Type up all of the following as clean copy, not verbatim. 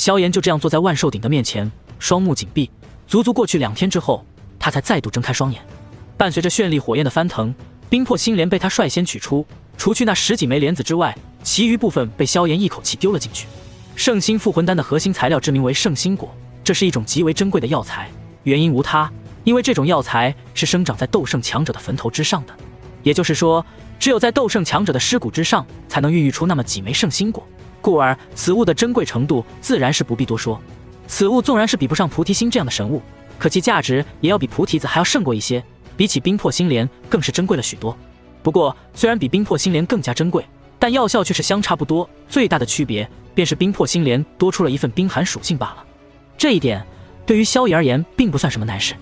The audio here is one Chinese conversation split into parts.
萧炎就这样坐在万寿鼎的面前，双目紧闭。足足过去2天之后，他才再度睁开双眼。伴随着绚丽火焰的翻腾，冰魄星莲被他率先取出，除去那10几枚莲子之外，其余部分被萧炎一口气丢了进去。圣心复魂丹的核心材料之名为圣心果，这是一种极为珍贵的药材，原因无他，因为这种药材是生长在斗圣强者的坟头之上的，也就是说，只有在斗圣强者的尸骨之上，才能孕育出那么几枚圣心果，故而此物的珍贵程度自然是不必多说。此物纵然是比不上菩提心这样的神物，可其价值也要比菩提子还要胜过一些，比起冰魄星莲更是珍贵了许多。不过虽然比冰魄星莲更加珍贵，但药效却是相差不多，最大的区别便是冰魄星莲多出了一份冰寒属性罢了。这一点对于萧炎而言并不算什么难事。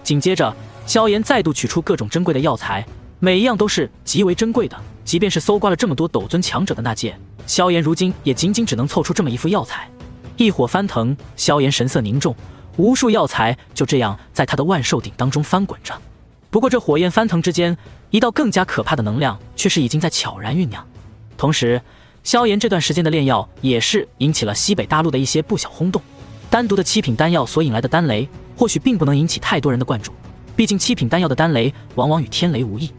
紧接着萧炎再度取出各种珍贵的药材，每一样都是极为珍贵的，即便是搜刮了这么多斗尊强者的那界，萧炎如今也仅仅只能凑出这么一副药材。一火翻腾，萧炎神色凝重，无数药材就这样在他的万寿鼎当中翻滚着。不过这火焰翻腾之间，一道更加可怕的能量却是已经在悄然酝酿。同时萧炎这段时间的炼药也是引起了西北大陆的一些不小轰动。单独的7品丹药所引来的丹雷或许并不能引起太多人的关注，毕竟7品丹药的丹雷往往与天雷无异，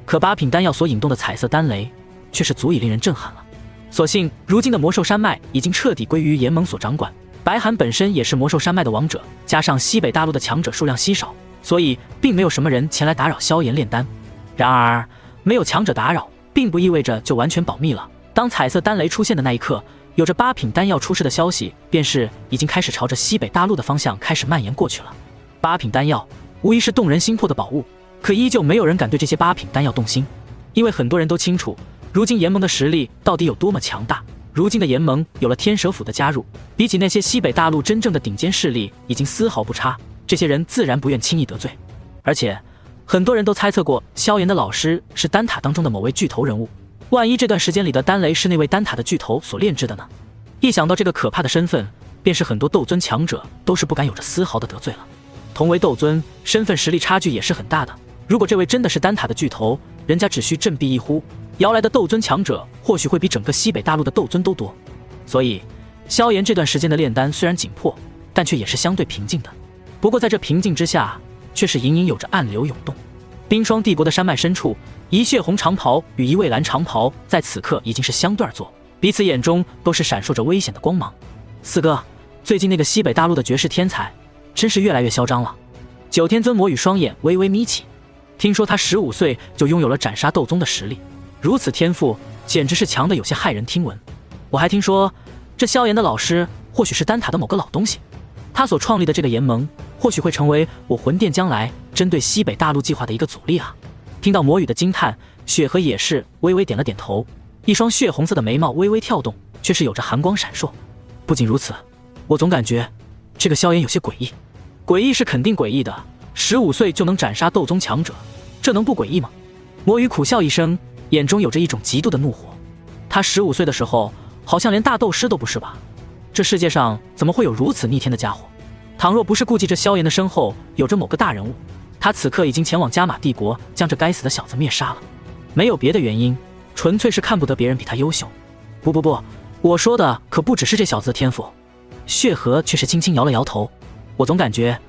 可8品丹药所引动的彩色丹雷却是足以令人震撼了。所幸如今的魔兽山脉已经彻底归于炎盟所掌管，白寒本身也是魔兽山脉的王者，加上西北大陆的强者数量稀少，所以并没有什么人前来打扰萧炎炼丹。然而没有强者打扰并不意味着就完全保密了。当彩色丹雷出现的那一刻，有着8品丹药出世的消息便是已经开始朝着西北大陆的方向开始蔓延过去了。8品丹药无疑是动人心魄的宝物，可依旧没有人敢对这些8品丹药动心，因为很多人都清楚如今炎盟的实力到底有多么强大。如今的炎盟有了天蛇府的加入，比起那些西北大陆真正的顶尖势力已经丝毫不差，这些人自然不愿轻易得罪。而且很多人都猜测过萧炎的老师是丹塔当中的某位巨头人物，万一这段时间里的丹雷是那位丹塔的巨头所炼制的呢？一想到这个可怕的身份，便是很多斗尊强者都是不敢有着丝毫的得罪了。同为斗尊，身份实力差距也是很大的，如果这位真的是丹塔的巨头，人家只需振臂一呼，摇来的斗尊强者或许会比整个西北大陆的斗尊都多。所以萧炎这段时间的炼丹虽然紧迫，但却也是相对平静的。不过在这平静之下，却是隐隐有着暗流涌动。冰霜帝国的山脉深处，一血红长袍与一蔚蓝长袍在此刻已经是相对而坐，彼此眼中都是闪烁着危险的光芒。四哥，最近那个西北大陆的绝世天才真是越来越嚣张了。九天尊魔与双眼微微眯起，听说他15岁就拥有了斩杀斗宗的实力，如此天赋简直是强的有些骇人听闻。我还听说这萧炎的老师或许是丹塔的某个老东西，他所创立的这个炎盟或许会成为我魂殿将来针对西北大陆计划的一个阻力啊。听到魔语的惊叹，雪河也是微微点了点头，一双血红色的眉毛微微跳动，却是有着寒光闪烁。不仅如此，我总感觉这个萧炎有些诡异。诡异是肯定诡异的，15岁就能斩杀斗宗强者，这能不诡异吗？魔语苦笑一声，眼中有着一种极度的怒火。他15岁的时候好像连大斗师都不是吧？这世界上怎么会有如此逆天的家伙？倘若不是顾忌这萧炎的身后有着某个大人物，他此刻已经前往加玛帝国将这该死的小子灭杀了。没有别的原因，纯粹是看不得别人比他优秀。不，我说的可不只是这小子的天赋。血河却是轻轻摇了摇头，我总感觉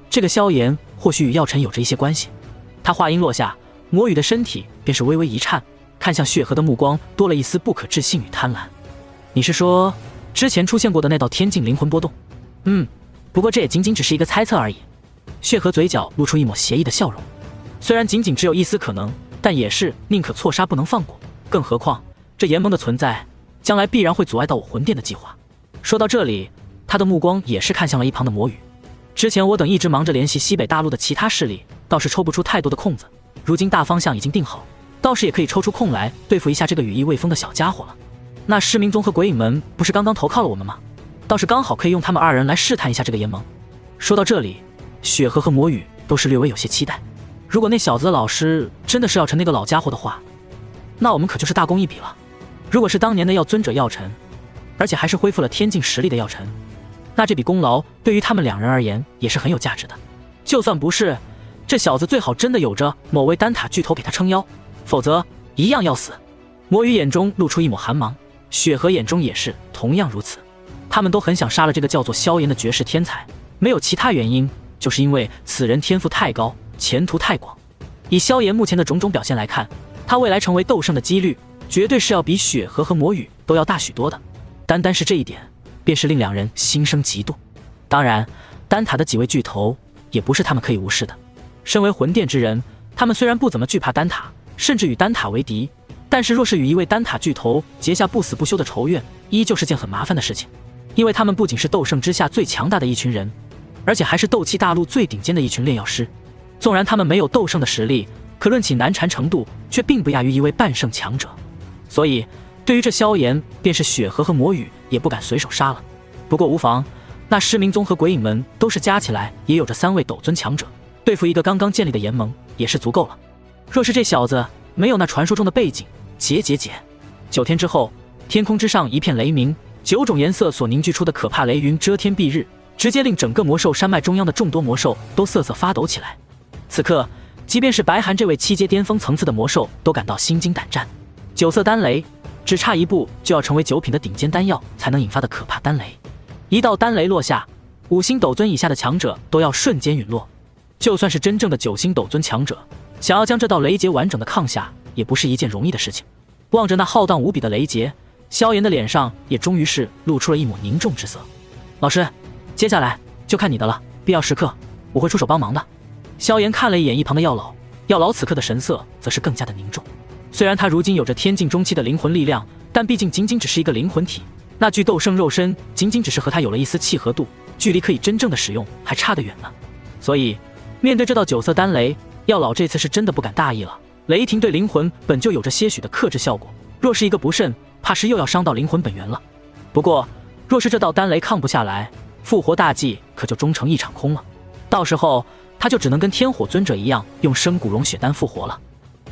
这个萧炎或许与药尘有着一些关系。他话音落下，魔语的身体便是微微一颤，看向血河的目光多了一丝不可置信与贪婪。你是说之前出现过的那道天境灵魂波动？不过这也仅仅只是一个猜测而已。血河嘴角露出一抹邪异的笑容，虽然仅仅只有一丝可能，但也是宁可错杀不能放过，更何况这炎盟的存在将来必然会阻碍到我魂殿的计划。说到这里，他的目光也是看向了一旁的魔语。之前我等一直忙着联系西北大陆的其他势力，倒是抽不出太多的空子，如今大方向已经定好，倒是也可以抽出空来对付一下这个羽翼未丰的小家伙了。那失明宗和鬼影门不是刚刚投靠了我们吗？倒是刚好可以用他们2人来试探一下这个炎盟。说到这里，雪河和魔语都是略微有些期待。如果那小子的老师真的是药尘那个老家伙的话，那我们可就是大功一笔了。如果是当年的药尊者药尘，而且还是恢复了天境实力的药尘，那这笔功劳对于他们2人而言也是很有价值的。就算不是，这小子最好真的有着某位丹塔巨头给他撑腰，否则一样要死。魔语眼中露出一抹寒芒，雪河眼中也是同样如此。他们都很想杀了这个叫做萧炎的绝世天才，没有其他原因，就是因为此人天赋太高，前途太广。以萧炎目前的种种表现来看，他未来成为斗圣的几率绝对是要比雪河和魔羽都要大许多的。单单是这一点，便是令两人心生嫉妒。当然，丹塔的几位巨头也不是他们可以无视的。身为魂殿之人，他们虽然不怎么惧怕丹塔，甚至与丹塔为敌，但是若是与一位丹塔巨头结下不死不休的仇怨，依旧是件很麻烦的事情。因为他们不仅是斗圣之下最强大的一群人，而且还是斗气大陆最顶尖的一群炼药师。纵然他们没有斗圣的实力，可论起难缠程度，却并不亚于一位半圣强者。所以，对于这萧炎，便是雪河和魔羽也不敢随手杀了。不过无妨，那失明宗和鬼影门都是加起来也有着3位斗尊强者，对付一个刚刚建立的炎盟也是足够了。若是这小子没有那传说中的背景，解。9天之后，天空之上一片雷鸣，9种颜色所凝聚出的可怕雷云遮天蔽日，直接令整个魔兽山脉中央的众多魔兽都瑟瑟发抖起来。此刻，即便是白寒这位7阶巅峰层次的魔兽都感到心惊胆战。9色丹雷，只差一步就要成为9品的顶尖丹药才能引发的可怕丹雷。一道丹雷落下，5星斗尊以下的强者都要瞬间陨落。就算是真正的9星斗尊强者，想要将这道雷劫完整的抗下，也不是一件容易的事情。望着那浩荡无比的雷劫，萧炎的脸上也终于是露出了一抹凝重之色。老师，接下来就看你的了，必要时刻我会出手帮忙的。萧炎看了一眼一旁的药老，药老此刻的神色则是更加的凝重。虽然他如今有着天境中期的灵魂力量，但毕竟仅仅只是一个灵魂体，那具斗圣肉身仅仅只是和他有了一丝契合度，距离可以真正的使用还差得远呢。所以面对这道9色丹雷，药老这次是真的不敢大意了。雷霆对灵魂本就有着些许的克制效果，若是一个不慎，怕是又要伤到灵魂本源了。不过若是这道丹雷抗不下来，复活大计可就终成一场空了。到时候他就只能跟天火尊者一样，用生骨融血丹复活了。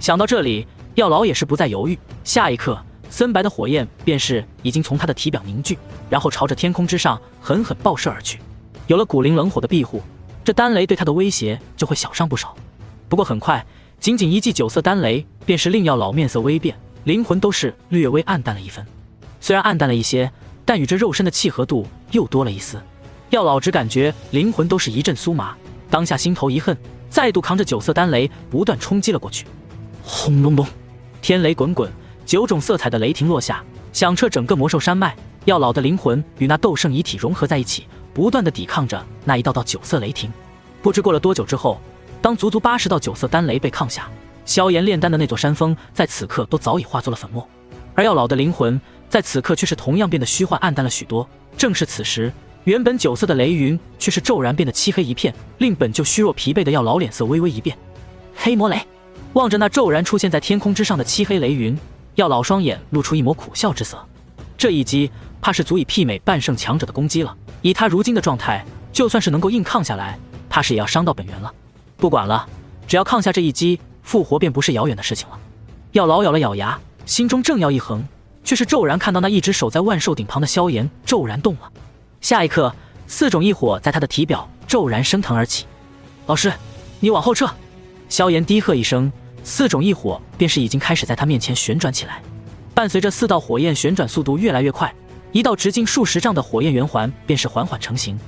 想到这里，药老也是不再犹豫，下一刻森白的火焰便是已经从他的体表凝聚，然后朝着天空之上狠狠爆射而去。有了古灵冷火的庇护，这丹雷对他的威胁就会小上不少。不过很快，仅仅一记9色丹雷，便是令药老面色微变，灵魂都是略微暗淡了一分。虽然暗淡了一些，但与这肉身的契合度又多了一丝。药老只感觉灵魂都是一阵酥麻，当下心头一恨，再度扛着9色丹雷不断冲击了过去。轰隆隆，天雷滚滚，9种色彩的雷霆落下，响彻整个魔兽山脉。药老的灵魂与那斗圣遗体融合在一起，不断地抵抗着那一道道9色雷霆。不知过了多久之后，当足足80道9色丹雷被抗下，萧炎炼丹的那座山峰在此刻都早已化作了粉末，而药老的灵魂在此刻却是同样变得虚幻暗淡了许多。正是此时，原本9色的雷云却是骤然变得漆黑一片，令本就虚弱疲惫的药老脸色微微一变。黑魔雷，望着那骤然出现在天空之上的漆黑雷云，药老双眼露出一抹苦笑之色。这一击怕是足以媲美半圣强者的攻击了，以他如今的状态，就算是能够硬抗下来，怕是也要伤到本源了。不管了，只要抗下这一击，复活便不是遥远的事情了。药老咬了咬牙，心中正要一横，却是骤然看到那一直守在万兽顶旁的萧炎骤然动了。下一刻，4种异火在他的体表骤然升腾而起。老师，你往后撤！萧炎低喝一声，4种异火便是已经开始在他面前旋转起来。伴随着4道火焰旋转速度越来越快，一道直径数十丈的火焰圆环便是缓缓成型。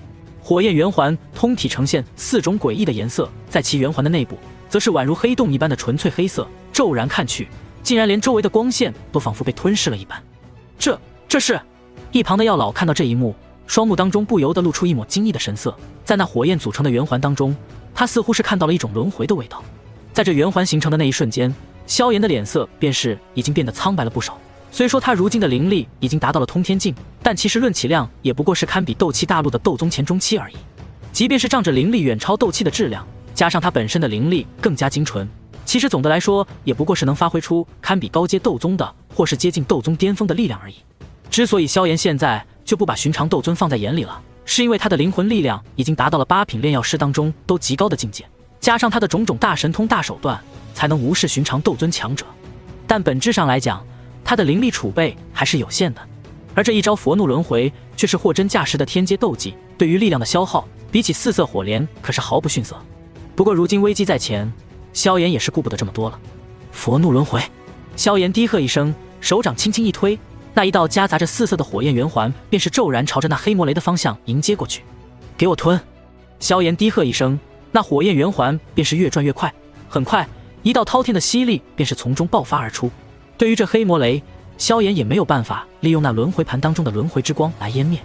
火焰圆环通体呈现4种诡异的颜色，在其圆环的内部，则是宛如黑洞一般的纯粹黑色。骤然看去，竟然连周围的光线都仿佛被吞噬了一般。这是……一旁的药老看到这一幕，双目当中不由得露出一抹惊异的神色。在那火焰组成的圆环当中，他似乎是看到了一种轮回的味道。在这圆环形成的那一瞬间，萧炎的脸色便是已经变得苍白了不少。虽说他如今的灵力已经达到了通天境，但其实论起量也不过是堪比斗气大陆的斗宗前中期而已。即便是仗着灵力远超斗气的质量，加上他本身的灵力更加精纯，其实总的来说也不过是能发挥出堪比高阶斗宗的，或是接近斗宗巅峰的力量而已。之所以萧炎现在就不把寻常斗尊放在眼里了，是因为他的灵魂力量已经达到了8品炼药师当中都极高的境界，加上他的种种大神通大手段，才能无视寻常斗尊强者。但本质上来讲，他的灵力储备还是有限的，而这一招佛怒轮回却是货真价实的天阶斗技，对于力量的消耗比起4色火莲可是毫不逊色。不过如今危机在前，萧炎也是顾不得这么多了。佛怒轮回，萧炎低喝一声，手掌轻轻一推，那一道夹杂着4色的火焰圆环便是骤然朝着那黑魔雷的方向迎接过去。给我吞！萧炎低喝一声，那火焰圆环便是越转越快，很快一道滔天的吸力便是从中爆发而出。对于这黑魔雷，萧炎也没有办法利用那轮回盘当中的轮回之光来湮灭。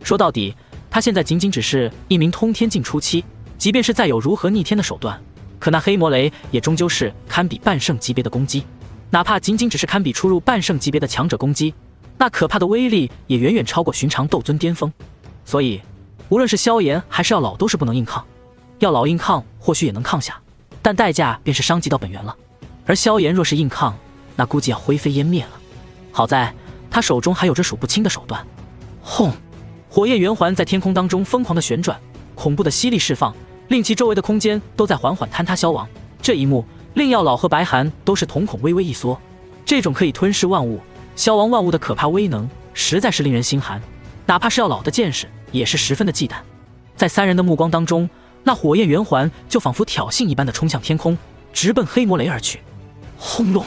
说到底，他现在仅仅只是一名通天境初期，即便是再有如何逆天的手段，可那黑魔雷也终究是堪比半圣级别的攻击。哪怕仅仅只是堪比出入半圣级别的强者攻击，那可怕的威力也远远超过寻常斗尊巅峰。所以无论是萧炎还是药老都是不能硬抗。药老硬抗或许也能抗下，但代价便是伤及到本源了。而萧炎若是硬抗，那估计要灰飞烟灭了。好在他手中还有着数不清的手段。轰！火焰圆环在天空当中疯狂的旋转，恐怖的吸力释放，令其周围的空间都在缓缓坍塌消亡。这一幕令药老和白寒都是瞳孔微微一缩。这种可以吞噬万物、消亡万物的可怕威能，实在是令人心寒。哪怕是药老的见识，也是十分的忌惮。在3人的目光当中，那火焰圆环就仿佛挑衅一般的冲向天空，直奔黑魔雷而去。轰隆！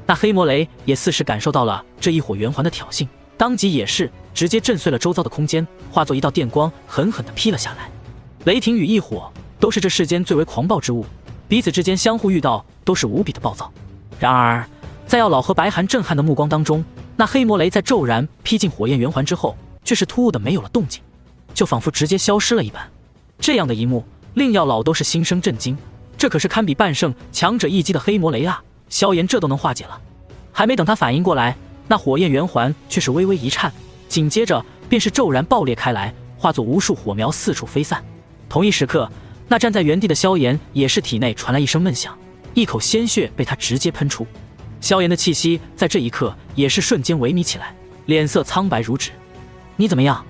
那黑魔雷也似是感受到了这一火圆环的挑衅，当即也是直接震碎了周遭的空间，化作一道电光，狠狠地劈了下来。雷霆与异火都是这世间最为狂暴之物，彼此之间相互遇到都是无比的暴躁。然而在药老和白寒震撼的目光当中，那黑魔雷在骤然劈进火焰圆环之后，却是突兀的没有了动静，就仿佛直接消失了一般。这样的一幕令药老都是心生震惊，这可是堪比半圣强者一击的黑魔雷啊！萧炎这都能化解了。还没等他反应过来，那火焰圆环却是微微一颤，紧接着便是骤然爆裂开来，化作无数火苗四处飞散。同一时刻，那站在原地的萧炎也是体内传来一声闷响，一口鲜血被他直接喷出。萧炎的气息在这一刻也是瞬间萎靡起来，脸色苍白如纸。你怎么样？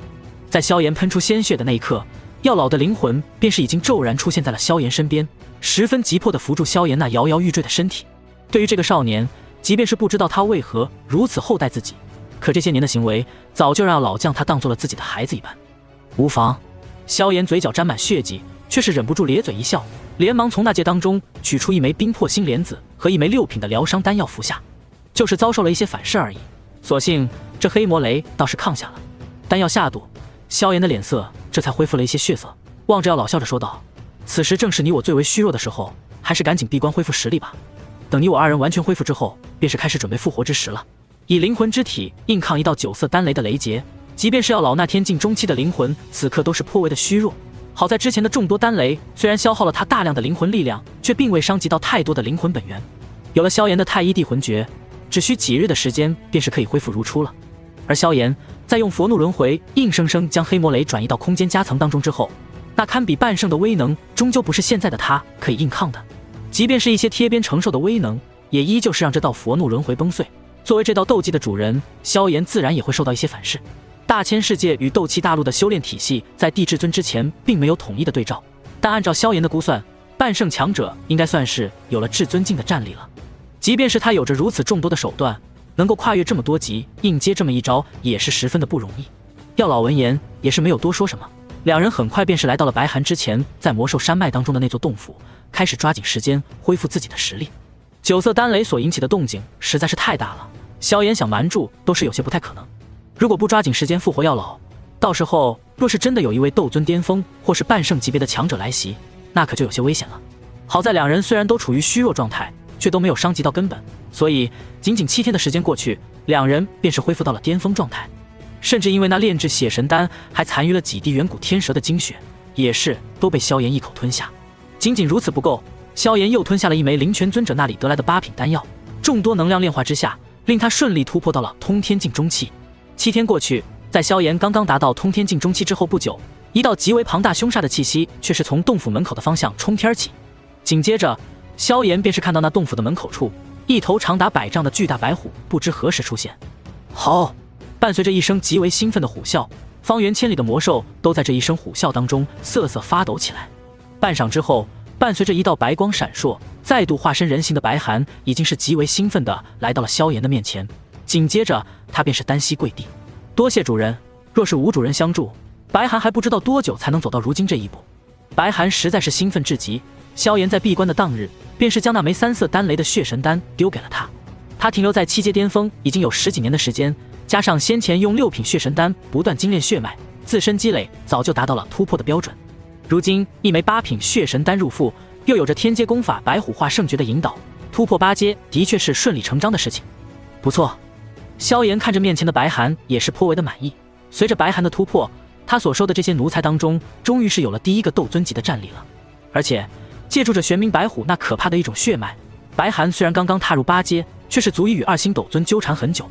在萧炎喷出鲜血的那一刻，药老的灵魂便是已经骤然出现在了萧炎身边，十分急迫地扶住萧炎那摇摇欲坠的身体。对于这个少年，即便是不知道他为何如此厚待自己，可这些年的行为早就让老将他当做了自己的孩子一般。无妨。萧炎嘴角沾满血迹，却是忍不住咧嘴一笑，连忙从那戒当中取出一枚冰魄星莲子和一枚6品的疗伤丹药服下，就是遭受了一些反噬而已。所幸这黑魔雷倒是抗下了。丹药下肚，萧炎的脸色这才恢复了一些血色，望着药老笑着说道：此时正是你我最为虚弱的时候，还是赶紧闭关恢复实力吧。等你我2人完全恢复之后，便是开始准备复活之时了。以灵魂之体硬抗一道9色丹雷的雷劫，即便是药老那天境中期的灵魂，此刻都是颇为的虚弱。好在之前的众多丹雷虽然消耗了他大量的灵魂力量，却并未伤及到太多的灵魂本源。有了萧炎的太一地魂诀，只需几日的时间便是可以恢复如初了。而萧炎在用佛怒轮回硬生生将黑魔雷转移到空间夹层当中之后，那堪比半圣的威能终究不是现在的他可以硬抗的。即便是一些贴边承受的威能，也依旧是让这道佛怒轮回崩碎。作为这道斗技的主人，萧炎自然也会受到一些反噬。大千世界与斗气大陆的修炼体系在地至尊之前并没有统一的对照，但按照萧炎的估算，半圣强者应该算是有了至尊境的战力了。即便是他有着如此众多的手段，能够跨越这么多级，硬接这么一招也是十分的不容易。药老闻言也是没有多说什么，两人很快便是来到了白寒之前在魔兽山脉当中的那座洞府，开始抓紧时间恢复自己的实力。9色丹雷所引起的动静实在是太大了，萧炎想瞒住都是有些不太可能。如果不抓紧时间复活药老，到时候若是真的有一位斗尊巅峰或是半圣级别的强者来袭，那可就有些危险了。好在两人虽然都处于虚弱状态，却都没有伤及到根本，所以仅仅7天的时间过去，两人便是恢复到了巅峰状态。甚至因为那炼制血神丹还残余了几滴远古天蛇的精血，也是都被萧炎一口吞下。仅仅如此不够，萧炎又吞下了一枚灵泉尊者那里得来的8品丹药，众多能量炼化之下，令他顺利突破到了通天境中期。7天过去，在萧炎刚刚达到通天境中期之后不久，一道极为庞大凶煞的气息却是从洞府门口的方向冲天起。紧接着，萧炎便是看到那洞府的门口处，一头长达100丈的巨大白虎不知何时出现。好！伴随着一声极为兴奋的虎啸，方圆千里的魔兽都在这一声虎啸当中瑟瑟发抖起来。半晌之后，伴随着一道白光闪烁，再度化身人形的白寒已经是极为兴奋地来到了萧炎的面前。紧接着，他便是单膝跪地，多谢主人，若是无主人相助，白寒还不知道多久才能走到如今这一步。白寒实在是兴奋至极，萧炎在闭关的当日，便是将那枚3色丹雷的血神丹丢给了他。他停留在7阶巅峰已经有10几年的时间，加上先前用6品血神丹不断精炼血脉，自身积累早就达到了突破的标准。如今一枚8品血神丹入腹，又有着天阶功法白虎化圣诀的引导，突破8阶的确是顺理成章的事情。不错，萧炎看着面前的白寒也是颇为的满意。随着白寒的突破，他所收的这些奴才当中，终于是有了第1个斗尊级的战力了。而且借助着玄冥白虎那可怕的一种血脉，白寒虽然刚刚踏入8阶，却是足以与2星斗尊纠缠很久。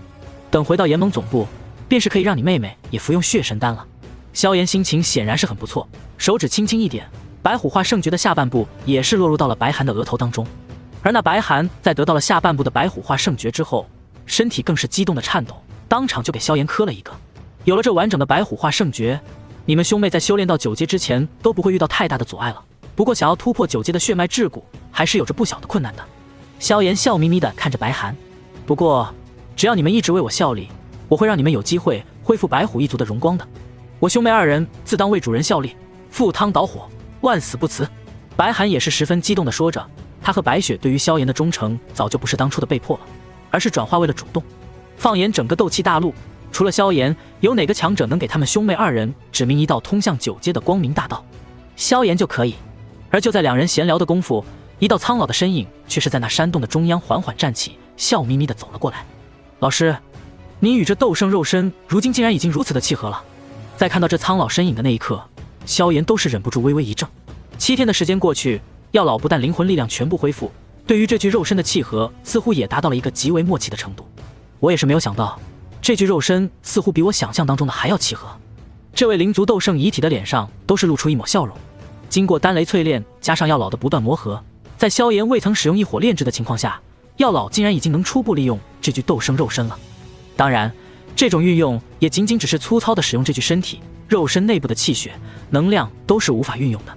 等回到炎盟总部，便是可以让你妹妹也服用血神丹了。萧炎心情显然是很不错，手指轻轻一点，白虎化圣诀的下半部也是落入到了白寒的额头当中。而那白寒在得到了下半部的白虎化圣诀之后，身体更是激动的颤抖，当场就给萧炎磕了一个。有了这完整的白虎化圣诀，你们兄妹在修炼到9阶之前都不会遇到太大的阻碍了。不过想要突破9阶的血脉桎梏，还是有着不小的困难的。萧炎笑眯眯地看着白寒，不过只要你们一直为我效力，我会让你们有机会恢复白虎一族的荣光的。我兄妹2人自当为主人效力，赴汤蹈火，万死不辞。白寒也是十分激动地说着，他和白雪对于萧炎的忠诚早就不是当初的被迫了，而是转化为了主动。放眼整个斗气大陆，除了萧炎，有哪个强者能给他们兄妹2人指明一道通向9阶的光明大道？萧炎就可以。而就在2人闲聊的功夫，一道苍老的身影却是在那山洞的中央缓缓站起，笑眯眯地走了过来。老师，您与这斗圣肉身如今竟然已经如此的契合了。在看到这苍老身影的那一刻，萧炎都是忍不住微微一怔。7天的时间过去，药老不但灵魂力量全部恢复，对于这具肉身的契合似乎也达到了一个极为默契的程度。我也是没有想到，这具肉身似乎比我想象当中的还要契合。这位灵族斗圣遗体的脸上都是露出一抹笑容。经过丹雷淬炼，加上药老的不断磨合，在萧炎未曾使用异火炼制的情况下，药老竟然已经能初步利用这具斗圣肉身了。当然，这种运用也仅仅只是粗糙的使用这具身体，肉身内部的气血、能量都是无法运用的。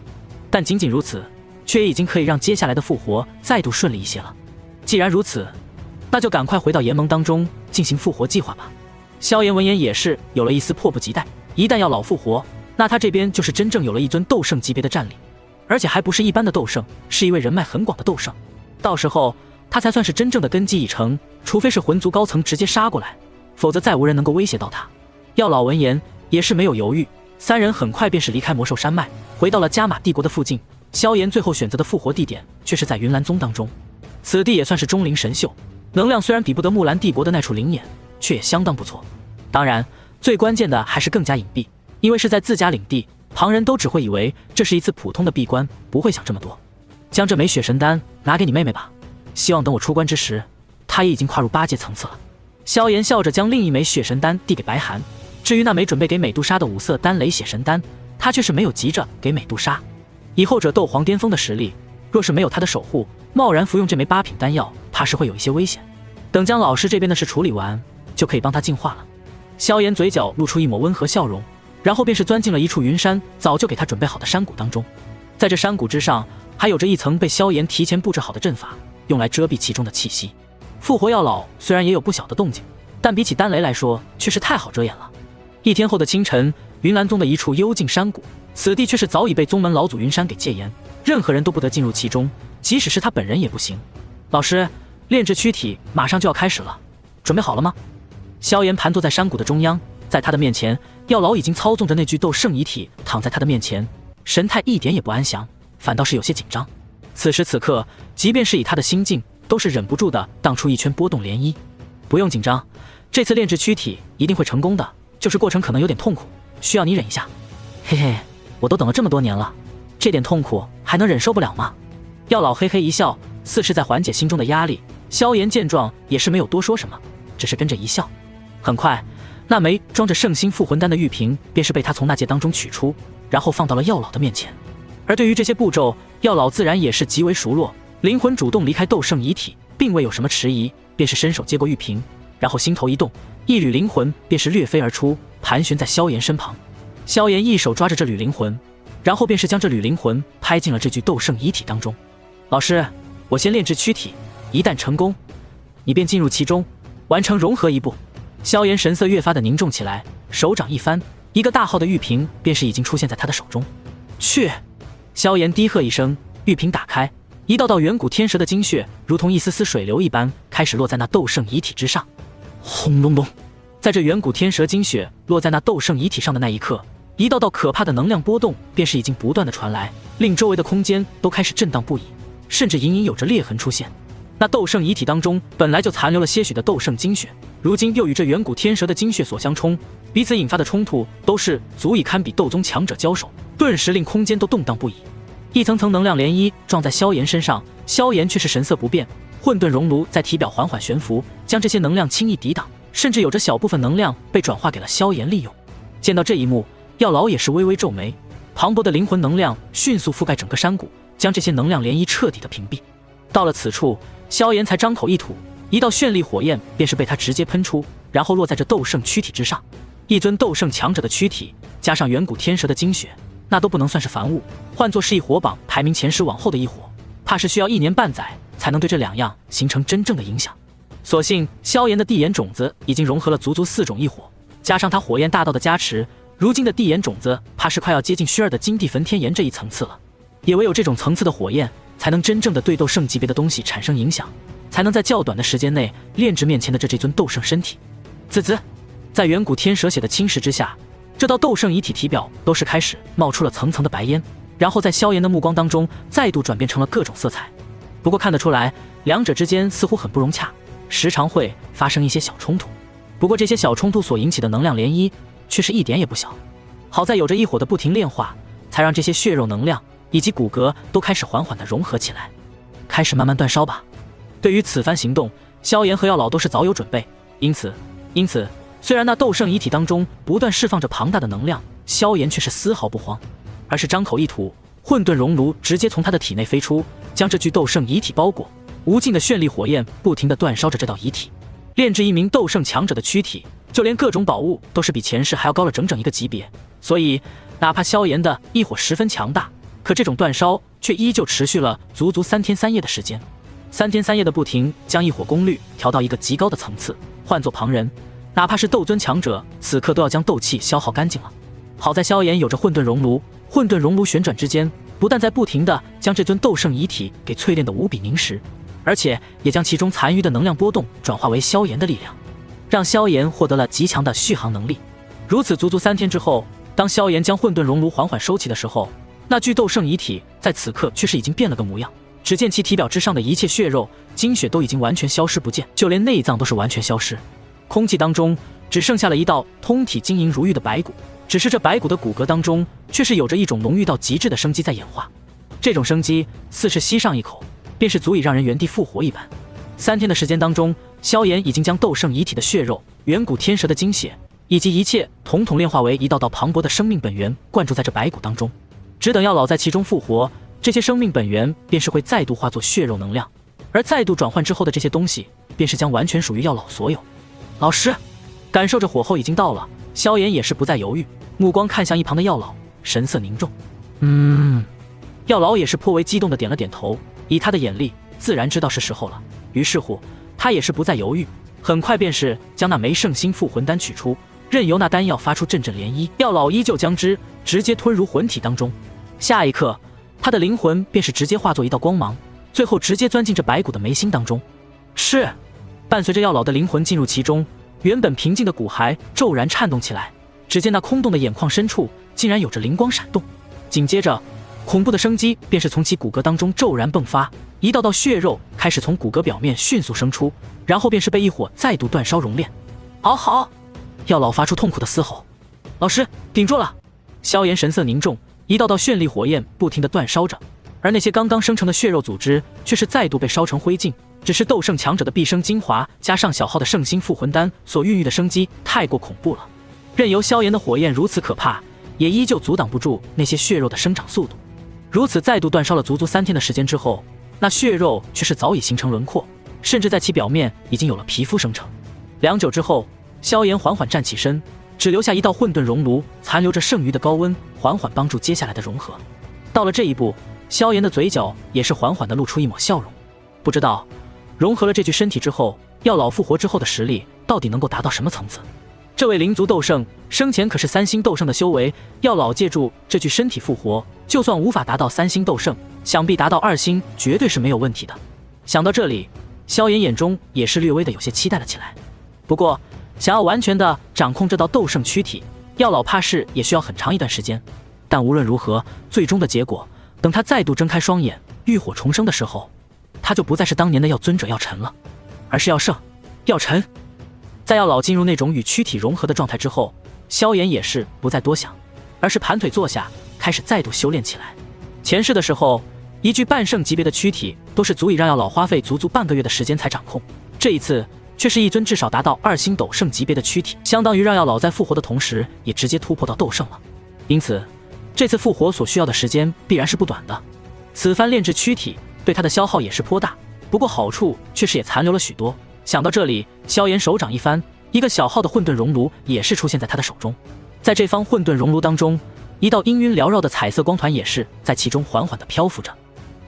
但仅仅如此，却也已经可以让接下来的复活再度顺利一些了。既然如此，那就赶快回到炎盟当中进行复活计划吧。萧炎闻言也是有了一丝迫不及待，一旦药老复活，那他这边就是真正有了一尊斗圣级别的战力，而且还不是一般的斗圣，是一位人脉很广的斗圣。到时候他才算是真正的根基已成，除非是魂族高层直接杀过来，否则再无人能够威胁到他。药老闻言也是没有犹豫，3人很快便是离开魔兽山脉，回到了加玛帝国的附近。萧炎最后选择的复活地点却是在云岚宗当中，此地也算是钟灵神秀，能量虽然比不得木兰帝国的那处灵眼，却也相当不错。当然最关键的还是更加隐蔽，因为是在自家领地，旁人都只会以为这是一次普通的闭关，不会想这么多。将这枚血神丹拿给你妹妹吧，希望等我出关之时，她也已经跨入8阶层次了。萧炎笑着将另一枚血神丹递给白寒，至于那枚准备给美杜莎的5色丹雷血神丹，他却是没有急着给美杜莎。以后者斗皇巅峰的实力，若是没有他的守护，贸然服用这枚8品丹药，怕是会有一些危险。等将老师这边的事处理完，就可以帮他净化了。萧炎嘴角露出一抹温和笑容，然后便是钻进了一处云山早就给他准备好的山谷当中。在这山谷之上，还有着一层被萧炎提前布置好的阵法，用来遮蔽其中的气息。复活药老虽然也有不小的动静，但比起丹雷来说，却是太好遮掩了。1天后的清晨，云岚宗的一处幽静山谷，此地却是早已被宗门老祖云山给戒严，任何人都不得进入其中，即使是他本人也不行。老师，炼制躯体马上就要开始了，准备好了吗？萧炎盘坐在山谷的中央，在他的面前，药老已经操纵着那具斗圣遗体躺在他的面前，神态一点也不安详，反倒是有些紧张。此时此刻，即便是以他的心境，都是忍不住的荡出一圈波动涟漪。不用紧张，这次炼制躯体一定会成功的，就是过程可能有点痛苦，需要你忍一下。嘿嘿，我都等了这么多年了，这点痛苦还能忍受不了吗？药老嘿嘿一笑，似是在缓解心中的压力。萧炎见状也是没有多说什么，只是跟着一笑。很快，那枚装着圣心复魂丹的玉瓶便是被他从那戒当中取出，然后放到了药老的面前。而对于这些步骤，药老自然也是极为熟络，灵魂主动离开斗圣遗体，并未有什么迟疑，便是伸手接过玉瓶，然后心头一动，一缕灵魂便是掠飞而出，盘旋在萧炎身旁。萧炎一手抓着这缕灵魂，然后便是将这缕灵魂拍进了这具斗圣遗体当中。老师，我先炼制躯体，一旦成功，你便进入其中，完成融合一步。萧炎神色越发的凝重起来，手掌一翻，一个大号的玉瓶便是已经出现在他的手中。去！萧炎低喝一声，玉瓶打开，一道道远古天蛇的精血如同一丝丝水流一般，开始落在那斗圣遗体之上。轰隆隆！在这远古天蛇精血落在那斗圣遗体上的那一刻，一道道可怕的能量波动便是已经不断的传来，令周围的空间都开始震荡不已，甚至隐隐有着裂痕出现。那斗圣遗体当中本来就残留了些许的斗圣精血，如今又与这远古天蛇的精血所相冲，彼此引发的冲突都是足以堪比斗宗强者交手，顿时令空间都动荡不已。一层层能量涟漪撞在萧炎身上，萧炎却是神色不变，混沌熔炉在体表缓缓悬浮，将这些能量轻易抵挡，甚至有着小部分能量被转化给了萧炎利用。见到这一幕，药老也是微微皱眉，磅礴的灵魂能量迅速覆盖整个山谷，将这些能量涟漪彻底的屏蔽。到了此处，萧炎才张口一吐，一道绚丽火焰便是被他直接喷出，然后落在这斗圣躯体之上。一尊斗圣强者的躯体，加上远古天蛇的精血，那都不能算是凡物，换作是一火榜排名前10往后的一火，怕是需要1年半载才能对这2样形成真正的影响。所幸萧炎的地炎种子已经融合了足足4种异火，加上他火焰大道的加持，如今的地炎种子怕是快要接近虚2的金地焚天炎这一层次了。也唯有这种层次的火焰，才能真正的对斗圣级别的东西产生影响，才能在较短的时间内炼制面前的这尊斗圣身体。滋滋，在远古天蛇血的侵蚀之下，这道斗圣遗体体表都是开始冒出了层层的白烟，然后在萧炎的目光当中再度转变成了各种色彩。不过看得出来，两者之间似乎很不融洽，时常会发生一些小冲突。不过这些小冲突所引起的能量涟漪却是一点也不小。好在有着异火的不停炼化，才让这些血肉能量以及骨骼都开始缓缓地融合起来，开始慢慢煅烧吧。对于此番行动，萧炎和药老都是早有准备，因此，虽然那斗圣遗体当中不断释放着庞大的能量，萧炎却是丝毫不慌，而是张口一吐，混沌熔炉直接从他的体内飞出，将这具斗圣遗体包裹，无尽的绚丽火焰不停地煅烧着这道遗体。炼制一名斗圣强者的躯体，就连各种宝物都是比前世还要高了整整一个级别，所以哪怕萧炎的异火十分强大，可这种煅烧却依旧持续了足足3天3夜的时间。3天3夜的不停，将异火功率调到一个极高的层次，换作旁人，哪怕是斗尊强者，此刻都要将斗气消耗干净了。好在萧炎有着混沌熔炉，混沌熔炉旋转之间，不但在不停地将这尊斗圣遗体给淬炼得无比凝实，而且也将其中残余的能量波动转化为萧炎的力量，让萧炎获得了极强的续航能力。如此足足3天之后，当萧炎将混沌熔炉缓缓收起的时候，那具斗圣遗体在此刻却是已经变了个模样。只见其体表之上的一切血肉精血都已经完全消失不见，就连内脏都是完全消失，空气当中只剩下了一道通体晶莹如玉的白骨，只是这白骨的骨骼当中却是有着一种浓郁到极致的生机在演化。这种生机似是吸上一口便是足以让人原地复活一般。3天的时间当中，萧炎已经将斗圣遗体的血肉、远古天蛇的精血以及一切统统炼化为一道道磅礴的生命本源，灌注在这白骨当中，只等药老在其中复活，这些生命本源便是会再度化作血肉能量，而再度转换之后的这些东西便是将完全属于药老所有。老师，感受着火候已经到了，萧炎也是不再犹豫，目光看向一旁的药老，神色凝重。药老也是颇为激动的点了点头，以他的眼力自然知道是时候了，于是乎他也是不再犹豫，很快便是将那枚圣心复魂丹取出，任由那丹药发出阵阵涟漪，药老依旧将之直接吞入魂体当中。下一刻，他的灵魂便是直接化作一道光芒，最后直接钻进这白骨的眉心当中。是，伴随着药老的灵魂进入其中，原本平静的骨骸骤然颤动起来，只见那空洞的眼眶深处竟然有着灵光闪动，紧接着恐怖的生机便是从其骨骼当中骤然迸发，一道道血肉开始从骨骼表面迅速生出，然后便是被一火再度煅烧熔炼。好，药老发出痛苦的嘶吼。老师，顶住了！萧炎神色凝重，一道道绚丽火焰不停地煅烧着，而那些刚刚生成的血肉组织却是再度被烧成灰烬。只是斗圣强者的毕生精华加上小号的圣心复魂丹所孕育的生机太过恐怖了，任由萧炎的火焰如此可怕，也依旧阻挡不住那些血肉的生长速度。如此再度煅烧了足足3天的时间之后，那血肉却是早已形成轮廓，甚至在其表面已经有了皮肤生成。良久之后，萧炎缓缓站起身，只留下一道混沌熔炉残留着剩余的高温，缓缓帮助接下来的融合。到了这一步，萧炎的嘴角也是缓缓地露出一抹笑容。不知道融合了这具身体之后，药老复活之后的实力到底能够达到什么层次？这位灵族斗圣生前可是3星斗圣的修为，药老借助这具身体复活，就算无法达到3星斗圣，想必达到2星绝对是没有问题的。想到这里，萧炎眼中也是略微的有些期待了起来。不过想要完全的掌控这道斗圣躯体，药老怕是也需要很长一段时间。但无论如何，最终的结果，等他再度睁开双眼，浴火重生的时候，他就不再是当年的药尊者药尘了，而是药圣药尘。在药老进入那种与躯体融合的状态之后，萧炎也是不再多想，而是盘腿坐下，开始再度修炼起来。前世的时候，一具半圣级别的躯体都是足以让药老花费足足半个月的时间才掌控，这一次却是一尊至少达到2星斗圣级别的躯体，相当于让药老在复活的同时也直接突破到斗圣了。因此这次复活所需要的时间必然是不短的。此番炼制躯体对他的消耗也是颇大，不过好处却是也残留了许多。想到这里，萧炎手掌一翻，一个小号的混沌熔炉也是出现在他的手中。在这方混沌熔炉当中，一道氤氲缭绕的彩色光团也是在其中缓缓地漂浮着。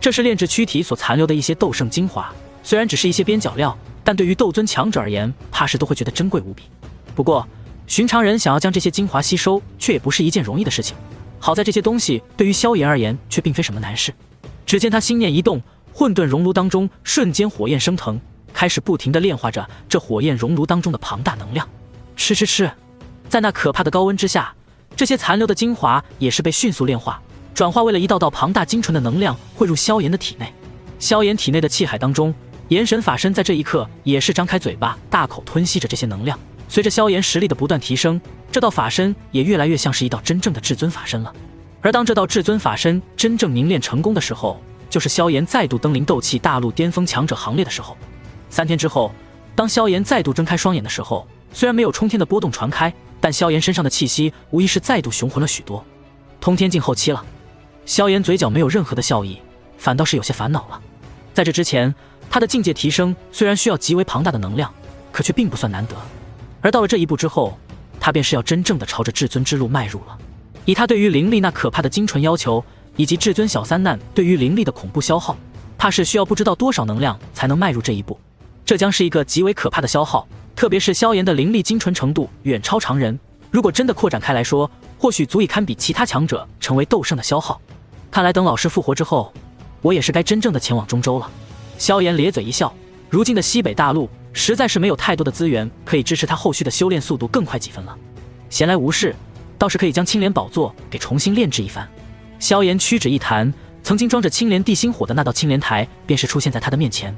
这是炼制躯体所残留的一些斗圣精华，虽然只是一些边角料，但对于斗尊强者而言，怕是都会觉得珍贵无比。不过寻常人想要将这些精华吸收，却也不是一件容易的事情。好在这些东西对于萧炎而言却并非什么难事。只见他心念一动，混沌熔炉当中瞬间火焰升腾，开始不停地炼化着这火焰熔炉当中的庞大能量。吃，在那可怕的高温之下，这些残留的精华也是被迅速炼化，转化为了一道道庞大精纯的能量汇入萧炎的体内。萧炎体内的气海当中，炎神法身在这一刻也是张开嘴巴，大口吞吸着这些能量。随着萧炎实力的不断提升，这道法身也越来越像是一道真正的至尊法身了。而当这道至尊法身真正凝练成功的时候，就是萧炎再度登临斗气大陆巅峰强者行列的时候。3天之后，当萧炎再度睁开双眼的时候，虽然没有冲天的波动传开，但萧炎身上的气息无疑是再度雄浑了许多。通天境后期了，萧炎嘴角没有任何的笑意，反倒是有些烦恼了。在这之前，他的境界提升虽然需要极为庞大的能量，可却并不算难得。而到了这一步之后，他便是要真正的朝着至尊之路迈入了。以他对于灵力那可怕的精纯要求，以及至尊小三难对于灵力的恐怖消耗，怕是需要不知道多少能量才能迈入这一步。这将是一个极为可怕的消耗，特别是萧炎的灵力精纯程度远超常人，如果真的扩展开来说，或许足以堪比其他强者成为斗圣的消耗。看来等老师复活之后，我也是该真正的前往中州了。萧炎咧嘴一笑，如今的西北大陆实在是没有太多的资源可以支持他后续的修炼速度更快几分了。闲来无事，倒是可以将青莲宝座给重新炼制一番。萧炎屈指一弹，曾经装着青莲地心火的那道青莲台便是出现在他的面前。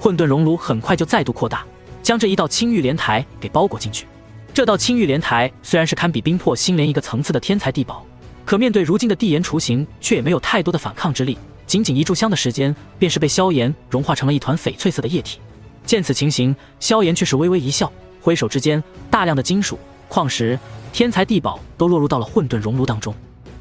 混沌熔炉很快就再度扩大，将这一道青玉莲台给包裹进去。这道青玉莲台虽然是堪比冰魄星莲一个层次的天才地宝，可面对如今的地炎雏形，却也没有太多的反抗之力。仅仅一炷香的时间，便是被萧炎融化成了一团翡翠色的液体。见此情形，萧炎却是微微一笑，挥手之间，大量的金属、矿石、天才地宝都落入到了混沌熔炉当中。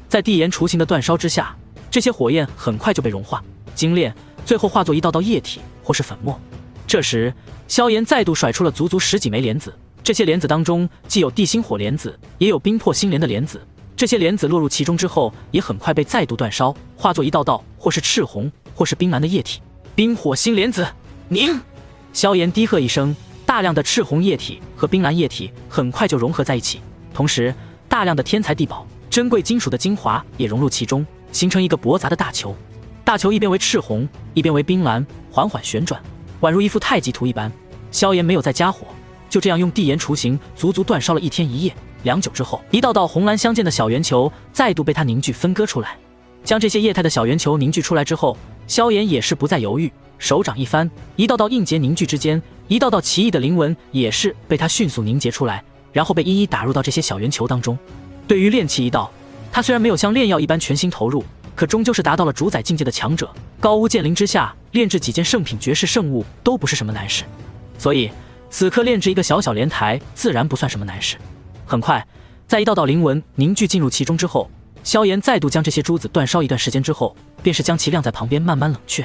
在地炎雏形的煅烧之下，这些火焰很快就被融化、精炼，最后化作一道道液体或是粉末。这时，萧炎再度甩出了足足10几枚莲子，这些莲子当中既有地心火莲子，也有冰魄星莲的莲子。这些莲子落入其中之后，也很快被再度煅烧，化作一道道或是赤红或是冰蓝的液体。冰火星莲子，凝！萧炎低喝一声，大量的赤红液体和冰蓝液体很快就融合在一起，同时大量的天才地宝、珍贵金属的精华也融入其中，形成一个驳杂的大球。大球一边为赤红，一边为冰蓝，缓缓旋转，宛如一幅太极图一般。萧炎没有再加火，就这样用地炎雏形足足煅烧了1天1夜。良久之后，一道道红蓝相间的小圆球再度被他凝聚分割出来。将这些液态的小圆球凝聚出来之后，萧炎也是不再犹豫，手掌一翻，一道道硬结凝聚之间，一道道奇异的灵纹也是被他迅速凝结出来，然后被一一打入到这些小圆球当中。对于炼气一道，他虽然没有像炼药一般全心投入，可终究是达到了主宰境界的强者，高屋建瓴之下，炼制几件圣品绝世圣物都不是什么难事，所以此刻炼制一个小小莲台自然不算什么难事。很快，在一道道灵纹凝聚进入其中之后，萧炎再度将这些珠子煅烧一段时间之后，便是将其晾在旁边慢慢冷却。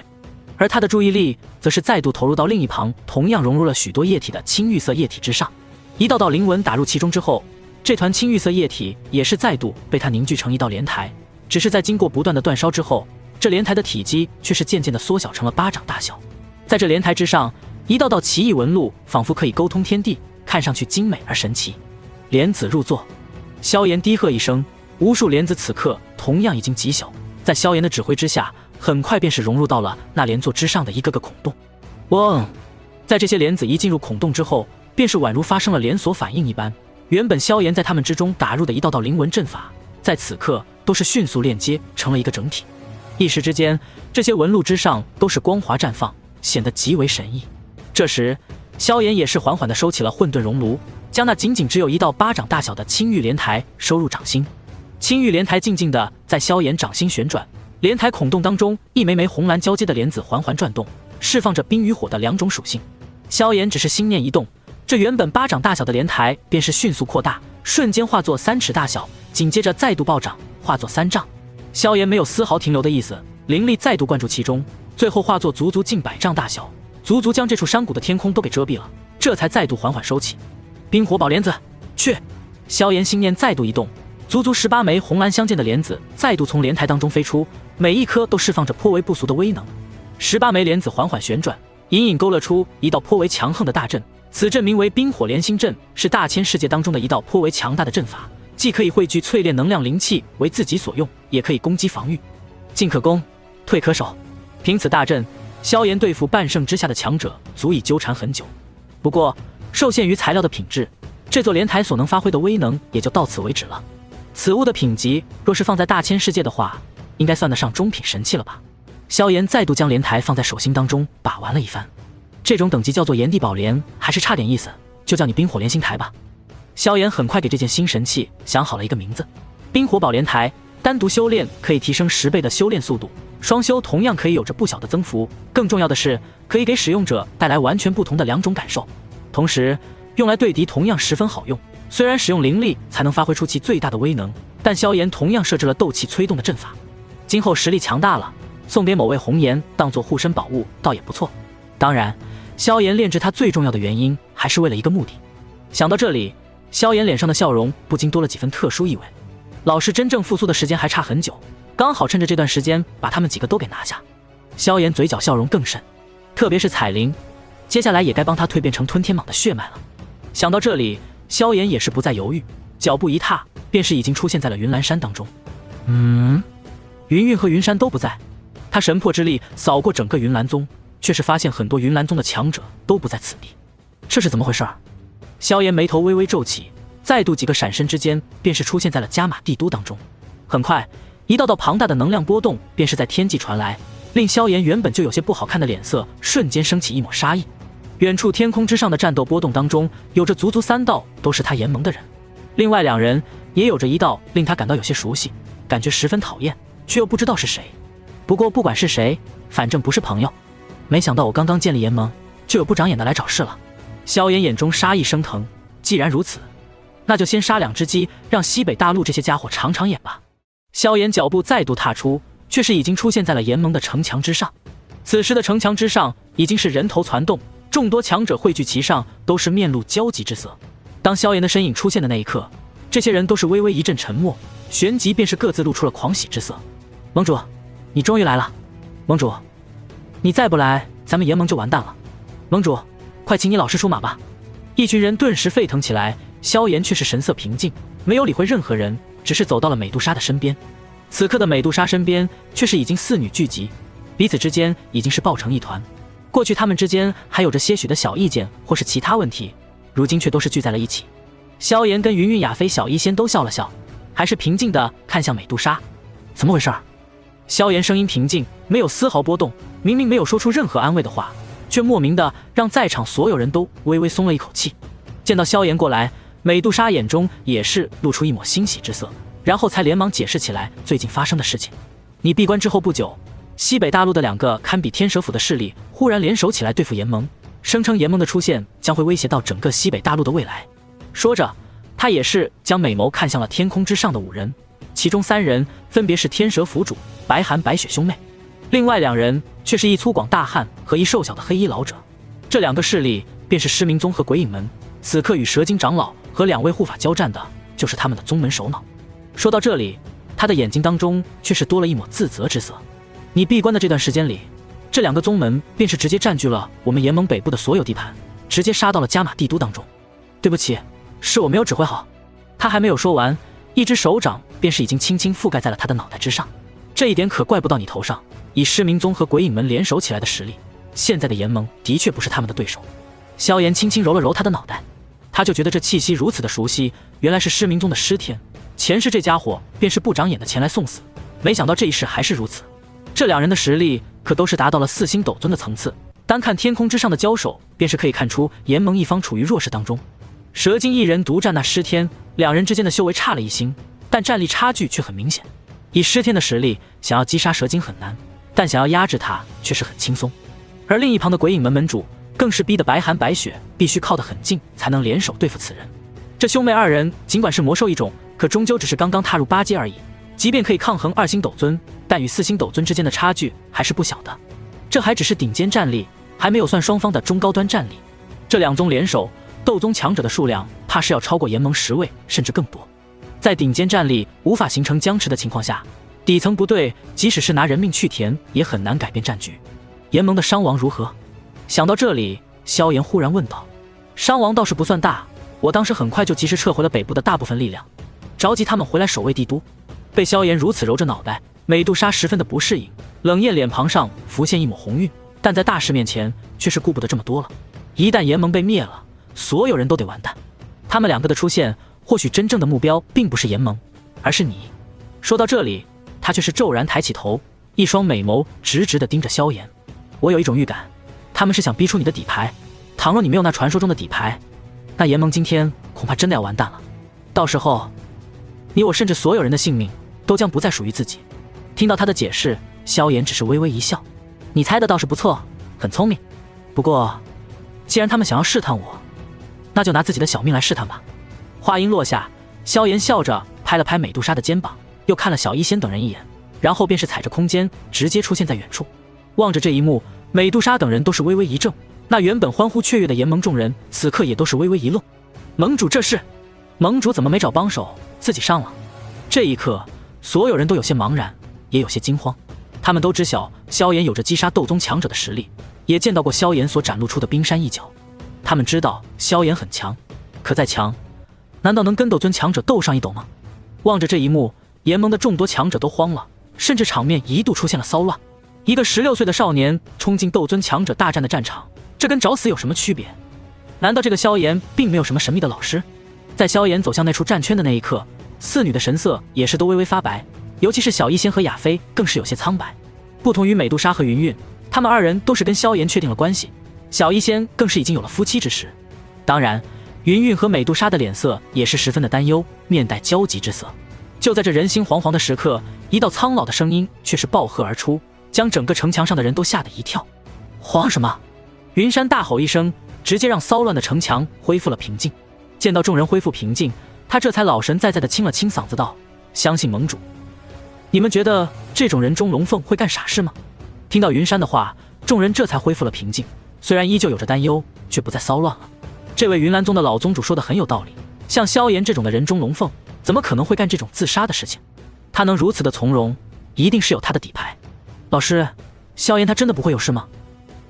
而他的注意力则是再度投入到另一旁同样融入了许多液体的青玉色液体之上。一道道灵纹打入其中之后，这团青玉色液体也是再度被他凝聚成一道莲台，只是在经过不断的煅烧之后，这莲台的体积却是渐渐的缩小成了巴掌大小。在这莲台之上，一道道奇异纹路仿佛可以沟通天地，看上去精美而神奇。莲子入座，萧炎低喝一声，无数莲子此刻同样已经极小，在萧炎的指挥之下，很快便是融入到了那莲座之上的一个个孔洞。嗡！在这些莲子一进入孔洞之后，便是宛如发生了连锁反应一般。原本萧炎在他们之中打入的一道道灵纹阵法，在此刻都是迅速链接成了一个整体。一时之间，这些纹路之上都是光华绽放，显得极为神异。这时，萧炎也是缓缓地收起了混沌熔炉，将那仅仅只有1到8掌大小的青玉莲台收入掌心。青玉莲台静静地在萧炎掌心旋转，莲台孔洞当中一枚枚红蓝交接的莲子缓缓转动，释放着冰与火的2种属性。萧炎只是心念一动，这原本8掌大小的莲台便是迅速扩大，瞬间化作3尺大小，紧接着再度暴涨，化作3丈。萧炎没有丝毫停留的意思，灵力再度灌注其中，最后化作足足近100丈大小，足足将这处山谷的天空都给遮蔽了，这才再度缓缓收起。冰火宝莲子，去！萧炎心念再度一动，足足18枚红蓝相间的莲子再度从莲台当中飞出，每一颗都释放着颇为不俗的威能。18枚莲子缓缓旋转，隐隐勾勒出一道颇为强横的大阵。此阵名为冰火连心阵，是大千世界当中的一道颇为强大的阵法，既可以汇聚淬炼能量灵气为自己所用，也可以攻击防御。进可攻，退可守。凭此大阵，萧炎对付半圣之下的强者足以纠缠很久。不过，受限于材料的品质，这座莲台所能发挥的威能也就到此为止了。此物的品级若是放在大千世界的话，应该算得上中品神器了吧。萧炎再度将莲台放在手心当中把玩了一番，这种等级叫做炎帝宝莲，还是差点意思，就叫你冰火连心台吧。萧炎很快给这件新神器想好了一个名字，冰火宝莲台。单独修炼可以提升10倍的修炼速度，双修同样可以有着不小的增幅，更重要的是可以给使用者带来完全不同的2种感受，同时用来对敌同样十分好用。虽然使用灵力才能发挥出其最大的威能，但萧炎同样设置了斗气催动的阵法，今后实力强大了，送给某位红颜当做护身宝物倒也不错。当然，萧炎炼制它最重要的原因还是为了一个目的。想到这里，萧炎脸上的笑容不禁多了几分特殊意味。老师真正复苏的时间还差很久，刚好趁着这段时间把他们几个都给拿下。萧炎嘴角笑容更甚，特别是彩铃，接下来也该帮他蜕变成吞天蟒的血脉了。想到这里，萧炎也是不再犹豫，脚步一踏，便是已经出现在了云岚山当中。云韵和云山都不在，他神魄之力扫过整个云岚宗，却是发现很多云岚宗的强者都不在此地，这是怎么回事？萧炎眉头微微皱起，再度几个闪身之间，便是出现在了加玛帝都当中。很快，一道道庞大的能量波动便是在天际传来，令萧炎原本就有些不好看的脸色瞬间升起一抹杀意。远处天空之上的战斗波动当中，有着足足3道都是他联盟的人，另外2人也有着一道令他感到有些熟悉，感觉十分讨厌，却又不知道是谁。不过不管是谁，反正不是朋友。没想到我刚刚建立联盟，就有不长眼的来找事了。萧炎眼中杀意升腾，既然如此，那就先杀2只鸡，让西北大陆这些家伙尝尝眼吧。萧炎脚步再度踏出，却是已经出现在了炎盟的城墙之上。此时的城墙之上已经是人头攒动，众多强者汇聚其上，都是面露焦急之色。当萧炎的身影出现的那一刻，这些人都是微微一阵沉默，旋即便是各自露出了狂喜之色。盟主，你终于来了！盟主，你再不来，咱们炎盟就完蛋了！盟主，快请你老师出马吧！一群人顿时沸腾起来，萧炎却是神色平静，没有理会任何人，只是走到了美杜莎的身边。此刻的美杜莎身边却是已经4女聚集，彼此之间已经是抱成一团。过去他们之间还有着些许的小意见或是其他问题，如今却都是聚在了一起。萧炎跟云韵、亚飞、小医仙都笑了笑，还是平静地看向美杜莎。怎么回事？萧炎声音平静，没有丝毫波动，明明没有说出任何安慰的话，却莫名的让在场所有人都微微松了一口气。见到萧炎过来，美杜莎眼中也是露出一抹欣喜之色，然后才连忙解释起来最近发生的事情。你闭关之后不久，西北大陆的2个堪比天蛇府的势力忽然联手起来对付炎盟，声称炎盟的出现将会威胁到整个西北大陆的未来。说着，他也是将美眸看向了天空之上的5人，其中3人分别是天蛇府主白寒、白雪兄妹，另外2人却是一粗犷大汉和一瘦小的黑衣老者。这2个势力便是失明宗和鬼影门，此刻与蛇精长老和2位护法交战的就是他们的宗门首脑。说到这里，他的眼睛当中却是多了一抹自责之色。你闭关的这段时间里，这2个宗门便是直接占据了我们炎盟北部的所有地盘，直接杀到了加玛帝都当中。对不起，是我没有指挥好。他还没有说完，一只手掌便是已经轻轻覆盖在了他的脑袋之上。这一点可怪不到你头上，以失明宗和鬼影门联手起来的实力，现在的炎盟的确不是他们的对手。萧炎轻轻揉了揉他的脑袋，他就觉得这气息如此的熟悉，原来是失明宗的尸天。前世这家伙便是不长眼的前来送死，没想到这一世还是如此。这两人的实力可都是达到了4星斗尊的层次，单看天空之上的交手，便是可以看出炎盟一方处于弱势当中。蛇精一人独占那尸天，两人之间的修为差了1星，但战力差距却很明显。以尸天的实力，想要击杀蛇精很难，但想要压制他却是很轻松。而另一旁的鬼影门门主更是逼得白寒白雪必须靠得很近，才能联手对付此人。这兄妹二人尽管是魔兽一种，可终究只是刚刚踏入8阶而已，即便可以抗衡2星斗尊，但与4星斗尊之间的差距还是不小的。这还只是顶尖战力，还没有算双方的中高端战力。这两宗联手，斗宗强者的数量怕是要超过炎盟10位，甚至更多。在顶尖战力无法形成僵持的情况下，底层不对，即使是拿人命去填，也很难改变战局。炎盟的伤亡如何？想到这里，萧炎忽然问道。伤亡倒是不算大，我当时很快就及时撤回了北部的大部分力量，着急他们回来守卫帝都。被萧炎如此揉着脑袋，美杜莎十分的不适应，冷艳脸庞上浮现一抹红晕，但在大事面前却是顾不得这么多了。一旦炎盟被灭了，所有人都得完蛋。他们两个的出现，或许真正的目标并不是炎盟，而是你。说到这里，他却是骤然抬起头，一双美眸直直地盯着萧炎。我有一种预感，他们是想逼出你的底牌。倘若你没有那传说中的底牌，那炎盟今天恐怕真的要完蛋了。到时候，你我甚至所有人的性命都将不再属于自己。听到他的解释，萧炎只是微微一笑。你猜的倒是不错，很聪明。不过，既然他们想要试探我，那就拿自己的小命来试探吧。话音落下，萧炎笑着拍了拍美杜莎的肩膀，又看了小医仙等人一眼，然后便是踩着空间直接出现在远处。望着这一幕，美杜莎等人都是微微一怔，那原本欢呼雀跃的炎盟众人此刻也都是微微一愣。盟主这是？盟主怎么没找帮手，自己上了？这一刻，所有人都有些茫然，也有些惊慌。他们都知晓萧炎有着击杀斗宗强者的实力，也见到过萧炎所展露出的冰山一角。他们知道萧炎很强，可再强，难道能跟斗尊强者斗上一斗吗？望着这一幕，炎盟的众多强者都慌了，甚至场面一度出现了骚乱。一个16岁的少年冲进斗尊强者大战的战场，这跟找死有什么区别？难道这个萧炎并没有什么神秘的老师？在萧炎走向那处战圈的那一刻，四女的神色也是都微微发白，尤其是小医仙和亚妃更是有些苍白。不同于美杜莎和云云，他们二人都是跟萧炎确定了关系，小医仙更是已经有了夫妻之实。当然，云云和美杜莎的脸色也是十分的担忧，面带焦急之色。就在这人心惶惶的时刻，一道苍老的声音却是暴喝而出，将整个城墙上的人都吓得一跳。慌什么？云山大吼一声，直接让骚乱的城墙恢复了平静。见到众人恢复平静，他这才老神在在地清了清嗓子道：相信盟主。你们觉得这种人中龙凤会干傻事吗？听到云山的话，众人这才恢复了平静，虽然依旧有着担忧，却不再骚乱了。这位云岚宗的老宗主说的很有道理，像萧炎这种的人中龙凤，怎么可能会干这种自杀的事情？他能如此的从容，一定是有他的底牌。老师，萧炎他真的不会有事吗？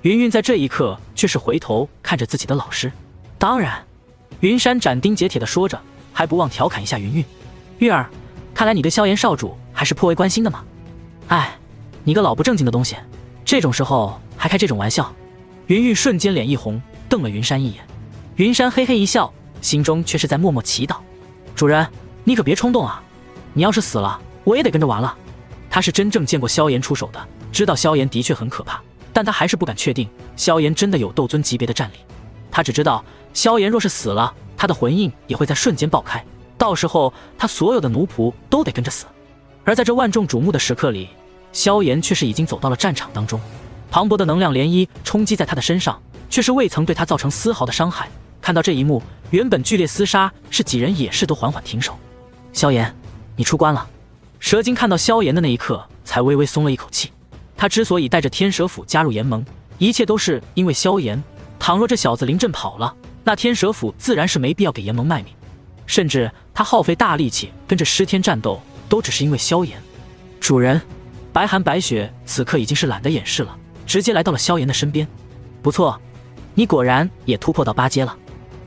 云云在这一刻却是回头看着自己的老师。当然，云山斩钉截铁地说着，还不忘调侃一下云云。玉儿，看来你对萧炎少主还是颇为关心的嘛。哎，你个老不正经的东西，这种时候还开这种玩笑。云云瞬间脸一红，瞪了云山一眼。云山嘿嘿一笑，心中却是在默默祈祷：主人，你可别冲动啊，你要是死了，我也得跟着完了。他是真正见过萧炎出手的，知道萧炎的确很可怕，但他还是不敢确定萧炎真的有斗尊级别的战力。他只知道萧炎若是死了，他的魂印也会在瞬间爆开，到时候他所有的奴仆都得跟着死。而在这万众瞩目的时刻里，萧炎却是已经走到了战场当中，磅礴的能量涟漪冲击在他的身上，却是未曾对他造成丝毫的伤害。看到这一幕，原本剧烈厮杀是几人也是都缓缓停手。萧炎，你出关了。蛇精看到萧炎的那一刻，才微微松了一口气。他之所以带着天蛇府加入炎盟，一切都是因为萧炎。倘若这小子临阵跑了，那天蛇府自然是没必要给炎盟卖命。甚至他耗费大力气跟着尸天战斗，都只是因为萧炎。主人，白寒白雪此刻已经是懒得掩饰了，直接来到了萧炎的身边。不错，你果然也突破到8阶了。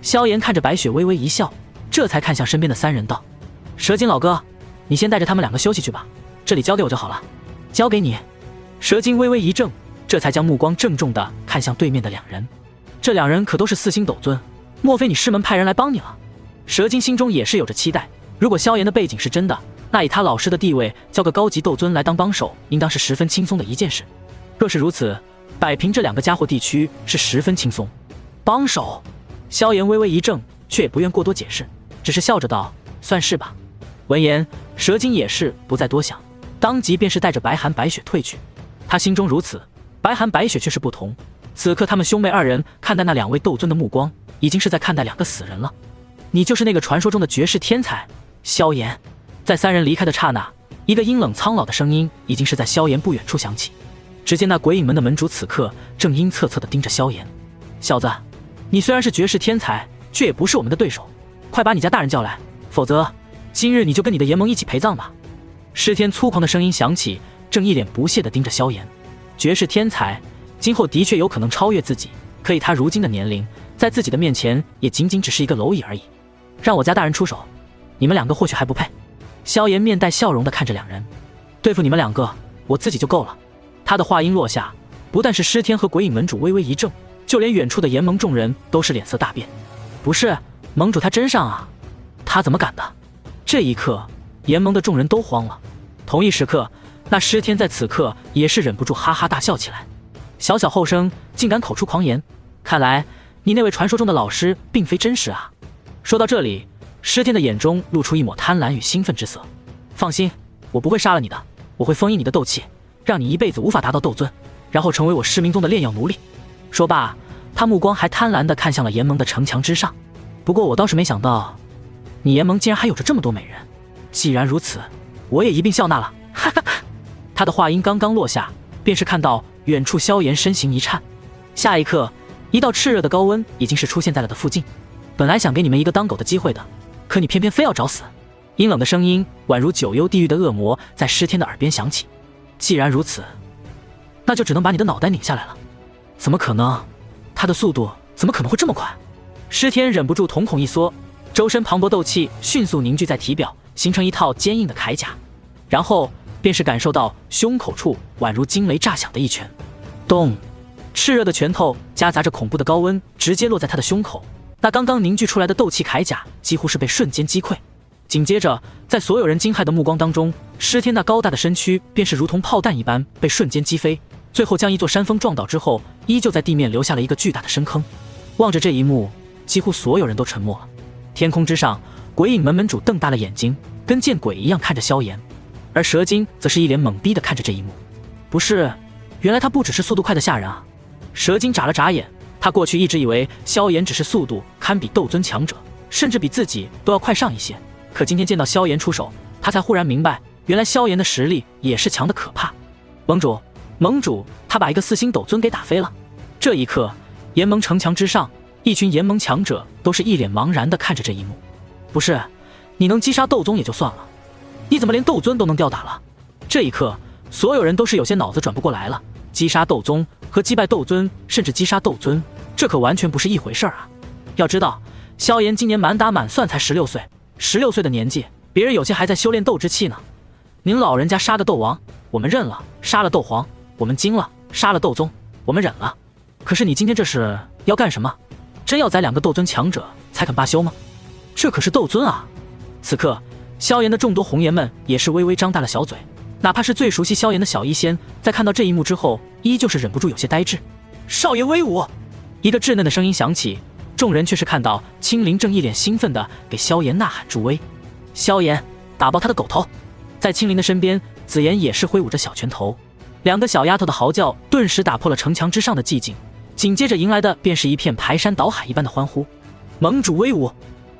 萧炎看着白雪微微一笑，这才看向身边的三人道：蛇精老哥，你先带着他们两个休息去吧，这里交给我就好了。交给你。蛇精微微一怔，这才将目光郑重地看向对面的两人。这两人可都是4星斗尊，莫非你师门派人来帮你了？蛇精心中也是有着期待，如果萧炎的背景是真的，那以他老师的地位，叫个高级斗尊来当帮手，应当是十分轻松的一件事。若是如此，摆平这两个家伙地区是十分轻松。帮手，萧炎微微一怔，却也不愿过多解释，只是笑着道：“算是吧。”闻言，蛇精也是不再多想，当即便是带着白寒白雪退去。他心中如此，白寒白雪却是不同。此刻他们兄妹二人看待那两位斗尊的目光，已经是在看待两个死人了。你就是那个传说中的绝世天才萧炎。在三人离开的刹那，一个阴冷苍老的声音已经是在萧炎不远处响起。只见那鬼影门的门主此刻正阴恻恻地盯着萧炎：“小子，你虽然是绝世天才，却也不是我们的对手，快把你家大人叫来，否则今日你就跟你的炎盟一起陪葬吧。”尸天粗犷的声音响起，正一脸不屑地盯着萧炎。绝世天才，今后的确有可能超越自己，可以他如今的年龄，在自己的面前也仅仅只是一个蝼蚁而已。让我家大人出手，你们两个或许还不配。萧炎面带笑容地看着两人：“对付你们两个，我自己就够了。”他的话音落下，不但是尸天和鬼影门主微微一怔，就连远处的炎盟众人都是脸色大变。不是，盟主他真上啊，他怎么敢的？这一刻，炎盟的众人都慌了。同一时刻，那尸天在此刻也是忍不住哈哈大笑起来。小小后生竟敢口出狂言，看来你那位传说中的老师并非真实啊。说到这里，尸天的眼中露出一抹贪婪与兴奋之色。放心，我不会杀了你的，我会封印你的斗气，让你一辈子无法达到斗尊，然后成为我师明宗的炼药奴隶。说罢，他目光还贪婪地看向了炎盟的城墙之上。不过我倒是没想到，你炎盟竟然还有着这么多美人。既然如此，我也一并笑纳了。哈哈。他的话音刚刚落下，便是看到远处萧炎身形一颤，下一刻，一道炽热的高温已经是出现在了的附近。本来想给你们一个当狗的机会的，可你偏偏非要找死。阴冷的声音宛如九幽地狱的恶魔，在尸天的耳边响起。既然如此，那就只能把你的脑袋拧下来了。怎么可能？他的速度怎么可能会这么快？尸天忍不住瞳孔一缩，周身磅礴斗气迅速凝聚在体表，形成一套坚硬的铠甲，然后便是感受到胸口处宛如惊雷炸响的一拳。咚！炽热的拳头夹杂着恐怖的高温，直接落在他的胸口。那刚刚凝聚出来的斗气铠甲几乎是被瞬间击溃。紧接着，在所有人惊骇的目光当中，尸天那高大的身躯便是如同炮弹一般被瞬间击飞，最后将一座山峰撞倒之后，依旧在地面留下了一个巨大的深坑。望着这一幕，几乎所有人都沉默了。天空之上，鬼影门门主瞪大了眼睛，跟见鬼一样看着萧炎，而蛇精则是一脸懵逼地看着这一幕。不是，原来他不只是速度快的吓人啊！蛇精眨了眨眼，他过去一直以为萧炎只是速度堪比斗尊强者，甚至比自己都要快上一些。可今天见到萧炎出手，他才忽然明白，原来萧炎的实力也是强的可怕。盟主，他把一个4星斗尊给打飞了。这一刻，炎盟城墙之上，一群炎盟强者都是一脸茫然地看着这一幕。不是，你能击杀斗宗也就算了，你怎么连斗尊都能吊打了？这一刻，所有人都是有些脑子转不过来了。击杀斗宗和击败斗尊，甚至击杀斗尊，这可完全不是一回事啊！要知道，萧炎今年满打满算才16岁，16岁的年纪，别人有些还在修炼斗之气呢。您老人家杀个斗王，我们认了；杀了斗皇，我们惊了；杀了斗宗，我们忍了。可是你今天这是要干什么？真要宰2个斗尊强者才肯罢休吗？这可是斗尊啊！此刻，萧炎的众多红颜们也是微微张大了小嘴。哪怕是最熟悉萧炎的小医仙，在看到这一幕之后，依旧是忍不住有些呆滞。少爷威武！一个稚嫩的声音响起，众人却是看到青灵正一脸兴奋地给萧炎呐喊助威。萧炎，打爆他的狗头！在青灵的身边，紫妍也是挥舞着小拳头。2个小丫头的嚎叫顿时打破了城墙之上的寂静，紧接着迎来的便是一片排山倒海一般的欢呼。盟主威武！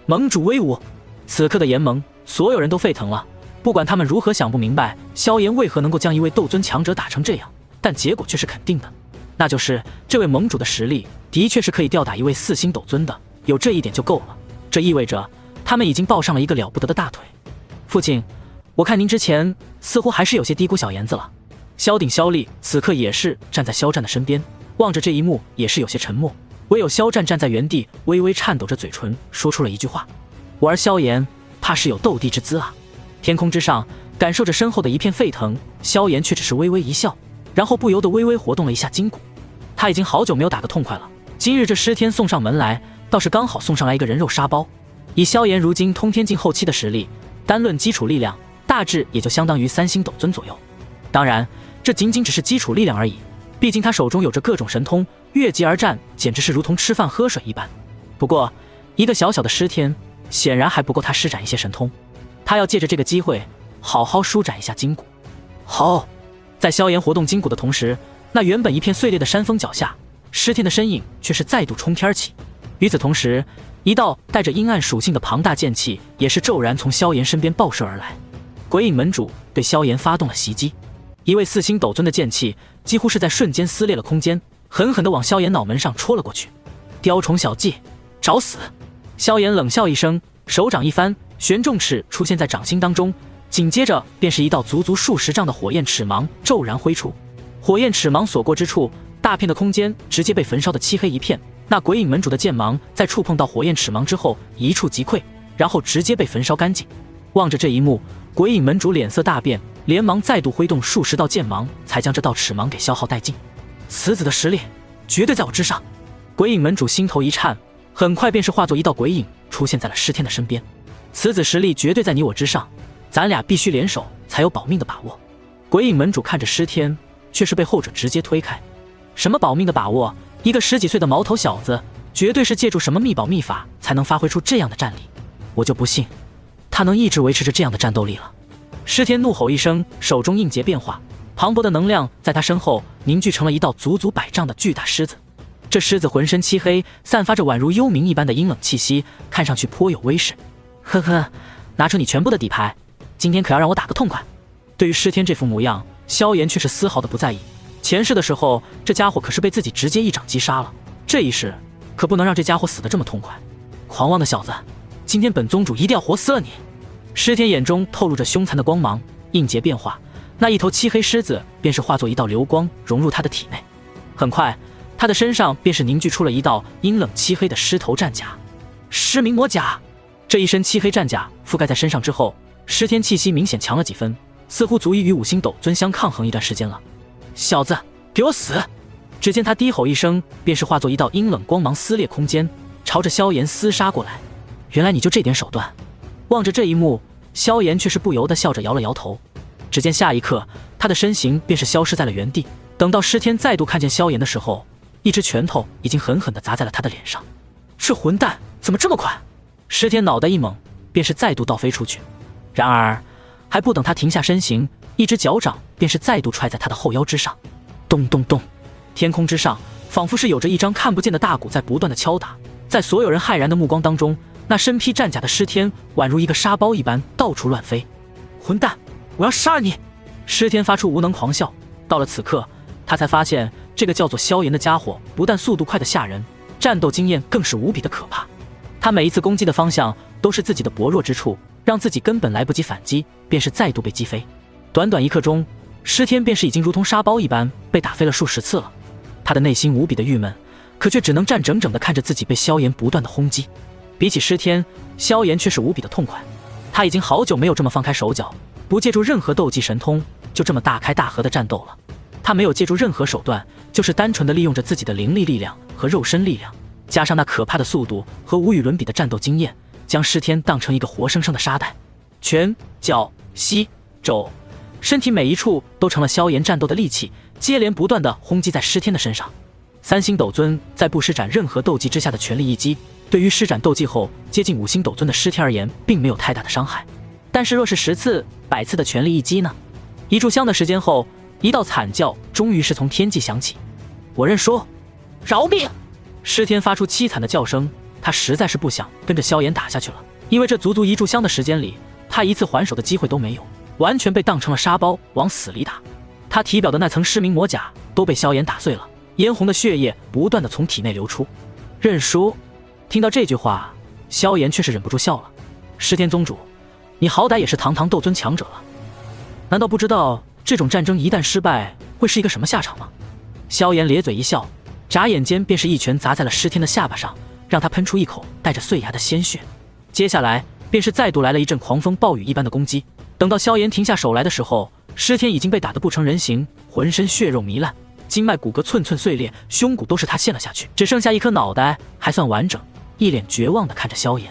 盟主威武！此刻的炎盟，所有人都沸腾了。不管他们如何想不明白萧炎为何能够将一位斗尊强者打成这样，但结果却是肯定的，那就是这位盟主的实力的确是可以吊打一位4星斗尊的，有这一点就够了。这意味着他们已经抱上了一个了不得的大腿。父亲，我看您之前似乎还是有些低估小妍子了。萧鼎、萧厉此刻也是站在萧战的身边，望着这一幕也是有些沉默，唯有萧战站在原地，微微颤抖着嘴唇，说出了一句话：我儿萧炎怕是有斗帝之姿啊。天空之上，感受着身后的一片沸腾，萧炎却只是微微一笑，然后不由得微微活动了一下筋骨。他已经好久没有打个痛快了，今日这尸天送上门来，倒是刚好送上来一个人肉沙包。以萧炎如今通天境后期的实力，单论基础力量，大致也就相当于3星斗尊左右。当然，这仅仅只是基础力量而已，毕竟他手中有着各种神通，越级而战，简直是如同吃饭喝水一般。不过，一个小小的尸天，显然还不够他施展一些神通。他要借着这个机会，好好舒展一下筋骨。好，在萧炎活动筋骨的同时，那原本一片碎裂的山峰脚下，尸天的身影却是再度冲天起。与此同时，一道带着阴暗属性的庞大剑气也是骤然从萧炎身边爆射而来。鬼影门主对萧炎发动了袭击，一位4星斗尊的剑气几乎是在瞬间撕裂了空间，狠狠地往萧炎脑门上戳了过去。雕虫小技，找死！萧炎冷笑一声，手掌一翻，玄重尺出现在掌心当中，紧接着便是一道足足数十丈的火焰尺芒骤然挥出。火焰尺芒所过之处，大片的空间直接被焚烧的漆黑一片。那鬼影门主的剑芒在触碰到火焰尺芒之后一触即溃，然后直接被焚烧干净。望着这一幕，鬼影门主脸色大变，连忙再度挥动数十道剑芒，才将这道尺芒给消耗殆尽。此子的实力绝对在我之上。鬼影门主心头一颤，很快便是化作一道鬼影出现在了尸天的身边。此子实力绝对在你我之上，咱俩必须联手才有保命的把握。鬼影门主看着尸天，却是被后者直接推开。什么保命的把握？一个10几岁的毛头小子，绝对是借助什么秘宝秘法才能发挥出这样的战力。我就不信他能一直维持着这样的战斗力了。尸天怒吼一声，手中印结变化，磅礴的能量在他身后凝聚成了一道足足100丈的巨大狮子。这狮子浑身漆黑，散发着宛如幽冥一般的阴冷气息，看上去颇有威势。呵呵，拿出你全部的底牌，今天可要让我打个痛快。对于尸天这副模样，萧炎却是丝毫的不在意。前世的时候，这家伙可是被自己直接一掌击杀了，这一世可不能让这家伙死得这么痛快。狂妄的小子，今天本宗主一定要活撕了你！尸天眼中透露着凶残的光芒，印结变化，那一头漆黑狮子便是化作一道流光融入他的体内。很快，他的身上便是凝聚出了一道阴冷漆黑的狮头战甲。狮鸣魔甲，这一身漆黑战甲覆盖在身上之后，尸天气息明显强了几分，似乎足以与5星斗尊相抗衡一段时间了。小子，给我死！只见他低吼一声，便是化作一道阴冷光芒撕裂空间，朝着萧炎厮杀过来。原来你就这点手段！望着这一幕，萧炎却是不由得笑着摇了摇头。只见下一刻，他的身形便是消失在了原地。等到尸天再度看见萧炎的时候，一只拳头已经狠狠地砸在了他的脸上。这混蛋怎么这么快？尸天脑袋一猛，便是再度倒飞出去。然而还不等他停下身形，一只脚掌便是再度踹在他的后腰之上。咚咚咚，天空之上仿佛是有着一张看不见的大鼓在不断的敲打。在所有人骇然的目光当中，那身披战甲的尸天宛如一个沙包一般到处乱飞。混蛋，我要杀了你！尸天发出无能狂笑。到了此刻，他才发现这个叫做萧炎的家伙不但速度快得吓人，战斗经验更是无比的可怕。他每一次攻击的方向都是自己的薄弱之处，让自己根本来不及反击，便是再度被击飞。短短一刻钟，尸天便是已经如同沙包一般被打飞了数十次了。他的内心无比的郁闷，可却只能站整整地看着自己被萧炎不断的轰击。比起尸天，萧炎却是无比的痛快。他已经好久没有这么放开手脚，不借助任何斗技神通，就这么大开大合的战斗了。他没有借助任何手段，就是单纯的利用着自己的灵力力量和肉身力量，加上那可怕的速度和无与伦比的战斗经验，将尸天当成一个活生生的沙袋。拳、脚、膝、肘，身体每一处都成了萧炎战斗的利器，接连不断的轰击在尸天的身上。3星斗尊在不施展任何斗技之下的全力一击，对于施展斗技后接近5星斗尊的尸天而言，并没有太大的伤害。但是若是10次、100次的全力一击呢？一炷香的时间后，一道惨叫终于是从天际响起。我认输，饶命！尸天发出凄惨的叫声，他实在是不想跟着萧炎打下去了，因为这足足一炷香的时间里，他一次还手的机会都没有，完全被当成了沙包往死里打。他体表的那层尸鸣魔甲都被萧炎打碎了，嫣红的血液不断的从体内流出。认输？听到这句话，萧炎却是忍不住笑了。尸天宗主，你好歹也是堂堂斗尊强者了，难道不知道这种战争一旦失败会是一个什么下场吗？萧炎咧嘴一笑，眨眼间便是一拳砸在了尸天的下巴上，让他喷出一口带着碎牙的鲜血。接下来便是再度来了一阵狂风暴雨一般的攻击。等到萧炎停下手来的时候，尸天已经被打得不成人形，浑身血肉糜烂，经脉骨骼寸寸碎裂，胸骨都是他陷了下去，只剩下一颗脑袋还算完整，一脸绝望地看着萧炎。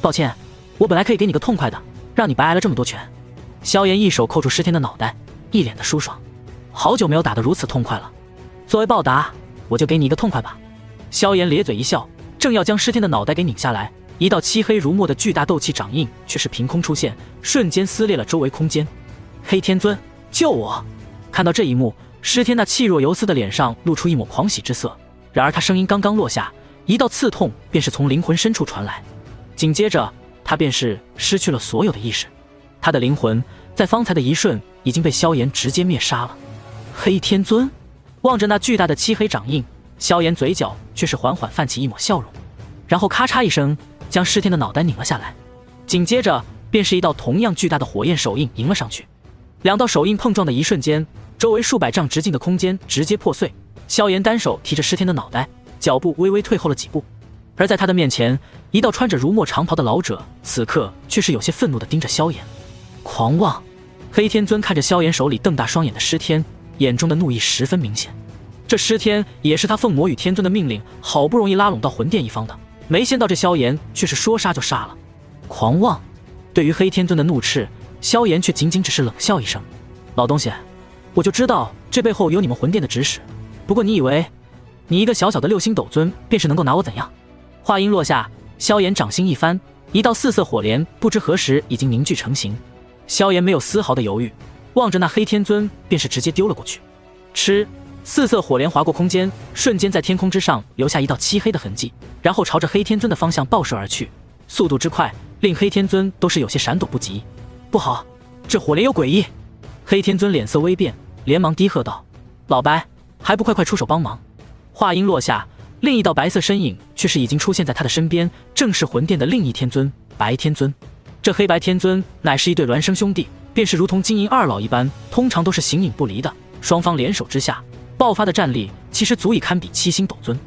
抱歉，我本来可以给你个痛快的，让你白挨了这么多拳。萧炎一手扣住尸天的脑袋，一脸的舒爽。好久没有打得如此痛快了，作为报答，我就给你一个痛快吧。萧炎咧嘴一笑，正要将尸天的脑袋给拧下来，一道漆黑如墨的巨大斗气掌印却是凭空出现，瞬间撕裂了周围空间。黑天尊，救我！看到这一幕，尸天那气若游丝的脸上露出一抹狂喜之色。然而他声音刚刚落下，一道刺痛便是从灵魂深处传来，紧接着他便是失去了所有的意识。他的灵魂在方才的一瞬已经被萧炎直接灭杀了。黑天尊望着那巨大的漆黑掌印，萧炎嘴角却是缓缓泛起一抹笑容，然后咔嚓一声将尸天的脑袋拧了下来，紧接着便是一道同样巨大的火焰手印迎了上去。两道手印碰撞的一瞬间，周围数百丈直径的空间直接破碎。萧炎单手提着尸天的脑袋，脚步微微退后了几步。而在他的面前，一道穿着如墨长袍的老者此刻却是有些愤怒地盯着萧炎。狂妄！黑天尊看着萧炎手里瞪大双眼的尸天，眼中的怒意十分明显。这尸天也是他奉魔与天尊的命令，好不容易拉拢到魂殿一方的，没想到这萧炎却是说杀就杀了。狂妄！对于黑天尊的怒斥，萧炎却仅仅只是冷笑一声：“老东西，我就知道这背后有你们魂殿的指使。不过你以为你一个小小的6星斗尊便是能够拿我怎样？”话音落下，萧炎掌心一翻，一道4色火莲不知何时已经凝聚成型。萧炎没有丝毫的犹豫，望着那黑天尊便是直接丢了过去。吃，4色火莲划过空间，瞬间在天空之上留下一道漆黑的痕迹，然后朝着黑天尊的方向爆射而去，速度之快令黑天尊都是有些闪躲不及。不好，这火莲有诡异！黑天尊脸色微变，连忙低喝道：“老白，还不快快出手帮忙！”话音落下，另一道白色身影却是已经出现在他的身边，正是魂殿的另一天尊白天尊。这黑白天尊乃是一对孪生兄弟，便是如同金银二老一般，通常都是形影不离的。双方联手之下爆发的战力，其实足以堪比7星斗尊。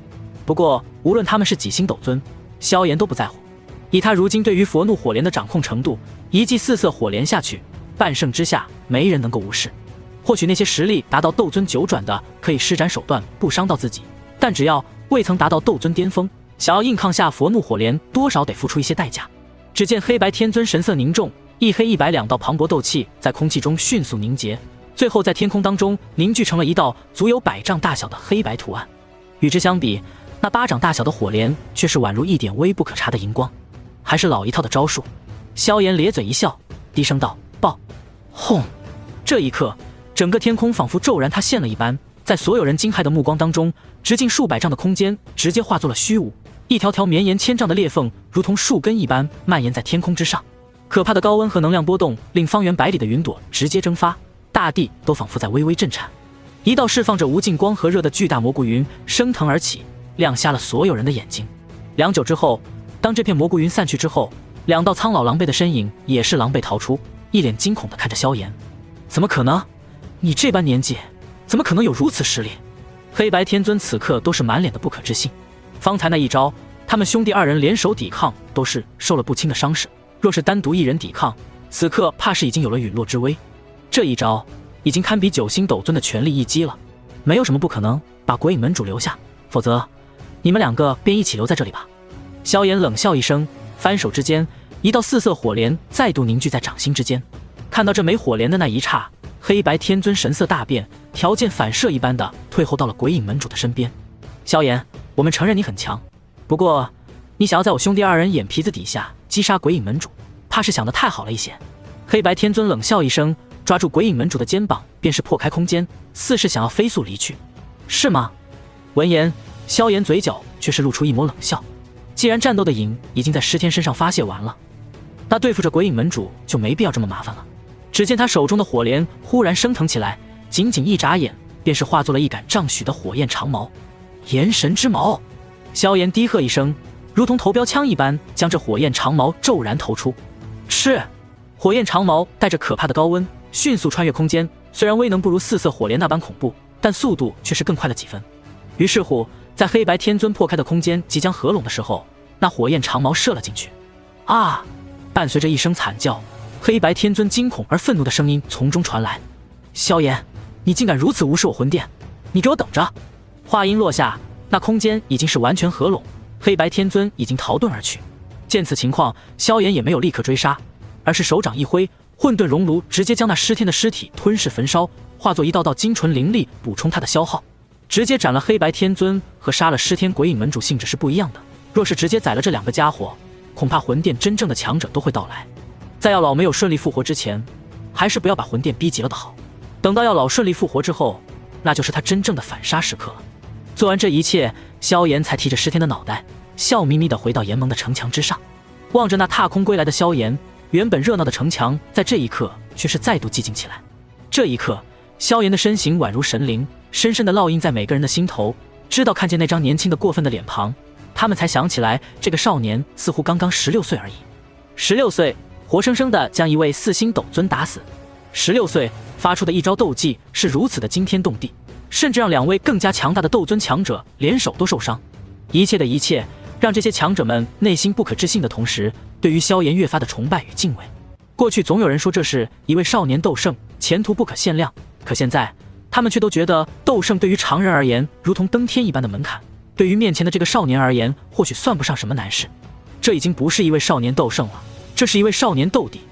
不过无论他们是几星斗尊，萧炎都不在乎。以他如今对于佛怒火莲的掌控程度，一记4色火莲下去，半圣之下没人能够无视。或许那些实力达到斗尊9转的可以施展手段不伤到自己，但只要未曾达到斗尊巅峰，想要硬抗下佛怒火莲，多少得付出一些代价。只见黑白天尊神色凝重，一黑一白两道磅礴斗气在空气中迅速凝结，最后在天空当中凝聚成了一道足有100丈大小的黑白图案。与之相比，那8掌大小的火莲却是宛如一点微不可察的荧光，还是老一套的招数。萧炎咧嘴一笑，低声道：“爆！”轰！这一刻，整个天空仿佛骤然塌陷了一般，在所有人惊骇的目光当中，直径数百丈的空间直接化作了虚无，一条条绵延1000丈的裂缝如同树根一般蔓延在天空之上。可怕的高温和能量波动令方圆百里的云朵直接蒸发，大地都仿佛在微微震颤。一道释放着无尽光和热的巨大蘑菇云升腾而起，亮瞎了所有人的眼睛。良久之后，当这片蘑菇云散去之后，两道苍老狼狈的身影也是狼狈逃出，一脸惊恐地看着萧炎。怎么可能？你这般年纪，怎么可能有如此实力？黑白天尊此刻都是满脸的不可置信。方才那一招，他们兄弟2人联手抵抗都是受了不轻的伤势，若是单独一人抵抗，此刻怕是已经有了陨落之危。这一招已经堪比9星斗尊的全力一击了，没有什么不可能把鬼影门主留下，否则你们2个便一起留在这里吧。萧炎冷笑一声，翻手之间，一道4色火莲再度凝聚在掌心之间。看到这枚火莲的那一刹，黑白天尊神色大变，条件反射一般的退后到了鬼影门主的身边。萧炎，我们承认你很强，不过你想要在我兄弟2人眼皮子底下击杀鬼影门主，怕是想得太好了一些。黑白天尊冷笑一声，抓住鬼影门主的肩膀，便是破开空间，似是想要飞速离去。是吗？闻言，萧炎嘴角却是露出一抹冷笑。既然战斗的瘾已经在尸天身上发泄完了，那对付着鬼影门主就没必要这么麻烦了。只见他手中的火莲忽然升腾起来，仅仅一眨眼，便是化作了一杆丈许的火焰长矛。炎神之矛！萧炎低喝一声，如同投标枪一般，将这火焰长矛骤然投出。吃！火焰长矛带着可怕的高温，迅速穿越空间。虽然威能不如4色火莲那般恐怖，但速度却是更快了几分。于是乎，在黑白天尊破开的空间即将合拢的时候，那火焰长矛射了进去。啊！伴随着一声惨叫，黑白天尊惊恐而愤怒的声音从中传来：“萧炎，你竟敢如此无视我魂殿！你给我等着！话音落下，那空间已经是完全合拢，黑白天尊已经逃遁而去。见此情况，萧炎也没有立刻追杀，而是手掌一挥，混沌熔炉直接将那10天的尸体吞噬焚烧，化作一道道精纯灵力补充他的消耗。直接斩了黑白天尊和杀了10天鬼影门主性质是不一样的，若是直接宰了这2个家伙，恐怕魂殿真正的强者都会到来。在药老没有顺利复活之前，还是不要把魂殿逼急了的好。等到药老顺利复活之后，那就是他真正的反杀时刻了。做完这一切，萧炎才提着10天的脑袋，笑眯眯地回到炎盟的城墙之上，望着那踏空归来的萧炎，原本热闹的城墙在这一刻却是再度寂静起来。这一刻，萧炎的身形宛如神灵，深深地烙印在每个人的心头。知道看见那张年轻的过分的脸庞，他们才想起来，这个少年似乎刚刚16岁而已。16岁，活生生的将一位4星斗尊打死。16岁发出的一招斗技是如此的惊天动地，甚至让2位更加强大的斗尊强者联手都受伤。一切的一切，让这些强者们内心不可置信的同时，对于萧炎越发的崇拜与敬畏。过去总有人说这是一位少年斗圣，前途不可限量，可现在他们却都觉得斗圣对于常人而言如同登天一般的门槛，对于面前的这个少年而言或许算不上什么难事。这已经不是一位少年斗圣了，这是一位少年斗帝。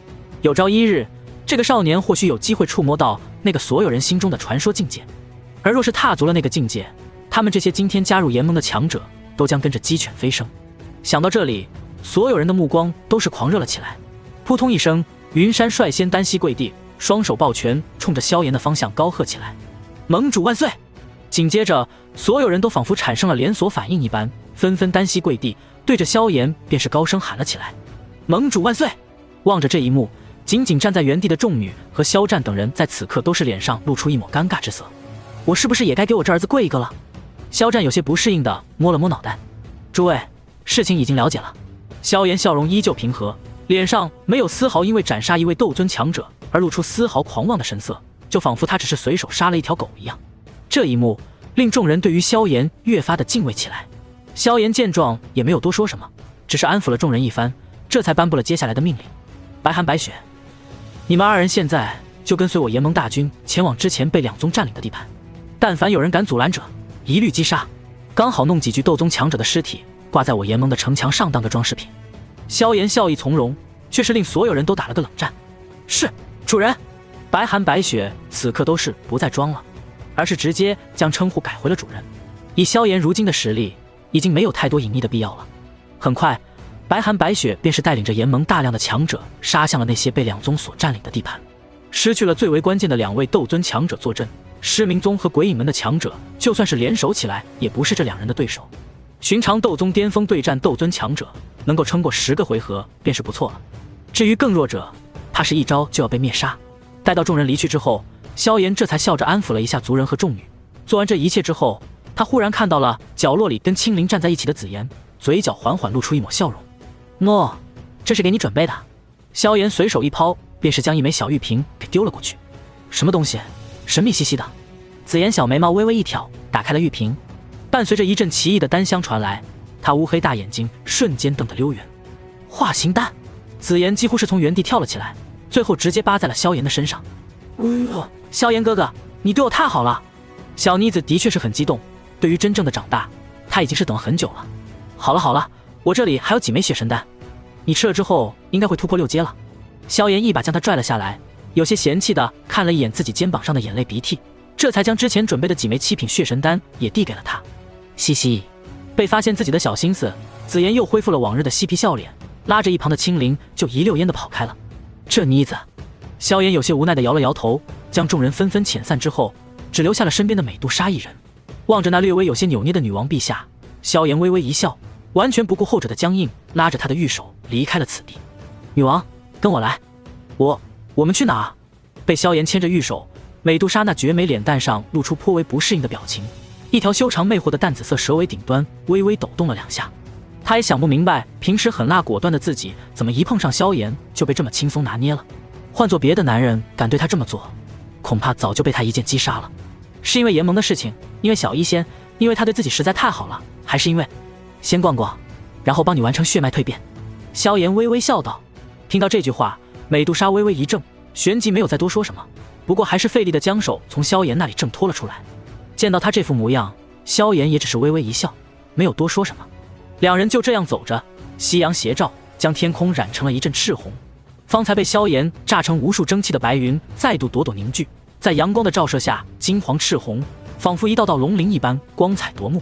有朝一日，这个少年或许有机会触摸到那个所有人心中的传说境界，而若是踏足了那个境界，他们这些今天加入炎盟的强者都将跟着鸡犬飞升。想到这里，所有人的目光都是狂热了起来。扑通一声，云山率先单膝跪地，双手抱拳，冲着萧炎的方向高喝起来：盟主万岁！紧接着，所有人都仿佛产生了连锁反应一般，纷纷单膝跪地，对着萧炎便是高声喊了起来：盟主万岁！望着这一幕，仅仅站在原地的众女和肖战等人在此刻都是脸上露出一抹尴尬之色。我是不是也该给我这儿子跪一个了？肖战有些不适应的摸了摸脑袋。诸位，事情已经了解了。萧炎笑容依旧平和，脸上没有丝毫因为斩杀一位斗尊强者而露出丝毫狂妄的神色，就仿佛他只是随手杀了一条狗一样。这一幕令众人对于萧炎越发的敬畏起来。萧炎见状也没有多说什么，只是安抚了众人一番，这才颁布了接下来的命令：白寒、白雪，你们2人现在就跟随我炎盟大军前往之前被2宗占领的地盘，但凡有人敢阻拦者，一律击杀。刚好弄几具斗宗强者的尸体挂在我炎盟的城墙上当个装饰品。萧炎笑意从容，却是令所有人都打了个冷战。是，主人。白寒、白雪此刻都是不再装了，而是直接将称呼改回了主人。以萧炎如今的实力，已经没有太多隐匿的必要了。很快，白寒、白雪便是带领着炎盟大量的强者杀向了那些被2宗所占领的地盘。失去了最为关键的2位斗尊强者坐镇，失明宗和鬼影门的强者就算是联手起来，也不是这2人的对手。寻常斗宗巅峰对战斗尊强者，能够撑过10个回合便是不错了。至于更弱者，怕是一招就要被灭杀。待到众人离去之后，萧炎这才笑着安抚了一下族人和众女。做完这一切之后，他忽然看到了角落里跟青灵站在一起的紫妍，嘴角缓缓露出一抹笑容。喏，这是给你准备的。萧炎随手一抛，便是将一枚小玉瓶给丢了过去。什么东西？神秘兮兮的。紫妍小眉毛微微一挑，打开了玉瓶，伴随着一阵奇异的丹香传来，她乌黑大眼睛瞬间瞪得溜圆。化形丹！紫妍几乎是从原地跳了起来，最后直接扒在了萧炎的身上。萧炎哥哥，你对我太好了！小妮子的确是很激动，对于真正的长大，她已经是等了很久了。好了好了，我这里还有几枚血神丹，你吃了之后应该会突破6阶了。萧炎一把将她拽了下来，有些嫌弃的看了一眼自己肩膀上的眼泪鼻涕，这才将之前准备的几枚7品血神丹也递给了他。嘻嘻，被发现自己的小心思，紫妍又恢复了往日的嬉皮笑脸，拉着一旁的青灵就一溜烟的跑开了。这妮子，萧炎有些无奈的摇了摇头，将众人纷纷遣散之后，只留下了身边的美杜莎一人。望着那略微有些扭捏的女王陛下，萧炎微微一笑，完全不顾后者的僵硬，拉着她的玉手离开了此地。女王，跟我来。我们去哪儿？被萧炎牵着玉手，美杜莎那绝美脸蛋上露出颇为不适应的表情，一条修长魅惑的淡紫色蛇尾顶端微微抖动了2下。她也想不明白，平时狠辣果断的自己，怎么一碰上萧炎就被这么轻松拿捏了。换做别的男人敢对她这么做，恐怕早就被她一剑击杀了。是因为炎盟的事情，因为小医仙，因为他对自己实在太好了，还是因为……先逛逛，然后帮你完成血脉蜕变。萧炎微微笑道。听到这句话，美杜莎微微一怔，旋即没有再多说什么，不过还是费力的将手从萧炎那里挣脱了出来。见到他这副模样，萧炎也只是微微一笑，没有多说什么。两人就这样走着，夕阳斜照，将天空染成了一阵赤红。方才被萧炎炸成无数蒸汽的白云再度朵朵凝聚，在阳光的照射下，金黄赤红，仿佛一道道龙鳞一般光彩夺目。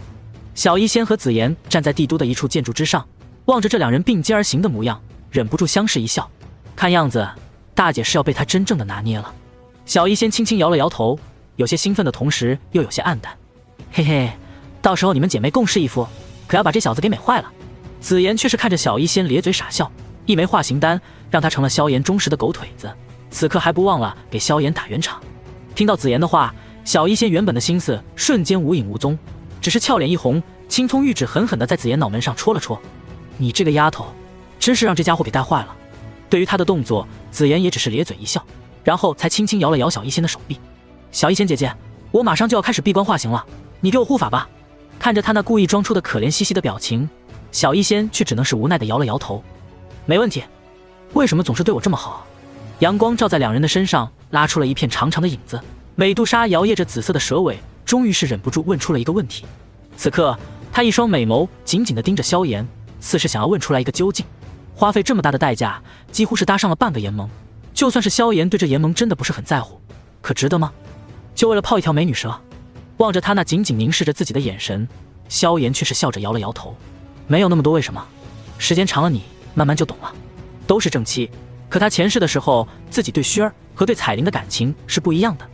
小医仙和紫妍站在帝都的一处建筑之上，望着这两人并肩而行的模样，忍不住相视一笑。看样子大姐是要被他真正的拿捏了。小医仙轻轻摇了摇头，有些兴奋的同时又有些黯淡。嘿嘿，到时候你们姐妹共侍一夫，可要把这小子给美坏了。紫妍却是看着小医仙咧嘴傻笑，一枚化形丹让他成了萧炎忠实的狗腿子，此刻还不忘了给萧炎打圆场。听到紫妍的话，小医仙原本的心思瞬间无影无踪，只是俏脸一红，青葱玉指狠狠地在紫妍脑门上戳了戳。你这个丫头，真是让这家伙给带坏了。对于他的动作，紫妍也只是咧嘴一笑，然后才轻轻摇了摇小医仙的手臂。小医仙姐姐，我马上就要开始闭关化形了，你给我护法吧。看着他那故意装出的可怜兮兮的表情，小医仙却只能是无奈地摇了摇头。没问题。为什么总是对我这么好？阳光照在两人的身上，拉出了一片长长的影子。美杜莎摇曳着紫色的蛇尾，终于是忍不住问出了一个问题。此刻她一双美眸紧紧地盯着萧炎，似是想要问出来一个究竟。花费这么大的代价，几乎是搭上了半个联盟，就算是萧炎对这联盟真的不是很在乎，可值得吗？就为了泡一条美女蛇？望着他那紧紧凝视着自己的眼神，萧炎却是笑着摇了摇头。没有那么多为什么，时间长了你慢慢就懂了。都是正妻，可他前世的时候，自己对薰儿和对彩铃的感情是不一样的。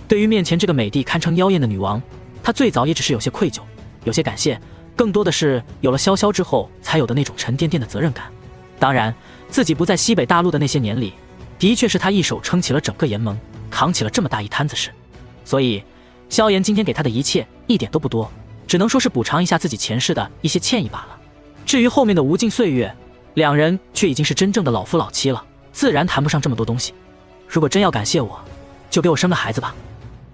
对于面前这个美丽堪称妖艳的女王，他最早也只是有些愧疚，有些感谢，更多的是有了萧萧之后才有的那种沉甸甸的责任感。当然，自己不在西北大陆的那些年里，的确是他一手撑起了整个联盟，扛起了这么大一摊子事。所以萧炎今天给他的一切一点都不多，只能说是补偿一下自己前世的一些歉意罢了。至于后面的无尽岁月，两人却已经是真正的老夫老妻了，自然谈不上这么多东西。如果真要感谢我，就给我生个孩子吧。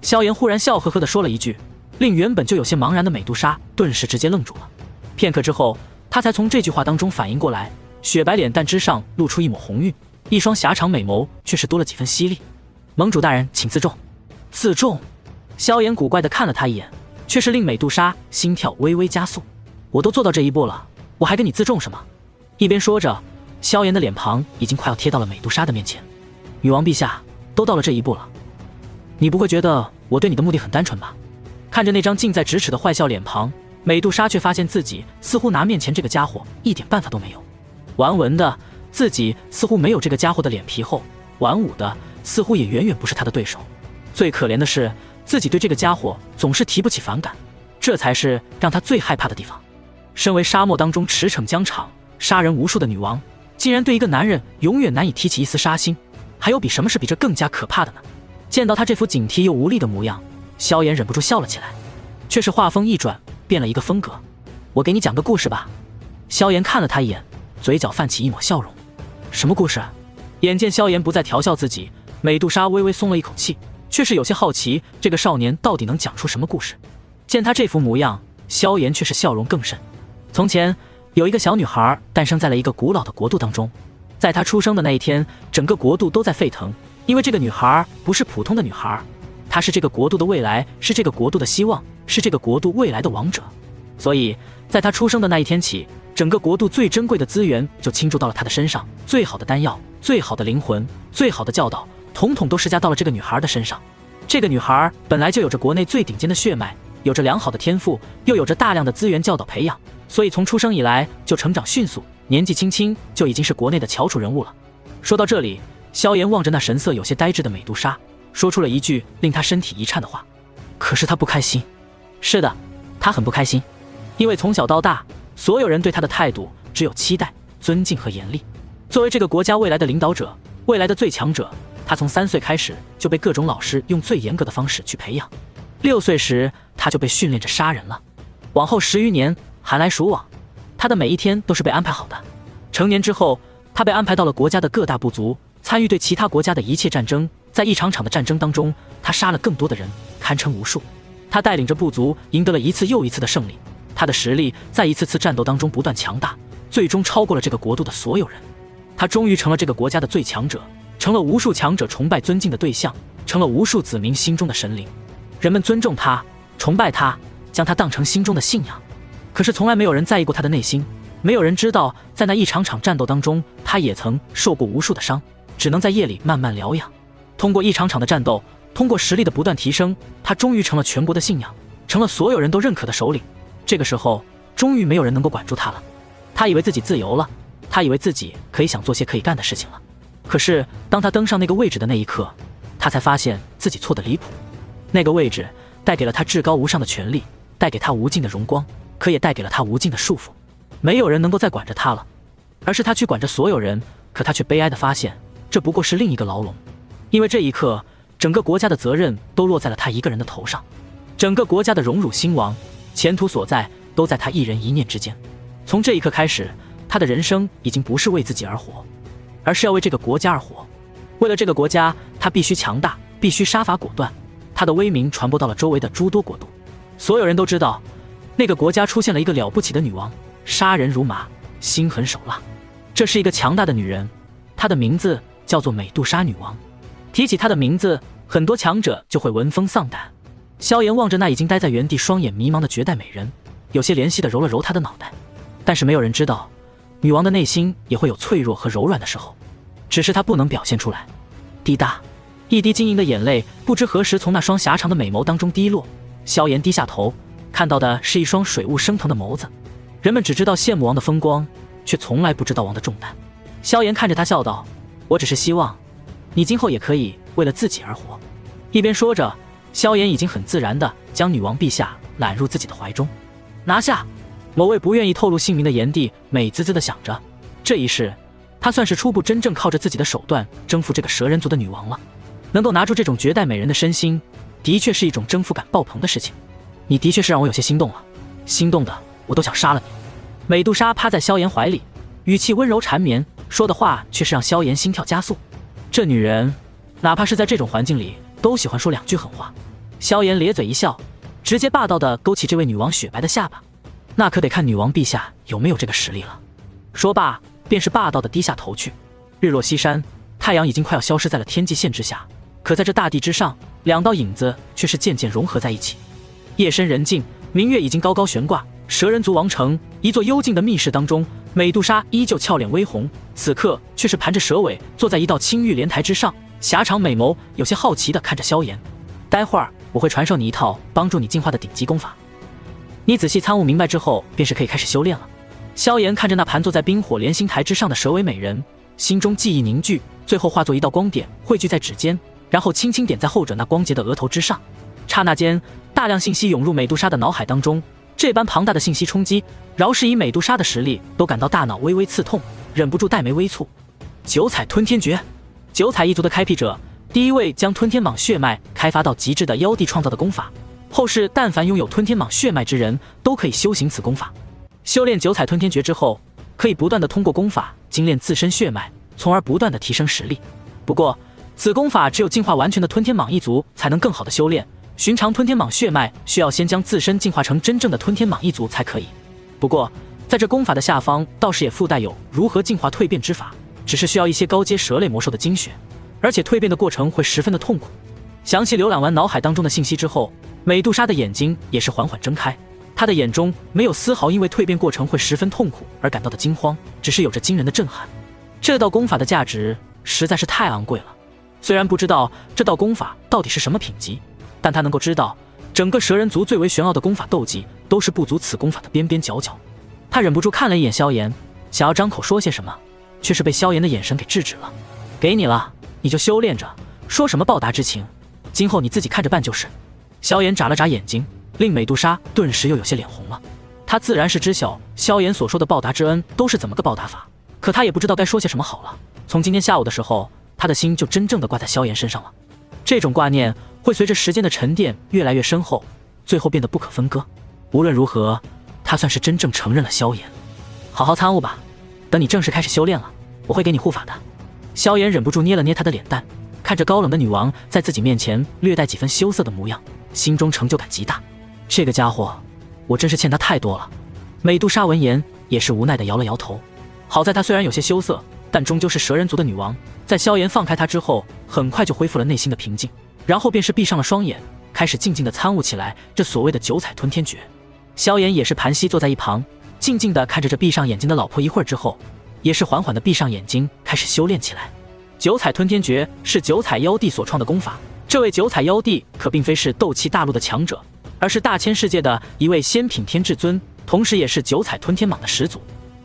萧炎忽然笑呵呵地说了一句，令原本就有些茫然的美杜莎顿时直接愣住了。片刻之后，她才从这句话当中反应过来，雪白脸蛋之上露出一抹红晕，一双狭长美眸却是多了几分犀利。盟主大人，请自重。自重？萧炎古怪地看了他一眼，却是令美杜莎心跳微微加速。我都做到这一步了，我还跟你自重什么？一边说着，萧炎的脸庞已经快要贴到了美杜莎的面前。女王陛下，都到了这一步了，你不会觉得我对你的目的很单纯吧？看着那张近在咫尺的坏笑脸庞，美杜莎却发现自己似乎拿面前这个家伙一点办法都没有。玩文的自己似乎没有这个家伙的脸皮厚，玩武的似乎也远远不是他的对手。最可怜的是，自己对这个家伙总是提不起反感，这才是让他最害怕的地方。身为沙漠当中驰骋疆场、杀人无数的女王，竟然对一个男人永远难以提起一丝杀心，还有比什么是比这更加可怕的呢？见到他这副警惕又无力的模样，萧炎忍不住笑了起来，却是话锋一转，变了一个风格。我给你讲个故事吧。萧炎看了他一眼，嘴角泛起一抹笑容。什么故事？眼见萧炎不再调笑自己，美杜莎微微松了一口气，却是有些好奇这个少年到底能讲出什么故事。见他这副模样，萧炎却是笑容更甚。从前有一个小女孩诞生在了一个古老的国度当中，在她出生的那一天，整个国度都在沸腾，因为这个女孩不是普通的女孩，她是这个国度的未来，是这个国度的希望，是这个国度未来的王者。所以在她出生的那一天起，整个国度最珍贵的资源就倾注到了她的身上，最好的丹药、最好的灵魂、最好的教导，统统都施加到了这个女孩的身上。这个女孩本来就有着国内最顶尖的血脉，有着良好的天赋，又有着大量的资源教导培养，所以从出生以来就成长迅速，年纪轻轻就已经是国内的翘楚人物了。说到这里，萧炎望着那神色有些呆滞的美杜莎，说出了一句令他身体一颤的话。可是他不开心。是的，他很不开心，因为从小到大，所有人对他的态度只有期待、尊敬和严厉。作为这个国家未来的领导者，未来的最强者，他从3岁开始就被各种老师用最严格的方式去培养。6岁时，他就被训练着杀人了。往后10余年，寒来暑往，他的每一天都是被安排好的。成年之后，他被安排到了国家的各大部族，参与对其他国家的一切战争。在一场场的战争当中，他杀了更多的人，堪称无数。他带领着部族赢得了一次又一次的胜利，他的实力在一次次战斗当中不断强大，最终超过了这个国度的所有人。他终于成了这个国家的最强者，成了无数强者崇拜尊敬的对象，成了无数子民心中的神灵。人们尊重他，崇拜他，将他当成心中的信仰。可是从来没有人在意过他的内心，没有人知道，在那一场场战斗当中，他也曾受过无数的伤，只能在夜里慢慢疗养。通过一场场的战斗，通过实力的不断提升，他终于成了全国的信仰，成了所有人都认可的首领。这个时候，终于没有人能够管住他了。他以为自己自由了，他以为自己可以想做些可以干的事情了。可是当他登上那个位置的那一刻，他才发现自己错得离谱。那个位置带给了他至高无上的权力，带给他无尽的荣光，可也带给了他无尽的束缚。没有人能够再管着他了，而是他去管着所有人。可他却悲哀地发现，这不过是另一个牢笼。因为这一刻，整个国家的责任都落在了他一个人的头上，整个国家的荣辱兴亡、前途所在，都在他一人一念之间。从这一刻开始，他的人生已经不是为自己而活，而是要为这个国家而活。为了这个国家，他必须强大，必须杀伐果断。他的威名传播到了周围的诸多国度，所有人都知道，那个国家出现了一个了不起的女王，杀人如麻，心狠手辣。这是一个强大的女人，她的名字叫做美杜莎女王。提起她的名字，很多强者就会闻风丧胆。萧炎望着那已经待在原地双眼迷茫的绝代美人，有些怜惜地揉了揉她的脑袋。但是没有人知道，女王的内心也会有脆弱和柔软的时候，只是她不能表现出来。滴答，一滴晶莹的眼泪不知何时从那双狭长的美眸当中滴落。萧炎低下头，看到的是一双水雾升腾的眸子。人们只知道羡慕王的风光，却从来不知道王的重担。萧炎看着他笑道：我只是希望你今后也可以为了自己而活。一边说着，萧炎已经很自然地将女王陛下揽入自己的怀中。拿下！某位不愿意透露姓名的炎帝美滋滋地想着，这一世他算是初步真正靠着自己的手段征服这个蛇人族的女王了。能够拿出这种绝代美人的身心，的确是一种征服感爆棚的事情。你的确是让我有些心动了，心动的我都想杀了你。美杜莎趴在萧炎怀里，语气温柔缠绵，说的话却是让萧炎心跳加速。这女人哪怕是在这种环境里都喜欢说两句狠话。萧炎咧嘴一笑，直接霸道地勾起这位女王雪白的下巴。那可得看女王陛下有没有这个实力了。说罢便是霸道地低下头去。日落西山，太阳已经快要消失在了天际线之下，可在这大地之上，两道影子却是渐渐融合在一起。夜深人静，明月已经高高悬挂。蛇人族王城一座幽静的密室当中，美杜莎依旧俏脸微红，此刻却是盘着蛇尾坐在一道青玉莲台之上，狭长美眸有些好奇地看着萧炎。待会儿我会传授你一套帮助你进化的顶级功法，你仔细参悟明白之后，便是可以开始修炼了。萧炎看着那盘坐在冰火莲心台之上的蛇尾美人，心中记忆凝聚，最后化作一道光点汇聚在指尖，然后轻轻点在后者那光洁的额头之上。刹那间，大量信息涌入美杜莎的脑海当中。这般庞大的信息冲击，饶是以美杜莎的实力都感到大脑微微刺痛，忍不住黛眉微蹙。九彩吞天诀，九彩一族的开辟者，第一位将吞天蟒血脉开发到极致的妖帝创造的功法，后世但凡拥有吞天蟒血脉之人都可以修行此功法。修炼九彩吞天诀之后，可以不断的通过功法精炼自身血脉，从而不断的提升实力。不过此功法只有进化完全的吞天蟒一族才能更好的修炼，寻常吞天蟒血脉需要先将自身进化成真正的吞天蟒一族才可以。不过在这功法的下方倒是也附带有如何进化蜕变之法，只是需要一些高阶蛇类魔兽的精血，而且蜕变的过程会十分的痛苦。详细浏览完脑海当中的信息之后，美杜莎的眼睛也是缓缓睁开，她的眼中没有丝毫因为蜕变过程会十分痛苦而感到的惊慌，只是有着惊人的震撼。这道功法的价值实在是太昂贵了，虽然不知道这道功法到底是什么品级，但他能够知道整个蛇人族最为玄奥的功法斗技都是不足此功法的边边角角。他忍不住看了一眼萧炎，想要张口说些什么，却是被萧炎的眼神给制止了。给你了，你就修炼着，说什么报答之情，今后你自己看着办就是。萧炎眨了眨眼睛，令美杜莎顿时又有些脸红了。他自然是知晓萧炎所说的报答之恩都是怎么个报答法，可他也不知道该说些什么好了。从今天下午的时候，他的心就真正的挂在萧炎身上了。这种挂念会随着时间的沉淀越来越深厚，最后变得不可分割。无论如何，他算是真正承认了萧炎。好好参悟吧，等你正式开始修炼了，我会给你护法的。萧炎忍不住捏了捏他的脸蛋，看着高冷的女王在自己面前略带几分羞涩的模样，心中成就感极大。这个家伙，我真是欠他太多了。美杜莎闻言也是无奈地摇了摇头。好在她虽然有些羞涩，但终究是蛇人族的女王，在萧炎放开她之后，很快就恢复了内心的平静，然后便是闭上了双眼，开始静静地参悟起来这所谓的九彩吞天诀。萧炎也是盘膝坐在一旁，静静地看着这闭上眼睛的老婆，一会儿之后，也是缓缓地闭上眼睛，开始修炼起来。九彩吞天诀是九彩妖帝所创的功法，这位九彩妖帝可并非是斗气大陆的强者，而是大千世界的一位仙品天至尊，同时也是九彩吞天蟒的始祖。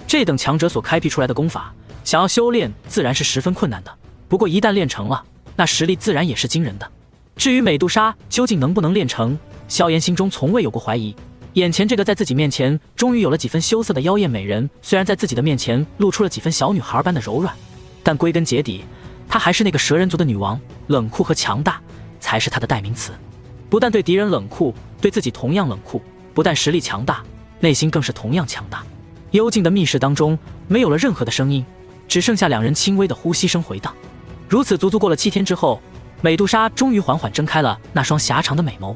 这等强者所开辟出来的功法，想要修炼自然是十分困难的，不过一旦练成了，那实力自然也是惊人的。至于美杜莎究竟能不能练成，萧炎心中从未有过怀疑。眼前这个在自己面前终于有了几分羞涩的妖艳美人，虽然在自己的面前露出了几分小女孩般的柔软，但归根结底，她还是那个蛇人族的女王，冷酷和强大才是她的代名词。不但对敌人冷酷，对自己同样冷酷，不但实力强大，内心更是同样强大。幽静的密室当中没有了任何的声音，只剩下两人轻微的呼吸声回荡。如此足足过了7天之后，美杜莎终于缓缓睁开了那双狭长的美眸，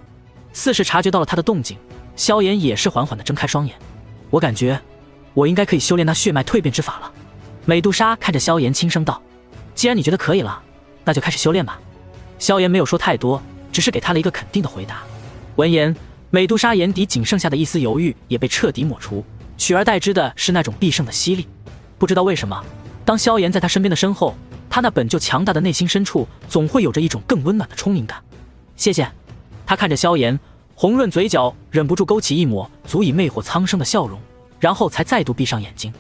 似是察觉到了他的动静，萧炎也是缓缓地睁开双眼。我感觉我应该可以修炼那血脉蜕变之法了。美杜莎看着萧炎轻声道，既然你觉得可以了，那就开始修炼吧。萧炎没有说太多，只是给他了一个肯定的回答。闻言，美杜莎眼底仅剩下的一丝犹豫也被彻底抹除，取而代之的是那种必胜的犀利。不知道为什么，当萧炎在他身边的身后，他那本就强大的内心深处总会有着一种更温暖的充盈感。谢谢。他看着萧炎，红润嘴角忍不住勾起一抹足以魅惑苍生的笑容，然后才再度闭上眼睛。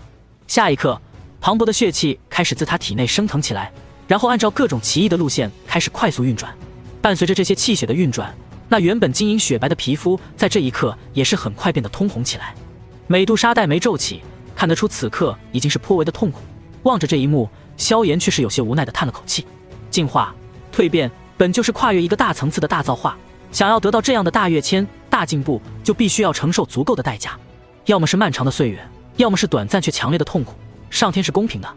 下一刻，磅礴的血气开始自他体内升腾起来，然后按照各种奇异的路线开始快速运转。伴随着这些气血的运转，那原本晶莹雪白的皮肤在这一刻也是很快变得通红起来。美杜莎黛眉皱起，看得出此刻已经是颇为的痛苦。望着这一幕，萧炎却是有些无奈地叹了口气。进化、蜕变本就是跨越一个大层次的大造化，想要得到这样的大跃迁、大进步，就必须要承受足够的代价，要么是漫长的岁月，要么是短暂却强烈的痛苦。上天是公平的，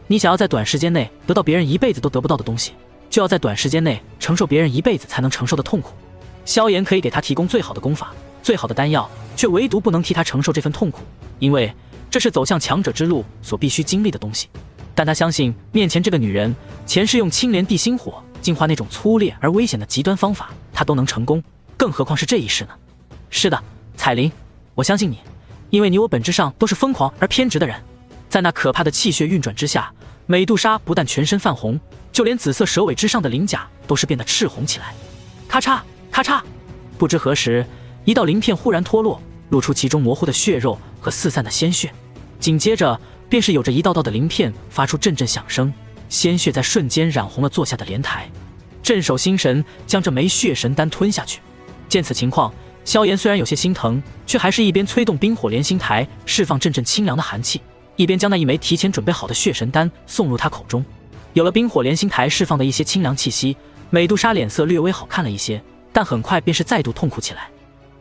你想要在短时间内得到别人一辈子都得不到的东西，就要在短时间内承受别人一辈子才能承受的痛苦。萧炎可以给他提供最好的功法、最好的丹药，却唯独不能替他承受这份痛苦，因为这是走向强者之路所必须经历的东西。但他相信面前这个女人，前世用青莲地心火净化那种粗劣而危险的极端方法，她都能成功，更何况是这一世呢？是的，彩铃，我相信你，因为你我本质上都是疯狂而偏执的人。在那可怕的气血运转之下，美杜莎不但全身泛红，就连紫色蛇尾之上的鳞甲都是变得赤红起来。咔嚓咔嚓，不知何时，一道鳞片忽然脱落，露出其中模糊的血肉和四散的鲜血，紧接着便是有着一道道的鳞片发出阵阵响声，鲜血在瞬间染红了坐下的莲台。镇守心神将这枚血神丹吞下去。见此情况，萧炎虽然有些心疼，却还是一边催动冰火莲心台释放阵阵清凉的寒气，一边将那一枚提前准备好的血神丹送入他口中。有了冰火莲心台释放的一些清凉气息，美杜莎脸色略微好看了一些，但很快便是再度痛苦起来，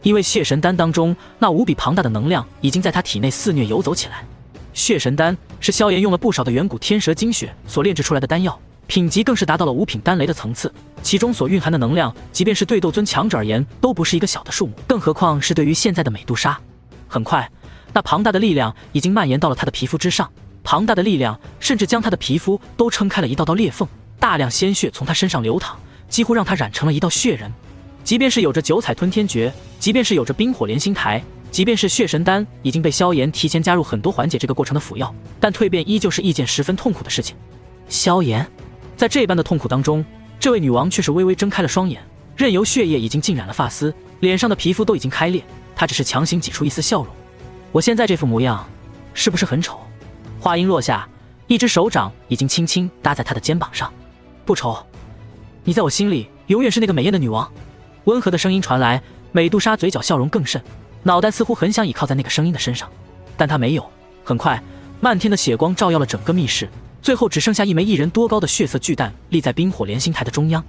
因为血神丹当中那无比庞大的能量已经在他体内肆虐游走起来。血神丹是萧炎用了不少的远古天蛇精血所炼制出来的丹药，品级更是达到了5品丹雷的层次，其中所蕴含的能量，即便是对斗尊强者而言都不是一个小的数目，更何况是对于现在的美杜莎。很快，那庞大的力量已经蔓延到了她的皮肤之上，庞大的力量甚至将她的皮肤都撑开了一道道裂缝，大量鲜血从她身上流淌，几乎让她染成了一道血人。即便是有着九彩吞天诀，即便是有着冰火莲心台，即便是血神丹已经被萧炎提前加入很多缓解这个过程的辅药，但蜕变依旧是一件十分痛苦的事情。萧炎在这般的痛苦当中，这位女王却是微微睁开了双眼，任由血液已经浸染了发丝，脸上的皮肤都已经开裂，她只是强行挤出一丝笑容。我现在这副模样是不是很丑？话音落下，一只手掌已经轻轻搭在她的肩膀上。不丑，你在我心里永远是那个美艳的女王。温和的声音传来，美杜莎嘴角笑容更甚，脑袋似乎很想倚靠在那个声音的身上，但她没有。很快，漫天的血光照耀了整个密室，最后只剩下一枚1人多高的血色巨蛋立在冰火莲心台的中央。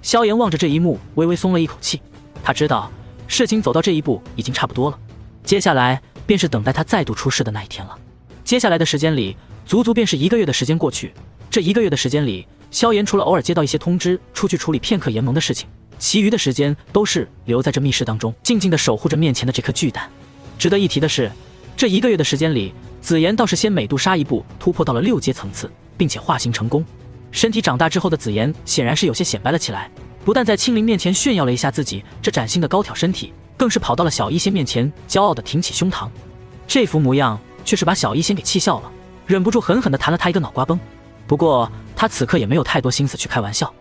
萧炎望着这一幕，微微松了一口气，他知道事情走到这一步已经差不多了，接下来便是等待他再度出世的那一天了。接下来的时间里，足足便是1个月的时间过去。这1个月的时间里，萧炎除了偶尔接到一些通知出去处理片刻联盟的事情，其余的时间都是留在这密室当中，静静地守护着面前的这颗巨蛋。值得一提的是，这1个月的时间里，紫妍倒是先美杜莎一步突破到了6阶层次，并且化形成功。身体长大之后的紫妍显然是有些显摆了起来，不但在青灵面前炫耀了一下自己这崭新的高挑身体，更是跑到了小医仙面前，骄傲地挺起胸膛。这副模样却是把小医仙给气笑了，忍不住狠狠地弹了他一个脑瓜崩。不过他此刻也没有太多心思去开玩笑，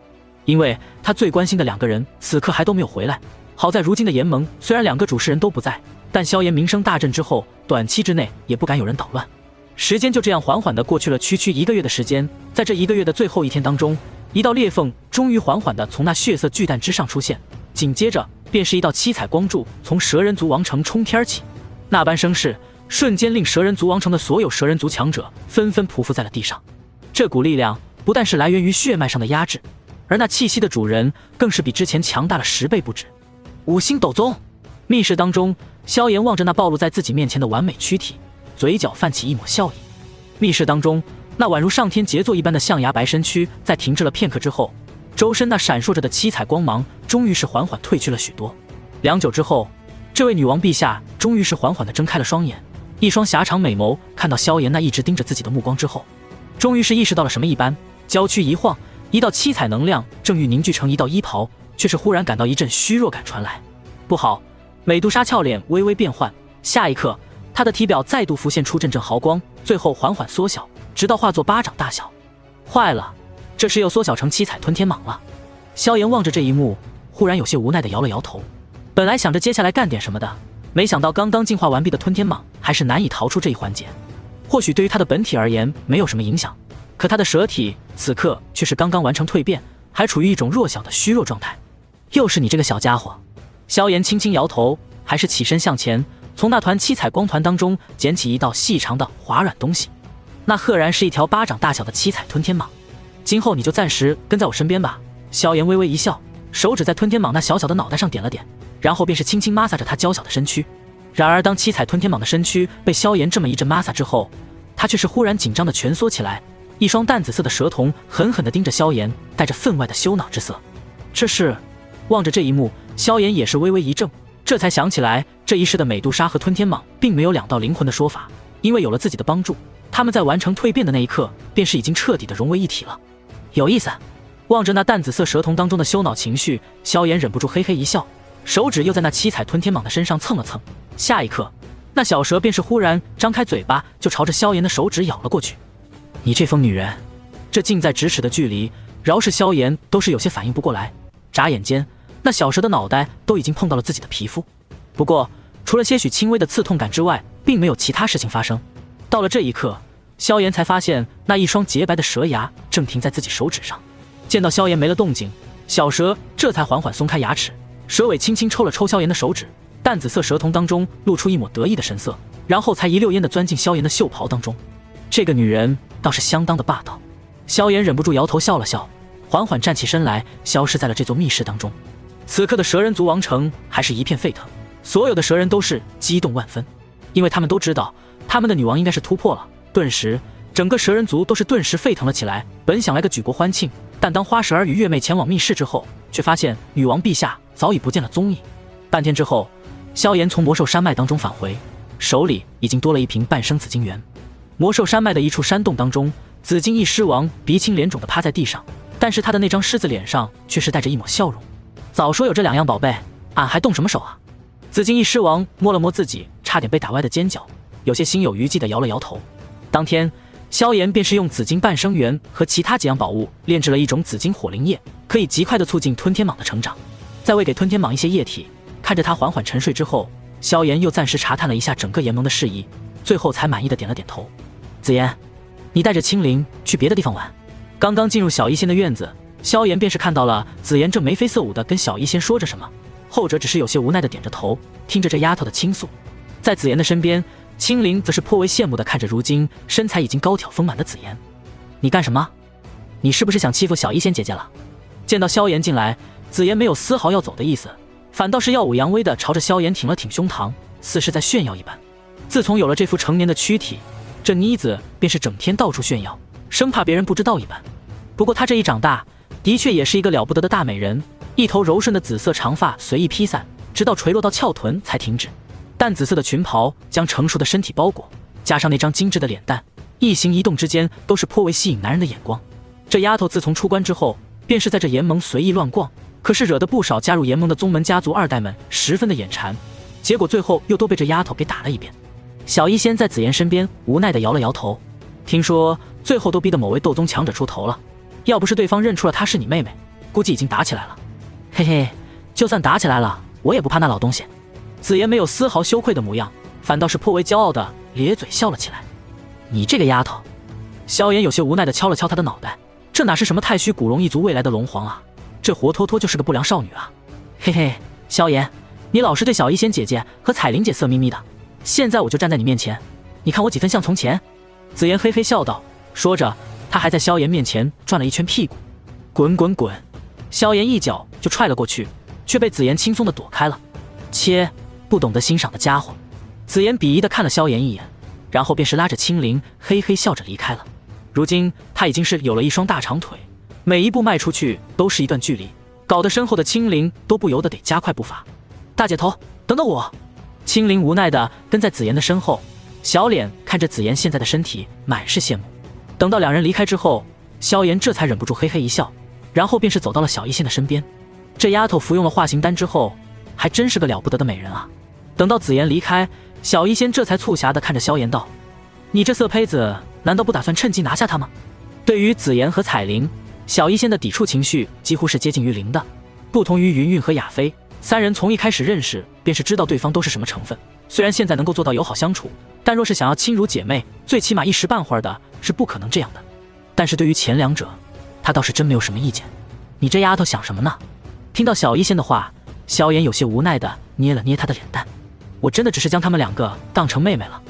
因为他最关心的2个人此刻还都没有回来。好在如今的炎盟虽然2个主事人都不在，但萧炎名声大振之后，短期之内也不敢有人捣乱。时间就这样缓缓地过去了区1个月的时间。在这1个月的最后一天当中，一道裂缝终于缓缓地从那血色巨蛋之上出现，紧接着便是一道七彩光柱从蛇人族王城冲天起，那般声势瞬间令蛇人族王城的所有蛇人族强者纷纷匍匐在了地上。这股力量不但是来源于血脉上的压制，而那气息的主人更是比之前强大了10倍不止。5星斗宗。密室当中，萧炎望着那暴露在自己面前的完美躯体，嘴角泛起一抹笑意。密室当中，那宛如上天杰作一般的象牙白身躯在停滞了片刻之后，周身那闪烁着的七彩光芒终于是缓缓褪去了许多。良久之后，这位女王陛下终于是缓缓地睁开了双眼，一双狭长美眸看到萧炎那一直盯着自己的目光之后，终于是意识到了什么一般，娇躯一晃，一道七彩能量正欲凝聚成一道衣袍，却是忽然感到一阵虚弱感传来。不好！美杜莎俏脸微微变幻，下一刻她的体表再度浮现出阵阵毫光，最后缓缓缩小，直到化作巴掌大小。坏了，这时又缩小成七彩吞天蟒了。萧炎望着这一幕，忽然有些无奈地摇了摇头。本来想着接下来干点什么的，没想到刚刚进化完毕的吞天蟒还是难以逃出这一环节。或许对于他的本体而言没有什么影响，可他的蛇体此刻却是刚刚完成蜕变，还处于一种弱小的虚弱状态。又是你这个小家伙！萧炎轻轻摇头，还是起身向前，从那团七彩光团当中捡起一道细长的滑软东西。那赫然是一条巴掌大小的七彩吞天蟒。今后你就暂时跟在我身边吧。萧炎微微一笑，手指在吞天蟒那小小的脑袋上点了点，然后便是轻轻摩挲着它娇小的身躯。然而当七彩吞天蟒的身躯被萧炎这么一阵摩挲之后，它却是忽然紧张的蜷缩起来，一双淡紫色的蛇瞳狠狠地盯着萧炎，带着分外的羞恼之色。这是……望着这一幕，萧炎也是微微一怔，这才想起来这一世的美杜莎和吞天蟒并没有2道灵魂的说法，因为有了自己的帮助，他们在完成蜕变的那一刻便是已经彻底的融为一体了。有意思。望着那淡紫色蛇瞳当中的羞恼情绪，萧炎忍不住嘿嘿一笑，手指又在那七彩吞天蟒的身上蹭了蹭。下一刻，那小蛇便是忽然张开嘴巴，就朝着萧炎的手指咬了过去。你这疯女人！这近在咫尺的距离，饶是萧炎都是有些反应不过来。眨眼间，那小蛇的脑袋都已经碰到了自己的皮肤，不过除了些许轻微的刺痛感之外，并没有其他事情发生。到了这一刻，萧炎才发现那一双洁白的蛇牙正停在自己手指上。见到萧炎没了动静，小蛇这才缓缓松开牙齿，蛇尾轻轻抽了抽萧炎的手指，淡紫色蛇瞳当中露出一抹得意的神色，然后才一溜烟地钻进萧炎的袖袍当中。这个女人倒是相当的霸道。萧炎忍不住摇头笑了笑，缓缓站起身来，消失在了这座密室当中。此刻的蛇人族王城还是一片沸腾，所有的蛇人都是激动万分，因为他们都知道他们的女王应该是突破了。顿时整个蛇人族都是顿时沸腾了起来，本想来个举国欢庆，但当花蛇儿与月妹前往密室之后，却发现女王陛下早已不见了踪影。半天之后，萧炎从魔兽山脉当中返回，手里已经多了一瓶半生紫金元。魔兽山脉的一处山洞当中，紫金翼狮王鼻青脸肿地趴在地上，但是他的那张狮子脸上却是带着一抹笑容。早说有这2样宝贝，俺还动什么手啊？紫金翼狮王摸了摸自己差点被打歪的尖角，有些心有余悸地摇了摇头。当天，萧炎便是用紫金半生元和其他几样宝物炼制了一种紫金火灵液，可以极快地促进吞天蟒的成长。再喂给吞天蟒一些液体，看着它缓缓沉睡之后，萧炎又暂时查探了一下整个炎盟的事宜，最后才满意地点了点头。紫妍，你带着青灵去别的地方玩。刚刚进入小医仙的院子，萧炎便是看到了紫妍正眉飞色舞地跟小医仙说着什么，后者只是有些无奈地点着头，听着这丫头的倾诉。在紫妍的身边，青灵则是颇为羡慕地看着如今身材已经高挑丰满的紫妍。你干什么？你是不是想欺负小医仙姐姐了？见到萧炎进来，紫妍没有丝毫要走的意思，反倒是耀武扬威地朝着萧炎挺了挺胸膛，似是在炫耀一般。自从有了这副成年的躯体，这妮子便是整天到处炫耀，生怕别人不知道一般。不过她这一长大，的确也是一个了不得的大美人，一头柔顺的紫色长发随意披散，直到垂落到翘臀才停止。淡紫色的裙袍将成熟的身体包裹，加上那张精致的脸蛋，一行一动之间都是颇为吸引男人的眼光。这丫头自从出关之后，便是在这炎盟随意乱逛，可是惹得不少加入联盟的宗门家族二代们十分的眼馋，结果最后又都被这丫头给打了一遍。小医仙在紫妍身边无奈地摇了摇头，听说最后都逼得某位斗宗强者出头了，要不是对方认出了她是你妹妹，估计已经打起来了。嘿嘿，就算打起来了，我也不怕那老东西。紫妍没有丝毫羞愧的模样，反倒是颇为骄傲的咧嘴笑了起来。你这个丫头。萧炎有些无奈地敲了敲她的脑袋，这哪是什么太虚古龙一族未来的龙皇啊，这活脱脱就是个不良少女啊。嘿嘿，萧炎，你老是对小医仙姐姐和彩玲姐色眯眯的，现在我就站在你面前，你看我几分像从前？紫妍嘿嘿笑道，说着她还在萧炎面前转了一圈屁股。滚滚滚！萧炎一脚就踹了过去，却被紫妍轻松地躲开了。切，不懂得欣赏的家伙！紫妍鄙夷地看了萧炎一眼，然后便是拉着青灵嘿嘿笑着离开了。如今他已经是有了一双大长腿，每一步迈出去都是一段距离，搞得身后的青灵都不由得得加快步伐。大姐头，等等我！青灵无奈地跟在紫妍的身后，小脸看着紫妍现在的身体，满是羡慕。等到两人离开之后，萧炎这才忍不住嘿嘿一笑，然后便是走到了小医仙的身边。这丫头服用了化形丹之后，还真是个了不得的美人啊！等到紫妍离开，小医仙这才促狭地看着萧炎道：“你这色胚子难道不打算趁机拿下他吗？”对于紫妍和彩玲，小医仙的抵触情绪几乎是接近于零的。不同于云韵和亚飞，三人从一开始认识便是知道对方都是什么成分。虽然现在能够做到友好相处，但若是想要亲如姐妹，最起码一时半会儿的是不可能这样的。但是对于前两者，他倒是真没有什么意见。你这丫头想什么呢？听到小医仙的话，萧炎有些无奈的捏了捏她的脸蛋。我真的只是将他们两个当成妹妹了。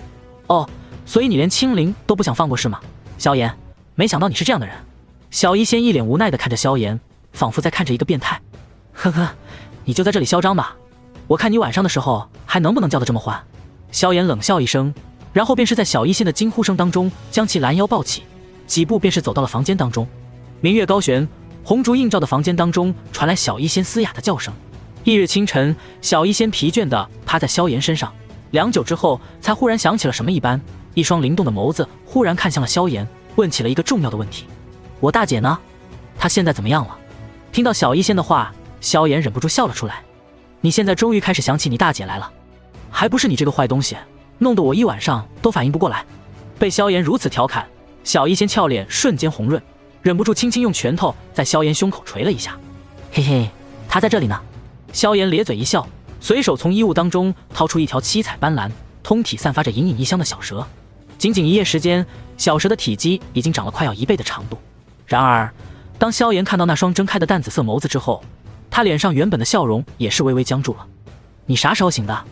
哦，所以你连青灵都不想放过是吗？萧炎，没想到你是这样的人。小医仙一脸无奈地看着萧炎，仿佛在看着一个变态。呵呵，你就在这里嚣张吧，我看你晚上的时候还能不能叫得这么欢。萧炎冷笑一声，然后便是在小医仙的惊呼声当中将其拦腰抱起，几步便是走到了房间当中。明月高悬，红烛映照的房间当中传来小医仙嘶哑的叫声。翌日清晨，小医仙疲倦地趴在萧炎身上，良久之后才忽然想起了什么一般，一双灵动的眸子忽然看向了萧炎，问起了一个重要的问题：我大姐呢？她现在怎么样了？听到小医仙的话，萧炎忍不住笑了出来。你现在终于开始想起你大姐来了，还不是你这个坏东西，弄得我一晚上都反应不过来。被萧炎如此调侃，小医仙俏脸瞬间红润，忍不住轻轻用拳头在萧炎胸口捶了一下。嘿嘿，她在这里呢。萧炎咧嘴一笑，随手从衣物当中掏出一条七彩斑斓、通体散发着隐隐异香的小蛇。仅仅一夜时间，小蛇的体积已经长了快要1倍的长度。然而，当萧炎看到那双睁开的淡紫色眸子之后，他脸上原本的笑容也是微微僵住了。你啥时候醒的？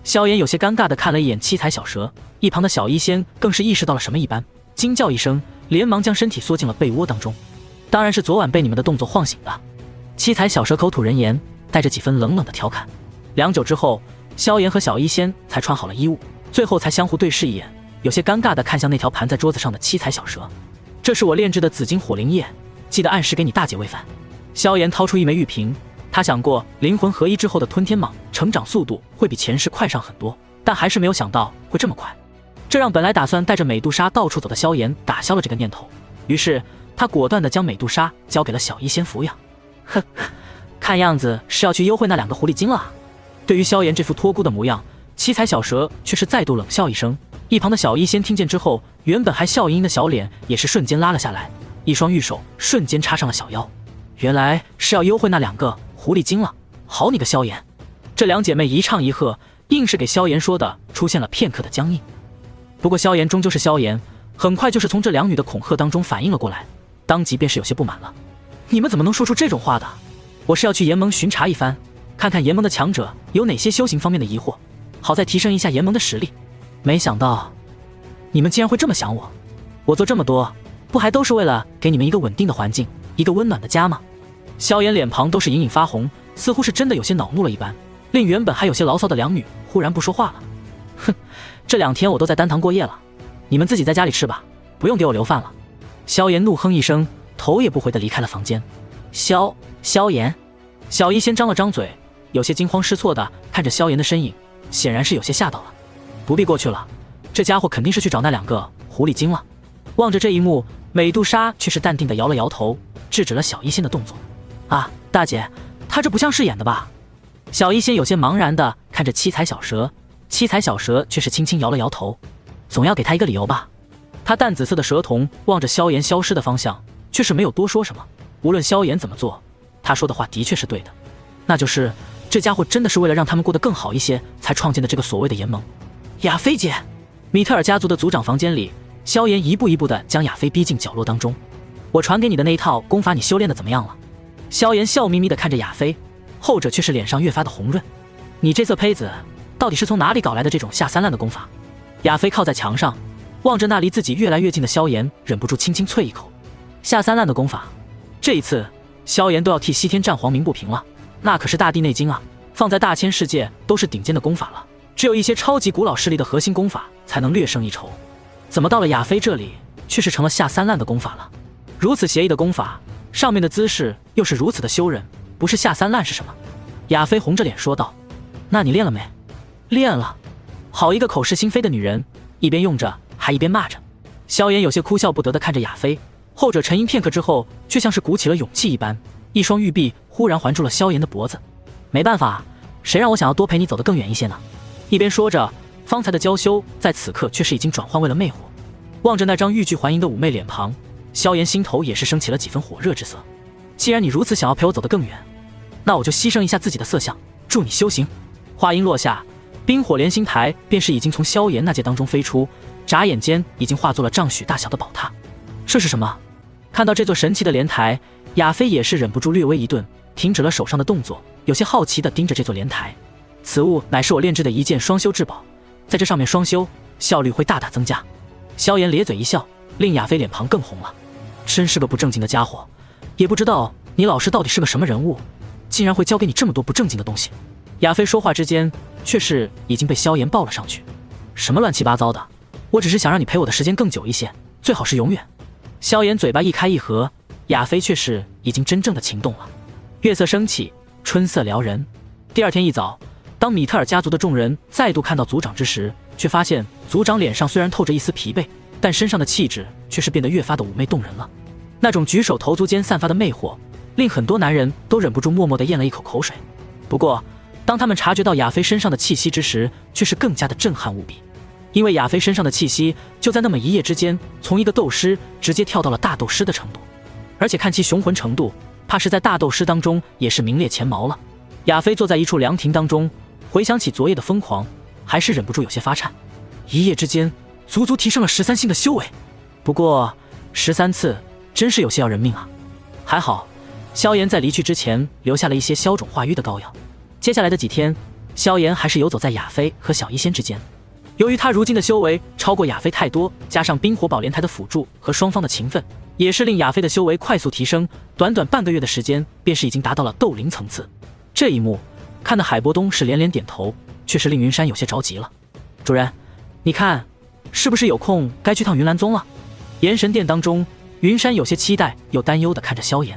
萧炎有些尴尬地看了一眼七彩小蛇，一旁的小医仙更是意识到了什么一般，惊叫一声，连忙将身体缩进了被窝当中。当然是昨晚被你们的动作晃醒的。七彩小蛇口吐人言，带着几分冷冷的调侃。良久之后，萧炎和小医仙才穿好了衣物，最后才相互对视一眼，有些尴尬地看向那条盘在桌子上的七彩小蛇。这是我炼制的紫金火灵液，记得按时给你大姐喂饭。萧炎掏出一枚玉瓶，他想过灵魂合一之后的吞天蟒成长速度会比前世快上很多，但还是没有想到会这么快。这让本来打算带着美杜莎到处走的萧炎打消了这个念头，于是他果断地将美杜莎交给了小医仙抚养。哼，看样子是要去幽会那2个狐狸精了。对于萧炎这副托孤的模样，七彩小蛇却是再度冷笑一声。一旁的小医仙听见之后，原本还笑盈盈的小脸也是瞬间拉了下来，一双玉手瞬间插上了小腰。原来是要幽会那2个狐狸精了。好你个萧炎！这2姐妹一唱一和，硬是给萧炎说的出现了片刻的僵硬。不过萧炎终究是萧炎，很快就是从这2女的恐吓当中反应了过来，当即便是有些不满了。你们怎么能说出这种话的？我是要去炎盟巡查一番，看看炎盟的强者有哪些修行方面的疑惑，好再提升一下炎盟的实力。没想到你们竟然会这么想我，我做这么多不还都是为了给你们一个稳定的环境，一个温暖的家吗？萧炎脸庞都是隐隐发红，似乎是真的有些恼怒了一般，令原本还有些牢骚的2女忽然不说话了。哼，这2天我都在丹堂过夜了，你们自己在家里吃吧，不用给我留饭了。萧炎怒哼一声，头也不回地离开了房间。萧炎，小医仙张了张嘴，有些惊慌失措地看着萧炎的身影，显然是有些吓到了。不必过去了，这家伙肯定是去找那2个狐狸精了。望着这一幕，美杜莎却是淡定地摇了摇头，制止了小医仙的动作。啊，大姐，他这不像是演的吧？小医仙有些茫然地看着七彩小蛇，七彩小蛇却是轻轻摇了摇头，总要给他一个理由吧。他淡紫色的蛇瞳望着萧炎消失的方向，却是没有多说什么。无论萧炎怎么做，他说的话的确是对的，那就是这家伙真的是为了让他们过得更好一些才创建的这个所谓的联盟。亚菲姐，米特尔家族的族长房间里，萧炎一步一步地将亚菲逼进角落当中。我传给你的那一套功法，你修炼的怎么样了？萧炎笑眯眯地看着亚菲，后者却是脸上越发的红润。你这色胚子到底是从哪里搞来的这种下三滥的功法？亚菲靠在墙上，望着那离自己越来越近的萧炎，忍不住轻轻啐一口。下三滥的功法，这一次萧炎都要替西天战皇鸣不平了。那可是大地内经啊，放在大千世界都是顶尖的功法了，只有一些超级古老势力的核心功法才能略胜一筹。怎么到了亚菲这里，却是成了下三滥的功法了？如此邪异的功法，上面的姿势又是如此的羞人，不是下三滥是什么？亚菲红着脸说道：“那你练了没？”“练了。”好一个口是心非的女人，一边用着还一边骂着。萧炎有些哭笑不得地看着亚菲，后者沉吟片刻之后，却像是鼓起了勇气一般，一双玉臂忽然环住了萧炎的脖子。没办法，谁让我想要多陪你走得更远一些呢？一边说着，方才的娇羞在此刻却是已经转换为了魅惑。望着那张欲拒还迎的妩媚脸庞，萧炎心头也是升起了几分火热之色。既然你如此想要陪我走得更远，那我就牺牲一下自己的色相，助你修行。话音落下，冰火连心台便是已经从萧炎那界当中飞出，眨眼间已经化作了丈许大小的宝塔。这是什么？看到这座神奇的莲台，亚菲也是忍不住略微一顿，停止了手上的动作，有些好奇地盯着这座莲台。此物乃是我炼制的一件双修至宝，在这上面双修，效率会大大增加。萧炎咧嘴一笑，令亚菲脸庞更红了。真是个不正经的家伙，也不知道你老师到底是个什么人物，竟然会教给你这么多不正经的东西。亚菲说话之间，却是已经被萧炎抱了上去。什么乱七八糟的，我只是想让你陪我的时间更久一些，最好是永远。萧炎嘴巴一开一合，亚菲却是已经真正的情动了。月色升起，春色撩人。第二天一早，当米特尔家族的众人再度看到族长之时，却发现族长脸上虽然透着一丝疲惫，但身上的气质却是变得越发的妩媚动人了。那种举手投足间散发的魅惑，令很多男人都忍不住默默地咽了一口口水。不过当他们察觉到亚菲身上的气息之时，却是更加的震撼无比。因为亚菲身上的气息就在那么一夜之间，从一个斗师直接跳到了大斗师的程度，而且看其雄浑程度，怕是在大斗师当中也是名列前茅了。亚菲坐在一处凉亭当中，回想起昨夜的疯狂，还是忍不住有些发颤。一夜之间足足提升了13星的修为，不过13次真是有些要人命啊。还好萧炎在离去之前留下了一些消肿化瘀的膏药。接下来的几天，萧炎还是游走在亚菲和小医仙之间。由于他如今的修为超过亚菲太多，加上冰火宝莲台的辅助和双方的情分，也是令亚菲的修为快速提升，短短半个月的时间便是已经达到了斗灵层次。这一幕看得海波东是连连点头，却是令云山有些着急了。主人，你看是不是有空该去趟云岚宗了？炎神殿当中，云山有些期待又担忧地看着萧炎。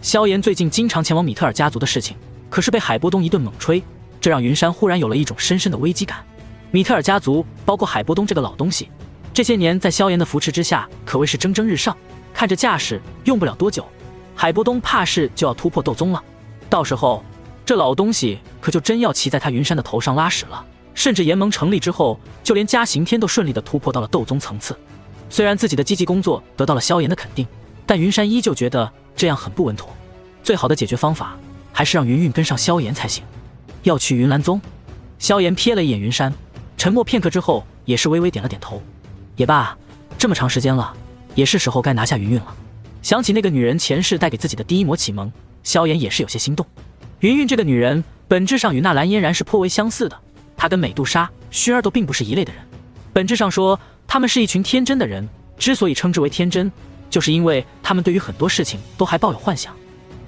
萧炎最近经常前往米特尔家族的事情，可是被海波东一顿猛吹，这让云山忽然有了一种深深的危机感。米特尔家族包括海波东这个老东西，这些年在萧炎的扶持之下可谓是蒸蒸日上，看着架势用不了多久，海波东怕是就要突破斗宗了。到时候这老东西可就真要骑在他云山的头上拉屎了。甚至联盟成立之后，就连嘉刑天都顺利地突破到了斗宗层次。虽然自己的积极工作得到了萧炎的肯定，但云山依旧觉得这样很不稳妥。最好的解决方法还是让云韵跟上萧炎才行。要去云岚宗？萧炎瞥了一眼云山，沉默片刻之后，也是微微点了点头。也罢，这么长时间了，也是时候该拿下云韵了。想起那个女人前世带给自己的第一抹启蒙，萧炎也是有些心动。云韵这个女人本质上与纳兰嫣然是颇为相似的，她跟美杜莎、薰儿都并不是一类的人。本质上说，他们是一群天真的人，之所以称之为天真，就是因为他们对于很多事情都还抱有幻想。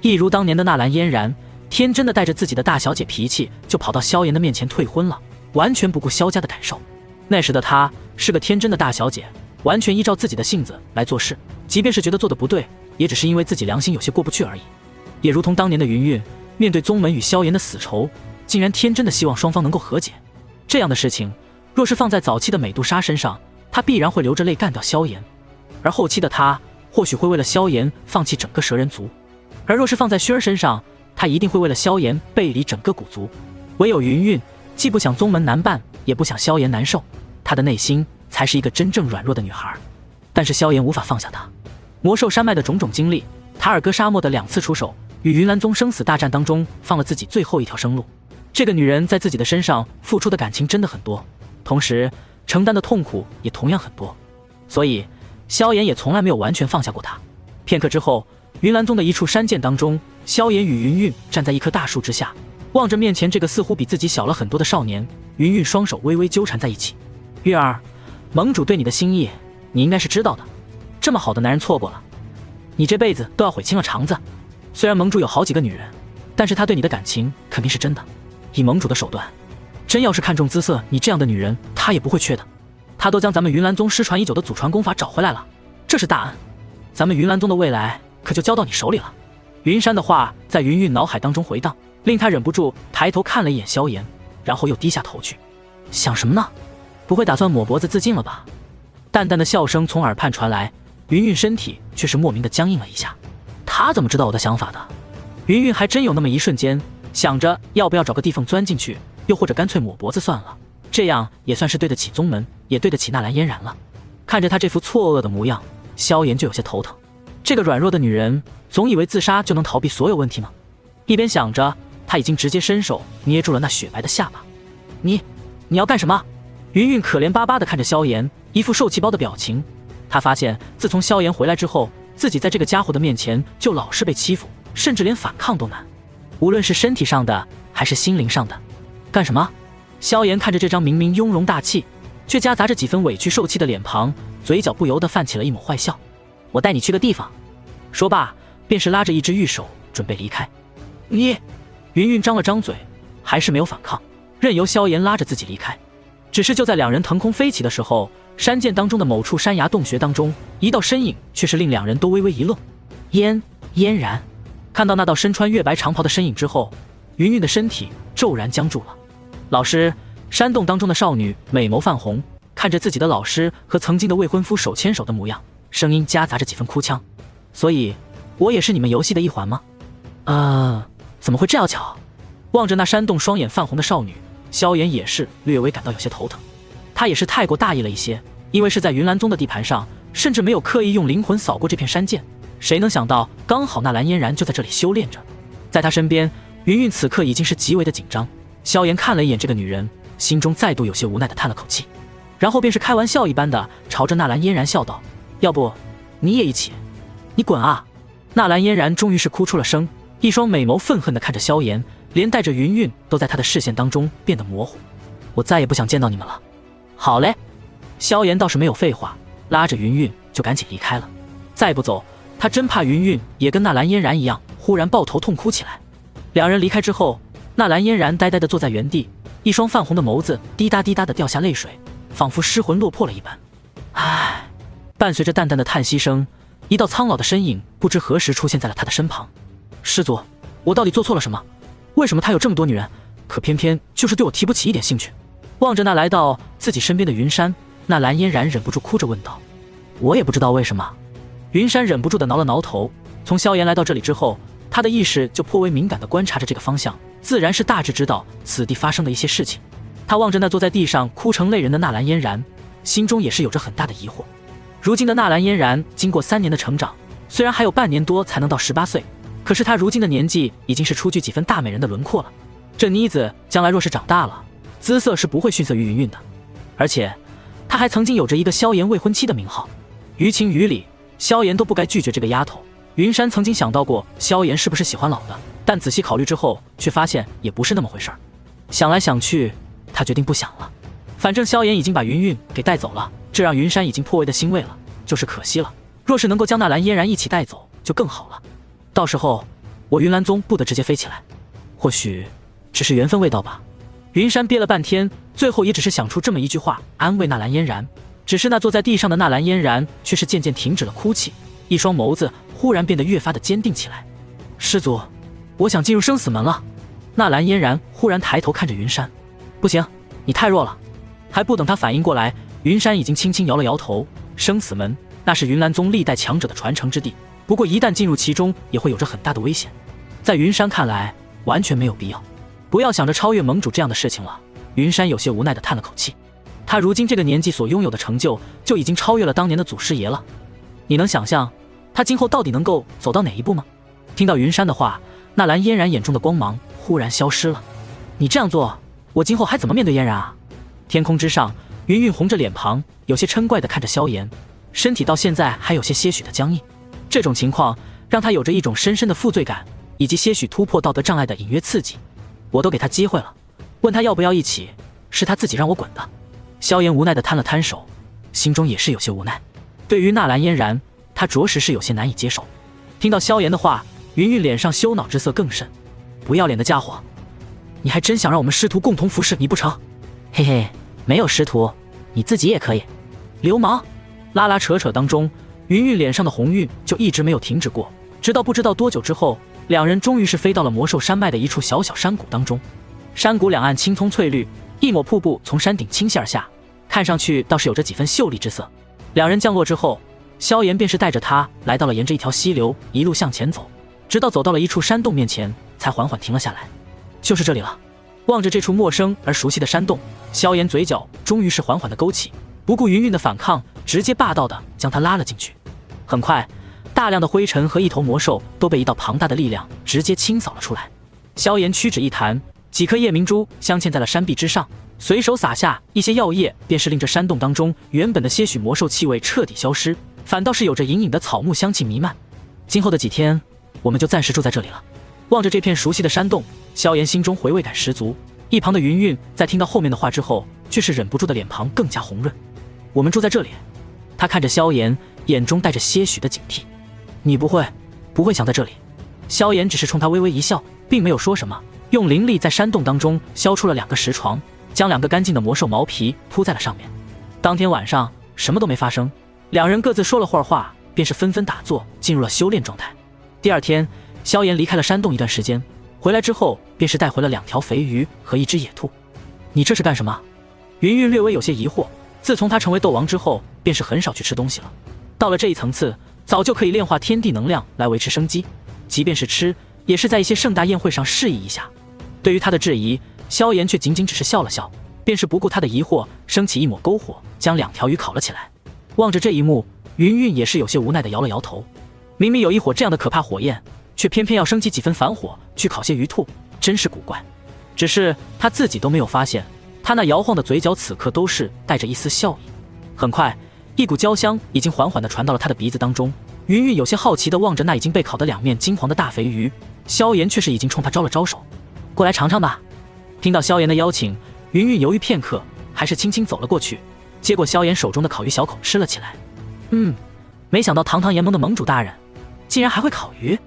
一如当年的纳兰嫣然，天真的带着自己的大小姐脾气，就跑到萧炎的面前退婚了，完全不顾萧家的感受。那时的她是个天真的大小姐，完全依照自己的性子来做事，即便是觉得做的不对，也只是因为自己良心有些过不去而已。也如同当年的云韵，面对宗门与萧炎的死仇，竟然天真的希望双方能够和解。这样的事情若是放在早期的美杜莎身上，她必然会流着泪干掉萧炎，而后期的她或许会为了萧炎放弃整个蛇人族。而若是放在薰儿身上，他一定会为了萧炎背离整个古族。唯有云云既不想宗门难办，也不想萧炎难受，她的内心才是一个真正软弱的女孩。但是萧炎无法放下她。魔兽山脉的种种经历，塔尔戈沙漠的2次出手，与云岚宗生死大战当中放了自己最后一条生路。这个女人在自己的身上付出的感情真的很多，同时承担的痛苦也同样很多，所以萧炎也从来没有完全放下过她。片刻之后，云岚宗的一处山涧当中，萧炎与云韵站在一棵大树之下，望着面前这个似乎比自己小了很多的少年，云韵双手微微纠缠在一起。韵儿，盟主对你的心意你应该是知道的，这么好的男人错过了，你这辈子都要悔青了肠子。虽然盟主有好几个女人，但是他对你的感情肯定是真的。以盟主的手段，真要是看中姿色你这样的女人，他也不会缺的。他都将咱们云岚宗失传已久的祖传功法找回来了，这是大恩，咱们云岚宗的未来可就交到你手里了。云山的话在云韵脑海当中回荡，令他忍不住抬头看了一眼萧炎，然后又低下头去。想什么呢？不会打算抹脖子自尽了吧？淡淡的笑声从耳畔传来，云韵身体却是莫名的僵硬了一下。他怎么知道我的想法的？云韵还真有那么一瞬间想着要不要找个地缝钻进去，又或者干脆抹脖子算了，这样也算是对得起宗门，也对得起纳兰嫣然了。看着他这副错愕的模样，萧炎就有些头疼。这个软弱的女人总以为自杀就能逃避所有问题吗？一边想着，他已经直接伸手捏住了那雪白的下巴。你要干什么？云韵可怜巴巴地看着萧炎，一副受气包的表情。他发现自从萧炎回来之后，自己在这个家伙的面前就老是被欺负，甚至连反抗都难，无论是身体上的还是心灵上的。干什么？萧炎看着这张明明雍容大气，却夹杂着几分委屈受气的脸庞，嘴角不由得泛起了一抹坏笑。我带你去个地方。说罢，便是拉着一只玉手准备离开。你，云韵张了张嘴，还是没有反抗，任由萧炎拉着自己离开。只是就在两人腾空飞起的时候，山涧当中的某处山崖洞穴当中，一道身影却是令两人都微微一愣。嫣然。看到那道身穿月白长袍的身影之后，云韵的身体骤然僵住了。老师，山洞当中的少女美眸泛红，看着自己的老师和曾经的未婚夫手牵手的模样，声音夹杂着几分哭腔。所以我也是你们游戏的一环吗？怎么会这样巧？望着那山洞双眼泛红的少女，萧炎也是略微感到有些头疼。他也是太过大意了一些，因为是在云岚宗的地盘上，甚至没有刻意用灵魂扫过这片山涧。谁能想到刚好纳兰嫣然就在这里修炼着。在他身边，云韵此刻已经是极为的紧张。萧炎看了一眼这个女人，心中再度有些无奈的叹了口气，然后便是开玩笑一般的朝着纳兰嫣然笑道：要不你也一起？你滚啊！纳兰嫣然终于是哭出了声，一双美眸愤恨地看着萧炎，连带着云韵都在他的视线当中变得模糊。我再也不想见到你们了。好嘞。萧炎倒是没有废话，拉着云韵就赶紧离开了。再不走，他真怕云韵也跟纳兰嫣然一样忽然抱头痛哭起来。两人离开之后，纳兰嫣然呆呆地坐在原地，一双泛红的眸子滴答滴答地掉下泪水，仿佛失魂落魄了一般。唉。伴随着淡淡的叹息声，一道苍老的身影不知何时出现在了他的身旁。师祖，我到底做错了什么？为什么他有这么多女人，可偏偏就是对我提不起一点兴趣？望着那来到自己身边的云山，纳兰嫣然忍不住哭着问道。我也不知道为什么。云山忍不住地挠了挠头。从萧炎来到这里之后，他的意识就颇为敏感地观察着这个方向，自然是大致知道此地发生的一些事情。他望着那坐在地上哭成泪人的纳兰嫣然，心中也是有着很大的疑惑。如今的纳兰嫣然经过3年的成长，虽然还有半年多才能到18岁，可是她如今的年纪已经是出具几分大美人的轮廓了。这妮子将来若是长大了，姿色是不会逊色于云韵的。而且她还曾经有着一个萧炎未婚妻的名号，于情于理，萧炎都不该拒绝这个丫头。云山曾经想到过萧炎是不是喜欢老的，但仔细考虑之后却发现也不是那么回事儿。想来想去，他决定不想了。反正萧炎已经把云韵给带走了，这让云山已经颇为的欣慰了，就是可惜了，若是能够将纳兰嫣然一起带走就更好了。到时候我云岚宗不得直接飞起来，或许只是缘分未到吧。云山憋了半天，最后也只是想出这么一句话安慰纳兰嫣然。只是那坐在地上的纳兰嫣然却是渐渐停止了哭泣，一双眸子忽然变得越发的坚定起来。师祖，我想进入生死门了。纳兰嫣然忽然抬头看着云山。不行，你太弱了。还不等他反应过来，云山已经轻轻摇了摇头。生死门那是云岚宗历代强者的传承之地，不过一旦进入其中也会有着很大的危险。在云山看来完全没有必要。不要想着超越盟主这样的事情了。云山有些无奈地叹了口气，他如今这个年纪所拥有的成就就已经超越了当年的祖师爷了。你能想象他今后到底能够走到哪一步吗？听到云山的话，纳兰嫣然眼中的光芒忽然消失了。你这样做，我今后还怎么面对嫣然啊？天空之上，云韵红着脸庞，有些嗔怪地看着萧炎，身体到现在还有些许的僵硬。这种情况让他有着一种深深的负罪感，以及些许突破道德障碍的隐约刺激。我都给他机会了，问他要不要一起，是他自己让我滚的。萧炎无奈地摊了摊手，心中也是有些无奈。对于纳兰嫣然，他着实是有些难以接受。听到萧炎的话，云韵脸上羞恼之色更甚。不要脸的家伙，你还真想让我们师徒共同服侍你不成？嘿嘿，没有师徒，你自己也可以。流氓！拉拉扯扯当中，云韵脸上的红晕就一直没有停止过，直到不知道多久之后，两人终于是飞到了魔兽山脉的一处小小山谷当中。山谷两岸青葱翠绿，一抹瀑布从山顶倾泻而下，看上去倒是有着几分秀丽之色。两人降落之后，萧炎便是带着他来到了沿着一条溪流一路向前走，直到走到了一处山洞面前，才缓缓停了下来。就是这里了。望着这处陌生而熟悉的山洞，萧炎嘴角终于是缓缓地勾起，不顾云韵的反抗，直接霸道地将他拉了进去。很快，大量的灰尘和一头魔兽都被一道庞大的力量直接清扫了出来。萧炎屈指一弹，几颗夜明珠镶嵌在了山壁之上，随手撒下一些药液，便是令这山洞当中原本的些许魔兽气味彻底消失，反倒是有着隐隐的草木香气弥漫。今后的几天，我们就暂时住在这里了。望着这片熟悉的山洞，萧炎心中回味感十足。一旁的云韵在听到后面的话之后，却是忍不住的脸庞更加红润。我们住在这里。他看着萧炎，眼中带着些许的警惕。你不会想在这里？萧炎只是冲他微微一笑，并没有说什么，用灵力在山洞当中削出了2个石床，将2个干净的魔兽毛皮铺在了上面。当天晚上什么都没发生，两人各自说了会儿话，便是纷纷打坐，进入了修炼状态。第二天，萧炎离开了山洞一段时间，回来之后便是带回了2条肥鱼和1只野兔。你这是干什么？云韵略微有些疑惑，自从他成为斗王之后，便是很少去吃东西了。到了这一层次，早就可以炼化天地能量来维持生机，即便是吃，也是在一些盛大宴会上示意一下。对于他的质疑，萧炎却仅仅只是笑了笑，便是不顾他的疑惑，升起一抹篝火，将2条鱼烤了起来。望着这一幕，云韵也是有些无奈地摇了摇头。明明有一伙这样的可怕火焰，却偏偏要升起几分反火去烤些鱼兔，真是古怪。只是他自己都没有发现，他那摇晃的嘴角此刻都是带着一丝笑意。很快，一股焦香已经缓缓地传到了他的鼻子当中。云韵有些好奇地望着那已经被烤得2面金黄的大肥鱼，萧炎却是已经冲他招了招手，过来尝尝吧。听到萧炎的邀请，云韵犹豫片刻，还是轻轻走了过去，接过萧炎手中的烤鱼小口吃了起来。没想到堂堂炎盟的盟主大人竟然还会烤鱼。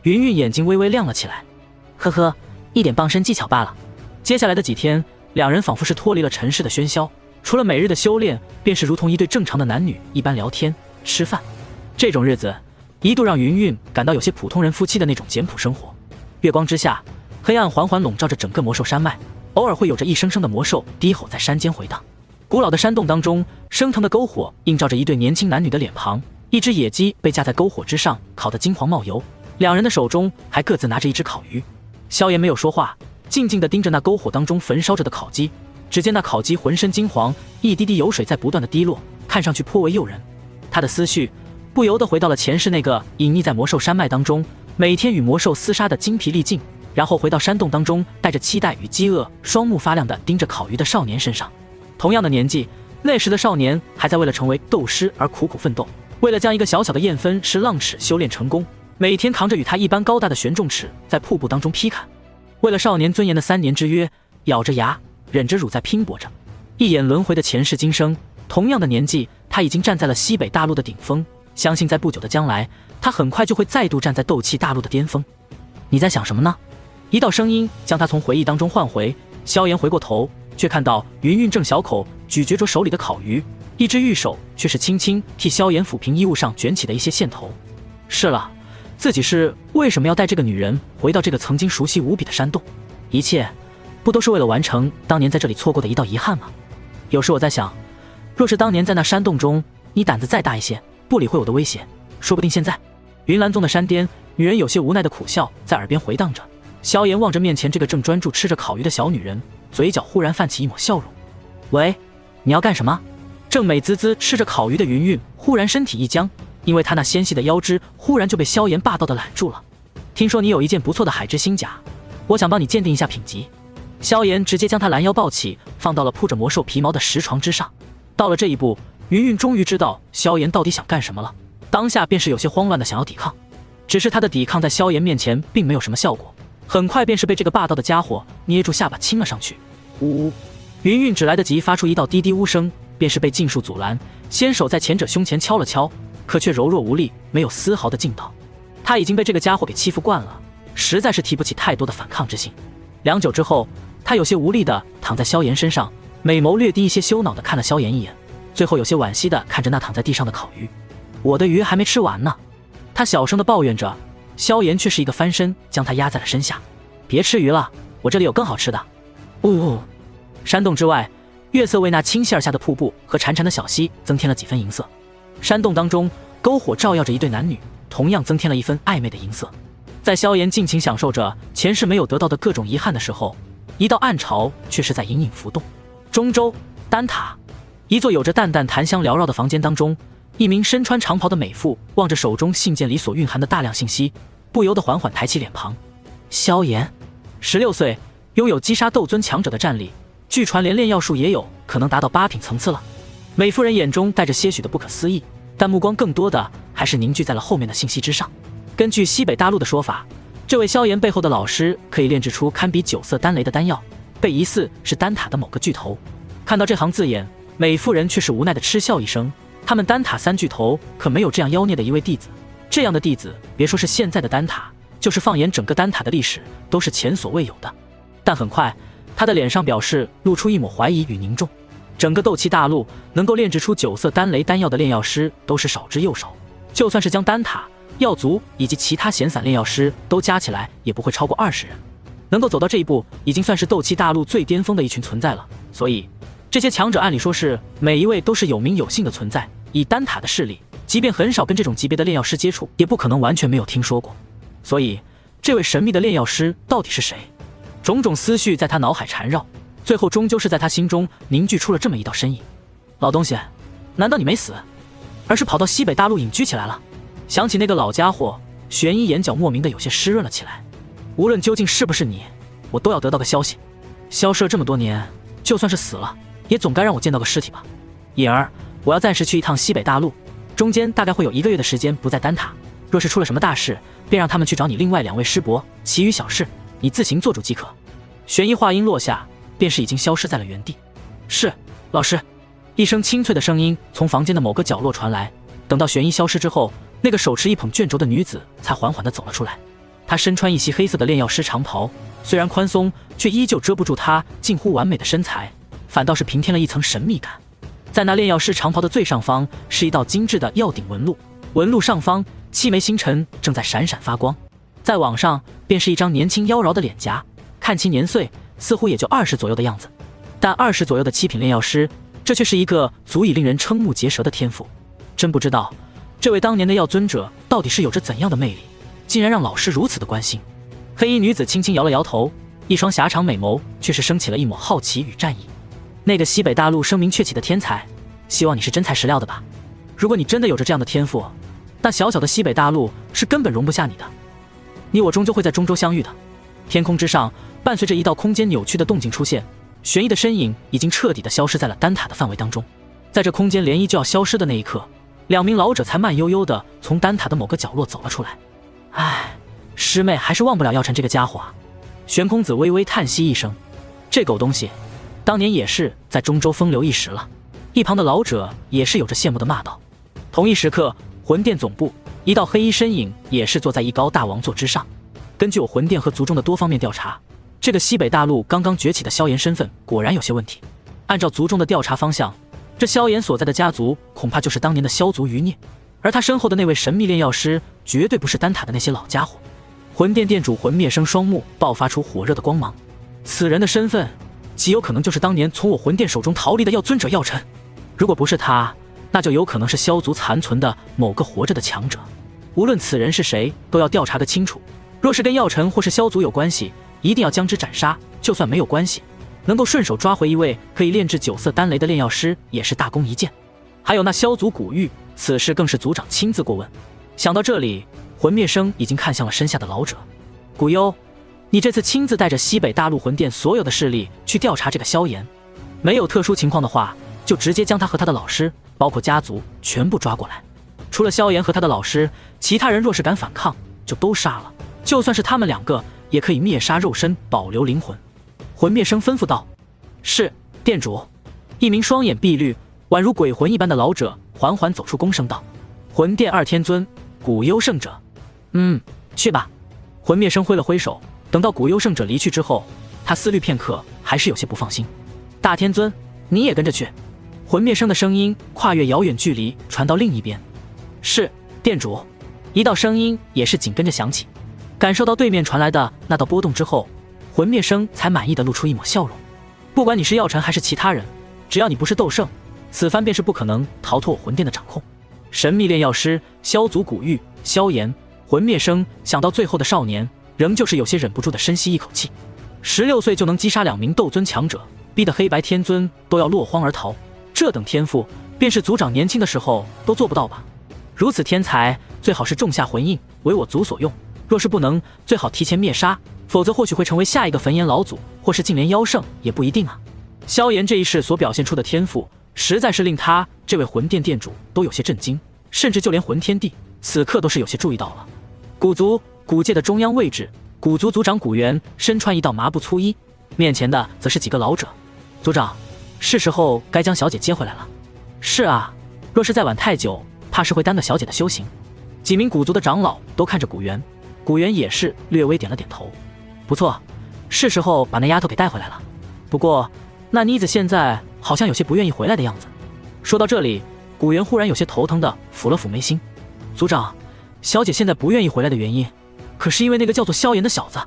云韵眼睛微微亮了起来，呵呵，一点傍身技巧罢了。接下来的几天，两人仿佛是脱离了尘世的喧嚣，除了每日的修炼，便是如同一对正常的男女一般聊天吃饭。这种日子一度让云韵感到有些普通人夫妻的那种简朴生活。月光之下，黑暗缓缓笼罩着整个魔兽山脉，偶尔会有着一声声的魔兽低吼在山间回荡。古老的山洞当中，升腾的篝火映照着一对年轻男女的脸庞，一只野鸡被架在篝火之上，烤得金黄冒油，两人的手中还各自拿着一只烤鱼。萧炎没有说话，静静地盯着那篝火当中焚烧着的烤鸡。只见那烤鸡浑身金黄，一滴滴油水在不断的滴落，看上去颇为诱人。他的思绪不由得回到了前世那个隐匿在魔兽山脉当中，每天与魔兽厮杀的精疲力尽，然后回到山洞当中，带着期待与饥饿，双目发亮地盯着烤鱼的少年身上。同样的年纪，那时的少年还在为了成为斗师而苦苦奋斗，为了将一个小小的燕分是浪齿修炼成功，每天扛着与他一般高大的玄重尺在瀑布当中劈砍，为了少年尊严的3年之约，咬着牙忍着辱在拼搏着。一眼轮回的前世今生，同样的年纪，他已经站在了西北大陆的顶峰，相信在不久的将来，他很快就会再度站在斗气大陆的巅峰。你在想什么呢？一道声音将他从回忆当中唤回。萧炎回过头，却看到云韵正小口咀嚼着手里的烤鱼，一只玉手却是轻轻替萧炎抚平衣物上卷起的一些线头。是了，自己是为什么要带这个女人回到这个曾经熟悉无比的山洞？一切不都是为了完成当年在这里错过的一道遗憾吗？有时我在想，若是当年在那山洞中，你胆子再大一些，不理会我的威胁，说不定现在……云岚宗的山巅，女人有些无奈的苦笑在耳边回荡着。萧炎望着面前这个正专注吃着烤鱼的小女人，嘴角忽然泛起一抹笑容。喂，你要干什么？正美滋滋吃着烤鱼的云云忽然身体一僵，因为她那纤细的腰肢忽然就被萧炎霸道的揽住了。听说你有一件不错的海之星甲，我想帮你鉴定一下品级。萧炎直接将她拦腰抱起，放到了铺着魔兽皮毛的石床之上。到了这一步，云云终于知道萧炎到底想干什么了，当下便是有些慌乱的想要抵抗，只是他的抵抗在萧炎面前并没有什么效果，很快便是被这个霸道的家伙捏住下巴亲了上去。呜呜，云云只来得及发出一道低低呜声，便是被尽数阻拦，先手在前者胸前敲了敲，可却柔弱无力，没有丝毫的劲道。他已经被这个家伙给欺负惯了，实在是提不起太多的反抗之心。良久之后，他有些无力的躺在萧炎身上，美眸略低一些羞恼的看了萧炎一眼，最后有些惋惜的看着那躺在地上的烤鱼。我的鱼还没吃完呢，他小声的抱怨着，萧炎却是一个翻身将他压在了身下。别吃鱼了，我这里有更好吃的。呜，山洞之外，月色为那倾泻而下的瀑布和潺潺的小溪增添了几分银色。山洞当中，篝火照耀着一对男女，同样增添了一分暧昧的银色。在萧炎尽情享受着前世没有得到的各种遗憾的时候，一道暗潮却是在隐隐浮动。中州丹塔，一座有着淡淡檀香缭绕的房间当中，一名身穿长袍的美妇望着手中信件里所蕴含的大量信息，不由得缓缓抬起脸庞。萧炎，16岁，拥有击杀斗尊强者的战力，据传连炼药术也有可能达到8品层次了。美妇人眼中带着些许的不可思议，但目光更多的还是凝聚在了后面的信息之上。根据西北大陆的说法，这位萧炎背后的老师可以炼制出堪比9色丹雷的丹药，被疑似是丹塔的某个巨头。看到这行字眼，美妇人却是无奈的嗤笑一声，他们丹塔3巨头可没有这样妖孽的一位弟子，这样的弟子别说是现在的丹塔，就是放眼整个丹塔的历史都是前所未有的。但很快他的脸上表示露出一抹怀疑与凝重，整个斗气大陆能够炼制出9色丹雷丹药的炼药师都是少之又少，就算是将丹塔、药族以及其他闲散炼药师都加起来也不会超过20人，能够走到这一步已经算是斗气大陆最巅峰的一群存在了。所以这些强者按理说是每一位都是有名有姓的存在，以丹塔的势力，即便很少跟这种级别的炼药师接触，也不可能完全没有听说过。所以这位神秘的炼药师到底是谁？种种思绪在他脑海缠绕，最后终究是在他心中凝聚出了这么一道身影。老东西，难道你没死，而是跑到西北大陆隐居起来了？想起那个老家伙，玄一眼角莫名的有些湿润了起来。无论究竟是不是你，我都要得到个消息。消失了这么多年，就算是死了，也总该让我见到个尸体吧。颖儿，我要暂时去一趟西北大陆，中间大概会有1个月的时间不在丹塔，若是出了什么大事，便让他们去找你另外2位师伯，其余小事你自行做主即可。玄一话音落下，便是已经消失在了原地。是，老师。一声清脆的声音从房间的某个角落传来，等到玄一消失之后，那个手持一捧卷轴的女子才缓缓地走了出来。她身穿一袭黑色的炼药师长袍，虽然宽松，却依旧遮不住她近乎完美的身材，反倒是平添了一层神秘感。在那炼药师长袍的最上方是一道精致的药鼎纹路，纹路上方7枚星辰正在闪闪发光，再往上便是一张年轻妖娆的脸颊，看其年岁似乎也就20左右的样子，但20左右的7品炼药师，这却是一个足以令人瞠目结舌的天赋。真不知道这位当年的药尊者到底是有着怎样的魅力，竟然让老师如此的关心。黑衣女子轻轻摇了摇头，一双狭长美眸却是升起了一抹好奇与战意。那个西北大陆声名鹊起的天才，希望你是真材实料的吧。如果你真的有着这样的天赋，那小小的西北大陆是根本容不下你的。你我终究会在中州相遇的。天空之上伴随着一道空间扭曲的动静出现，玄一的身影已经彻底的消失在了丹塔的范围当中。在这空间涟漪就要消失的那一刻，2名老者才慢悠悠的从丹塔的某个角落走了出来。唉，师妹还是忘不了药尘这个家伙啊。玄空子微微叹息一声，这狗东西当年也是在中州风流一时了。一旁的老者也是有着羡慕的骂道。同一时刻，魂殿总部一道黑衣身影也是坐在一高大王座之上。根据我魂殿和族中的多方面调查，这个西北大陆刚刚崛起的萧炎身份果然有些问题。按照族中的调查方向，这萧炎所在的家族恐怕就是当年的萧族余孽，而他身后的那位神秘炼药师绝对不是丹塔的那些老家伙。魂殿殿主魂灭生双目爆发出火热的光芒，此人的身份极有可能就是当年从我魂殿手中逃离的药尊者药尘。如果不是他，那就有可能是萧族残存的某个活着的强者。无论此人是谁，都要调查个清楚。若是跟药尘或是萧族有关系，一定要将之斩杀。就算没有关系，能够顺手抓回一位可以炼制9色丹雷的炼药师，也是大功一件。还有那萧族古玉，此事更是族长亲自过问。想到这里，魂灭生已经看向了身下的老者。古幽，你这次亲自带着西北大陆魂殿所有的势力去调查这个萧炎，没有特殊情况的话，就直接将他和他的老师，包括家族全部抓过来。除了萧炎和他的老师，其他人若是敢反抗，就都杀了。就算是他们2个，也可以灭杀肉身，保留灵魂。魂灭生吩咐道：“是，店主。”一名双眼碧绿、宛如鬼魂一般的老者缓缓走出宫声道：“魂殿2天尊，古幽圣者。”去吧。魂灭生挥了挥手，等到古幽圣者离去之后，他思虑片刻，还是有些不放心。大天尊，你也跟着去。魂灭生的声音跨越遥远距离传到另一边。是，店主。一道声音也是紧跟着响起。感受到对面传来的那道波动之后，魂灭生才满意地露出一抹笑容。不管你是药尘还是其他人，只要你不是斗圣，此番便是不可能逃脱我魂殿的掌控。神秘炼药师萧族古玉萧炎，魂灭生想到最后的少年，仍旧是有些忍不住地深吸一口气。16岁就能击杀2名斗尊强者，逼得黑白天尊都要落荒而逃，这等天赋，便是族长年轻的时候都做不到吧？如此天才，最好是种下魂印，为我族所用。若是不能，最好提前灭杀，否则或许会成为下一个焚炎老祖，或是净莲妖圣，也不一定啊。萧炎这一世所表现出的天赋，实在是令他这位魂殿殿主都有些震惊，甚至就连魂天帝此刻都是有些注意到了。古族古界的中央位置，古族族长古元身穿一道麻布粗衣，面前的则是几个老者。族长，是时候该将小姐接回来了。是啊，若是再晚太久，怕是会耽搁小姐的修行。几名古族的长老都看着古元，古元也是略微点了点头。不错，是时候把那丫头给带回来了。不过那妮子现在好像有些不愿意回来的样子。说到这里，古元忽然有些头疼的抚了抚眉心。族长，小姐现在不愿意回来的原因，可是因为那个叫做萧炎的小子。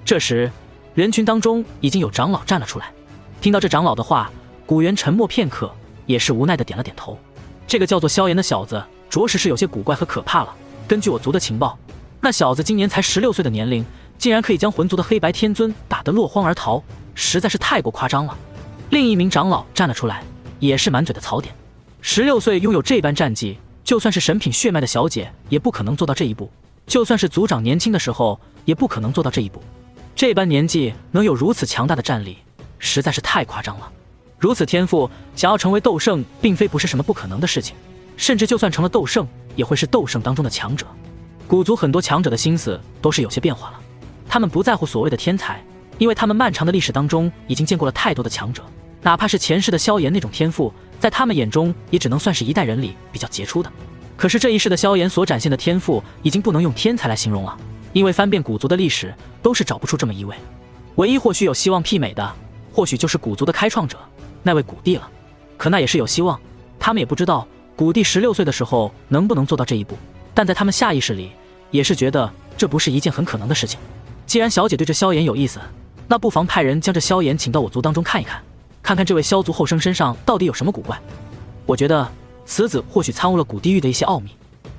这时人群当中已经有长老站了出来。听到这长老的话，古元沉默片刻，也是无奈的点了点头。这个叫做萧炎的小子着实是有些古怪和可怕了。根据我族的情报，那小子今年才16岁的年龄，竟然可以将魂族的黑白天尊打得落荒而逃，实在是太过夸张了。另一名长老站了出来，也是满嘴的槽点。16岁拥有这般战绩，就算是神品血脉的小姐也不可能做到这一步，就算是族长年轻的时候也不可能做到这一步。这般年纪能有如此强大的战力，实在是太夸张了。如此天赋，想要成为斗圣并非不是什么不可能的事情，甚至就算成了斗圣，也会是斗圣当中的强者。古族很多强者的心思都是有些变化了，他们不在乎所谓的天才，因为他们漫长的历史当中已经见过了太多的强者，哪怕是前世的萧炎那种天赋，在他们眼中也只能算是一代人里比较杰出的。可是这一世的萧炎所展现的天赋已经不能用天才来形容了，因为翻遍古族的历史都是找不出这么一位。唯一或许有希望媲美的，或许就是古族的开创者那位古帝了。可那也是有希望，他们也不知道古帝16岁的时候能不能做到这一步，但在他们下意识里也是觉得这不是一件很可能的事情。既然小姐对这萧炎有意思，那不妨派人将这萧炎请到我族当中看一看，看看这位萧族后生身上到底有什么古怪。我觉得此子或许参悟了古地狱的一些奥秘。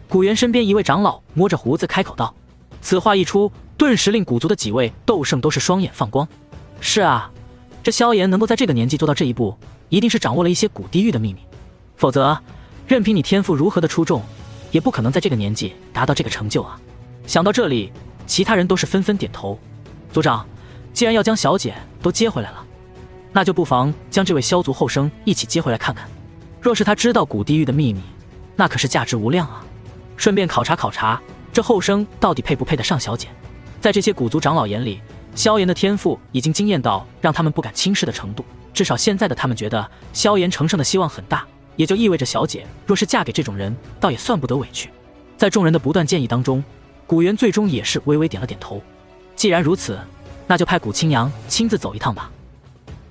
古元身边一位长老摸着胡子开口道，此话一出，顿时令古族的几位斗圣都是双眼放光。是啊，这萧炎能够在这个年纪做到这一步，一定是掌握了一些古地狱的秘密，否则任凭你天赋如何的出众，也不可能在这个年纪达到这个成就啊。想到这里，其他人都是纷纷点头。族长，既然要将小姐都接回来了，那就不妨将这位萧族后生一起接回来看看。若是他知道古地狱的秘密，那可是价值无量啊。顺便考察考察这后生到底配不配得上小姐。在这些古族长老眼里，萧炎的天赋已经惊艳到让他们不敢轻视的程度，至少现在的他们觉得萧炎成圣的希望很大，也就意味着小姐若是嫁给这种人，倒也算不得委屈。在众人的不断建议当中，古元最终也是微微点了点头。既然如此，那就派古青阳亲自走一趟吧。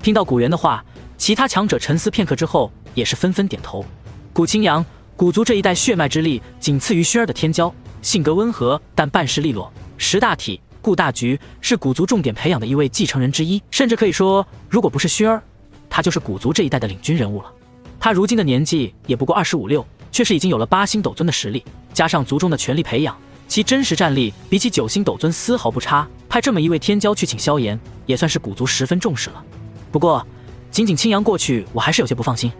听到古元的话，其他强者沉思片刻之后也是纷纷点头。古青阳，古族这一代血脉之力仅次于薰儿的天骄，性格温和但办事利落，识大体顾大局，是古族重点培养的一位继承人之一，甚至可以说，如果不是薰儿，他就是古族这一代的领军人物了。他如今的年纪也不过25、26，却是已经有了8星斗尊的实力，加上族中的全力培养，其真实战力比起9星斗尊丝毫不差。派这么一位天骄去请萧炎，也算是古族十分重视了。不过，仅仅青阳过去，我还是有些不放心。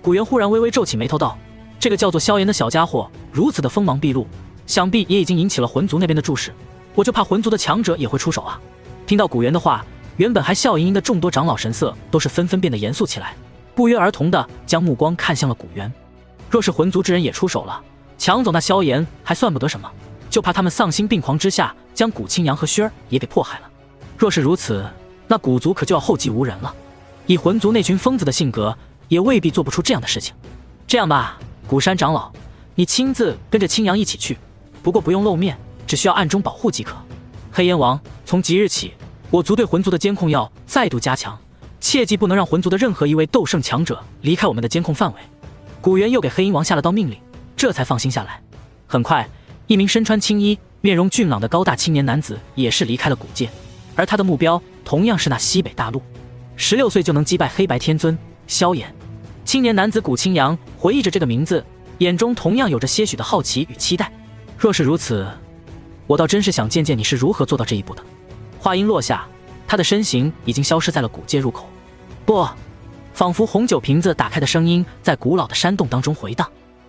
古元忽然微微皱起眉头道：“这个叫做萧炎的小家伙，如此的锋芒毕露，想必也已经引起了魂族那边的注视。我就怕魂族的强者也会出手啊。”听到古元的话，原本还笑盈盈的众多长老神色都是纷纷变得严肃起来，不约而同的将目光看向了古元。若是魂族之人也出手了，抢走那萧炎还算不得什么，就怕他们丧心病狂之下将古青阳和轩儿也给迫害了。若是如此，那古族可就要后继无人了。以魂族那群疯子的性格，也未必做不出这样的事情。这样吧，古山长老，你亲自跟着青阳一起去，不过不用露面，只需要暗中保护即可。黑燕王，从即日起，我族对魂族的监控要再度加强，切记不能让魂族的任何一位斗圣强者离开我们的监控范围。古元又给黑鹰王下了道命令，这才放心下来。很快，一名身穿青衣、面容俊朗的高大青年男子也是离开了古界，而他的目标同样是那西北大陆。16岁就能击败黑白天尊萧炎，青年男子古青阳回忆着这个名字，眼中同样有着些许的好奇与期待。若是如此，我倒真是想见见你是如何做到这一步的。话音落下，他的身形已经消失在了古界入口。不，仿佛红酒瓶子打开的声音在古老的山洞当中回荡。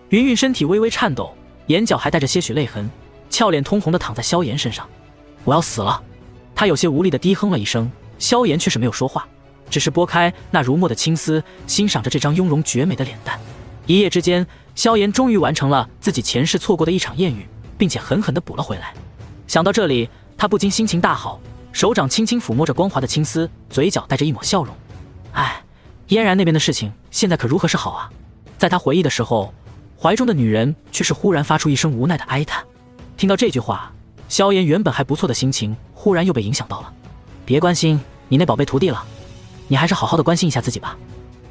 云云身体微微颤抖，眼角还带着些许泪痕，俏脸通红的躺在萧炎身上。我要死了！他有些无力的低哼了一声，萧炎却是没有说话，只是拨开那如墨的青丝，欣赏着这张雍容绝美的脸蛋。一夜之间，萧炎终于完成了自己前世错过的一场艳遇，并且狠狠地补了回来。想到这里，他不禁心情大好，手掌轻轻抚摸着光滑的青丝，嘴角带着一抹笑容。哎，嫣然那边的事情现在可如何是好啊？在他回忆的时候，怀中的女人却是忽然发出一声无奈的哀叹。听到这句话，萧炎原本还不错的心情忽然又被影响到了。别关心你那宝贝徒弟了，你还是好好的关心一下自己吧。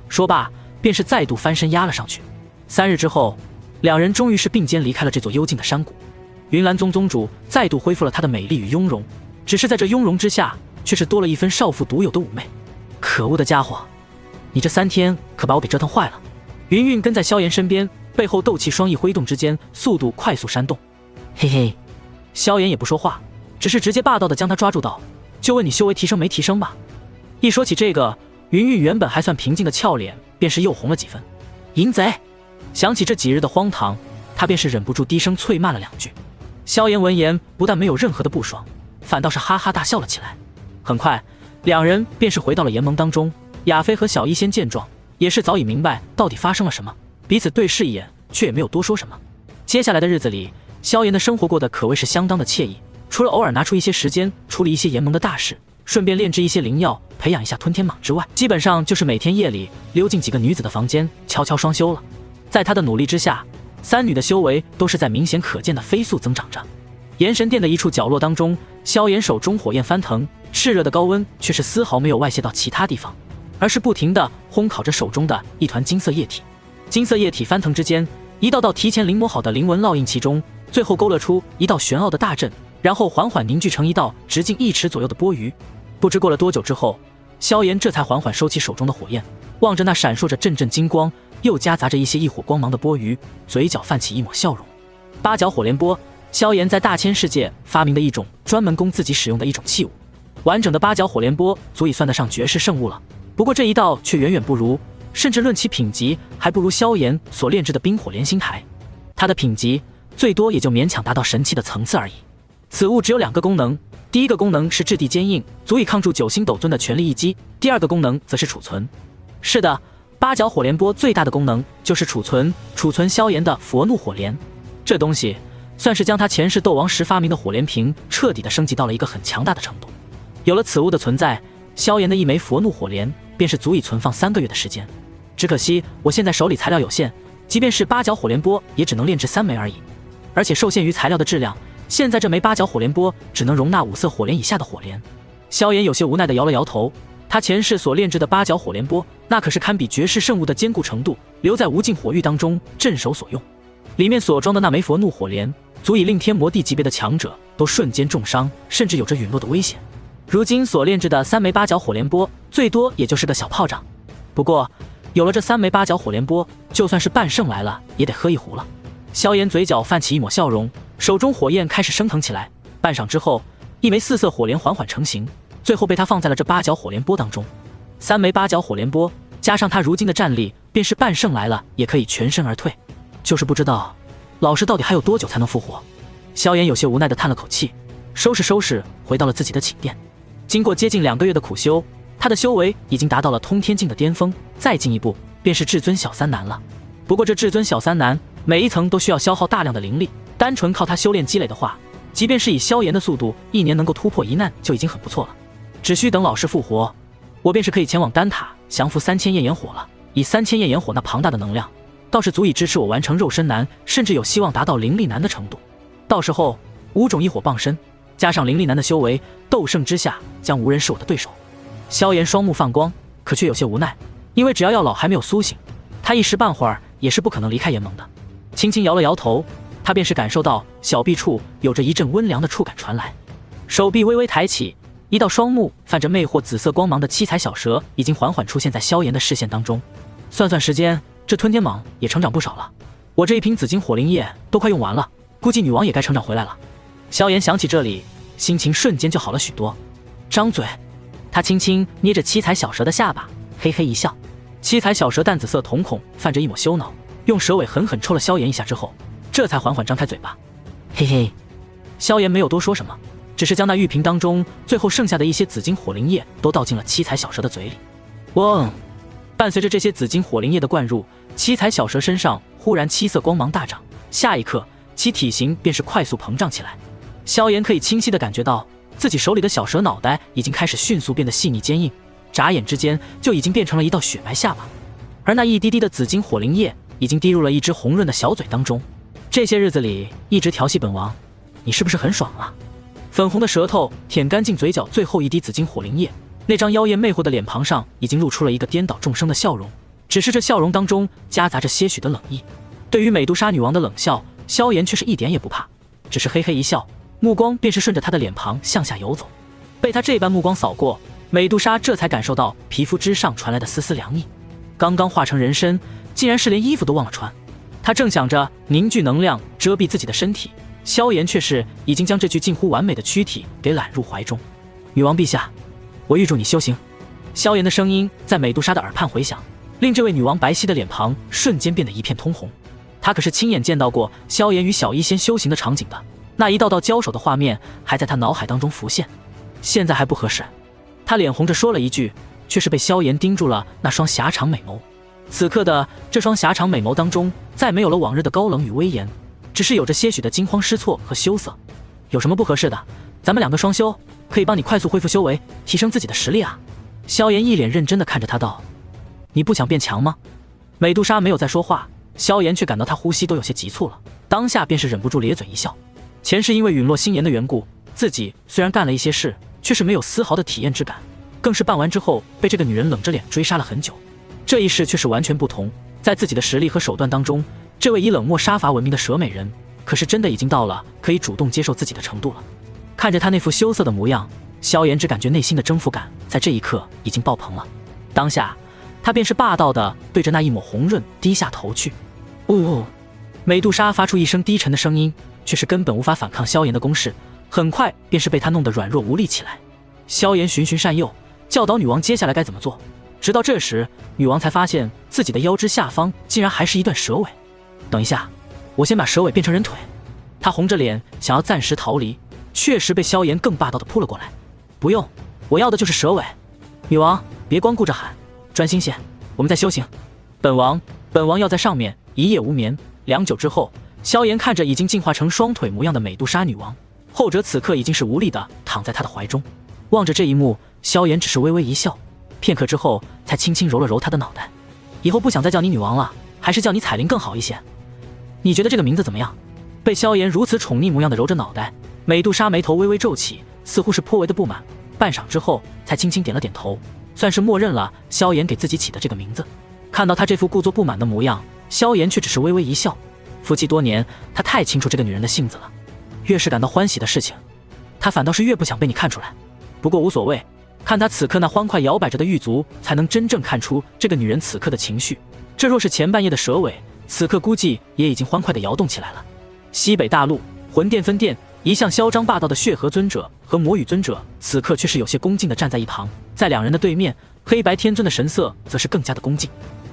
说罢，便是再度翻身压了上去。3日之后，两人终于是并肩离开了这座幽静的山谷。云岚宗宗主再度恢复了她的美丽与雍容，只是在这雍容之下，却是多了一分少妇独有的妩媚。可恶的家伙，你这3天可把我给折腾坏了。云云跟在萧炎身边，背后斗气双翼挥动之间，速度快速煽动。嘿嘿，萧炎也不说话，只是直接霸道的将他抓住道：“就问你修为提升没提升吧。”一说起这个，云云原本还算平静的俏脸便是又红了几分。淫贼！想起这几日的荒唐，他便是忍不住低声啐骂了2句。萧炎闻言不但没有任何的不爽，反倒是哈哈大笑了起来。很快，两人便是回到了岩盟当中。亚飞和小医仙见状，也是早已明白到底发生了什么，彼此对视一眼，却也没有多说什么。接下来的日子里，萧炎的生活过得可谓是相当的惬意，除了偶尔拿出一些时间处理一些岩盟的大事，顺便炼制一些灵药，培养一下吞天蟒之外，基本上就是每天夜里溜进几个女子的房间，悄悄双修了。在他的努力之下，3女的修为都是在明显可见的飞速增长着。炎神殿的一处角落当中，萧炎手中火焰翻腾，炽热的高温却是丝毫没有外泄到其他地方，而是不停地烘烤着手中的一团金色液体。金色液体翻腾之间，一道道提前临摹好的灵纹烙印其中，最后勾勒出一道玄奥的大阵，然后缓缓凝聚成一道直径1尺左右的波鱼。不知过了多久之后，萧炎这才缓缓收起手中的火焰，望着那闪烁着阵阵金光又夹杂着一些异火光芒的波鱼，嘴角泛起一抹笑容。8角火莲波，萧炎在大千世界发明的一种专门供自己使用的一种器物。完整的8角火莲波足以算得上绝世圣物了，不过这一道却远远不如，甚至论其品级还不如萧炎所炼制的冰火莲心台。它的品级最多也就勉强达到神器的层次而已。此物只有2个功能，第一个功能是质地坚硬，足以抗住9星斗尊的全力一击，第二个功能则是储存。是的，8角火莲波最大的功能就是储存萧炎的佛怒火莲。这东西算是将他前世斗王时发明的火莲瓶彻底的升级到了一个很强大的程度。有了此物的存在，萧炎的一枚佛怒火莲便是足以存放3个月的时间。只可惜我现在手里材料有限，即便是8角火莲波也只能炼制3枚而已，而且受限于材料的质量，现在这枚8角火莲波只能容纳5色火莲以下的火莲。萧炎有些无奈地摇了摇头，他前世所炼制的8角火莲波，那可是堪比绝世圣物的坚固程度，留在无尽火域当中镇守所用。里面所装的那枚佛怒火莲，足以令天魔地级别的强者都瞬间重伤，甚至有着陨落的危险。如今所炼制的3枚8角火莲波，最多也就是个小炮仗。不过有了这3枚8角火莲波，就算是半圣来了，也得喝一壶了。萧炎嘴角泛起一抹笑容，手中火焰开始升腾起来。半晌之后，一枚4色火莲缓缓成型，最后被他放在了这8角火莲波当中。3枚8角火莲波，加上他如今的战力，便是半圣来了也可以全身而退。就是不知道，老师到底还有多久才能复活？萧炎有些无奈地叹了口气，收拾，回到了自己的寝殿。经过接近2个月的苦修，他的修为已经达到了通天境的巅峰，再进一步便是至尊小三男了。不过这至尊小三男每一层都需要消耗大量的灵力，单纯靠他修炼积累的话，即便是以萧炎的速度，1年能够突破1难就已经很不错了。只需等老师复活，我便是可以前往丹塔降服3000焰炎火了。以3000焰炎火那庞大的能量，倒是足以支持我完成肉身男，甚至有希望达到灵力男的程度。到时候5种异火傍身，加上灵力男的修为，斗圣之下将无人是我的对手。萧炎双目放光，可却有些无奈，因为只要药老还没有苏醒，他一时半会儿也是不可能离开炎盟的。轻轻摇了摇头，他便是感受到小臂处有着一阵温凉的触感传来，手臂微微抬起，一道双目泛着魅惑紫色光芒的七彩小蛇已经缓缓出现在萧炎的视线当中。算算时间，这吞天蟒也成长不少了，我这一瓶紫金火灵液都快用完了，估计女王也该成长回来了。萧炎想起这里，心情瞬间就好了许多。张嘴，他轻轻捏着七彩小蛇的下巴，嘿嘿一笑。七彩小蛇淡紫色瞳孔泛着一抹羞恼，用蛇尾狠狠抽了萧炎一下之后，这才缓缓张开嘴巴。嘿嘿，萧炎没有多说什么，只是将那玉瓶当中最后剩下的一些紫金火灵液都倒进了七彩小蛇的嘴里。嗡！伴随着这些紫金火灵液的灌入，七彩小蛇身上忽然七色光芒大涨，下一刻其体型便是快速膨胀起来。萧炎可以清晰地感觉到自己手里的小蛇脑袋已经开始迅速变得细腻坚硬，眨眼之间就已经变成了一道雪白下巴，而那一滴滴的紫金火灵液已经滴入了一只红润的小嘴当中。这些日子里一直调戏本王，你是不是很爽啊？粉红的舌头舔干净嘴角最后一滴紫金火灵液，那张妖艳魅惑的脸庞上已经露出了一个颠倒众生的笑容，只是这笑容当中夹杂着些许的冷意。对于美杜莎女王的冷笑，萧炎却是一点也不怕，只是嘿嘿一笑，目光便是顺着她的脸庞向下游走。被他这般目光扫过，美杜莎这才感受到皮肤之上传来的丝丝凉意。刚刚化成人身，竟然是连衣服都忘了穿。他正想着凝聚能量遮蔽自己的身体，萧炎却是已经将这具近乎完美的躯体给揽入怀中。女王陛下，我预祝你修行。萧炎的声音在美杜莎的耳畔回响，令这位女王白皙的脸庞瞬间变得一片通红。她可是亲眼见到过萧炎与小医仙修行的场景的，那一道道交手的画面还在她脑海当中浮现。现在还不合适。她脸红着说了一句，却是被萧炎盯住了那双狭长美眸。此刻的这双狭长美眸当中，再没有了往日的高冷与威严，只是有着些许的惊慌失措和羞涩。有什么不合适的？咱们2个双修，可以帮你快速恢复修为，提升自己的实力啊。萧炎一脸认真地看着他道：你不想变强吗？美杜莎没有再说话，萧炎却感到他呼吸都有些急促了，当下便是忍不住咧嘴一笑。前世因为陨落星岩的缘故，自己虽然干了一些事，却是没有丝毫的体验之感，更是办完之后被这个女人冷着脸追杀了很久。这一世却是完全不同，在自己的实力和手段当中，这位以冷漠杀伐闻名的蛇美人，可是真的已经到了可以主动接受自己的程度了。看着她那副羞涩的模样，萧炎只感觉内心的征服感在这一刻已经爆棚了。当下他便是霸道的对着那一抹红润低下头去。呜！美杜莎发出一声低沉的声音，却是根本无法反抗萧炎的攻势，很快便是被他弄得软弱无力起来。萧炎循循善诱，教导女王接下来该怎么做。直到这时，女王才发现自己的腰肢下方竟然还是一段蛇尾。等一下，我先把蛇尾变成人腿。她红着脸想要暂时逃离，确实被萧炎更霸道的扑了过来。不用，我要的就是蛇尾。女王，别光顾着喊，专心些，我们在修行。本王要在上面一夜无眠。良久之后，萧炎看着已经进化成双腿模样的美杜莎女王，后者此刻已经是无力的躺在他的怀中。望着这一幕，萧炎只是微微一笑，片刻之后才轻轻揉了揉她的脑袋。以后不想再叫你女王了，还是叫你彩铃更好一些。你觉得这个名字怎么样？被萧炎如此宠溺模样的揉着脑袋，美杜莎眉头微微皱起，似乎是颇为的不满。半晌之后才轻轻点了点头，算是默认了萧炎给自己起的这个名字。看到他这副故作不满的模样，萧炎却只是微微一笑。夫妻多年，他太清楚这个女人的性子了，越是感到欢喜的事情，他反倒是越不想被你看出来。不过无所谓，看他此刻那欢快摇摆着的玉足，才能真正看出这个女人此刻的情绪。这若是前半夜的蛇尾，此刻估计也已经欢快地摇动起来了。西北大陆魂殿分殿，一向嚣张霸道的血河尊者和魔羽尊者，此刻却是有些恭敬地站在一旁。在两人的对面，黑白天尊的神色则是更加的恭敬，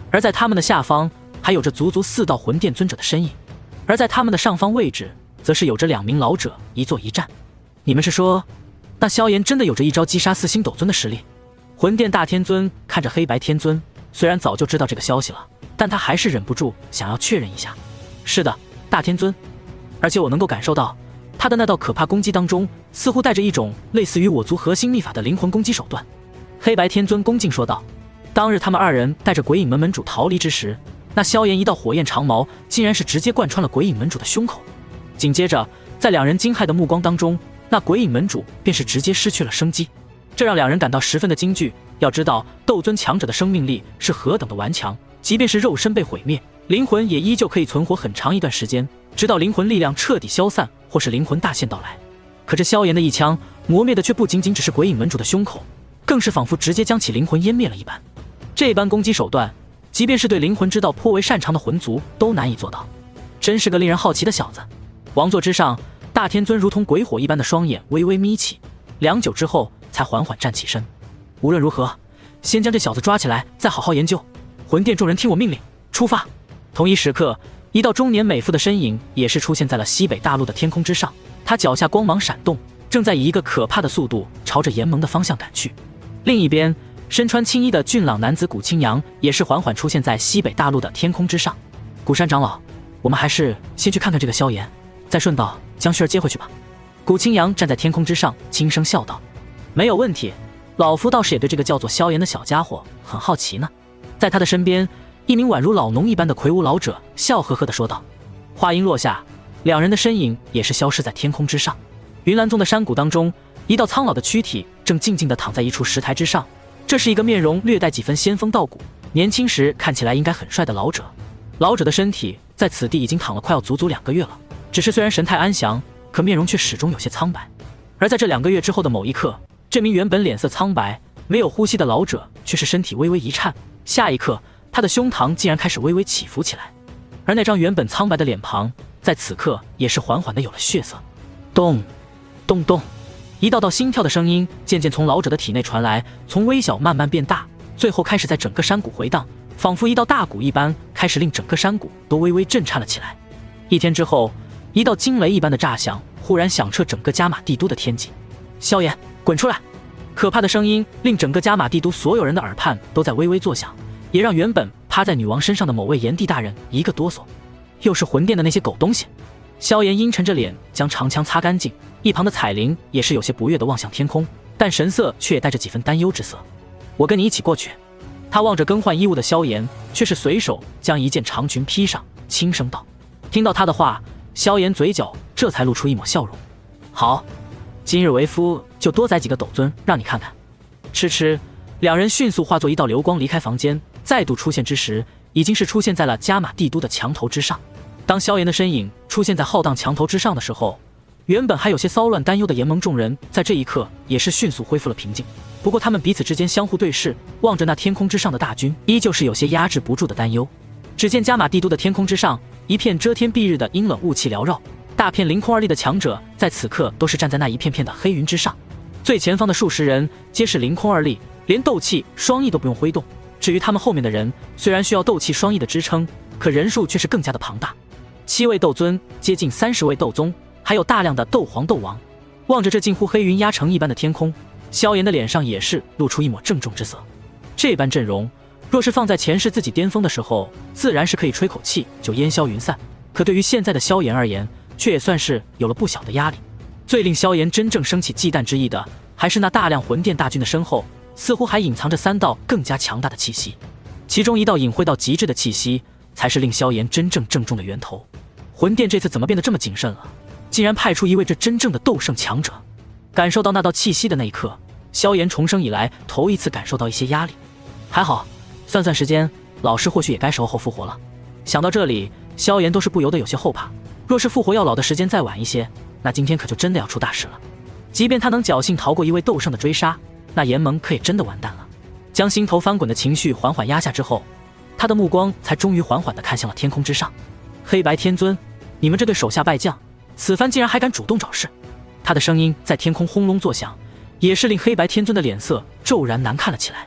而在他们的下方还有着足足4道魂殿尊者的身影，而在他们的上方位置，则是有着2名老者一坐一站。你们是说，那萧炎真的有着一招击杀4星斗尊的实力？魂殿大天尊看着黑白天尊，虽然早就知道这个消息了，但他还是忍不住想要确认一下。是的，大天尊，而且我能够感受到他的那道可怕攻击当中，似乎带着一种类似于我族核心秘法的灵魂攻击手段。黑白天尊恭敬说道。当日他们2人带着鬼影门门主逃离之时，那萧炎一道火焰长矛竟然是直接贯穿了鬼影门主的胸口。紧接着，在2人惊骇的目光当中，那鬼影门主便是直接失去了生机，这让2人感到十分的惊惧。要知道，斗尊强者的生命力是何等的顽强，即便是肉身被毁灭，灵魂也依旧可以存活很长一段时间，直到灵魂力量彻底消散，或是灵魂大限到来。可这萧炎的一枪磨灭的却不仅仅只是鬼影门主的胸口，更是仿佛直接将其灵魂湮灭了一般。这般攻击手段，即便是对灵魂之道颇为擅长的魂族都难以做到，真是个令人好奇的小子。王座之上，大天尊如同鬼火一般的双眼微微眯起，良久之后才缓缓站起身。无论如何，先将这小子抓起来，再好好研究。魂殿众人听我命令，出发。同一时刻，一道中年美妇的身影也是出现在了西北大陆的天空之上，她脚下光芒闪动，正在以一个可怕的速度朝着炎盟的方向赶去。另一边，身穿青衣的俊朗男子古青阳也是缓缓出现在西北大陆的天空之上。古山长老，我们还是先去看看这个萧炎，再顺道将薰儿接回去吧。古青阳站在天空之上，轻声笑道：“没有问题，老夫倒是也对这个叫做萧炎的小家伙很好奇呢。”在他的身边，一名宛如老农一般的魁梧老者笑呵呵地说道。话音落下，2人的身影也是消失在天空之上。云岚宗的山谷当中，一道苍老的躯体正静静地躺在一处石台之上。这是一个面容略带几分仙风道骨，年轻时看起来应该很帅的老者。老者的身体在此地已经躺了快要足足2个月了，只是虽然神态安详，可面容却始终有些苍白。而在这2个月之后的某一刻，这名原本脸色苍白、没有呼吸的老者却是身体微微一颤，下一刻，他的胸膛竟然开始微微起伏起来，而那张原本苍白的脸庞，在此刻也是缓缓地有了血色。咚，咚咚，一道道心跳的声音渐渐从老者的体内传来，从微小慢慢变大，最后开始在整个山谷回荡，仿佛一道大鼓一般，开始令整个山谷都微微震颤了起来。一天之后，一道惊雷一般的炸响忽然响彻整个加玛帝都的天际。萧炎，滚出来！可怕的声音令整个加玛帝都所有人的耳畔都在微微作响，也让原本趴在女王身上的某位炎帝大人一个哆嗦。又是魂殿的那些狗东西！萧炎阴沉着脸将长枪擦干净，一旁的彩铃也是有些不悦地望向天空，但神色却也带着几分担忧之色。我跟你一起过去。他望着更换衣物的萧炎，却是随手将一件长裙披上，轻声道。听到他的话，萧炎嘴角这才露出一抹笑容。好，今日为夫就多宰几个斗尊让你看看。痴痴，2人迅速化作一道流光离开房间，再度出现之时，已经是出现在了加玛帝都的墙头之上。当萧炎的身影出现在浩荡墙头之上的时候，原本还有些骚乱担忧的炎盟众人在这一刻也是迅速恢复了平静。不过他们彼此之间相互对视，望着那天空之上的大军，依旧是有些压制不住的担忧。只见加玛帝都的天空之上，一片遮天蔽日的阴冷雾气缭绕，大片凌空而立的强者在此刻都是站在那一片片的黑云之上。最前方的数十人皆是凌空而立，连斗气双翼都不用挥动。至于他们后面的人，虽然需要斗气双翼的支撑，可人数却是更加的庞大。7位斗尊，接近30位斗宗，还有大量的斗皇斗王。望着这近乎黑云压城一般的天空，萧炎的脸上也是露出一抹郑重之色。这般阵容，若是放在前世自己巅峰的时候，自然是可以吹口气就烟消云散。可对于现在的萧炎而言，却也算是有了不小的压力。最令萧炎真正升起忌惮之意的，还是那大量魂殿大军的身后，似乎还隐藏着3道更加强大的气息。其中一道隐晦到极致的气息，才是令萧炎真正郑重的源头。魂殿这次怎么变得这么谨慎了？竟然派出一位这真正的斗圣强者。感受到那道气息的那一刻，萧炎重生以来头一次感受到一些压力。还好，算算时间，老师或许也该时候复活了。想到这里，萧炎都是不由得有些后怕。若是复活要老的时间再晚一些，那今天可就真的要出大事了。即便他能侥幸逃过一位斗圣的追杀，那严蒙可也真的完蛋了。将心头翻滚的情绪缓缓压下之后，他的目光才终于缓缓地看向了天空之上。黑白天尊，你们这对手下败将，此番竟然还敢主动找事！他的声音在天空轰隆作响，也是令黑白天尊的脸色骤然难看了起来。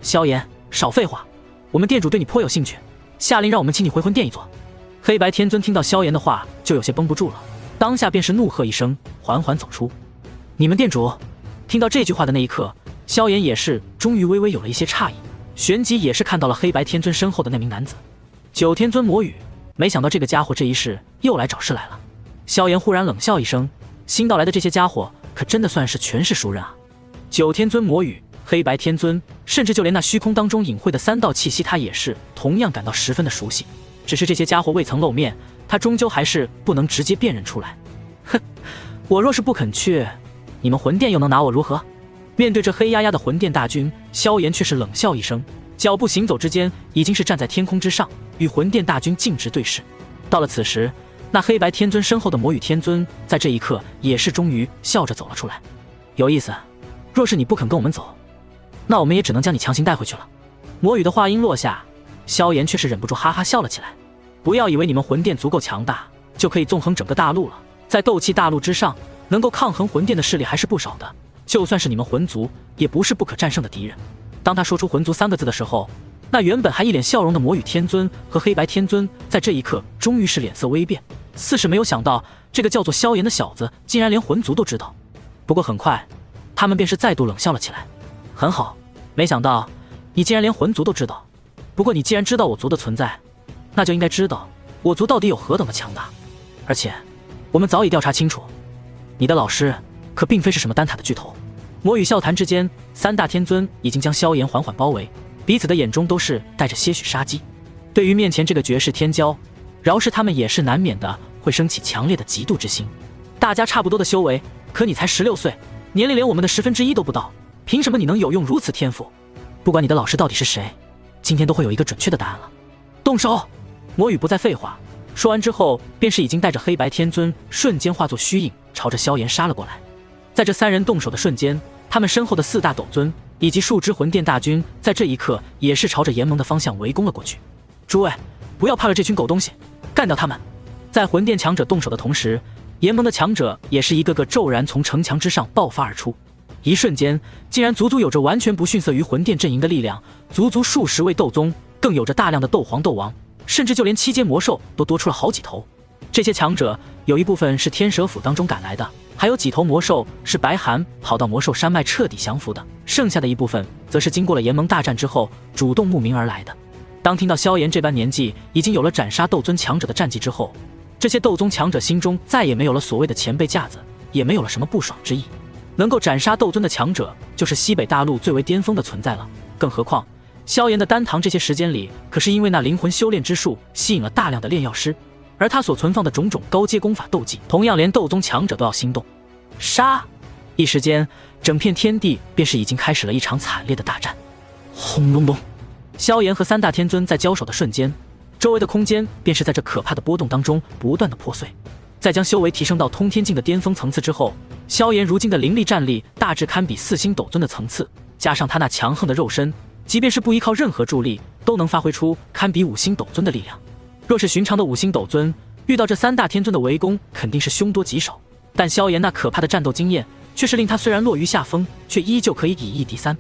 萧炎，少废话，我们店主对你颇有兴趣，下令让我们请你回魂殿一座。黑白天尊听到萧炎的话，就有些绷不住了，当下便是怒喝一声，缓缓走出。你们店主？听到这句话的那一刻，萧炎也是终于微微有了一些诧异，旋即也是看到了黑白天尊身后的那名男子九天尊魔羽。没想到这个家伙这一世又来找事来了。萧炎忽然冷笑一声，新到来的这些家伙可真的算是全是熟人啊。九天尊魔羽、黑白天尊，甚至就连那虚空当中隐晦的三道气息，他也是同样感到十分的熟悉。只是这些家伙未曾露面，他终究还是不能直接辨认出来。哼，我若是不肯去，你们魂殿又能拿我如何？面对这黑压压的魂殿大军，萧炎却是冷笑一声，脚步行走之间，已经是站在天空之上，与魂殿大军径直对视。到了此时，那黑白天尊身后的魔羽天尊，在这一刻也是终于笑着走了出来。有意思，若是你不肯跟我们走，那我们也只能将你强行带回去了。魔羽的话音落下，萧炎却是忍不住哈哈笑了起来。不要以为你们魂殿足够强大，就可以纵横整个大陆了。在斗气大陆之上，能够抗衡魂殿的势力还是不少的，就算是你们魂族，也不是不可战胜的敌人。当他说出魂族三个字的时候，那原本还一脸笑容的魔羽天尊和黑白天尊，在这一刻终于是脸色微变，似是没有想到这个叫做萧炎的小子竟然连魂族都知道。不过很快，他们便是再度冷笑了起来。很好，没想到你竟然连魂族都知道。不过你既然知道我族的存在，那就应该知道我族到底有何等的强大。而且我们早已调查清楚，你的老师可并非是什么丹塔的巨头。魔羽笑谈之间，三大天尊已经将萧炎缓缓包围，彼此的眼中都是带着些许杀机。对于面前这个绝世天骄，饶是他们也是难免的会升起强烈的嫉妒之心。大家差不多的修为，可你才16岁，年龄连我们的1/10都不到，凭什么你能有用如此天赋？不管你的老师到底是谁，今天都会有一个准确的答案了。动手！魔羽不再废话，说完之后，便是已经带着黑白天尊瞬间化作虚影，朝着萧炎杀了过来。在这三人动手的瞬间，他们身后的4大斗尊以及数支魂殿大军，在这一刻也是朝着严盟的方向围攻了过去。诸位，不要怕了这群狗东西，干掉他们！在魂殿强者动手的同时，严盟的强者也是一个个骤然从城墙之上爆发而出，一瞬间竟然足足有着完全不逊色于魂殿阵营的力量，足足数十位斗宗，更有着大量的斗皇斗王，甚至就连7阶魔兽都多出了好几头。这些强者有一部分是天蛇府当中赶来的，还有几头魔兽是白寒跑到魔兽山脉彻底降服的，剩下的一部分则是经过了严盟大战之后主动慕名而来的。当听到萧炎这般年纪已经有了斩杀斗尊强者的战绩之后，这些斗宗强者心中再也没有了所谓的前辈架子，也没有了什么不爽之意。能够斩杀斗尊的强者，就是西北大陆最为巅峰的存在了。更何况萧炎的丹堂这些时间里，可是因为那灵魂修炼之术吸引了大量的炼药师，而他所存放的种种高阶功法斗技，同样连斗宗强者都要心动。杀！一时间，整片天地便是已经开始了一场惨烈的大战。轰隆隆！萧炎和三大天尊在交手的瞬间，周围的空间便是在这可怕的波动当中不断的破碎。在将修为提升到通天境的巅峰层次之后，萧炎如今的灵力战力大致堪比4星斗尊的层次，加上他那强横的肉身，即便是不依靠任何助力，都能发挥出堪比5星斗尊的力量。若是寻常的5星斗尊，遇到这三大天尊的围攻，肯定是凶多吉少。但萧炎那可怕的战斗经验，却是令他虽然落于下风，却依旧可以以一敌三。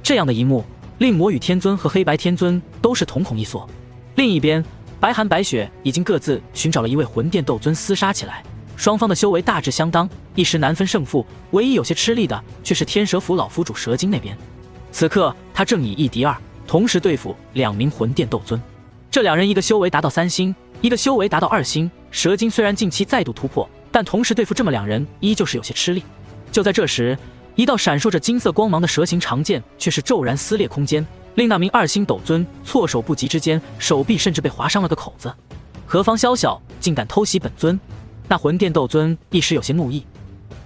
这样的一幕，令魔羽天尊和黑白天尊都是瞳孔一缩。另一边，白寒白雪已经各自寻找了一位魂殿斗尊厮杀起来，双方的修为大致相当，一时难分胜负。唯一有些吃力的，却是天蛇府老府主蛇精那边。此刻他正以1敌2，同时对付2名魂殿斗尊。这2人一个修为达到3星，一个修为达到2星。蛇精虽然近期再度突破，但同时对付这么2人，依旧是有些吃力。就在这时，一道闪烁着金色光芒的蛇形长剑却是骤然撕裂空间，令那名2星斗尊措手不及之间，手臂甚至被划伤了个口子。何方宵小，竟敢偷袭本尊！那魂殿斗尊一时有些怒意，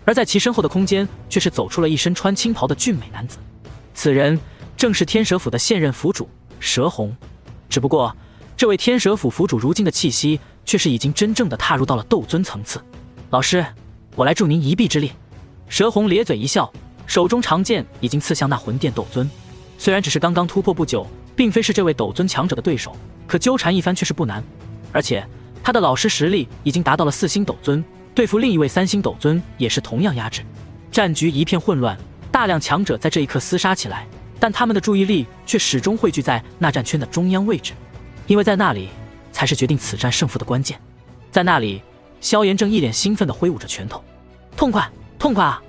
而在其身后的空间却是走出了一身穿青袍的俊美男子。此人正是天蛇府的现任府主蛇红。只不过这位天蛇府府主如今的气息却是已经真正的踏入到了斗尊层次。老师，我来助您一臂之力。蛇红咧嘴一笑，手中长剑已经刺向那魂殿斗尊。虽然只是刚刚突破不久，并非是这位斗尊强者的对手，可纠缠一番却是不难。而且他的老师实力已经达到了4星斗尊，对付另一位3星斗尊也是同样压制。战局一片混乱，大量强者在这一刻厮杀起来，但他们的注意力却始终汇聚在那战圈的中央位置，因为在那里才是决定此战胜负的关键。在那里，萧炎正一脸兴奋地挥舞着拳头，痛快，痛快啊！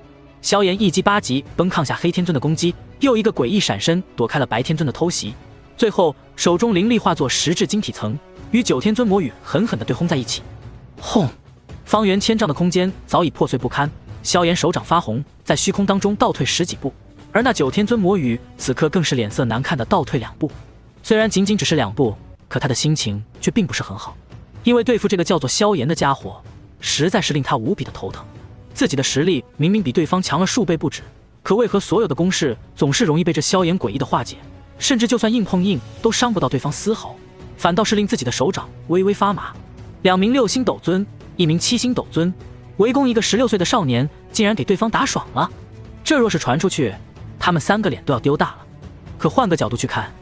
萧炎一击8级崩抗下黑天尊的攻击，又一个诡异闪身躲开了白天尊的偷袭，最后手中灵力化作10质晶体层，与9天尊魔羽狠狠地对轰在一起。轰！方圆1000丈的空间早已破碎不堪，萧炎手掌发红，在虚空当中倒退10几步，而那9天尊魔羽此刻更是脸色难看的倒退2步。虽然仅仅只是2步，可他的心情却并不是很好，因为对付这个叫做萧炎的家伙，实在是令他无比的头疼。自己的实力明明比对方强了数倍不止，可为何所有的攻势总是容易被这萧炎诡异的化解，甚至就算硬碰硬都伤不到对方丝毫，反倒是令自己的手掌微微发麻。2名6星斗尊，1名7星斗尊，围攻一个16岁的少年，竟然给对方打爽了。这若是传出去，他们3个脸都要丢大了。可换个角度去看，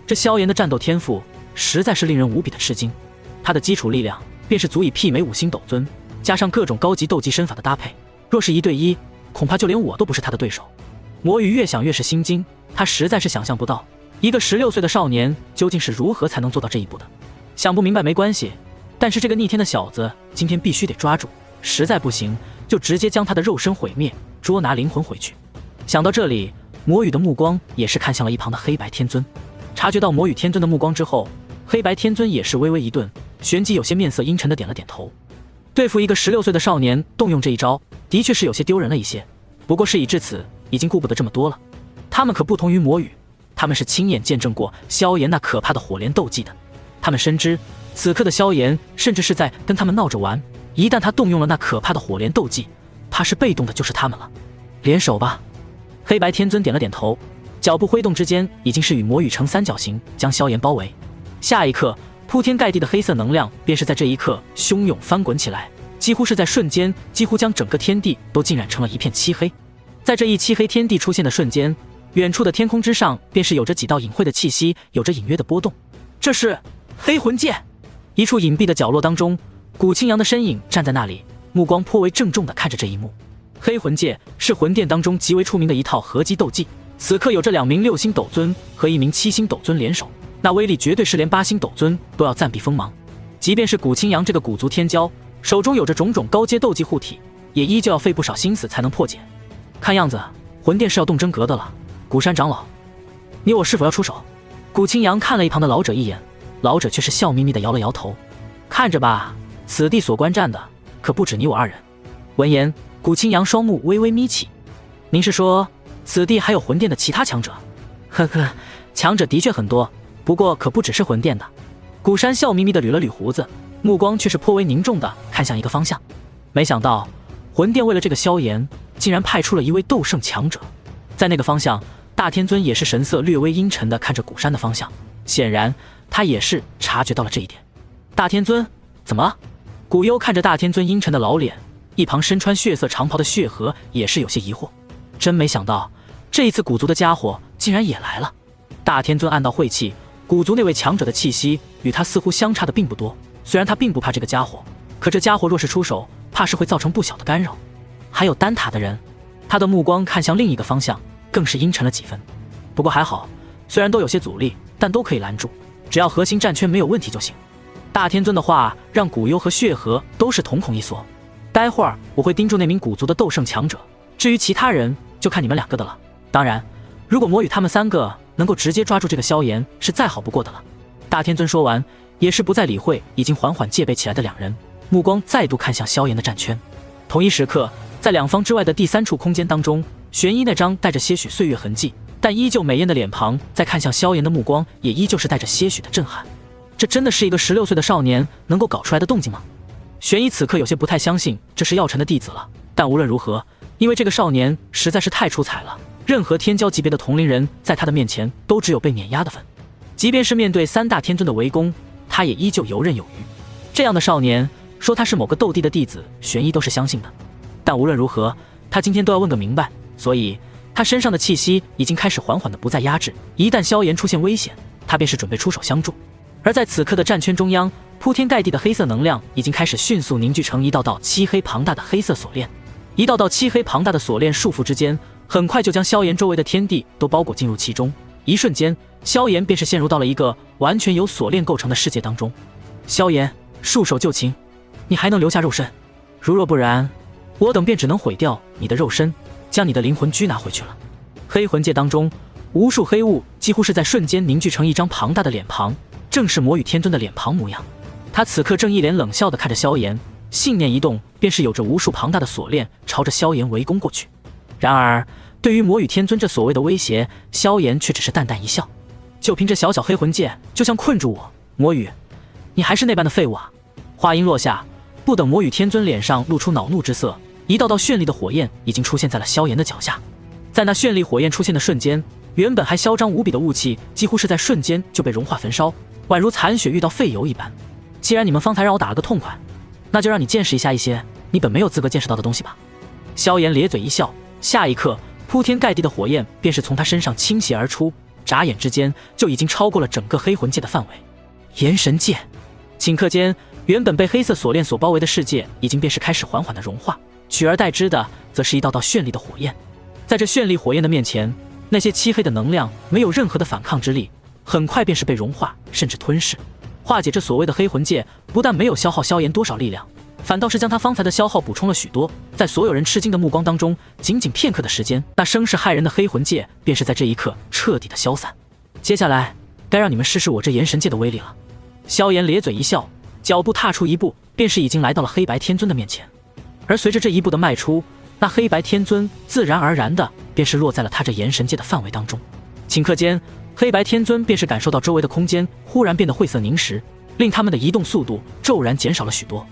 这萧炎的战斗天赋实在是令人无比的吃惊。他的基础力量便是足以媲美5星斗尊，加上各种高级斗技身法的搭配，若是1对1，恐怕就连我都不是他的对手。魔羽越想越是心惊，他实在是想象不到一个16岁的少年究竟是如何才能做到这一步的。想不明白没关系，但是这个逆天的小子今天必须得抓住，实在不行就直接将他的肉身毁灭，捉拿灵魂回去。想到这里，魔羽的目光也是看向了一旁的黑白天尊。察觉到魔羽天尊的目光之后，黑白天尊也是微微一顿，旋即有些面色阴沉的点了点头。对付一个16岁的少年动用这一招，的确是有些丢人了一些，不过事已至此，已经顾不得这么多了。他们可不同于魔羽，他们是亲眼见证过萧炎那可怕的火莲斗技的，他们深知此刻的萧炎甚至是在跟他们闹着玩，一旦他动用了那可怕的火莲斗技，怕是被动的就是他们了。联手吧。黑白天尊点了点头，脚步挥动之间，已经是与魔羽呈3角形将萧炎包围。下一刻，铺天盖地的黑色能量便是在这一刻汹涌翻滚起来，几乎是在瞬间，几乎将整个天地都浸染成了一片漆黑。在这一漆黑天地出现的瞬间，远处的天空之上便是有着几道隐晦的气息，有着隐约的波动。这是黑魂界。一处隐蔽的角落当中，古青阳的身影站在那里，目光颇为郑重地看着这一幕。黑魂界是魂殿当中极为出名的一套合击斗技，此刻有着2名6星斗尊和1名7星斗尊联手，那威力绝对是连8星斗尊都要暂避锋芒。即便是古青阳这个古族天骄，手中有着种种高阶斗技护体，也依旧要费不少心思才能破解。看样子魂殿是要动真格的了。古山长老，你我是否要出手？古青阳看了一旁的老者一眼，老者却是笑眯眯地摇了摇头。看着吧，此地所观战的可不止你我2人。闻言，古青阳双目微微眯起。您是说此地还有魂殿的其他强者？呵呵，强者的确很多，不过可不只是魂殿的。古山笑眯眯地捋了捋胡子，目光却是颇为凝重地看向一个方向。没想到魂殿为了这个萧炎，竟然派出了一位斗圣强者。在那个方向，大天尊也是神色略微阴沉地看着古山的方向，显然他也是察觉到了这一点。大天尊，怎么了？古幽看着大天尊阴沉的老脸，一旁身穿血色长袍的血河也是有些疑惑。真没想到这一次古族的家伙竟然也来了。大天尊暗道晦气，古族那位强者的气息与他似乎相差的并不多，虽然他并不怕这个家伙，可这家伙若是出手，怕是会造成不小的干扰。还有丹塔的人，他的目光看向另一个方向，更是阴沉了几分。不过还好，虽然都有些阻力，但都可以拦住，只要核心战圈没有问题就行。大天尊的话让古幽和血河都是瞳孔一缩。待会儿我会盯住那名古族的斗圣强者，至于其他人就看你们2个的了。当然，如果魔羽他们3个能够直接抓住这个萧炎，是再好不过的了。大天尊说完，也是不再理会已经缓缓戒备起来的2人，目光再度看向萧炎的战圈。同一时刻，在2方之外的第3处空间当中，玄一那张带着些许岁月痕迹，但依旧美艳的脸庞，在看向萧炎的目光也依旧是带着些许的震撼。这真的是一个16岁的少年能够搞出来的动静吗？玄一此刻有些不太相信这是药尘的弟子了，但无论如何，因为这个少年实在是太出彩了，任何天骄级别的同龄人在他的面前都只有被碾压的份。即便是面对3大天尊的围攻，他也依旧游刃有余。这样的少年，说他是某个斗帝的弟子，玄一都是相信的。但无论如何，他今天都要问个明白，所以他身上的气息已经开始缓缓的不再压制，一旦萧炎出现危险，他便是准备出手相助。而在此刻的战圈中央，铺天盖地的黑色能量已经开始迅速凝聚成一道道漆黑庞大的黑色锁链，一道道漆黑庞大的锁链束缚之间，很快就将萧炎周围的天地都包裹进入其中。一瞬间，萧炎便是陷入到了一个完全由锁链构成的世界当中。萧炎，束手就擒，你还能留下肉身，如若不然，我等便只能毁掉你的肉身，将你的灵魂拘拿回去了。黑魂界当中，无数黑雾几乎是在瞬间凝聚成一张庞大的脸庞，正是魔与天尊的脸庞模样。他此刻正一脸冷笑地看着萧炎，信念一动，便是有着无数庞大的锁链朝着萧炎围攻过去。然而，对于魔与天尊这所谓的威胁，萧炎却只是淡淡一笑。就凭这小小黑魂界，就想困住我？魔与，你还是那般的废物啊！话音落下，不等魔与天尊脸上露出恼怒之色，一道道绚丽的火焰已经出现在了萧炎的脚下。在那绚丽火焰出现的瞬间，原本还嚣张无比的雾气，几乎是在瞬间就被融化焚烧，宛如残雪遇到废油一般。既然你们方才让我打了个痛快，那就让你见识一些你本没有资格见识到的东西吧。萧炎咧嘴一笑，下一刻，铺天盖地的火焰便是从他身上倾泻而出，眨眼之间就已经超过了整个黑魂界的范围。炎神界，顷刻间，原本被黑色锁链所包围的世界已经便是开始缓缓的融化，取而代之的则是一道道绚丽的火焰。在这绚丽火焰的面前，那些漆黑的能量没有任何的反抗之力，很快便是被融化甚至吞噬。化解这所谓的黑魂界，不但没有消耗萧炎多少力量，反倒是将他方才的消耗补充了许多。在所有人吃惊的目光当中，仅仅片刻的时间，那声势骇人的黑魂界便是在这一刻彻底的消散。接下来该让你们试试我这炎神界的威力了。萧炎咧嘴一笑，脚步踏出一步，便是已经来到了黑白天尊的面前。而随着这一步的迈出，那黑白天尊自然而然的便是落在了他这炎神界的范围当中。顷刻间，黑白天尊便是感受到周围的空间忽然变得晦涩凝实，令他们的移动速度骤然减少了许多。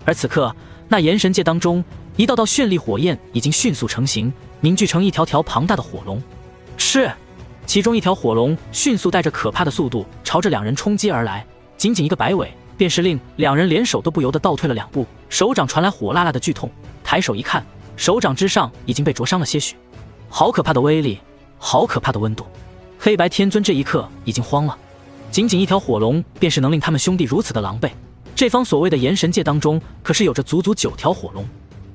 而此刻，那炎神界当中，一道道绚丽火焰已经迅速成型，凝聚成一条条庞大的火龙。是，其中一条火龙迅速带着可怕的速度朝着两人冲击而来，仅仅一个摆尾，便是令两人连手都不由得倒退了2步，手掌传来火辣辣的剧痛。抬手一看，手掌之上已经被灼伤了些许。好可怕的威力，好可怕的温度！黑白天尊这一刻已经慌了，仅仅一条火龙便是能令他们兄弟如此的狼狈。这方所谓的炎神界当中，可是有着足足9条火龙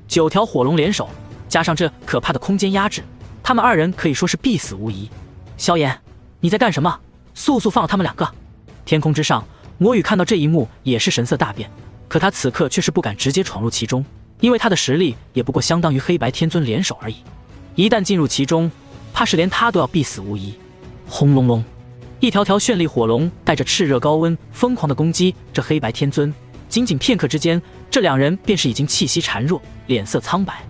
，9条火龙联手，加上这可怕的空间压制，他们2人可以说是必死无疑。萧炎，你在干什么？速速放了他们2个！天空之上，魔羽看到这一幕也是神色大变，可他此刻却是不敢直接闯入其中，因为他的实力也不过相当于黑白天尊联手而已，一旦进入其中，怕是连他都要必死无疑。轰隆隆，一条条绚丽火龙带着炽热高温疯狂的攻击这黑白天尊。仅仅片刻之间，这2人便是已经气息孱弱，脸色苍白。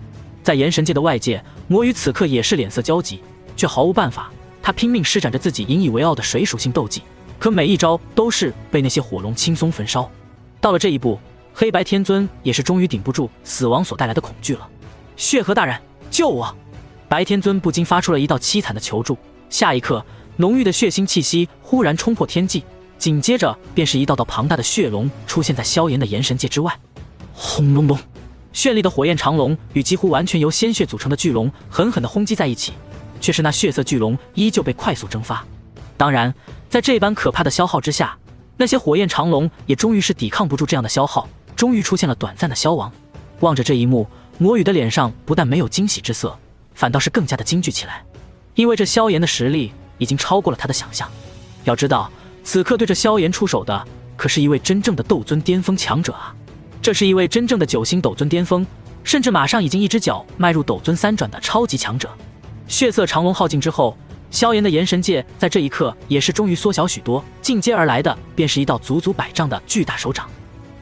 在炎神界的外界，魔羽此刻也是脸色焦急，却毫无办法。他拼命施展着自己引以为傲的水属性斗技，可每一招都是被那些火龙轻松焚烧。到了这一步，黑白天尊也是终于顶不住死亡所带来的恐惧了。血河大人，救我！白天尊不禁发出了一道凄惨的求助。下一刻，浓郁的血腥气息忽然冲破天际，紧接着便是一道道庞大的血龙出现在萧炎的炎神界之外。轰隆隆，绚丽的火焰长龙与几乎完全由鲜血组成的巨龙狠狠地轰击在一起，却是那血色巨龙依旧被快速蒸发。当然，在这般可怕的消耗之下，那些火焰长龙也终于是抵抗不住这样的消耗，终于出现了短暂的消亡。望着这一幕，魔羽的脸上不但没有惊喜之色，反倒是更加的惊惧起来，因为这萧炎的实力已经超过了他的想象。要知道，此刻对着萧炎出手的可是一位真正的斗尊巅峰强者啊！这是一位真正的9星斗尊巅峰，甚至马上已经一只脚迈入斗尊3转的超级强者。血色长龙耗尽之后，萧炎的炎神界在这一刻也是终于缩小许多，进阶而来的便是一道足足100丈的巨大手掌。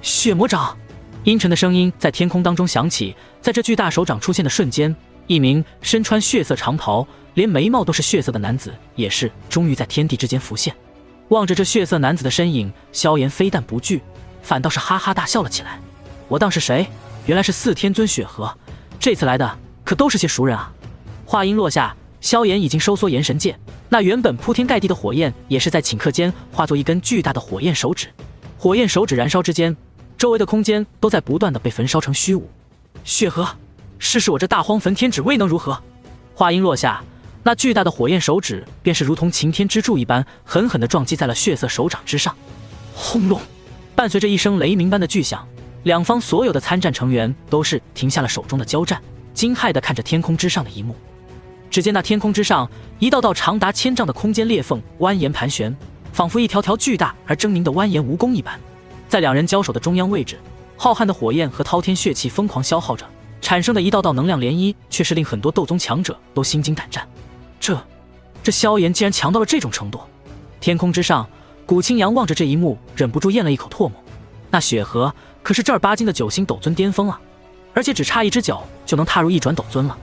血魔掌！阴沉的声音在天空当中响起，在这巨大手掌出现的瞬间，一名身穿血色长袍，连眉毛都是血色的男子也是终于在天地之间浮现。望着这血色男子的身影，萧炎非但不惧，反倒是哈哈大笑了起来。我当是谁？原来是4天尊血河，这次来的可都是些熟人啊！话音落下，萧炎已经收缩炎神界，那原本铺天盖地的火焰也是在顷刻间化作一根巨大的火焰手指。火焰手指燃烧之间，周围的空间都在不断的被焚烧成虚无。血河，试试我这大荒焚天指威能如何？话音落下，那巨大的火焰手指便是如同擎天之柱一般，狠狠地撞击在了血色手掌之上。轰隆！伴随着一声雷鸣般的巨响，两方所有的参战成员都是停下了手中的交战，惊骇地看着天空之上的一幕。只见那天空之上，一道道长达1000丈的空间裂缝蜿蜒盘旋，仿佛一条条巨大而狰狞的蜿蜒蜈蚣一般。在两人交手的中央位置，浩瀚的火焰和滔天血气疯狂消耗着，产生的一道道能量涟漪，却是令很多斗宗强者都心惊胆战。这萧炎竟然强到了这种程度！天空之上，古青阳望着这一幕，忍不住咽了一口唾沫。那雪河可是正儿八经的9星斗尊巅峰啊，而且只差一只脚就能踏入1转斗尊了。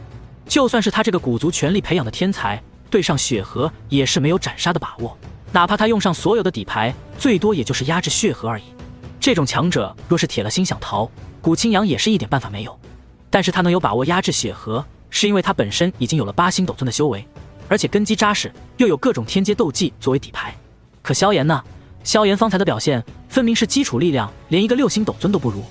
就算是他这个古族全力培养的天才，对上雪河也是没有斩杀的把握。哪怕他用上所有的底牌，最多也就是压制血河而已。这种强者若是铁了心想逃，古青阳也是一点办法没有。但是他能有把握压制血河，是因为他本身已经有了8星斗尊的修为，而且根基扎实，又有各种天阶斗技作为底牌。可萧炎呢？萧炎方才的表现分明是基础力量连一个6星斗尊都不如，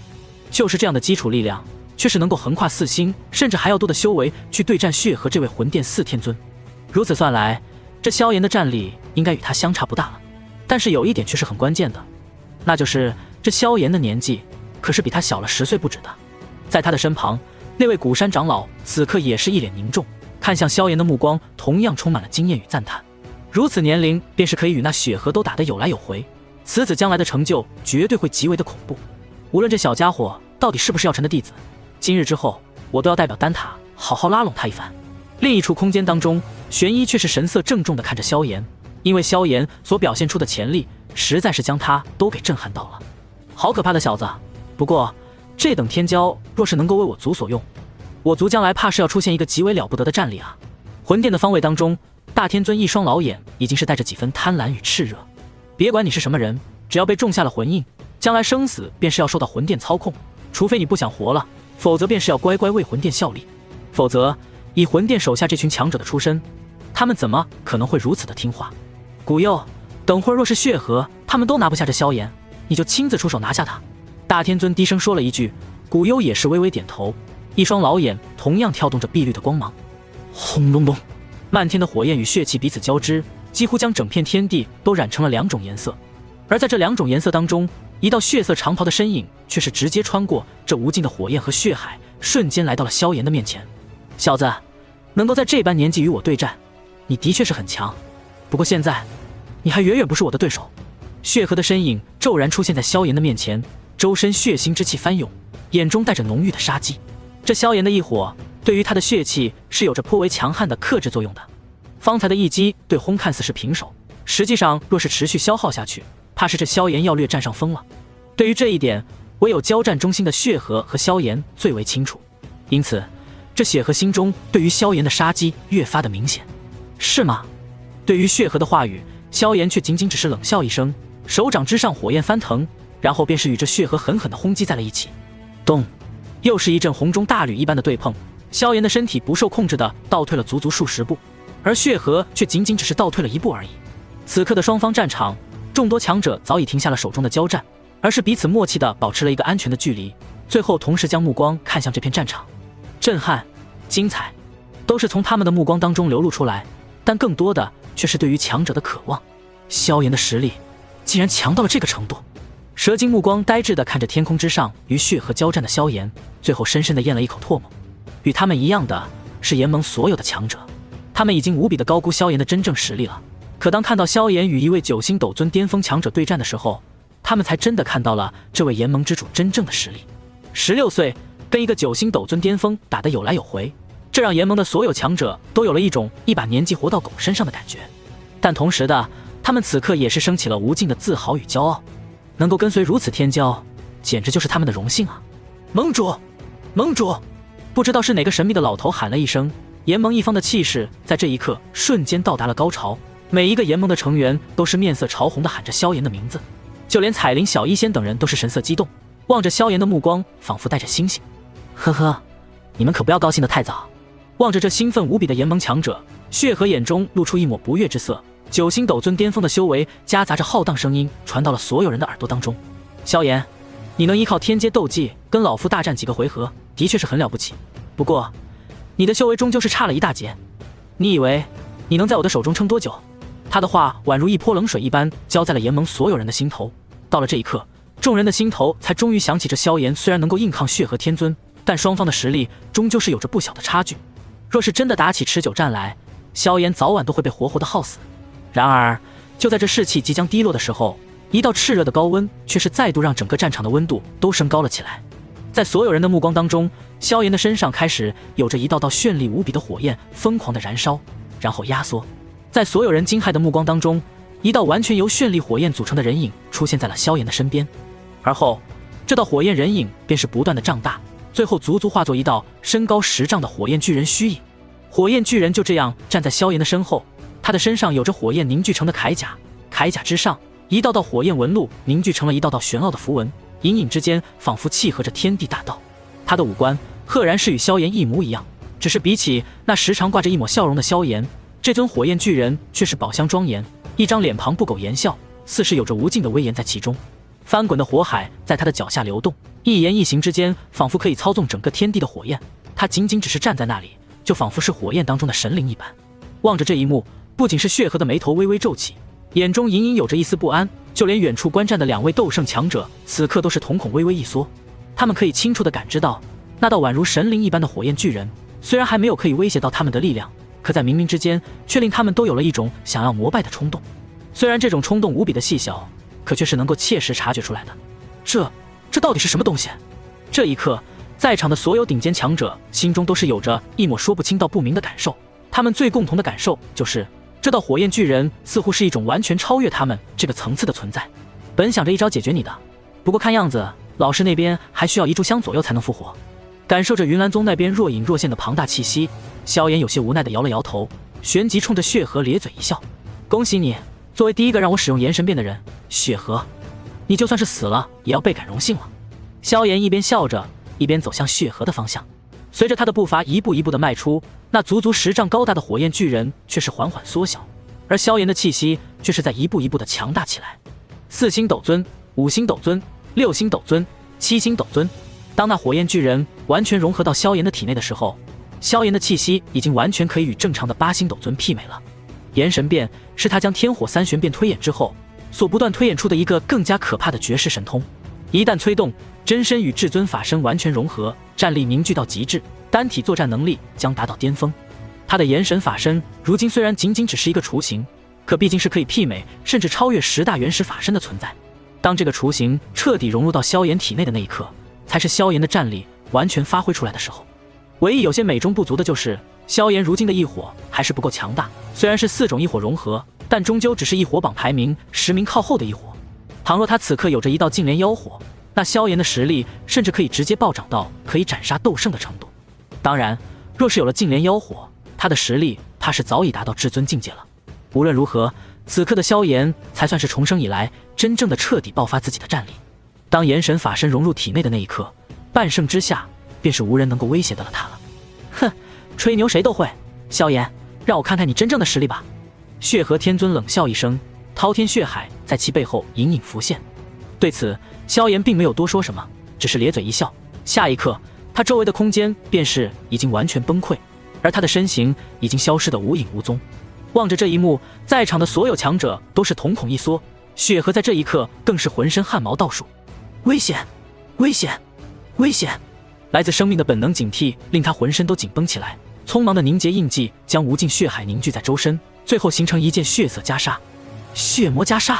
就是这样的基础力量，却是能够横跨4星甚至还要多的修为去对战血河这位魂殿4天尊。如此算来，这萧炎的战力应该与他相差不大了。但是有一点却是很关键的，那就是这萧炎的年纪可是比他小了10岁不止的。在他的身旁，那位古山长老此刻也是一脸凝重，看向萧炎的目光同样充满了惊艳与赞叹。如此年龄便是可以与那血河都打得有来有回，此子将来的成就绝对会极为的恐怖。无论这小家伙到底是不是药尘的弟子，今日之后我都要代表丹塔好好拉拢他一番。另一处空间当中，玄一却是神色郑重地看着萧炎，因为萧炎所表现出的潜力实在是将他都给震撼到了。好可怕的小子！不过这等天骄若是能够为我族所用，我族将来怕是要出现一个极为了不得的战力啊！魂殿的方位当中，大天尊一双老眼已经是带着几分贪婪与炽热。别管你是什么人，只要被种下了魂印，将来生死便是要受到魂殿操控，除非你不想活了，否则便是要乖乖为魂殿效力。否则以魂殿手下这群强者的出身，他们怎么可能会如此的听话？古佑，等会儿若是血河他们都拿不下这萧炎，你就亲自出手拿下他。大天尊低声说了一句，古幽也是微微点头，一双老眼同样跳动着碧绿的光芒。轰隆隆，漫天的火焰与血气彼此交织，几乎将整片天地都染成了2种颜色。而在这2种颜色当中，一道血色长袍的身影却是直接穿过这无尽的火焰和血海，瞬间来到了萧炎的面前。小子，能够在这般年纪与我对战，你的确是很强，不过现在你还远远不是我的对手。血河的身影骤然出现在萧炎的面前，周身血腥之气翻涌，眼中带着浓郁的杀机。这萧炎的一火对于他的血气是有着颇为强悍的克制作用的。方才的一击对轰看似是平手，实际上若是持续消耗下去，怕是这萧炎要略占上风了。对于这一点，唯有交战中心的血河和萧炎最为清楚，因此这血河心中对于萧炎的杀机越发的明显。是吗？对于血河的话语，萧炎却仅仅只是冷笑一声，手掌之上火焰翻腾，然后便是与这血河狠狠地轰击在了一起。咚！又是一阵洪钟大吕一般的对碰，萧炎的身体不受控制的倒退了足足数十步，而血河却仅仅只是倒退了1步而已。此刻的双方战场，众多强者早已停下了手中的交战，而是彼此默契地保持了一个安全的距离，最后同时将目光看向这片战场。震撼、精彩，都是从他们的目光当中流露出来，但更多的却是对于强者的渴望。萧炎的实力竟然强到了这个程度。蛇精目光呆滞地看着天空之上与血河交战的萧炎，最后深深地咽了一口唾沫。与他们一样的是炎盟所有的强者，他们已经无比的高估萧炎的真正实力了。可当看到萧炎与一位9星斗尊巅峰强者对战的时候，他们才真的看到了这位炎盟之主真正的实力。16岁跟一个9星斗尊巅峰打得有来有回，这让炎盟的所有强者都有了一种一把年纪活到狗身上的感觉。但同时的，他们此刻也是升起了无尽的自豪与骄傲。能够跟随如此天骄，简直就是他们的荣幸啊！盟主，盟主！不知道是哪个神秘的老头喊了一声，炎盟一方的气势在这一刻瞬间到达了高潮。每一个炎盟的成员都是面色潮红的喊着萧炎的名字，就连彩铃、小医仙等人都是神色激动，望着萧炎的目光仿佛带着星星。呵呵，你们可不要高兴得太早。望着这兴奋无比的炎盟强者，血河眼中露出一抹不悦之色。9星斗尊巅峰的修为夹杂着浩荡声音传到了所有人的耳朵当中。萧炎，你能依靠天阶斗技跟老夫大战几个回合，的确是很了不起。不过，你的修为终究是差了一大截。你以为你能在我的手中撑多久？他的话宛如一泼冷水一般浇在了严盟所有人的心头。到了这一刻，众人的心头才终于想起，这萧炎虽然能够硬抗血河天尊，但双方的实力终究是有着不小的差距。若是真的打起持久战来，萧炎早晚都会被活活的耗死。然而，就在这士气即将低落的时候，一道炽热的高温却是再度让整个战场的温度都升高了起来。在所有人的目光当中，萧炎的身上开始有着一道道绚丽无比的火焰疯狂的燃烧，然后压缩。在所有人惊骇的目光当中，一道完全由绚丽火焰组成的人影出现在了萧炎的身边。而后，这道火焰人影便是不断的胀大，最后足足化作一道身高10丈的火焰巨人虚影。火焰巨人就这样站在萧炎的身后，他的身上有着火焰凝聚成的铠甲，铠甲之上一道道火焰纹路凝聚成了一道道玄奥的符文，隐隐之间仿佛契合着天地大道。他的五官赫然是与萧炎一模一样，只是比起那时常挂着一抹笑容的萧炎，这尊火焰巨人却是宝相庄严，一张脸庞不苟言笑，似是有着无尽的威严在其中。翻滚的火海在他的脚下流动，一言一行之间仿佛可以操纵整个天地的火焰。他仅仅只是站在那里，就仿佛是火焰当中的神灵一般。望着这一幕，不仅是血河的眉头微微皱起，眼中隐隐有着一丝不安，就连远处观战的2位斗圣强者此刻都是瞳孔微微一缩。他们可以清楚地感知到，那道宛如神灵一般的火焰巨人虽然还没有可以威胁到他们的力量，可在冥冥之间却令他们都有了一种想要膜拜的冲动。虽然这种冲动无比的细小，可却是能够切实察觉出来的。这到底是什么东西？这一刻，在场的所有顶尖强者心中都是有着一抹说不清道不明的感受。他们最共同的感受就是，这道火焰巨人似乎是一种完全超越他们这个层次的存在。本想着一招解决你的，不过看样子老师那边还需要1炷香左右才能复活。感受着云岚宗那边若隐若现的庞大气息，萧炎有些无奈地摇了摇头，旋即冲着血河咧嘴一笑：“恭喜你，作为第一个让我使用元神变的人，血河，你就算是死了也要倍感荣幸了。”萧炎一边笑着，一边走向血河的方向。随着他的步伐一步一步的迈出，那足足10丈高大的火焰巨人却是缓缓缩小，而萧炎的气息却是在一步一步的强大起来。4星斗尊、5星斗尊、6星斗尊、7星斗尊。当那火焰巨人完全融合到萧炎的体内的时候，萧炎的气息已经完全可以与正常的8星斗尊媲美了。炎神变是他将天火3玄变推演之后所不断推演出的一个更加可怕的绝世神通。一旦催动，真身与至尊法身完全融合，战力凝聚到极致，单体作战能力将达到巅峰。他的炎神法身如今虽然仅仅只是一个雏形，可毕竟是可以媲美甚至超越10大原始法身的存在。当这个雏形彻底融入到萧炎体内的那一刻，才是萧炎的战力完全发挥出来的时候。唯一有些美中不足的就是，萧炎如今的异火还是不够强大，虽然是4种异火融合，但终究只是异火榜排名10名靠后的异火。倘若他此刻有着一道净莲妖火，那萧炎的实力甚至可以直接暴涨到可以斩杀斗圣的程度。当然，若是有了净莲妖火，他的实力怕是早已达到至尊境界了。无论如何，此刻的萧炎才算是重生以来真正的彻底爆发自己的战力。当炎神法身融入体内的那一刻，半圣之下便是无人能够威胁到了他了。哼，吹牛谁都会，萧炎，让我看看你真正的实力吧。血河天尊冷笑一声，滔天血海在其背后隐隐浮现。对此，萧炎并没有多说什么，只是咧嘴一笑。下一刻，他周围的空间便是已经完全崩溃，而他的身形已经消失得无影无踪。望着这一幕，在场的所有强者都是瞳孔一缩，血河在这一刻更是浑身汗毛倒竖。危险！危险！危险！来自生命的本能警惕令他浑身都紧绷起来，匆忙的凝结印记将无尽血海凝聚在周身，最后形成一件血色袈裟。血魔袈裟！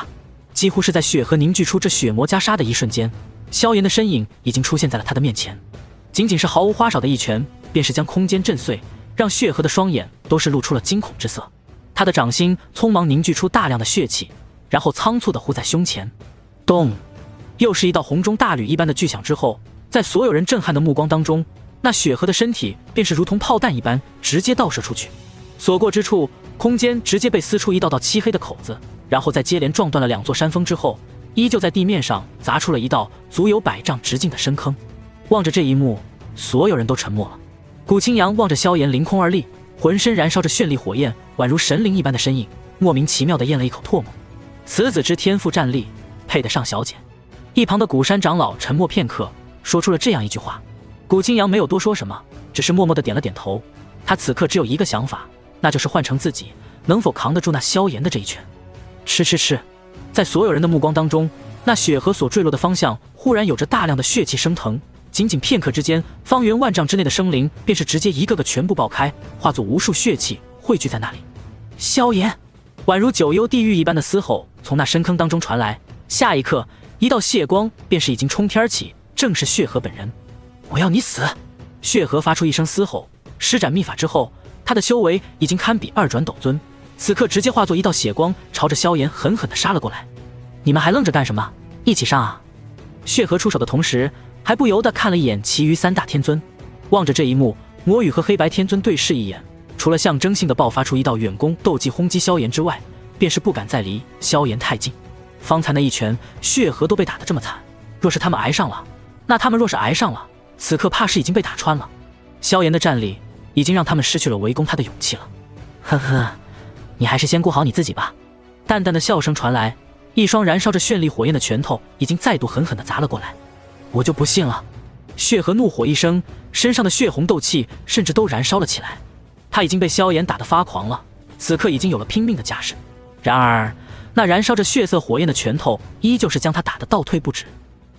几乎是在血河凝聚出这血魔袈裟的一瞬间，萧炎的身影已经出现在了他的面前。仅仅是毫无花哨的一拳，便是将空间震碎，让血河的双眼都是露出了惊恐之色。他的掌心匆忙凝聚出大量的血气，然后仓促地护在胸前。咚！又是一道洪钟大吕一般的巨响之后，在所有人震撼的目光当中，那血河的身体便是如同炮弹一般直接倒射出去，所过之处，空间直接被撕出一道道漆黑的口子，然后在接连撞断了2座山峰之后，依旧在地面上砸出了一道足有100丈直径的深坑。望着这一幕，所有人都沉默了。古青阳望着萧炎凌空而立，浑身燃烧着绚丽火焰，宛如神灵一般的身影，莫名其妙地咽了一口唾沫。此子之天赋战力，配得上小姐。一旁的古山长老沉默片刻，说出了这样一句话。古青阳没有多说什么，只是默默地点了点头。他此刻只有一个想法，那就是换成自己，能否扛得住那萧炎的这一拳。吃吃吃，在所有人的目光当中，那血河所坠落的方向忽然有着大量的血气升腾，仅仅片刻之间，方圆万丈之内的生灵便是直接一个个全部爆开，化作无数血气汇聚在那里。萧炎，宛如九幽地狱一般的嘶吼从那深坑当中传来，下一刻，一道血光便是已经冲天起，正是血河本人。我要你死！血河发出一声嘶吼，施展秘法之后，他的修为已经堪比2转斗尊，此刻直接化作一道血光，朝着萧炎狠狠地杀了过来。你们还愣着干什么？一起上啊！血河出手的同时，还不由得看了一眼其余3大天尊。望着这一幕，魔羽和黑白天尊对视一眼，除了象征性的爆发出一道远攻斗技轰击萧炎之外，便是不敢再离萧炎太近。方才那一拳，血河都被打得这么惨，若是他们挨上了，那他们若是挨上了，此刻怕是已经被打穿了。萧炎的战力已经让他们失去了围攻他的勇气了。呵呵，你还是先顾好你自己吧。淡淡的笑声传来，一双燃烧着绚丽火焰的拳头已经再度狠狠地砸了过来。我就不信了！血河怒火一声，身上的血红斗气甚至都燃烧了起来。他已经被萧炎打得发狂了，此刻已经有了拼命的架势。然而那燃烧着血色火焰的拳头依旧是将他打得倒退不止。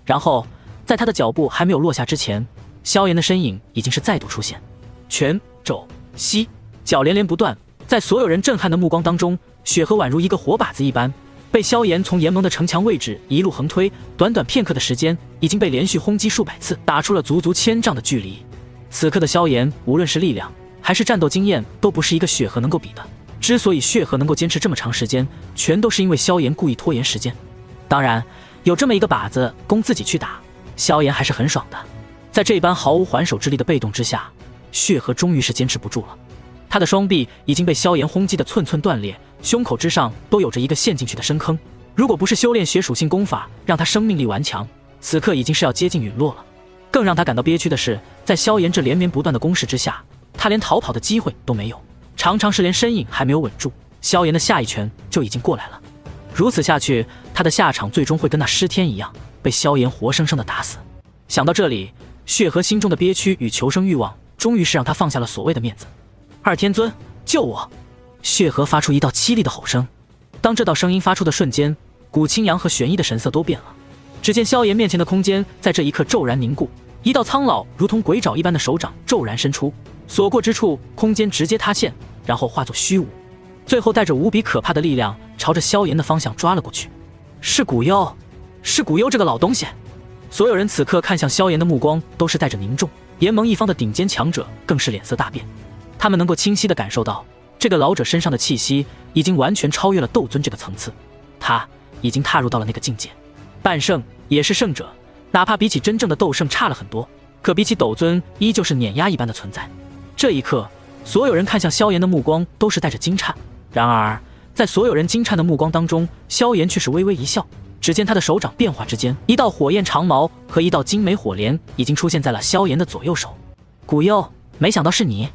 然后在他的脚步还没有落下之前，萧炎的身影已经是再度出现，拳肘膝脚连连不断，在所有人震撼的目光当中，血河宛如一个活靶子一般，被萧炎从联盟的城墙位置一路横推，短短片刻的时间，已经被连续轰击数百次，打出了足足1000丈的距离。此刻的萧炎，无论是力量还是战斗经验，都不是一个血河能够比的。之所以血河能够坚持这么长时间，全都是因为萧炎故意拖延时间。当然，有这么一个靶子供自己去打，萧炎还是很爽的。在这般毫无还手之力的被动之下，血河终于是坚持不住了。他的双臂已经被萧炎轰击得寸寸断裂，胸口之上都有着一个陷进去的深坑。如果不是修炼血属性功法让他生命力顽强，此刻已经是要接近陨落了。更让他感到憋屈的是，在萧炎这连绵不断的攻势之下，他连逃跑的机会都没有，常常是连身影还没有稳住，萧炎的下一拳就已经过来了。如此下去，他的下场最终会跟那尸天一样，被萧炎活生生的打死。想到这里，血河心中的憋屈与求生欲望终于是让他放下了所谓的面子。二天尊，救我！血河发出一道凄厉的吼声。当这道声音发出的瞬间，古青阳和玄一的神色都变了。只见萧炎面前的空间在这一刻骤然凝固，一道苍老如同鬼爪一般的手掌骤然伸出，所过之处空间直接塌陷，然后化作虚无，最后带着无比可怕的力量朝着萧炎的方向抓了过去。是古幽，是古幽这个老东西！所有人此刻看向萧炎的目光都是带着凝重，联盟一方的顶尖强者更是脸色大变。他们能够清晰地感受到，这个老者身上的气息已经完全超越了斗尊这个层次，他已经踏入到了那个境界。半圣也是圣者，哪怕比起真正的斗圣差了很多，可比起斗尊依旧是碾压一般的存在。这一刻，所有人看向萧炎的目光都是带着惊颤。然而在所有人惊颤的目光当中，萧炎却是微微一笑。只见他的手掌变化之间，一道火焰长矛和一道精美火镰已经出现在了萧炎的左右手。古幽，没想到是你！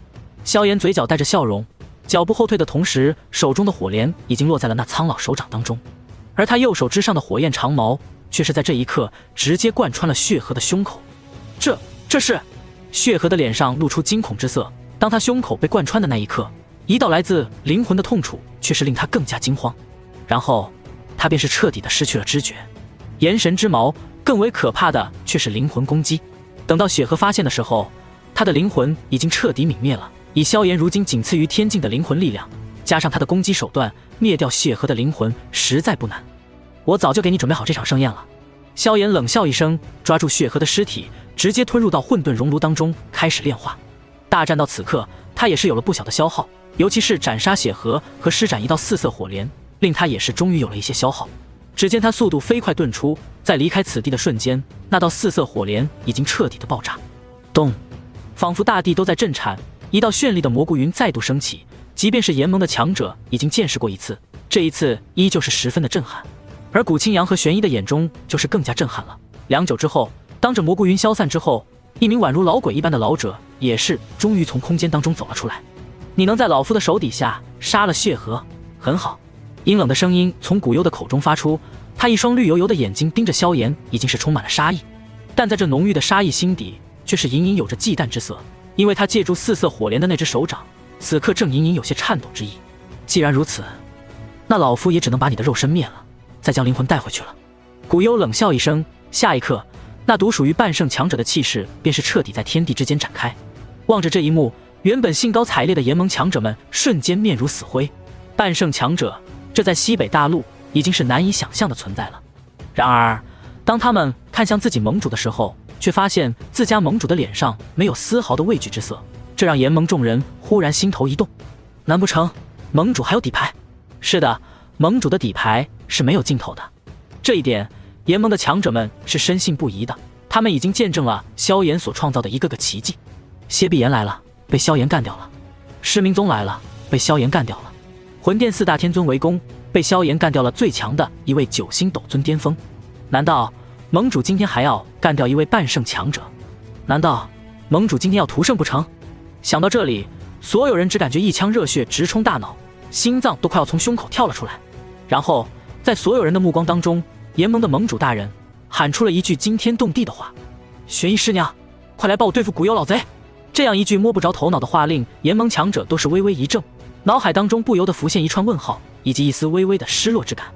萧炎嘴角带着笑容，脚步后退的同时，手中的火镰已经落在了那苍老手掌当中，而他右手之上的火焰长矛却是在这一刻直接贯穿了血河的胸口。这是……血河的脸上露出惊恐之色。当他胸口被贯穿的那一刻，一道来自灵魂的痛楚却是令他更加惊慌，然后他便是彻底的失去了知觉。炎神之矛，更为可怕的却是灵魂攻击。等到血河发现的时候，他的灵魂已经彻底泯灭了。以萧炎如今仅次于天境的灵魂力量，加上他的攻击手段，灭掉血河的灵魂实在不难。我早就给你准备好这场盛宴了。萧炎冷笑一声，抓住血河的尸体，直接吞入到混沌熔炉当中，开始炼化。大战到此刻，他也是有了不小的消耗，尤其是斩杀血河和施展一道4色火镰，令他也是终于有了一些消耗。只见他速度飞快遁出，在离开此地的瞬间，那道4色火镰已经彻底的爆炸。咚！仿佛大地都在震颤，一道绚丽的蘑菇云再度升起。即便是炎盟的强者已经见识过一次，这一次依旧是十分的震撼。而古青阳和玄一的眼中就是更加震撼了。良久之后，当着蘑菇云消散之后，一名宛如老鬼一般的老者也是终于从空间当中走了出来。你能在老夫的手底下杀了血河，很好。阴冷的声音从古幽的口中发出，他一双绿油油的眼睛盯着萧炎，已经是充满了杀意，但在这浓郁的杀意心底却是隐隐有着忌惮之色，因为他借助4色火镰的那只手掌此刻正隐隐有些颤抖之意。既然如此，那老夫也只能把你的肉身灭了，再将灵魂带回去了。古幽冷笑一声，下一刻，那独属于半圣强者的气势便是彻底在天地之间展开。望着这一幕，原本兴高采烈的炎盟强者们瞬间面如死灰。半圣强者，这在西北大陆已经是难以想象的存在了。然而，当他们看向自己盟主的时候，却发现自家盟主的脸上没有丝毫的畏惧之色，这让炎盟众人忽然心头一动。难不成盟主还有底牌？是的，盟主的底牌是没有尽头的。这一点，炎盟的强者们是深信不疑的。他们已经见证了萧炎所创造的一个个奇迹。蝎壁炎来了，被萧炎干掉了；失明宗来了，被萧炎干掉了；魂殿四大天尊围攻，被萧炎干掉了最强的一位9星斗尊巅峰。难道盟主今天还要干掉一位半圣强者？难道盟主今天要屠圣不成？想到这里，所有人只感觉一腔热血直冲大脑，心脏都快要从胸口跳了出来。然后在所有人的目光当中，炎盟的盟主大人喊出了一句惊天动地的话：玄衣师娘，快来帮我对付古幽老贼！这样一句摸不着头脑的话令炎盟强者都是微微一怔，脑海当中不由得浮现一串问号，以及一丝微微的失落之感。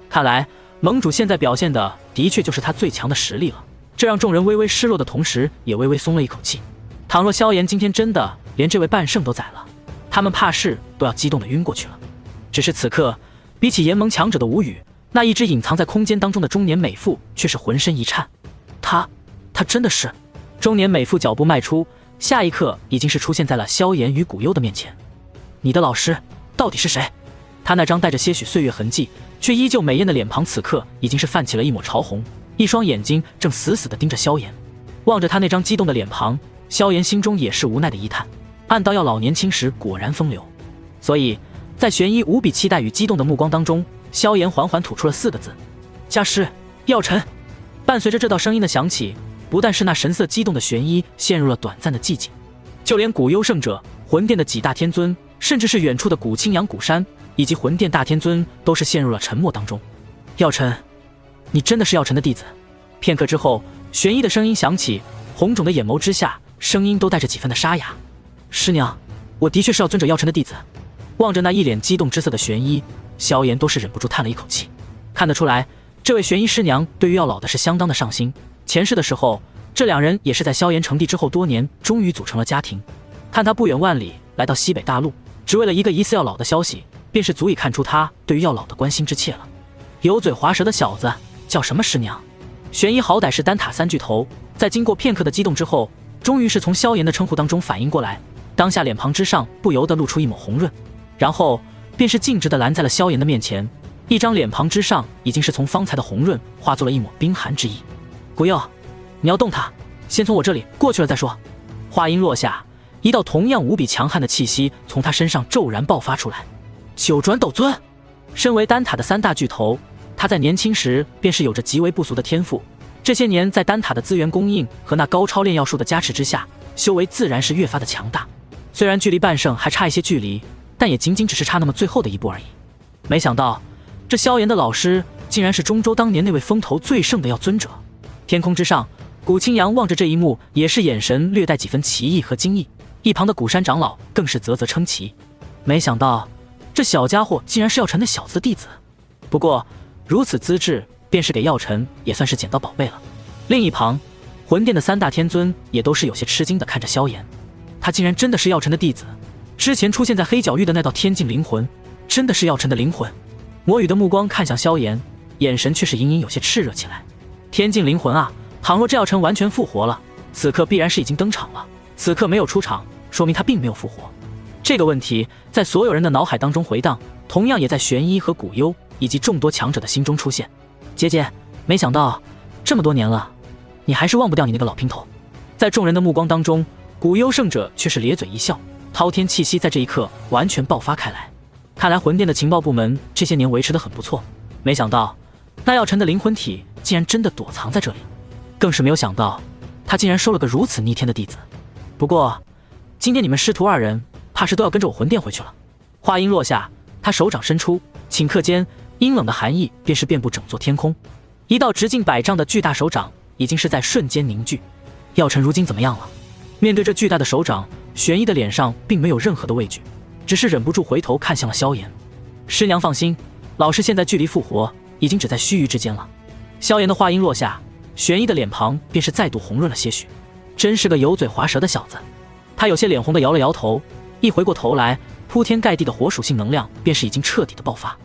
看来盟主现在表现的确就是他最强的实力了，这让众人微微失落的同时也微微松了一口气。倘若萧炎今天真的连这位半圣都宰了，他们怕是都要激动的晕过去了。只是此刻，比起炎盟强者的无语，那一只隐藏在空间当中的中年美妇却是浑身一颤。他真的是……中年美妇脚步迈出，下一刻已经是出现在了萧炎与古幽的面前。你的老师到底是谁？他那张带着些许岁月痕迹却依旧美艳的脸庞，此刻已经是泛起了一抹潮红，一双眼睛正死死地盯着萧炎。望着他那张激动的脸庞，萧炎心中也是无奈的一叹，暗道要老年轻时果然风流。所以在玄一无比期待与激动的目光当中，萧炎缓缓吐出了4个字：家师药尘。伴随着这道声音的响起，不但是那神色激动的玄一陷入了短暂的寂静，就连古幽圣者、魂殿的几大天尊，甚至是远处的古青阳、古山以及魂殿大天尊都是陷入了沉默当中。药尘，你真的是药尘的弟子？片刻之后，玄一的声音响起，红肿的眼眸之下，声音都带着几分的沙哑。师娘，我的确是要尊者药尘的弟子。望着那一脸激动之色的玄一，萧炎都是忍不住叹了一口气。看得出来，这位玄一师娘对于药老的是相当的上心。前世的时候，这两人也是在萧炎成帝之后多年，终于组成了家庭。看他不远万里来到西北大陆，只为了一个疑似药老的消息，便是足以看出他对于药老的关心之切了。油嘴滑舌的小子叫什么师娘？玄一好歹是丹塔3巨头，在经过片刻的激动之后，终于是从萧炎的称呼当中反应过来，当下脸庞之上不由得露出一抹红润，然后便是径直的拦在了萧炎的面前，一张脸庞之上已经是从方才的红润化作了一抹冰寒之意。古幽，你要动他，先从我这里过去了再说。话音落下，一道同样无比强悍的气息从他身上骤然爆发出来。9转斗尊，身为丹塔的3大巨头，他在年轻时便是有着极为不俗的天赋，这些年在丹塔的资源供应和那高超炼药术的加持之下，修为自然是越发的强大。虽然距离半圣还差一些距离，但也仅仅只是差那么最后的一步而已。没想到这萧炎的老师竟然是中州当年那位风头最盛的药尊者。天空之上，古青阳望着这一幕，也是眼神略带几分奇异和惊异。一旁的古山长老更是啧啧称奇，没想到这小家伙竟然是药尘那小子的弟子。不过如此资质，便是给药尘也算是捡到宝贝了。另一旁，魂殿的3大天尊也都是有些吃惊的看着萧炎，他竟然真的是药尘的弟子。之前出现在黑角域的那道天境灵魂，真的是药尘的灵魂。魔羽的目光看向萧炎，眼神却是隐隐有些炽热起来。天境灵魂啊，倘若这药尘完全复活了，此刻必然是已经登场了。此刻没有出场，说明他并没有复活。这个问题在所有人的脑海当中回荡，同样也在玄一和古幽以及众多强者的心中出现。姐姐，没想到这么多年了，你还是忘不掉你那个老姘头。在众人的目光当中，古幽圣者却是咧嘴一笑，滔天气息在这一刻完全爆发开来。看来魂殿的情报部门这些年维持得很不错，没想到那药尘的灵魂体竟然真的躲藏在这里，更是没有想到他竟然收了个如此逆天的弟子。不过今天你们师徒2人怕是都要跟着我魂殿回去了。话音落下，他手掌伸出，顷刻间阴冷的寒意便是遍布整座天空，一道直径100丈的巨大手掌已经是在瞬间凝聚。药尘如今怎么样了？面对这巨大的手掌，玄一的脸上并没有任何的畏惧，只是忍不住回头看向了萧炎。师娘放心，老师现在距离复活已经只在须臾之间了。萧炎的话音落下，玄一的脸庞便是再度红润了些许。真是个油嘴滑舌的小子。他有些脸红的摇了摇头，一回过头来，铺天盖地的火属性能量便是已经彻底的爆发。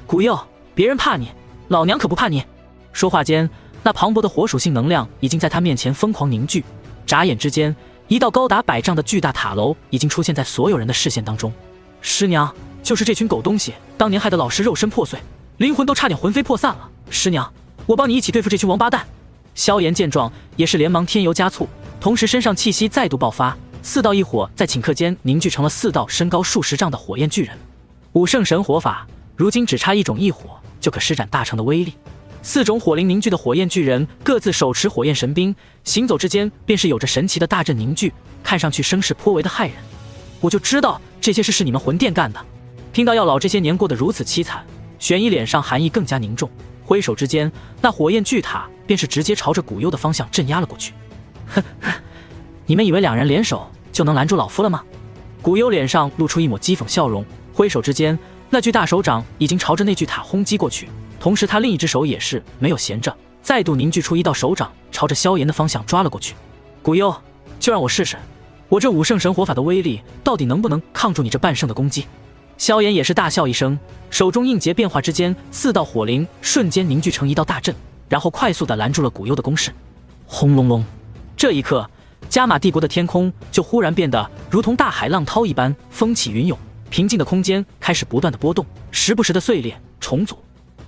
古佑，别人怕你，老娘可不怕你。说话间，那磅礴的火属性能量已经在他面前疯狂凝聚，眨眼之间，一道高达100丈的巨大塔楼已经出现在所有人的视线当中。师娘，就是这群狗东西，当年害得老师肉身破碎，灵魂都差点魂飞魄散了。师娘，我帮你一起对付这群王八蛋。萧炎见状，也是连忙添油加醋，同时身上气息再度爆发，4道异火在顷刻间凝聚成了4道身高数十丈的火焰巨人。武圣神火法，如今只差一种异火就可施展大成的威力。4种火灵凝聚的火焰巨人各自手持火焰神兵，行走之间便是有着神奇的大阵凝聚，看上去声势颇为的骇人。我就知道这些事是你们魂殿干的。听到药老这些年过得如此凄惨，玄一脸上寒意更加凝重，挥手之间，那火焰巨塔便是直接朝着古幽的方向镇压了过去。哼，你们以为2人联手就能拦住老夫了吗？古幽脸上露出一抹讥讽笑容，挥手之间，那具大手掌已经朝着那巨塔轰击过去，同时他另一只手也是没有闲着，再度凝聚出一道手掌，朝着萧炎的方向抓了过去。古幽，就让我试试，我这武圣神火法的威力到底能不能抗住你这半圣的攻击。萧炎也是大笑一声，手中印结变化之间，4道火灵瞬间凝聚成一道大阵，然后快速地拦住了古幽的攻势。轰隆隆，这一刻，加玛帝国的天空就忽然变得如同大海浪涛一般风起云涌，平静的空间开始不断的波动，时不时的碎裂重组。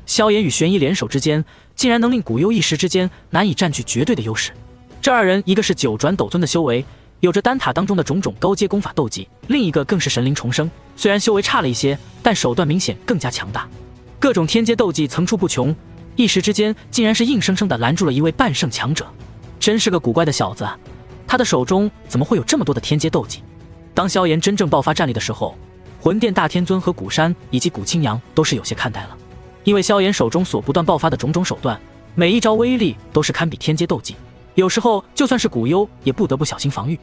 萧炎与玄一联手之间，竟然能令古幽一时之间难以占据绝对的优势。这2人一个是9转斗尊的修为，有着丹塔当中的种种高阶功法斗技，另一个更是神灵重生，虽然修为差了一些，但手段明显更加强大，各种天阶斗技层出不穷，一时之间竟然是硬生生的拦住了一位半圣强者。真是个古怪的小子，他的手中怎么会有这么多的天阶斗技？当萧炎真正爆发战力的时候，魂殿大天尊和古山以及古青阳都是有些看呆了，因为萧炎手中所不断爆发的种种手段，每一招威力都是堪比天阶斗技，有时候就算是古幽也不得不小心防御。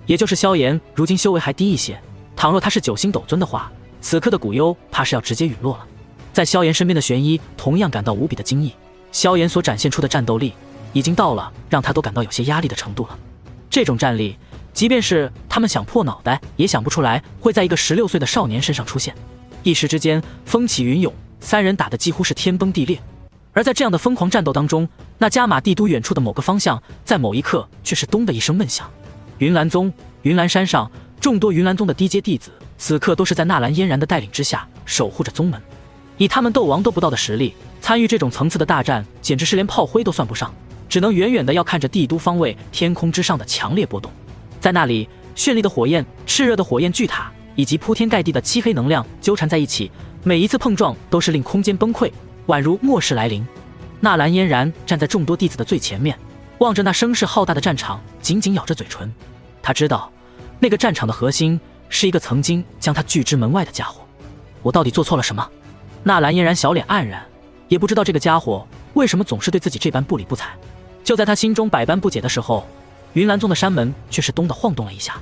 也就是萧炎如今修为还低一些，倘若他是9星斗尊的话，此刻的古幽怕是要直接陨落了。在萧炎身边的玄一同样感到无比的惊异，萧炎所展现出的战斗力已经到了让他都感到有些压力的程度了。这种战力，即便是他们想破脑袋也想不出来会在一个16岁的少年身上出现。一时之间风起云涌，3人打得几乎是天崩地裂。而在这样的疯狂战斗当中，那加玛帝都远处的某个方向，在某一刻却是咚的一声闷响。云岚宗、云岚山上，众多云岚宗的低阶弟子，此刻都是在纳兰嫣然的带领之下守护着宗门。以他们斗王都不到的实力，参与这种层次的大战，简直是连炮灰都算不上，只能远远的要看着帝都方位天空之上的强烈波动。在那里，绚丽的火焰、炽热的火焰巨塔，以及铺天盖地的漆黑能量纠缠在一起，每一次碰撞都是令空间崩溃，宛如末世来临。纳兰嫣然站在众多弟子的最前面，望着那声势浩大的战场，紧紧咬着嘴唇。他知道，那个战场的核心是一个曾经将他拒之门外的家伙。我到底做错了什么？纳兰嫣然小脸黯然，也不知道这个家伙为什么总是对自己这般不理不睬。就在他心中百般不解的时候，云岚宗的山门却是咚地晃动了一下，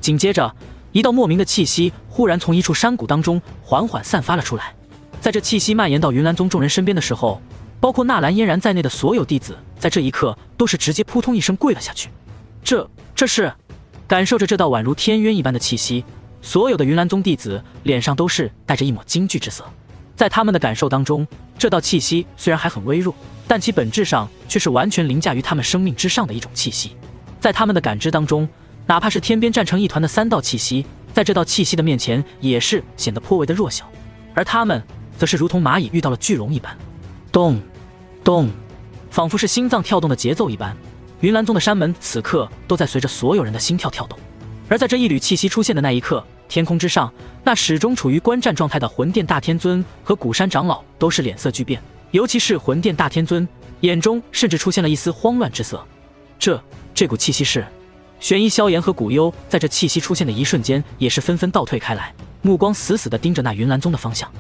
紧接着一道莫名的气息忽然从一处山谷当中缓缓散发了出来。在这气息蔓延到云岚宗众人身边的时候，包括纳兰嫣然在内的所有弟子在这一刻都是直接扑通一声跪了下去。这是感受着这道宛如天渊一般的气息，所有的云岚宗弟子脸上都是带着一抹惊惧之色。在他们的感受当中，这道气息虽然还很微弱，但其本质上却是完全凌驾于他们生命之上的一种气息。在他们的感知当中，哪怕是天边战成一团的3道气息，在这道气息的面前也是显得颇为的弱小，而他们则是如同蚂蚁遇到了巨龙一般，咚咚，仿佛是心脏跳动的节奏一般。云岚宗的山门此刻都在随着所有人的心跳跳动。而在这一缕气息出现的那一刻，天空之上，那始终处于观战状态的魂殿大天尊和古山长老都是脸色巨变，尤其是魂殿大天尊，眼中甚至出现了一丝慌乱之色。这股气息是……玄一、萧炎和古幽在这气息出现的一瞬间，也是纷纷倒退开来，目光死死地盯着那云岚宗的方向。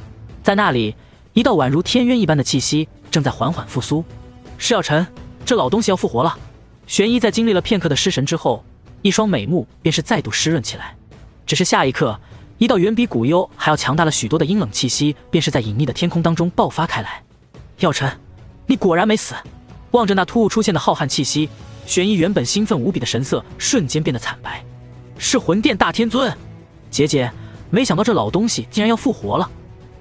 在那里，一道宛如天渊一般的气息正在缓缓复苏。是药尘，这老东西要复活了。玄一在经历了片刻的失神之后，一双美目便是再度湿润起来。只是下一刻，一道远比古幽还要强大了许多的阴冷气息便是在隐秘的天空当中爆发开来。药尘，你果然没死！望着那突兀出现的浩瀚气息，玄一原本兴奋无比的神色瞬间变得惨白。是魂殿大天尊！姐姐，没想到这老东西竟然要复活了，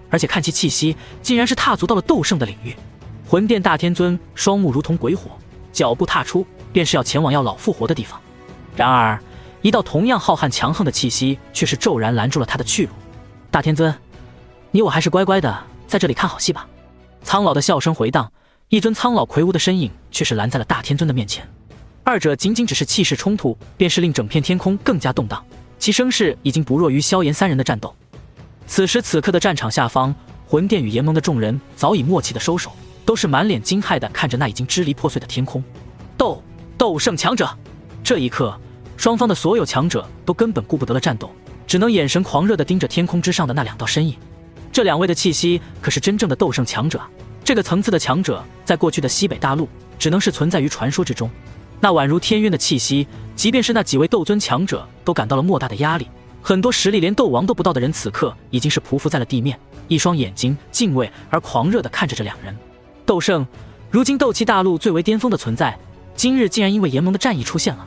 而且看其气息，竟然是踏足到了斗圣的领域。魂殿大天尊双目如同鬼火，脚步踏出，便是要前往药老复活的地方。然而，一道同样浩瀚强横的气息却是骤然拦住了他的去路。大天尊，你我还是乖乖的在这里看好戏吧。苍老的笑声回荡，一尊苍老魁梧的身影却是拦在了大天尊的面前。二者仅仅只是气势冲突，便是令整片天空更加动荡，其声势已经不弱于萧炎三人的战斗。此时此刻的战场下方，魂殿与炎盟的众人早已默契的收手，都是满脸惊骇的看着那已经支离破碎的天空。斗圣强者！这一刻，双方的所有强者都根本顾不得了战斗，只能眼神狂热的盯着天空之上的那两道身影。这两位的气息可是真正的斗圣强者啊！这个层次的强者，在过去的西北大陆，只能是存在于传说之中。那宛如天渊的气息，即便是那几位斗尊强者都感到了莫大的压力。很多实力连斗王都不到的人，此刻已经是匍匐在了地面，一双眼睛敬畏而狂热地看着这两人。斗圣，如今斗气大陆最为巅峰的存在，今日竟然因为炎盟的战役出现了。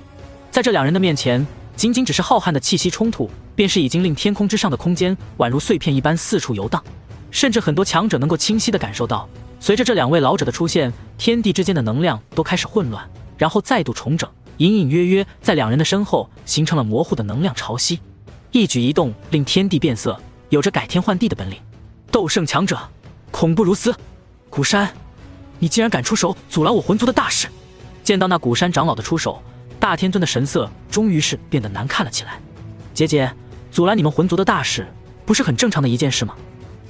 在这两人的面前，仅仅只是浩瀚的气息冲突，便是已经令天空之上的空间宛如碎片一般四处游荡。甚至很多强者能够清晰地感受到，随着这两位老者的出现，天地之间的能量都开始混乱，然后再度重整，隐隐约约在两人的身后形成了模糊的能量潮汐，一举一动令天地变色，有着改天换地的本领。斗圣强者，恐怖如斯！古山，你竟然敢出手阻拦我魂族的大事！见到那古山长老的出手，大天尊的神色终于是变得难看了起来。姐姐，阻拦你们魂族的大事，不是很正常的一件事吗？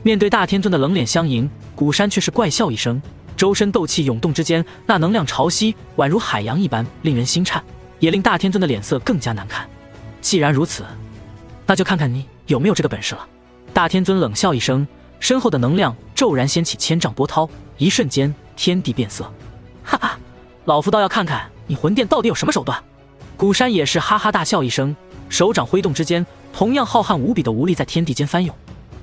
面对大天尊的冷脸相迎，古山却是怪笑一声，周身斗气涌动之间，那能量潮汐宛如海洋一般，令人心颤，也令大天尊的脸色更加难看。既然如此，那就看看你有没有这个本事了。大天尊冷笑一声，身后的能量骤然掀起千丈波涛，一瞬间天地变色。哈哈，老夫倒要看看你魂殿到底有什么手段。古山也是哈哈大笑一声，手掌挥动之间，同样浩瀚无比的无力在天地间翻涌。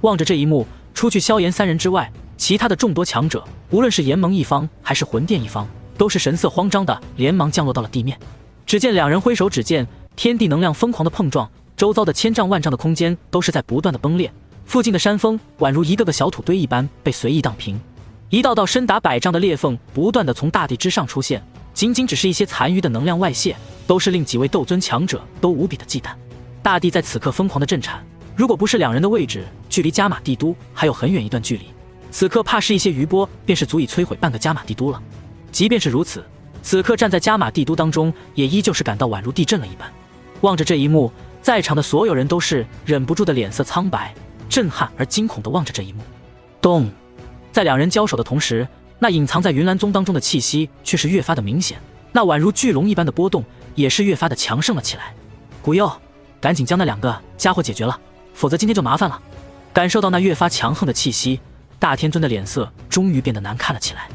望着这一幕，除去萧炎三人之外，其他的众多强者，无论是炎盟一方还是魂殿一方，都是神色慌张的连忙降落到了地面。只见两人挥手指剑，天地能量疯狂的碰撞，周遭的千丈万丈的空间都是在不断的崩裂，附近的山峰宛如一个个小土堆一般被随意荡平，一道道深达100丈的裂缝不断的从大地之上出现，仅仅只是一些残余的能量外泄，都是令几位斗尊强者都无比的忌惮。大地在此刻疯狂的震颤，如果不是两人的位置距离加玛帝都还有很远一段距离，此刻怕是一些余波便是足以摧毁半个加玛帝都了。即便是如此，此刻站在加玛帝都当中，也依旧是感到宛如地震了一般。望着这一幕，在场的所有人都是忍不住的脸色苍白，震撼而惊恐地望着这一幕。咚！在两人交手的同时，那隐藏在云岚宗当中的气息却是越发的明显，那宛如巨龙一般的波动也是越发的强盛了起来。古佑，赶紧将那两个家伙解决了，否则今天就麻烦了。感受到那越发强横的气息，大天尊的脸色终于变得难看了起来。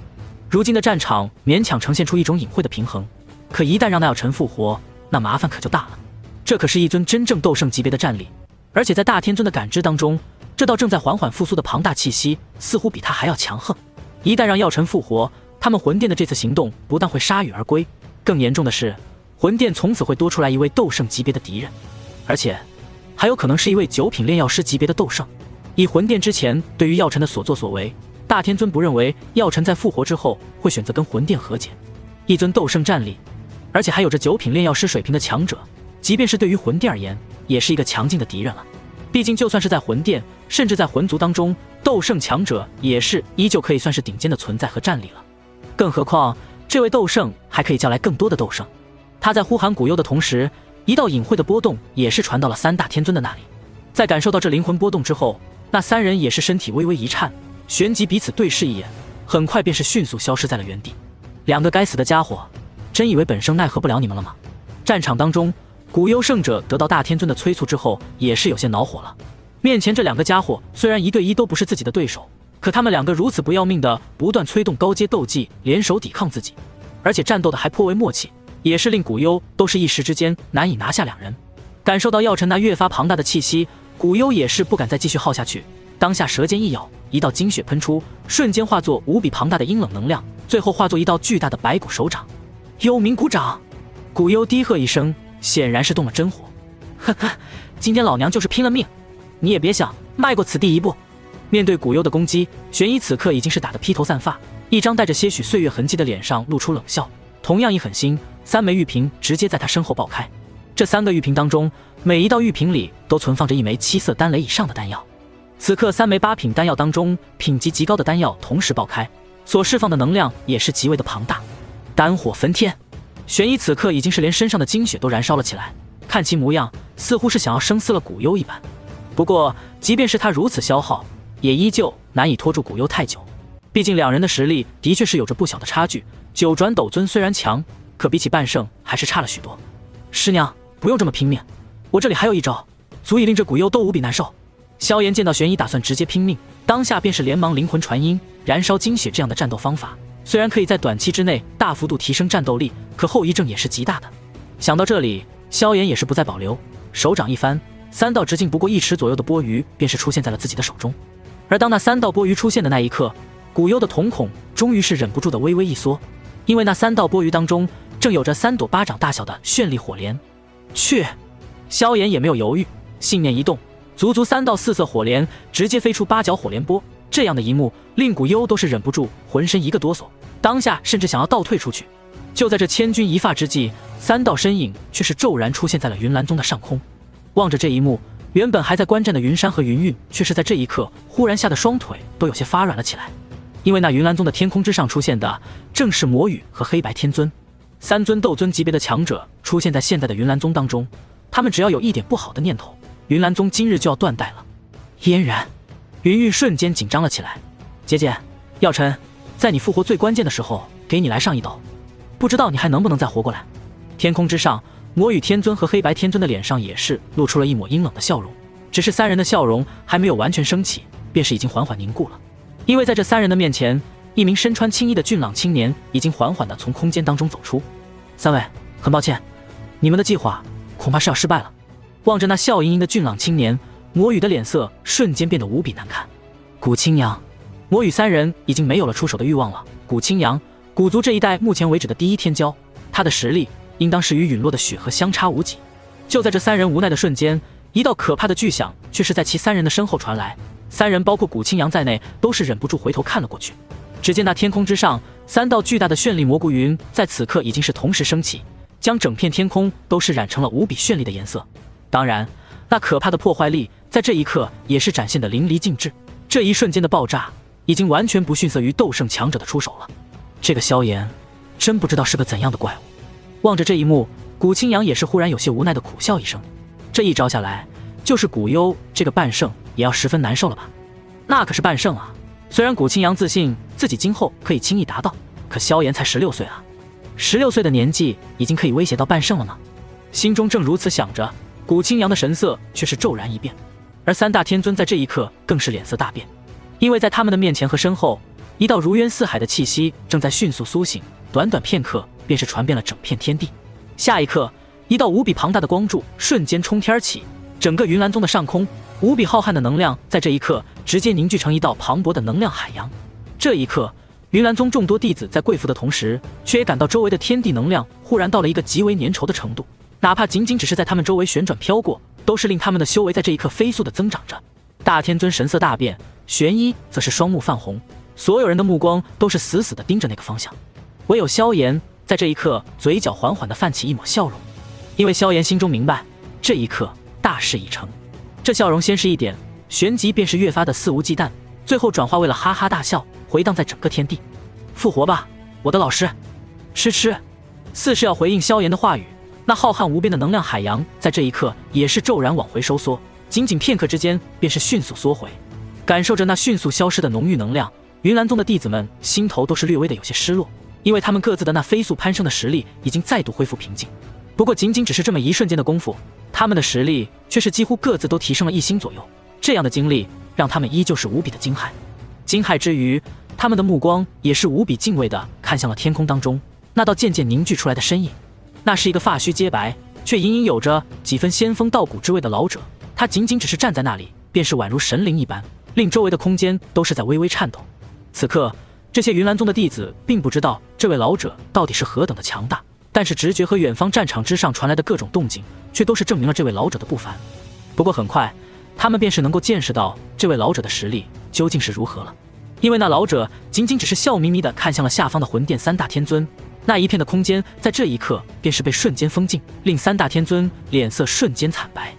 如今的战场勉强呈现出一种隐晦的平衡，可一旦让那药尘复活，那麻烦可就大了。这可是一尊真正斗圣级别的战力，而且在大天尊的感知当中，这道正在缓缓复苏的庞大气息似乎比他还要强横。一旦让药尘复活，他们魂殿的这次行动不但会铩羽而归，更严重的是，魂殿从此会多出来一位斗圣级别的敌人，而且还有可能是一位9品炼药师级别的斗圣。以魂殿之前对于药尘的所作所为，大天尊不认为药尘在复活之后会选择跟魂殿和解。一尊斗圣战力，而且还有着9品炼药师水平的强者，即便是对于魂殿而言，也是一个强劲的敌人了。毕竟就算是在魂殿，甚至在魂族当中，斗圣强者也是依旧可以算是顶尖的存在和战力了。更何况这位斗圣还可以叫来更多的斗圣。他在呼喊古幽的同时，一道隐晦的波动也是传到了三大天尊的那里。在感受到这灵魂波动之后，那三人也是身体微微一颤，旋即彼此对视一眼，很快便是迅速消失在了原地。两个该死的家伙，真以为本圣奈何不了你们了吗？战场当中，古幽圣者得到大天尊的催促之后，也是有些恼火了。面前这两个家伙虽然1对1都不是自己的对手，可他们两个如此不要命的不断催动高阶斗技，联手抵抗自己，而且战斗的还颇为默契，也是令古幽都是一时之间难以拿下两人。感受到药尘那越发庞大的气息，古幽也是不敢再继续耗下去，当下舌尖一咬，一道精血喷出，瞬间化作无比庞大的阴冷能量，最后化作一道巨大的白骨手掌。幽冥鼓掌！古幽低喝一声，显然是动了真火。呵呵，今天老娘就是拼了命，你也别想迈过此地一步。面对古幽的攻击，玄一此刻已经是打得披头散发，一张带着些许岁月痕迹的脸上露出冷笑。同样一狠心，3枚玉瓶直接在他身后爆开。这3个玉瓶当中，每一道玉瓶里都存放着1枚7色丹雷以上的丹药。此刻3枚8品丹药当中，品级极高的丹药同时爆开，所释放的能量也是极为的庞大。丹火焚天，玄一此刻已经是连身上的精血都燃烧了起来，看其模样，似乎是想要生撕了古幽一般。不过，即便是他如此消耗，也依旧难以拖住古幽太久。毕竟2人的实力的确是有着不小的差距。九转斗尊虽然强，可比起半圣还是差了许多。师娘，不用这么拼命，我这里还有一招，足以令这古幽都无比难受。萧炎见到玄一打算直接拼命，当下便是连忙灵魂传音，燃烧精血这样的战斗方法，虽然可以在短期之内大幅度提升战斗力，可后遗症也是极大的。想到这里，萧炎也是不再保留，手掌一翻，3道直径不过1尺左右的波鱼便是出现在了自己的手中。而当那3道波鱼出现的那一刻，古幽的瞳孔终于是忍不住的微微一缩，因为那3道波鱼当中正有着3朵巴掌大小的绚丽火莲。去！萧炎也没有犹豫，信念一动，足3道4色火莲直接飞出8角火莲波。这样的一幕令古幽都是忍不住浑身一个哆嗦，当下甚至想要倒退出去。就在这千钧一发之际，3道身影却是骤然出现在了云岚宗的上空。望着这一幕，原本还在观战的云山和云韵却是在这一刻忽然吓得双腿都有些发软了起来。因为那云岚宗的天空之上出现的正是魔羽和黑白天尊，3尊斗尊级别的强者出现在现在的云岚宗当中，他们只要有一点不好的念头，云岚宗今日就要断代了。嫣然，云韵瞬间紧张了起来。姐姐，药尘，在你复活最关键的时候给你来上一刀，不知道你还能不能再活过来。天空之上，魔羽天尊和黑白天尊的脸上也是露出了一抹阴冷的笑容，只是3人的笑容还没有完全升起，便是已经缓缓凝固了。因为在这3人的面前，一名身穿青衣的俊朗青年已经缓缓地从空间当中走出。3位，很抱歉，你们的计划恐怕是要失败了。望着那笑盈盈的俊朗青年，魔羽的脸色瞬间变得无比难看。古青阳，魔羽3人已经没有了出手的欲望了。古青阳，古族这一代目前为止的第1天骄，他的实力应当是与陨落的雪河相差无几。就在这3人无奈的瞬间，一道可怕的巨响却是在其3人的身后传来。3人包括古青阳在内都是忍不住回头看了过去。只见那天空之上，3道巨大的绚丽蘑菇云在此刻已经是同时升起，将整片天空都是染成了无比绚丽的颜色。当然，那可怕的破坏力在这一刻也是展现得淋漓尽致。这一瞬间的爆炸已经完全不逊色于斗圣强者的出手了。这个萧炎真不知道是个怎样的怪物。望着这一幕，古青阳也是忽然有些无奈的苦笑一声。这一招下来，就是古幽这个半圣也要十分难受了吧？那可是半圣啊！虽然古青阳自信自己今后可以轻易达到，可萧炎才16岁啊！16岁的年纪已经可以威胁到半圣了吗？心中正如此想着，古青阳的神色却是骤然一变，而3大天尊在这一刻更是脸色大变，因为在他们的面前和身后，一道如渊似海的气息正在迅速苏醒，短短片刻便是传遍了整片天地。下一刻，一道无比庞大的光柱瞬间冲天起，整个云岚宗的上空，无比浩瀚的能量在这一刻直接凝聚成一道磅礴的能量海洋。这一刻，云岚宗众多弟子在跪伏的同时，却也感到周围的天地能量忽然到了一个极为粘稠的程度，哪怕仅仅只是在他们周围旋转飘过，都是令他们的修为在这一刻飞速的增长着。大天尊神色大变，玄一则是双目泛红，所有人的目光都是死死地盯着那个方向。唯有萧炎在这一刻嘴角缓缓地泛起一抹笑容，因为萧炎心中明白，这一刻大事已成。这笑容先是一点，旋即便是越发的肆无忌惮，最后转化为了哈哈大笑，回荡在整个天地。复活吧，我的老师！吃吃！似是要回应萧炎的话语，那浩瀚无边的能量海洋在这一刻也是骤然往回收缩，仅仅片刻之间便是迅速缩回。感受着那迅速消失的浓郁能量，云岚宗的弟子们心头都是略微的有些失落，因为他们各自的那飞速攀升的实力已经再度恢复平静。不过仅仅只是这么一瞬间的功夫，他们的实力却是几乎各自都提升了1星左右。这样的经历让他们依旧是无比的惊骇。惊骇之余，他们的目光也是无比敬畏地看向了天空当中那道渐渐凝聚出来的身影。那是一个发须皆白，却隐隐有着几分仙风道骨之味的老者，他仅仅只是站在那里，便是宛如神灵一般，令周围的空间都是在微微颤抖。此刻，这些云岚宗的弟子并不知道这位老者到底是何等的强大，但是直觉和远方战场之上传来的各种动静，却都是证明了这位老者的不凡。不过很快，他们便是能够见识到这位老者的实力究竟是如何了。因为那老者仅仅只是笑眯眯地看向了下方的魂殿三大天尊，那一片的空间在这一刻便是被瞬间封禁，令三大天尊脸色瞬间惨白。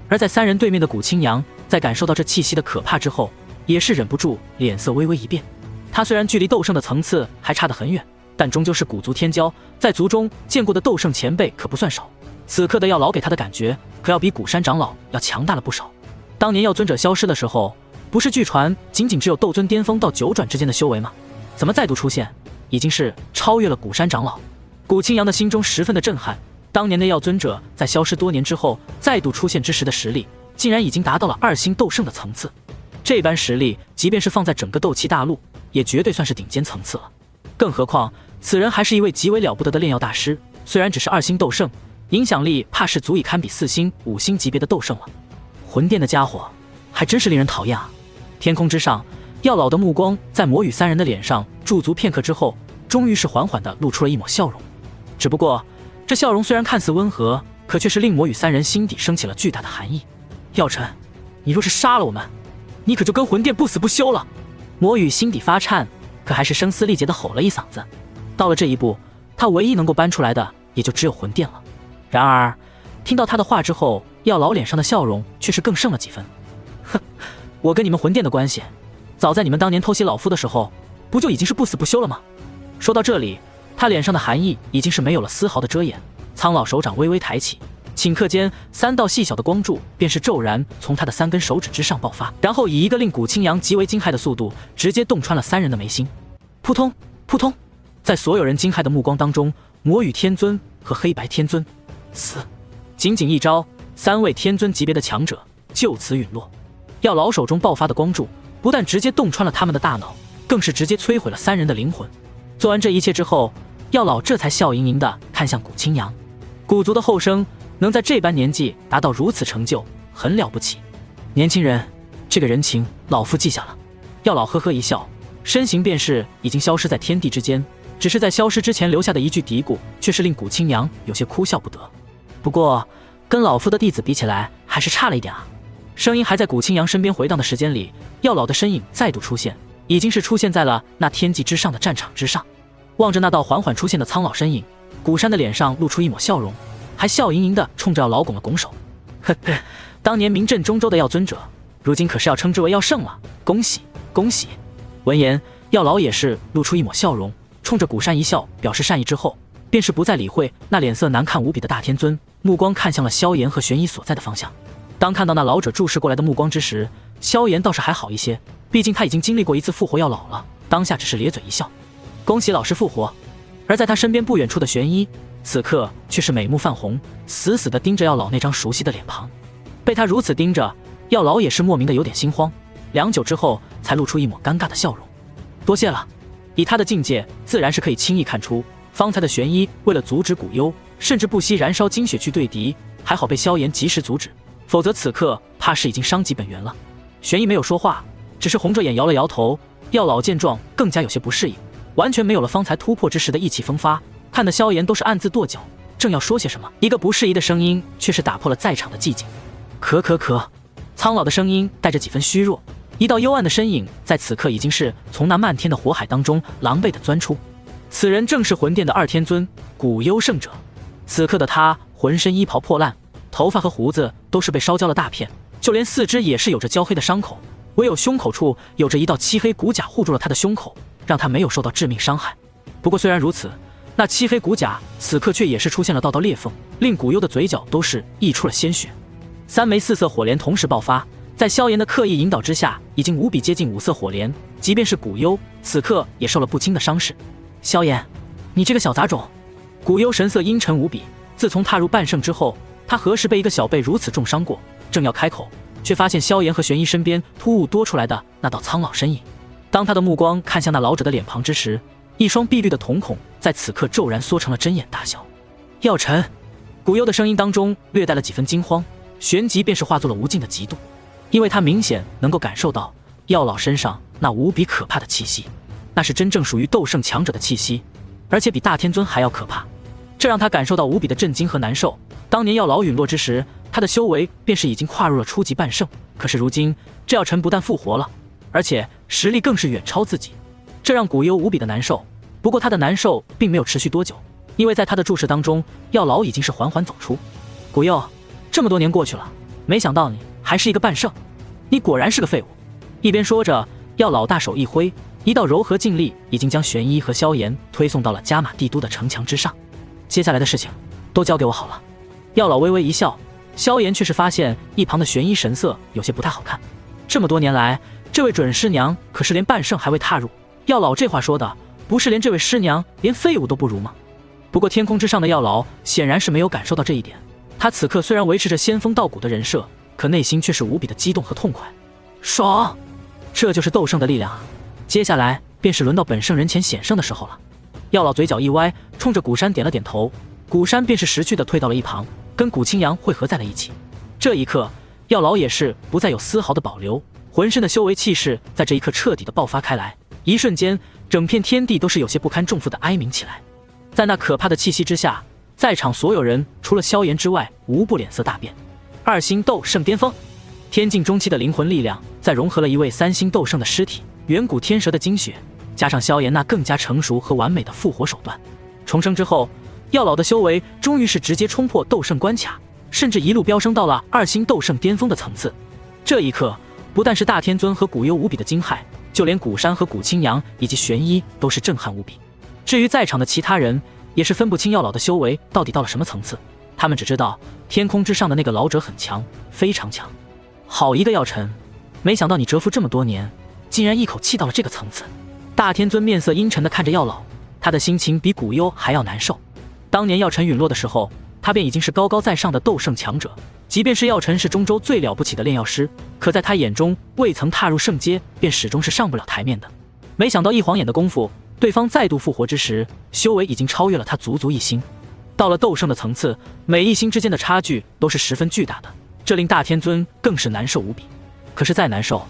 而在三人对面的古青阳，在感受到这气息的可怕之后，也是忍不住脸色微微一变。他虽然距离斗圣的层次还差得很远，但终究是古族天骄，在族中见过的斗圣前辈可不算少。此刻的药老给他的感觉，可要比古山长老要强大了不少。当年药尊者消失的时候，不是据传仅仅只有斗尊巅峰到九转之间的修为吗？怎么再度出现，已经是超越了古山长老。古青阳的心中十分的震撼，当年的药尊者在消失多年之后再度出现之时的实力，竟然已经达到了2星斗圣的层次。这般实力，即便是放在整个斗气大陆，也绝对算是顶尖层次了。更何况此人还是一位极为了不得的炼药大师，虽然只是2星斗圣，影响力怕是足以堪比4星、5星级别的斗圣了。魂殿的家伙还真是令人讨厌啊！天空之上，药老的目光在魔羽三人的脸上驻足片刻之后，终于是缓缓地露出了一抹笑容。只不过这笑容虽然看似温和，可却是令魔羽三人心底升起了巨大的寒意。药尘，你若是杀了我们，你可就跟魂殿不死不休了！魔羽心底发颤，可还是声嘶力竭地吼了一嗓子。到了这一步，他唯一能够搬出来的也就只有魂殿了。然而听到他的话之后，药老脸上的笑容却是更盛了几分。哼，我跟你们魂殿的关系，早在你们当年偷袭老夫的时候，不就已经是不死不休了吗？说到这里，他脸上的寒意已经是没有了丝毫的遮掩。苍老手掌微微抬起，顷刻间3道细小的光柱便是骤然从他的3根手指之上爆发，然后以一个令古青阳极为惊骇的速度，直接洞穿了3人的眉心。扑通扑通，在所有人惊骇的目光当中，魔羽天尊和黑白天尊死。仅仅一招，3位天尊级别的强者就此陨落。药老手中爆发的光柱不但直接洞穿了他们的大脑，更是直接摧毁了3人的灵魂。做完这一切之后，药老这才笑盈盈地看向古青阳。古族的后生能在这般年纪达到如此成就，很了不起。年轻人，这个人情老夫记下了。药老呵呵一笑，身形便是已经消失在天地之间，只是在消失之前留下的一句嘀咕，却是令古青阳有些哭笑不得。不过跟老夫的弟子比起来，还是差了一点啊。声音还在古青阳身边回荡的时间里，药老的身影再度出现，已经是出现在了那天际之上的战场之上。望着那道缓缓出现的苍老身影，古山的脸上露出一抹笑容，还笑盈盈地冲着药老拱了拱手。呵呵，当年名震中州的药尊者，如今可是要称之为药圣了，恭喜恭喜！闻言，药老也是露出一抹笑容，冲着古山一笑，表示善意之后，便是不再理会那脸色难看无比的大天尊，目光看向了萧炎和玄一所在的方向。当看到那老者注视过来的目光之时，萧炎倒是还好一些，毕竟他已经经历过一次复活药老了，当下只是咧嘴一笑，恭喜老师复活。而在他身边不远处的玄一，此刻却是美目泛红，死死地盯着药老那张熟悉的脸庞。被他如此盯着，药老也是莫名的有点心慌，良久之后才露出一抹尴尬的笑容。多谢了。以他的境界，自然是可以轻易看出，方才的玄一为了阻止古幽，甚至不惜燃烧精血去对敌，还好被萧炎及时阻止，否则此刻怕是已经伤及本源了。玄一没有说话，只是红着眼摇了摇头。药老见状更加有些不适应，完全没有了方才突破之时的意气风发，看得萧炎都是暗自跺脚，正要说些什么，一个不适宜的声音却是打破了在场的寂静。咳咳咳，苍老的声音带着几分虚弱，一道幽暗的身影在此刻已经是从那漫天的火海当中狼狈地钻出。此人正是魂殿的2天尊古幽圣者。此刻的他浑身衣袍破烂，头发和胡子都是被烧焦了大片，就连四肢也是有着焦黑的伤口，唯有胸口处有着一道漆黑骨甲护住了他的胸口，让他没有受到致命伤害。不过虽然如此，那漆黑骨甲此刻却也是出现了道道裂缝，令古幽的嘴角都是溢出了鲜血。3枚4色火莲同时爆发，在萧炎的刻意引导之下，已经无比接近5色火莲，即便是古幽此刻也受了不轻的伤势。萧炎，你这个小杂种！古幽神色阴沉无比，自从踏入半圣之后，他何时被一个小辈如此重伤过？正要开口，却发现萧炎和玄一身边突兀多出来的那道苍老身影。当他的目光看向那老者的脸庞之时，一双碧绿的瞳孔在此刻骤然缩成了针眼大小。药尘，古幽的声音当中略带了几分惊慌，旋即便是化作了无尽的嫉妒，因为他明显能够感受到药老身上那无比可怕的气息，那是真正属于斗圣强者的气息，而且比大天尊还要可怕。这让他感受到无比的震惊和难受。当年药老陨落之时，他的修为便是已经跨入了初级半圣，可是如今这药尘不但复活了，而且实力更是远超自己，这让古幽无比的难受。不过他的难受并没有持续多久，因为在他的注视当中，药老已经是缓缓走出。古幽，这么多年过去了，没想到你还是一个半圣，你果然是个废物。一边说着，药老大手一挥，一道柔和劲力已经将玄一和萧炎推送到了加玛帝都的城墙之上。接下来的事情都交给我好了。药老微微一笑，萧炎却是发现一旁的玄一神色有些不太好看。这么多年来，这位准师娘可是连半圣还未踏入，药老这话说的不是连这位师娘连废物都不如吗？不过天空之上的药老显然是没有感受到这一点，他此刻虽然维持着仙风道骨的人设，可内心却是无比的激动和痛快。爽，这就是斗圣的力量啊！接下来便是轮到本圣人前显圣的时候了。药老嘴角一歪，冲着古山点了点头，古山便是识趣的退到了一旁，跟古清扬汇合在了一起。这一刻，药老也是不再有丝毫的保留，浑身的修为气势在这一刻彻底的爆发开来，一瞬间，整片天地都是有些不堪重负的哀鸣起来。在那可怕的气息之下，在场所有人除了萧炎之外，无不脸色大变。2星斗圣巅峰，天境中期的灵魂力量，再融合了一位3星斗圣的尸体，远古天蛇的精血，加上萧炎那更加成熟和完美的复活手段，重生之后，药老的修为终于是直接冲破斗圣关卡，甚至一路飙升到了2星斗圣巅峰的层次。这一刻，不但是大天尊和古幽无比的惊骇，就连古山和古清扬以及玄一都是震撼无比。至于在场的其他人，也是分不清药老的修为到底到了什么层次，他们只知道天空之上的那个老者很强，非常强。好一个药尘，没想到你蛰伏这么多年，竟然一口气到了这个层次。大天尊面色阴沉地看着药老，他的心情比古幽还要难受。当年药尘陨落的时候，他便已经是高高在上的斗圣强者，即便是药尘是中州最了不起的炼药师，可在他眼中未曾踏入圣阶，便始终是上不了台面的。没想到一晃眼的功夫，对方再度复活之时，修为已经超越了他足足1星。到了斗圣的层次，每1星之间的差距都是十分巨大的，这令大天尊更是难受无比。可是再难受，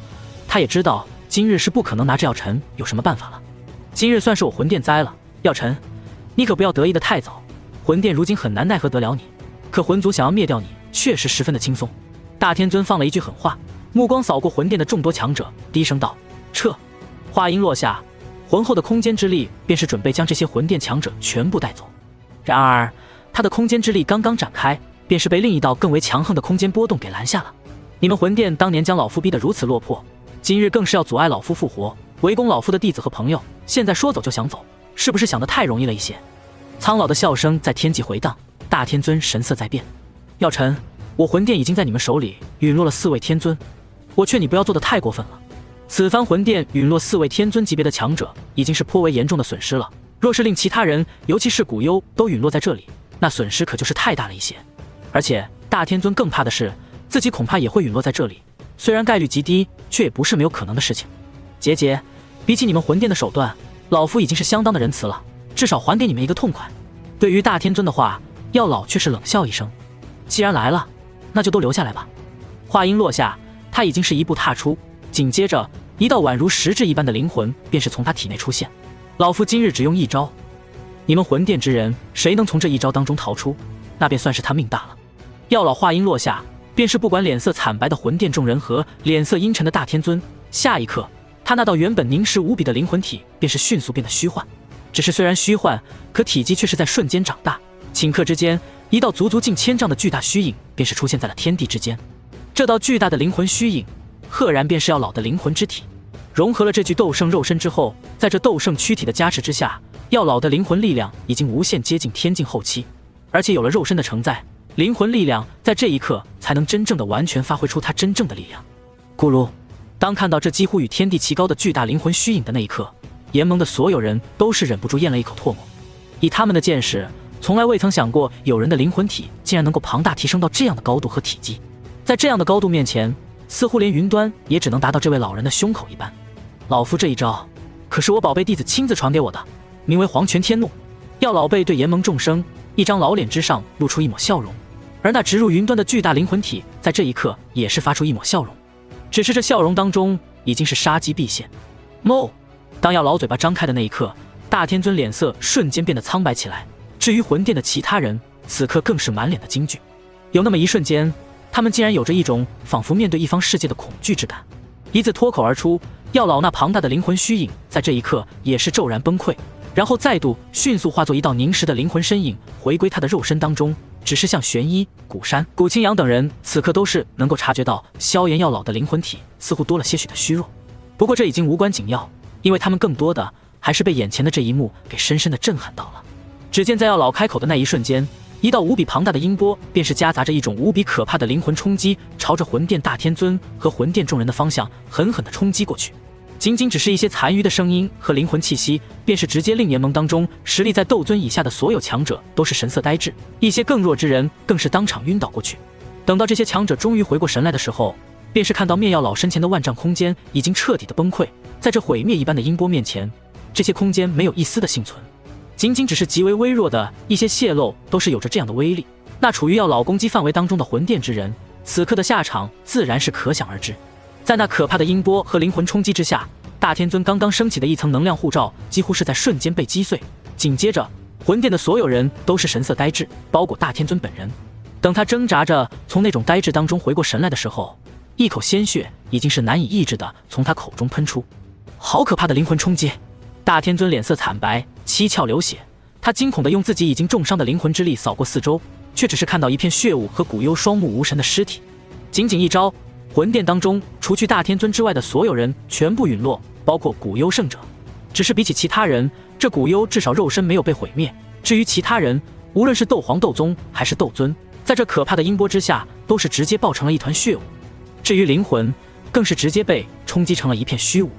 他也知道今日是不可能拿着药尘有什么办法了。今日算是我魂殿栽了，药尘，你可不要得意的太早，魂殿如今很难奈何得了你，可魂族想要灭掉你，确实十分的轻松。大天尊放了一句狠话，目光扫过魂殿的众多强者，低声道：撤。话音落下，浑厚的空间之力便是准备将这些魂殿强者全部带走。然而他的空间之力刚刚展开，便是被另一道更为强横的空间波动给拦下了。你们魂殿当年将老夫逼得如此落魄，今日更是要阻碍老夫复活，围攻老夫的弟子和朋友，现在说走就想走，是不是想得太容易了一些？苍老的笑声在天际回荡，大天尊神色在变。药尘，我魂殿已经在你们手里陨落了4位天尊，我劝你不要做得太过分了。此番魂殿陨落4位天尊级别的强者，已经是颇为严重的损失了。若是令其他人，尤其是古幽都陨落在这里，那损失可就是太大了一些。而且大天尊更怕的是，自己恐怕也会陨落在这里，虽然概率极低，却也不是没有可能的事情。结节，比起你们魂殿的手段，老夫已经是相当的仁慈了，至少还给你们一个痛快。对于大天尊的话，药老却是冷笑一声，既然来了，那就都留下来吧。话音落下，他已经是一步踏出，紧接着一道宛如实质一般的灵魂便是从他体内出现。老夫今日只用一招，你们魂殿之人谁能从这一招当中逃出，那便算是他命大了。药老话音落下，便是不管脸色惨白的魂殿众人和脸色阴沉的大天尊，下一刻他那道原本凝实无比的灵魂体便是迅速变得虚幻。只是虽然虚幻，可体积却是在瞬间长大，顷刻之间，一道足足近1000丈的巨大虚影便是出现在了天地之间。这道巨大的灵魂虚影，赫然便是药老的灵魂之体。融合了这具斗圣肉身之后，在这斗圣躯体的加持之下，药老的灵魂力量已经无限接近天境后期，而且有了肉身的承载，灵魂力量在这一刻才能真正的完全发挥出它真正的力量。咕噜，当看到这几乎与天地齐高的巨大灵魂虚影的那一刻，联盟的所有人都是忍不住咽了一口唾沫。以他们的见识，从来未曾想过有人的灵魂体竟然能够庞大提升到这样的高度和体积。在这样的高度面前，似乎连云端也只能达到这位老人的胸口一般。老夫这一招可是我宝贝弟子亲自传给我的，名为黄泉天怒。药老辈对炎盟众生，一张老脸之上露出一抹笑容，而那直入云端的巨大灵魂体在这一刻也是发出一抹笑容，只是这笑容当中已经是杀机毕现。哞！当药老嘴巴张开的那一刻，大天尊脸色瞬间变得苍白起来。至于魂殿的其他人，此刻更是满脸的惊惧。有那么一瞬间，他们竟然有着一种仿佛面对一方世界的恐惧之感。一字脱口而出，药老那庞大的灵魂虚影在这一刻也是骤然崩溃，然后再度迅速化作一道凝实的灵魂身影，回归他的肉身当中。只是像玄一、古山、古清扬等人，此刻都是能够察觉到萧炎药老的灵魂体似乎多了些许的虚弱。不过这已经无关紧要，因为他们更多的还是被眼前的这一幕给深深的震撼到了。只见在药老开口的那一瞬间，一道无比庞大的音波便是夹杂着一种无比可怕的灵魂冲击，朝着魂殿大天尊和魂殿众人的方向狠狠地冲击过去。仅仅只是一些残余的声音和灵魂气息，便是直接令联盟当中实力在斗尊以下的所有强者都是神色呆滞，一些更弱之人更是当场晕倒过去。等到这些强者终于回过神来的时候，便是看到灭药老身前的万丈空间已经彻底的崩溃，在这毁灭一般的音波面前，这些空间没有一丝的幸存，仅仅只是极为微弱的一些泄露都是有着这样的威力。那处于药老攻击范围当中的魂殿之人，此刻的下场自然是可想而知。在那可怕的音波和灵魂冲击之下，大天尊刚刚升起的一层能量护罩几乎是在瞬间被击碎，紧接着魂殿的所有人都是神色呆滞，包括大天尊本人。等他挣扎着从那种呆滞当中回过神来的时候，一口鲜血已经是难以抑制的从他口中喷出。好可怕的灵魂冲击！大天尊脸色惨白，七窍流血，他惊恐地用自己已经重伤的灵魂之力扫过四周，却只是看到一片血雾和古幽双目无神的尸体。仅仅一招，魂殿当中除去大天尊之外的所有人全部陨落，包括古幽圣者。只是比起其他人，这古幽至少肉身没有被毁灭，至于其他人，无论是斗皇、斗宗还是斗尊，在这可怕的音波之下都是直接爆成了一团血雾。至于灵魂，更是直接被冲击成了一片虚无。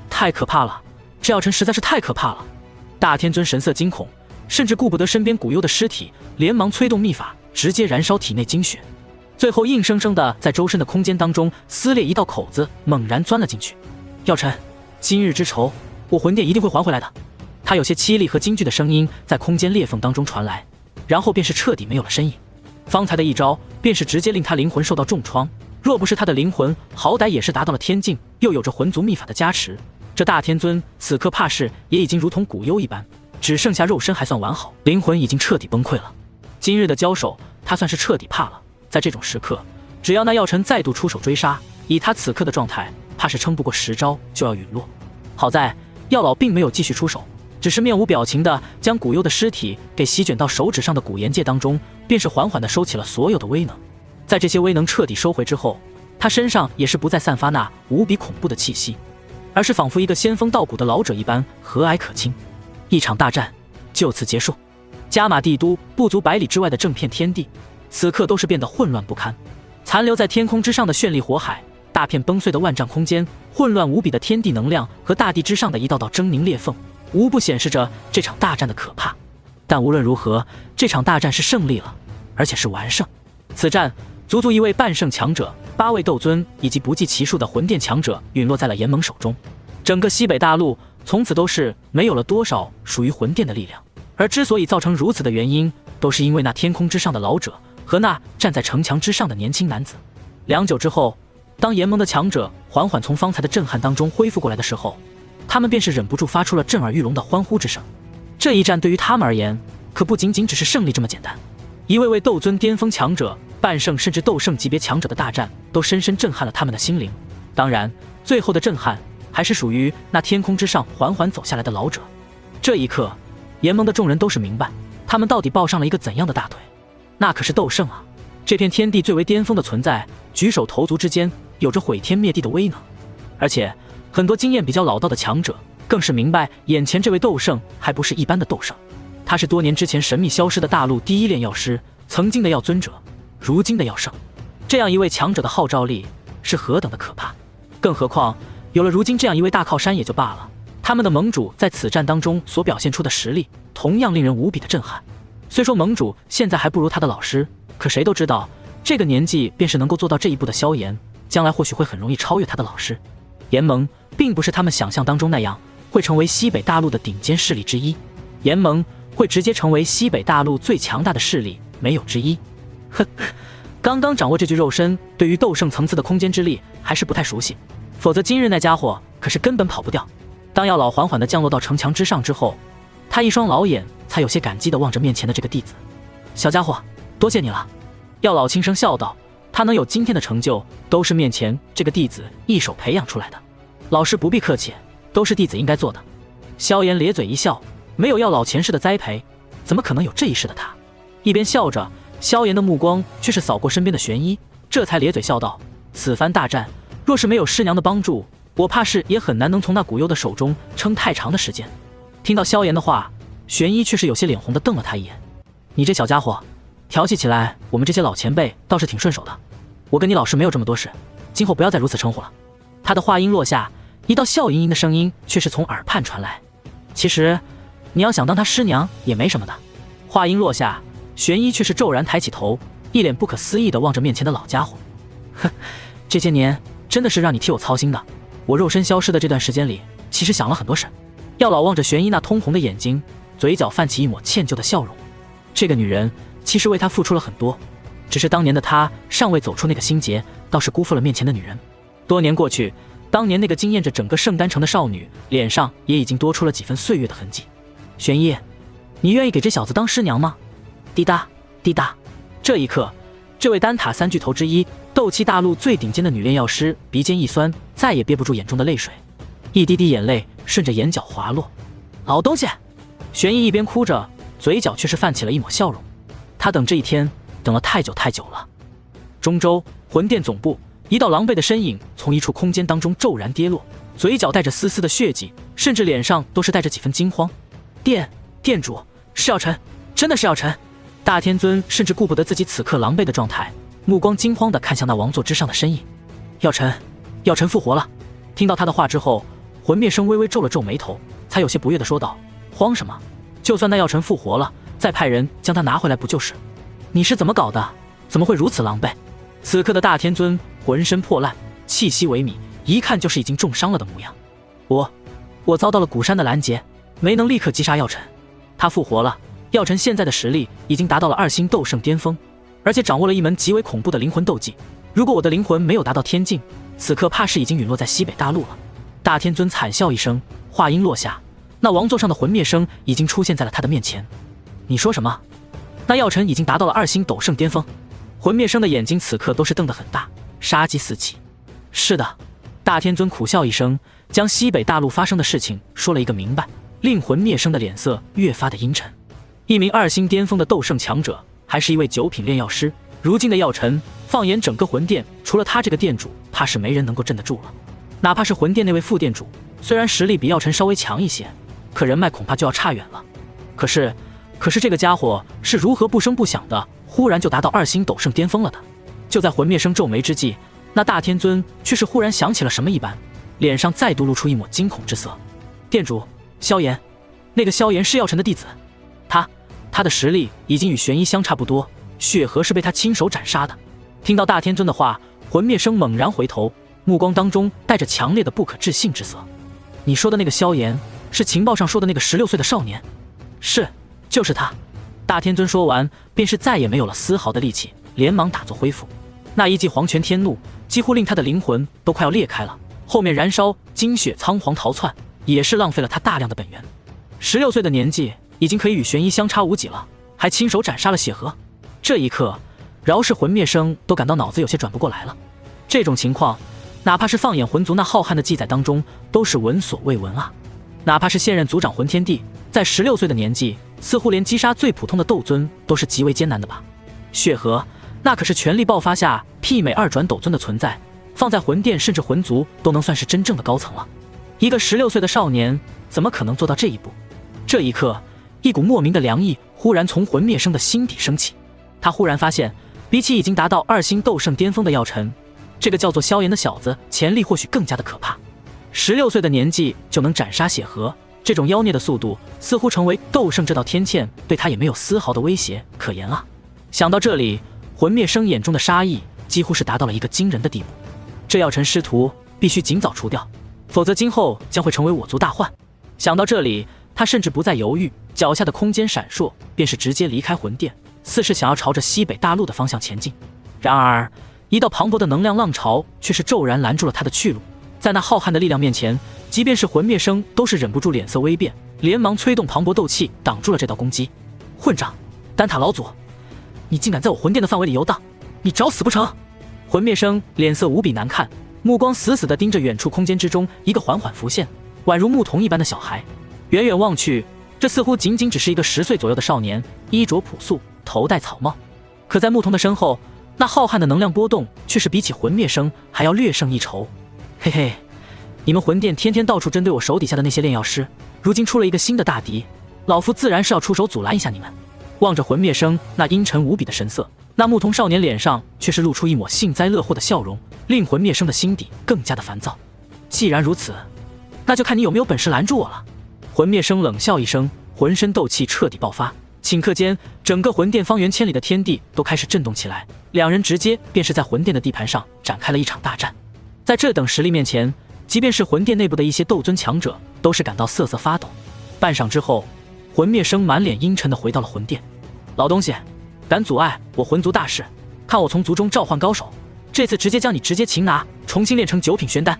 太可怕了，这药尘实在是太可怕了。大天尊神色惊恐，甚至顾不得身边古幽的尸体，连忙催动秘法，直接燃烧体内精血，最后硬生生的在周身的空间当中撕裂一道口子，猛然钻了进去。药尘，今日之仇，我魂殿一定会还回来的。他有些凄厉和惊惧的声音在空间裂缝当中传来，然后便是彻底没有了身影。方才的一招便是直接令他灵魂受到重创，若不是他的灵魂好歹也是达到了天境，又有着魂族秘法的加持，这大天尊此刻怕是也已经如同古幽一般，只剩下肉身还算完好，灵魂已经彻底崩溃了。今日的交手，他算是彻底怕了。在这种时刻，只要那药尘再度出手追杀，以他此刻的状态，怕是撑不过10招就要陨落。好在药老并没有继续出手，只是面无表情的将古幽的尸体给席卷到手指上的古岩界当中，便是缓缓的收起了所有的威能。在这些威能彻底收回之后，他身上也是不再散发那无比恐怖的气息，而是仿佛一个仙风道骨的老者一般和蔼可亲。一场大战就此结束。加玛帝都不足100里之外的正片天地，此刻都是变得混乱不堪。残留在天空之上的绚丽火海，大片崩碎的万丈空间，混乱无比的天地能量和大地之上的一道道狰狞裂缝，无不显示着这场大战的可怕。但无论如何，这场大战是胜利了，而且是完胜。此战足足一位半圣强者，8位斗尊以及不计其数的魂殿强者陨落在了炎盟手中。整个西北大陆从此都是没有了多少属于魂殿的力量。而之所以造成如此的原因，都是因为那天空之上的老者和那站在城墙之上的年轻男子。良久之后，当炎盟的强者缓缓从方才的震撼当中恢复过来的时候，他们便是忍不住发出了震耳欲聋的欢呼之声。这一战对于他们而言，可不仅仅只是胜利这么简单。一位位斗尊巅峰强者、半圣甚至斗圣级别强者的大战，都深深震撼了他们的心灵。当然，最后的震撼还是属于那天空之上缓缓走下来的老者。这一刻，炎盟的众人都是明白，他们到底抱上了一个怎样的大腿。那可是斗圣啊，这片天地最为巅峰的存在，举手投足之间有着毁天灭地的威能。而且很多经验比较老道的强者更是明白，眼前这位斗圣还不是一般的斗圣，他是多年之前神秘消失的大陆第一炼药师，曾经的药尊者，如今的药圣。这样一位强者的号召力是何等的可怕，更何况有了如今这样一位大靠山也就罢了，他们的盟主在此战当中所表现出的实力同样令人无比的震撼。虽说盟主现在还不如他的老师，可谁都知道，这个年纪便是能够做到这一步的萧炎，将来或许会很容易超越他的老师。炎盟并不是他们想象当中那样会成为西北大陆的顶尖势力之一，炎盟会直接成为西北大陆最强大的势力，没有之一。刚刚掌握这具肉身，对于斗圣层次的空间之力还是不太熟悉，否则今日那家伙可是根本跑不掉。当药老缓缓地降落到城墙之上之后，他一双老眼才有些感激地望着面前的这个弟子。小家伙，多谢你了。药老轻声笑道，他能有今天的成就，都是面前这个弟子一手培养出来的。老师不必客气，都是弟子应该做的。萧炎咧嘴一笑，没有药老前世的栽培，怎么可能有这一世的他？一边笑着，萧炎的目光却是扫过身边的玄一，这才咧嘴笑道：此番大战，若是没有师娘的帮助，我怕是也很难能从那古幽的手中撑太长的时间。听到萧炎的话，玄一却是有些脸红地瞪了他一眼。你这小家伙，调戏起来我们这些老前辈倒是挺顺手的。我跟你老师没有这么多事，今后不要再如此称呼了。他的话音落下，一道笑盈盈的声音却是从耳畔传来。其实你要想当他师娘也没什么的。话音落下，玄一却是骤然抬起头，一脸不可思议地望着面前的老家伙。哼，这些年真的是让你替我操心的。我肉身消失的这段时间里，其实想了很多事。药老望着玄一那通红的眼睛，嘴角泛起一抹歉疚的笑容。这个女人其实为他付出了很多，只是当年的他尚未走出那个心结，倒是辜负了面前的女人。多年过去，当年那个惊艳着整个圣丹城的少女，脸上也已经多出了几分岁月的痕迹。玄一，你愿意给这小子当师娘吗？滴答滴答。这一刻，这位丹塔三巨头之一，斗气大陆最顶尖的女炼药师鼻尖一酸，再也憋不住眼中的泪水，一滴滴眼泪顺着眼角滑落。老东西！玄一一边哭着，嘴角却是泛起了一抹笑容。他等这一天等了太久太久了。中州魂殿总部，一道狼狈的身影从一处空间当中骤然跌落，嘴角带着丝丝的血迹，甚至脸上都是带着几分惊慌。店主，是药尘，真的是药尘！大天尊甚至顾不得自己此刻狼狈的状态，目光惊慌地看向那王座之上的身影。药尘复活了！听到他的话之后，魂灭生微微皱了皱眉头，才有些不悦地说道：慌什么？就算那药尘复活了，再派人将他拿回来不就是？你是怎么搞的？怎么会如此狼狈？此刻的大天尊浑身破烂，气息萎靡，一看就是已经重伤了的模样。我遭到了古山的拦截，没能立刻击杀药尘。他复活了，药尘现在的实力已经达到了2星斗圣巅峰，而且掌握了一门极为恐怖的灵魂斗技。如果我的灵魂没有达到天境，此刻怕是已经陨落在西北大陆了。大天尊惨笑一声，话音落下，那王座上的魂灭生已经出现在了他的面前。你说什么？那药尘已经达到了2星斗圣巅峰？魂灭生的眼睛此刻都是瞪得很大，杀机四起。是的，大天尊苦笑一声，将西北大陆发生的事情说了一个明白，令魂灭生的脸色越发的阴沉。一名2星巅峰的斗圣强者，还是一位9品炼药师，如今的药尘，放眼整个魂殿，除了他这个殿主，怕是没人能够镇得住了。哪怕是魂殿那位副殿主，虽然实力比药尘稍微强一些，可人脉恐怕就要差远了。可是这个家伙是如何不声不响的忽然就达到2星斗圣巅峰了的？就在魂灭生皱眉之际，那大天尊却是忽然想起了什么一般，脸上再度露出一抹惊恐之色。殿主萧炎，那个萧炎是药尘的弟子，他的实力已经与玄一相差不多，血河是被他亲手斩杀的。听到大天尊的话，魂灭生猛然回头，目光当中带着强烈的不可置信之色。你说的那个萧炎，是情报上说的那个16岁的少年？是，就是他。大天尊说完，便是再也没有了丝毫的力气，连忙打坐恢复。那一记黄泉天怒，几乎令他的灵魂都快要裂开了，后面燃烧精血仓皇逃窜，也是浪费了他大量的本源。16岁的年纪，已经可以与玄一相差无几了，还亲手斩杀了血河。这一刻，饶是魂灭生都感到脑子有些转不过来了。这种情况，哪怕是放眼魂族那浩瀚的记载当中，都是闻所未闻啊。哪怕是现任族长魂天帝，在16岁的年纪，似乎连击杀最普通的斗尊都是极为艰难的吧？血河那可是全力爆发下媲美2转斗尊的存在，放在魂殿甚至魂族都能算是真正的高层了。一个16岁的少年，怎么可能做到这一步？这一刻，一股莫名的凉意忽然从魂灭生的心底升起。他忽然发现，比起已经达到2星斗圣巅峰的药尘，这个叫做萧炎的小子潜力或许更加的可怕。16岁的年纪就能斩杀血河，这种妖孽的速度，似乎成为斗圣这道天堑，对他也没有丝毫的威胁可言啊。想到这里，魂灭生眼中的杀意几乎是达到了一个惊人的地步。这药尘师徒必须尽早除掉，否则今后将会成为我族大患。想到这里，他甚至不再犹豫，脚下的空间闪烁，便是直接离开魂殿，似是想要朝着西北大陆的方向前进。然而，一道磅礴的能量浪潮却是骤然拦住了他的去路。在那浩瀚的力量面前，即便是魂灭生都是忍不住脸色微变，连忙催动磅礴斗气挡住了这道攻击。混账！丹塔老祖，你竟敢在我魂殿的范围里游荡，你找死不成？魂灭生脸色无比难看，目光死死地盯着远处空间之中一个缓缓浮现，宛如牧童一般的小孩。远远望去，这似乎仅仅只是一个10岁左右的少年，衣着朴素，头戴草帽。可在牧童的身后，那浩瀚的能量波动却是比起魂灭生还要略胜一筹。嘿嘿，你们魂殿天天到处针对我手底下的那些炼药师，如今出了一个新的大敌，老夫自然是要出手阻拦一下你们。望着魂灭生那阴沉无比的神色，那牧童少年脸上却是露出一抹幸灾乐祸的笑容，令魂灭生的心底更加的烦躁。既然如此，那就看你有没有本事拦住我了。魂灭生冷笑一声，浑身斗气彻底爆发，顷刻间，整个魂殿方圆千里的天地都开始震动起来。两人直接便是在魂殿的地盘上展开了一场大战。在这等实力面前，即便是魂殿内部的一些斗尊强者都是感到瑟瑟发抖。半晌之后，魂灭生满脸阴沉地回到了魂殿。老东西，敢阻碍我魂族大事，看我从族中召唤高手，这次直接将你直接擒拿，重新炼成9品玄丹。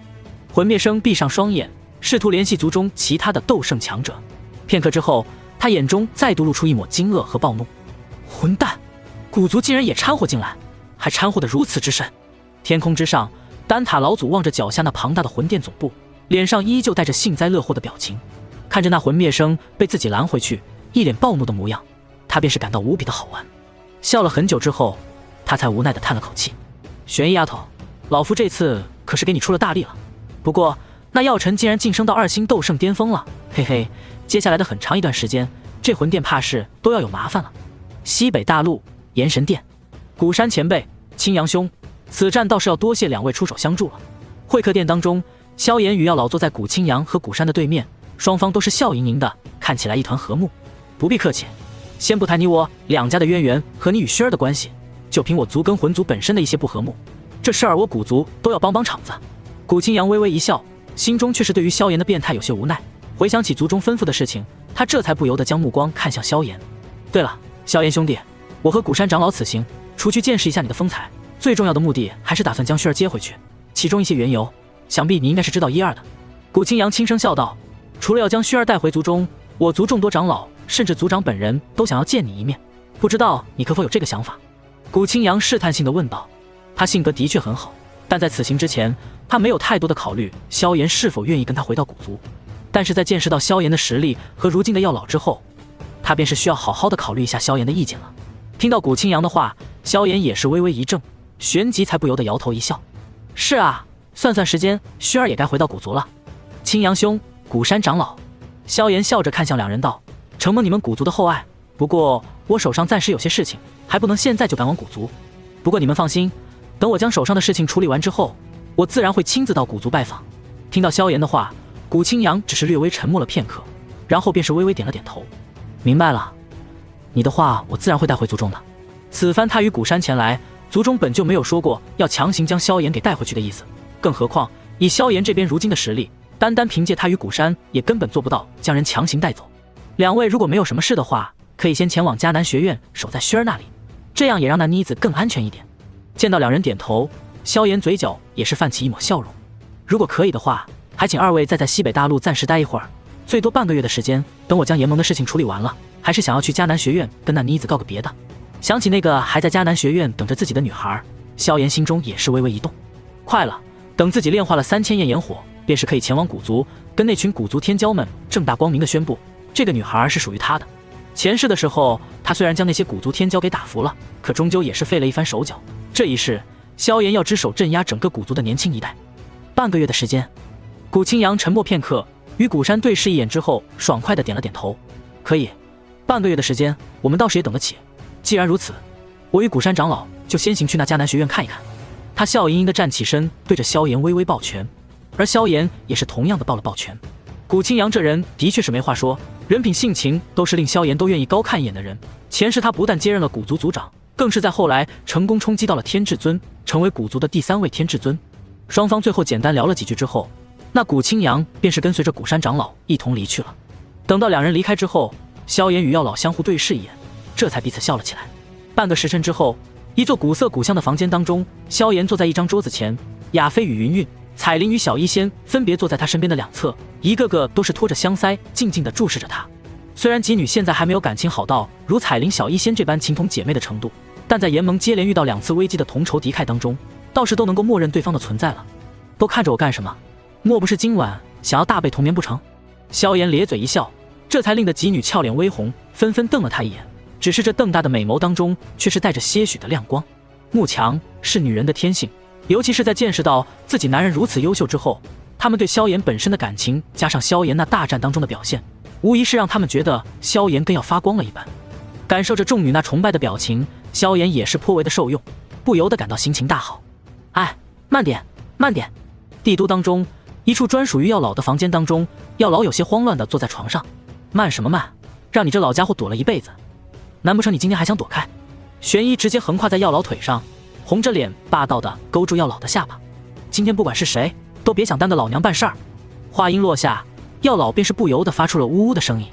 魂灭生闭上双眼，试图联系族中其他的斗圣强者。片刻之后，他眼中再度露出一抹惊愕和暴怒。混蛋，古族竟然也掺和进来，还掺和得如此之深。天空之上，丹塔老祖望着脚下那庞大的魂殿总部，脸上依旧带着幸灾乐祸的表情。看着那魂灭生被自己拦回去，一脸暴怒的模样，他便是感到无比的好玩。笑了很久之后，他才无奈地叹了口气：玄一丫头，老夫这次可是给你出了大力了。不过那药尘竟然晋升到2星斗圣巅峰了，嘿嘿，接下来的很长一段时间，这魂殿怕是都要有麻烦了。西北大陆炎神殿，古山前辈，青阳兄，此战倒是要多谢2位出手相助了。会客殿当中，萧炎与药老坐在古青阳和古山的对面，双方都是笑盈盈的，看起来一团和睦。不必客气，先不谈你我2家的渊源和你与薰儿的关系，就凭我族跟魂族本身的一些不和睦，这事儿我古族都要帮帮场子。古青阳微微一笑，心中却是对于萧炎的变态有些无奈。回想起族中吩咐的事情，他这才不由得将目光看向萧炎。对了，萧炎兄弟，我和古山长老此行除去见识一下你的风采，最重要的目的还是打算将薰儿接回去，其中一些缘由，想必你应该是知道一二的。古青阳轻声笑道：除了要将薰儿带回族中，我族众多长老甚至族长本人都想要见你一面，不知道你可否有这个想法？古青阳试探性地问道。他性格的确很好，但在此行之前，他没有太多的考虑萧炎是否愿意跟他回到古族。但是在见识到萧炎的实力和如今的药老之后，他便是需要好好的考虑一下萧炎的意见了。听到古青阳的话，萧炎也是微微一怔，旋即才不由得摇头一笑：是啊，算算时间，薰儿也该回到古族了。青阳兄，古山长老。萧炎笑着看向2人道：承蒙你们古族的厚爱，不过我手上暂时有些事情，还不能现在就赶往古族。不过你们放心，等我将手上的事情处理完之后，我自然会亲自到古族拜访。听到萧炎的话，古青阳只是略微沉默了片刻，然后便是微微点了点头。明白了，你的话我自然会带回族中的。此番他与古山前来，族中本就没有说过要强行将萧炎给带回去的意思，更何况以萧炎这边如今的实力，单单凭借他与古山也根本做不到将人强行带走。2位如果没有什么事的话，可以先前往迦南学院守在薰儿那里，这样也让那妮子更安全一点。见到2人点头，萧炎嘴角也是泛起一抹笑容。如果可以的话，还请2位再在西北大陆暂时待一会儿，最多半个月的时间，等我将联盟的事情处理完了，还是想要去迦南学院跟那妮子告个别的。想起那个还在迦南学院等着自己的女孩，萧炎心中也是微微一动。快了，等自己炼化了3000焰炎火，便是可以前往古族，跟那群古族天骄们正大光明的宣布，这个女孩是属于他的。前世的时候，他虽然将那些古族天骄给打服了，可终究也是费了一番手脚。这一世，萧炎要只手镇压整个古族的年轻一代。半个月的时间，古青阳沉默片刻，与古山对视一眼之后，爽快的点了点头。可以，半个月的时间，我们倒是也等得起。既然如此，我与古山长老就先行去那迦南学院看一看。他笑盈盈的站起身，对着萧炎微微抱拳，而萧炎也是同样的抱了抱拳。古青阳这人的确是没话说，人品性情都是令萧炎都愿意高看一眼的人。前世他不但接任了古族族长，更是在后来成功冲击到了天至尊，成为古族的第3位天至尊。双方最后简单聊了几句之后，那古青阳便是跟随着古山长老一同离去了。等到2人离开之后，萧炎与药老相互对视一眼，这才彼此笑了起来。半个时辰之后，一座古色古香的房间当中，萧炎坐在一张桌子前，亚飞与云韵、彩铃与小医仙分别坐在他身边的两侧，一个个都是托着香腮，静静地注视着他。虽然几女现在还没有感情好到如彩铃、小医仙这般情同姐妹的程度，但在炎盟接连遇到2次危机的同仇敌忾当中，倒是都能够默认对方的存在了。都看着我干什么？莫不是今晚想要大被同眠不成？萧炎咧嘴一笑，这才令得几女俏脸微红，纷纷瞪了他一眼。只是这瞪大的美眸当中，却是带着些许的亮光。慕强是女人的天性，尤其是在见识到自己男人如此优秀之后，他们对萧炎本身的感情，加上萧炎那大战当中的表现，无疑是让他们觉得萧炎跟要发光了一般。感受着众女那崇拜的表情，萧炎也是颇为的受用，不由得感到心情大好。哎，慢点，慢点！帝都当中一处专属于药老的房间当中，药老有些慌乱地坐在床上。慢什么慢？让你这老家伙躲了一辈子，难不成你今天还想躲开？玄一直接横跨在药老腿上，红着脸霸道地勾住药老的下巴。今天不管是谁，都别想耽搁老娘办事儿。话音落下，药老便是不由得发出了呜呜的声音。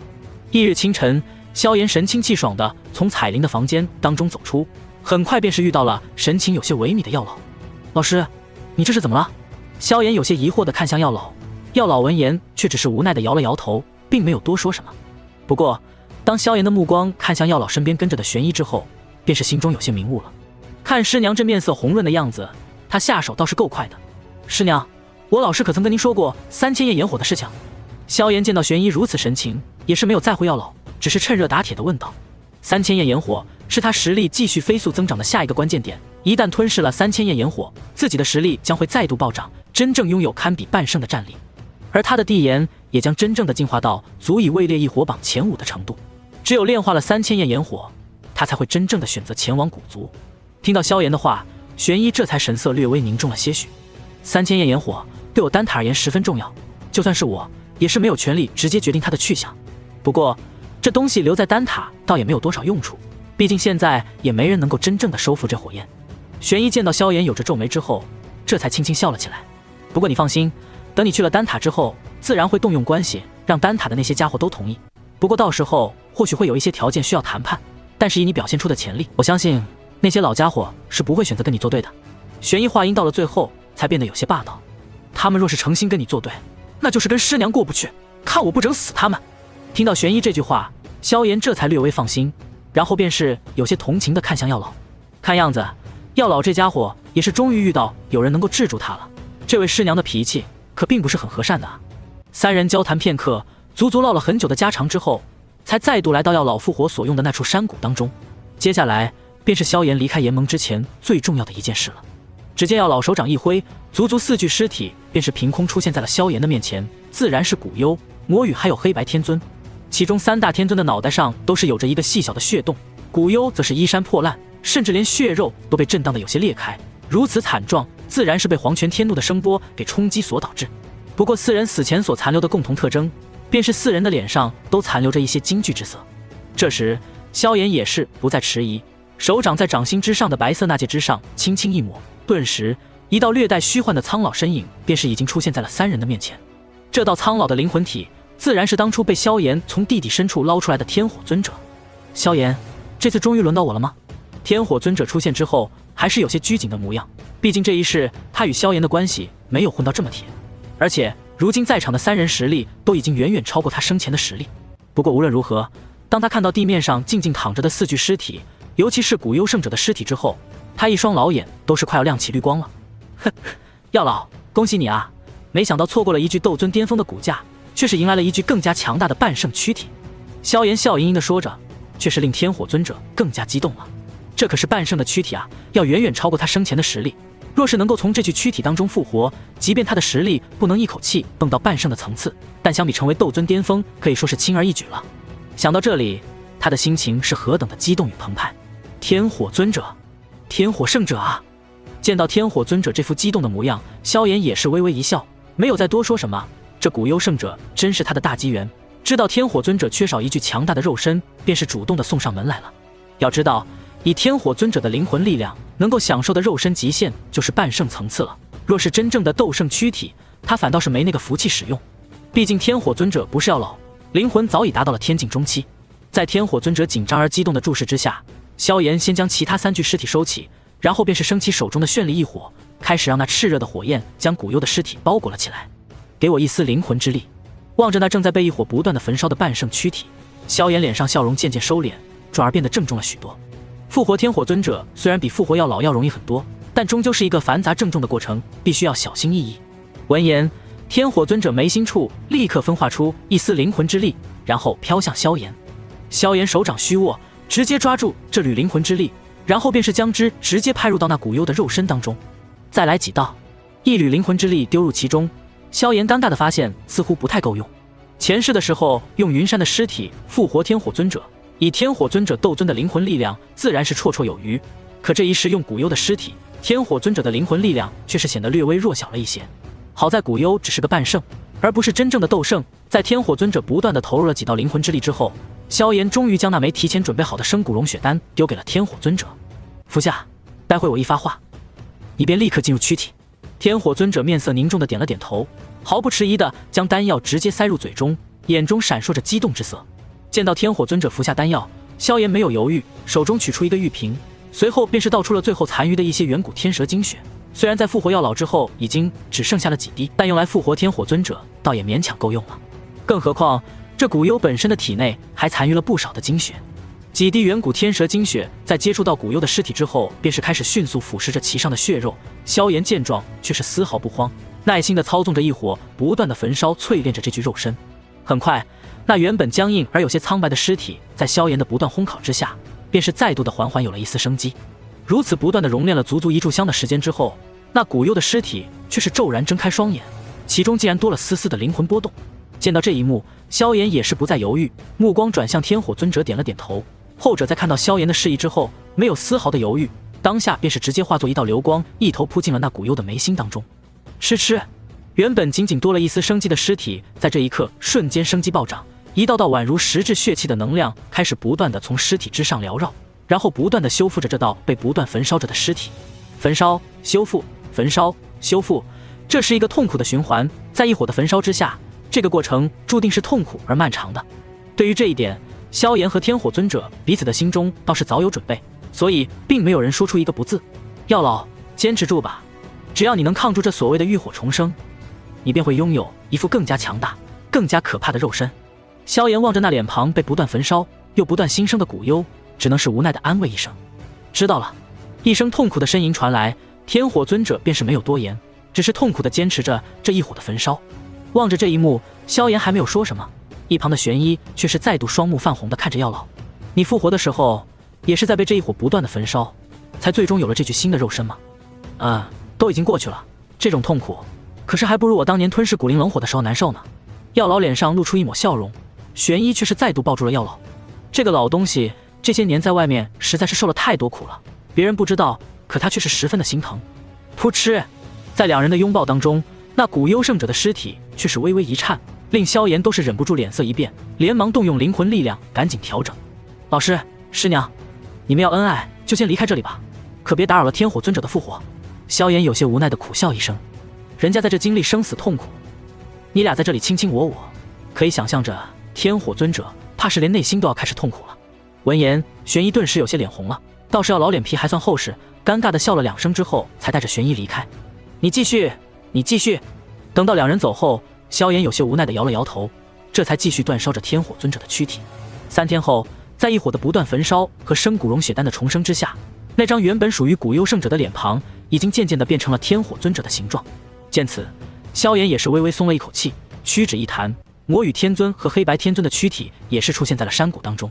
翌日清晨，萧炎神清气爽地从彩铃的房间当中走出，很快便是遇到了神情有些萎靡的药老。老师，你这是怎么了？萧炎有些疑惑地看向药老，药老闻言却只是无奈地摇了摇头，并没有多说什么。不过当萧炎的目光看向药老身边跟着的玄一之后，便是心中有些明悟了。看师娘这面色红润的样子，她下手倒是够快的。师娘，我老师可曾跟您说过3000夜炎火的事情？萧炎见到玄一如此神情，也是没有在乎药老，只是趁热打铁地问道。3000夜炎火是他实力继续飞速增长的下一个关键点，一旦吞噬了3000夜炎火，自己的实力将会再度暴涨，真正拥有堪比半圣的战力。而他的地炎也将真正的进化到足以位列异火榜前5的程度。只有炼化了3000夜炎火，他才会真正的选择前往古族。听到萧炎的话，玄一这才神色略微凝重了些许。3000夜炎火对我丹塔而言十分重要，就算是我，也是没有权利直接决定它的去向。不过这东西留在丹塔倒也没有多少用处，毕竟现在也没人能够真正的收复这火焰。玄一见到萧炎有着皱眉之后，这才轻轻笑了起来。不过你放心，等你去了丹塔之后，自然会动用关系，让丹塔的那些家伙都同意。不过到时候或许会有一些条件需要谈判，但是以你表现出的潜力，我相信那些老家伙是不会选择跟你作对的。玄一话音到了最后才变得有些霸道，他们若是诚心跟你作对，那就是跟师娘过不去，看我不整死他们。听到玄一这句话，萧炎这才略微放心，然后便是有些同情地看向药老。看样子药老这家伙也是终于遇到有人能够制住他了，这位师娘的脾气可并不是很和善的啊。三人交谈片刻，足足唠了很久的家常之后，才再度来到药老复活所用的那处山谷当中。接下来便是萧炎离开炎盟之前最重要的一件事了。只见药老手掌一挥，足足4具尸体便是凭空出现在了萧炎的面前，自然是古幽、魔羽还有黑白天尊。其中3大天尊的脑袋上都是有着一个细小的血洞，古幽则是衣衫破烂，甚至连血肉都被震荡的有些裂开，如此惨状，自然是被黄泉天怒的声波给冲击所导致。不过4人死前所残留的共同特征，便是4人的脸上都残留着一些惊惧之色。这时萧炎也是不再迟疑，手掌在掌心之上的白色纳戒之上轻轻一抹，顿时一道略带虚幻的苍老身影便是已经出现在了3人的面前。这道苍老的灵魂体自然是当初被萧炎从地底深处捞出来的天火尊者。萧炎，这次终于轮到我了吗？天火尊者出现之后还是有些拘谨的模样，毕竟这一世他与萧炎的关系没有混到这么铁，而且如今在场的3人实力都已经远远超过他生前的实力。不过无论如何，当他看到地面上静静躺着的4具尸体，尤其是古幽圣者的尸体之后，他一双老眼都是快要亮起绿光了。哼，药老，恭喜你啊！没想到错过了一具斗尊巅峰的骨架，却是迎来了一具更加强大的半圣躯体。萧炎笑盈盈地说着，却是令天火尊者更加激动了。这可是半圣的躯体啊，要远远超过他生前的实力。若是能够从这具躯体当中复活，即便他的实力不能一口气蹦到半圣的层次，但相比成为斗尊巅峰，可以说是轻而易举了。想到这里，他的心情是何等的激动与澎湃。天火尊者，天火圣者啊！见到天火尊者这副激动的模样，萧炎也是微微一笑，没有再多说什么。这古幽圣者真是他的大机缘，知道天火尊者缺少一具强大的肉身，便是主动的送上门来了。要知道，以天火尊者的灵魂力量，能够享受的肉身极限就是半圣层次了。若是真正的斗圣躯体，他反倒是没那个福气使用。毕竟天火尊者不是药老，灵魂早已达到了天境中期。在天火尊者紧张而激动的注视之下，萧炎先将其他3具尸体收起，然后便是升起手中的绚丽异火，开始让那炽热的火焰将古幽的尸体包裹了起来。给我一丝灵魂之力。望着那正在被异火不断的焚烧的半圣躯体，萧炎脸上笑容渐渐收敛，转而变得郑重了许多。复活天火尊者虽然比复活药老要容易很多，但终究是一个繁杂郑重的过程，必须要小心翼翼。闻言，天火尊者眉心处立刻分化出一丝灵魂之力，然后飘向萧炎。萧炎手掌虚握，直接抓住这缕灵魂之力，然后便是将之直接派入到那古幽的肉身当中。再来几道，一缕灵魂之力丢入其中，萧炎尴尬的发现似乎不太够用。前世的时候用云山的尸体复活天火尊者，以天火尊者斗尊的灵魂力量自然是绰绰有余，可这一世用古幽的尸体，天火尊者的灵魂力量却是显得略微弱小了一些。好在古幽只是个半圣，而不是真正的斗圣。在天火尊者不断的投入了几道灵魂之力之后，萧炎终于将那枚提前准备好的生骨龙血丹丢给了天火尊者。服下，待会我一发话，你便立刻进入躯体。天火尊者面色凝重的点了点头，毫不迟疑的将丹药直接塞入嘴中，眼中闪烁着激动之色。见到天火尊者服下丹药，萧炎没有犹豫，手中取出一个玉瓶，随后便是倒出了最后残余的一些远古天蛇精血。虽然在复活药老之后已经只剩下了几滴，但用来复活天火尊者倒也勉强够用了。更何况这古幽本身的体内还残余了不少的精血。几滴远古天蛇精血在接触到古幽的尸体之后，便是开始迅速腐蚀着其上的血肉。萧炎见状却是丝毫不慌，耐心地操纵着异火，不断地焚烧淬炼着这具肉身。很快，那原本僵硬而有些苍白的尸体，在萧炎的不断烘烤之下，便是再度的缓缓有了一丝生机。如此不断的熔炼了足足1炷香的时间之后，那古幽的尸体却是骤然睁开双眼，其中竟然多了丝丝的灵魂波动。见到这一幕，萧炎也是不再犹豫，目光转向天火尊者，点了点头。后者在看到萧炎的示意之后，没有丝毫的犹豫，当下便是直接化作一道流光，一头扑进了那古幽的眉心当中。吃吃，原本仅仅多了一丝生机的尸体，在这一刻瞬间生机暴涨，一道道宛如实质血气的能量开始不断的从尸体之上缭绕，然后不断的修复着这道被不断焚烧着的尸体。焚烧、修复、焚烧、修复，这是一个痛苦的循环。在异火的焚烧之下，这个过程注定是痛苦而漫长的。对于这一点，萧炎和天火尊者彼此的心中倒是早有准备，所以并没有人说出一个不字。药老，坚持住吧，只要你能抗住这所谓的浴火重生，你便会拥有一副更加强大、更加可怕的肉身。萧炎望着那脸庞被不断焚烧又不断新生的古幽，只能是无奈的安慰一声：知道了。一声痛苦的呻吟传来，天火尊者便是没有多言，只是痛苦地坚持着这一火的焚烧。望着这一幕，萧炎还没有说什么，一旁的玄一却是再度双目泛红地看着药老：你复活的时候也是在被这一火不断的焚烧，才最终有了这具新的肉身吗？都已经过去了，这种痛苦可是还不如我当年吞噬古灵冷火的时候难受呢。药老脸上露出一抹笑容，玄一却是再度抱住了药老。这个老东西这些年在外面实在是受了太多苦了，别人不知道，可他却是十分的心疼。噗嗤，在两人的拥抱当中，那古幽圣者的尸体却是微微一颤，令萧炎都是忍不住脸色一变，连忙动用灵魂力量赶紧调整。老师、师娘，你们要恩爱就先离开这里吧，可别打扰了天火尊者的复活。萧炎有些无奈的苦笑一声，人家在这经历生死痛苦，你俩在这里卿卿我我，可以想象着天火尊者怕是连内心都要开始痛苦了。闻言，玄一顿时有些脸红了，倒是要老脸皮还算厚实，尴尬的笑了2声之后，才带着玄一离开。你继续，你继续。等到两人走后，萧炎有些无奈的摇了摇头，这才继续煅烧着天火尊者的躯体。3天后，在异火的不断焚烧和生骨龙血丹的重生之下，那张原本属于古幽圣者的脸庞已经渐渐地变成了天火尊者的形状。见此，萧炎也是微微松了一口气，屈指一弹，魔羽天尊和黑白天尊的躯体也是出现在了山谷当中。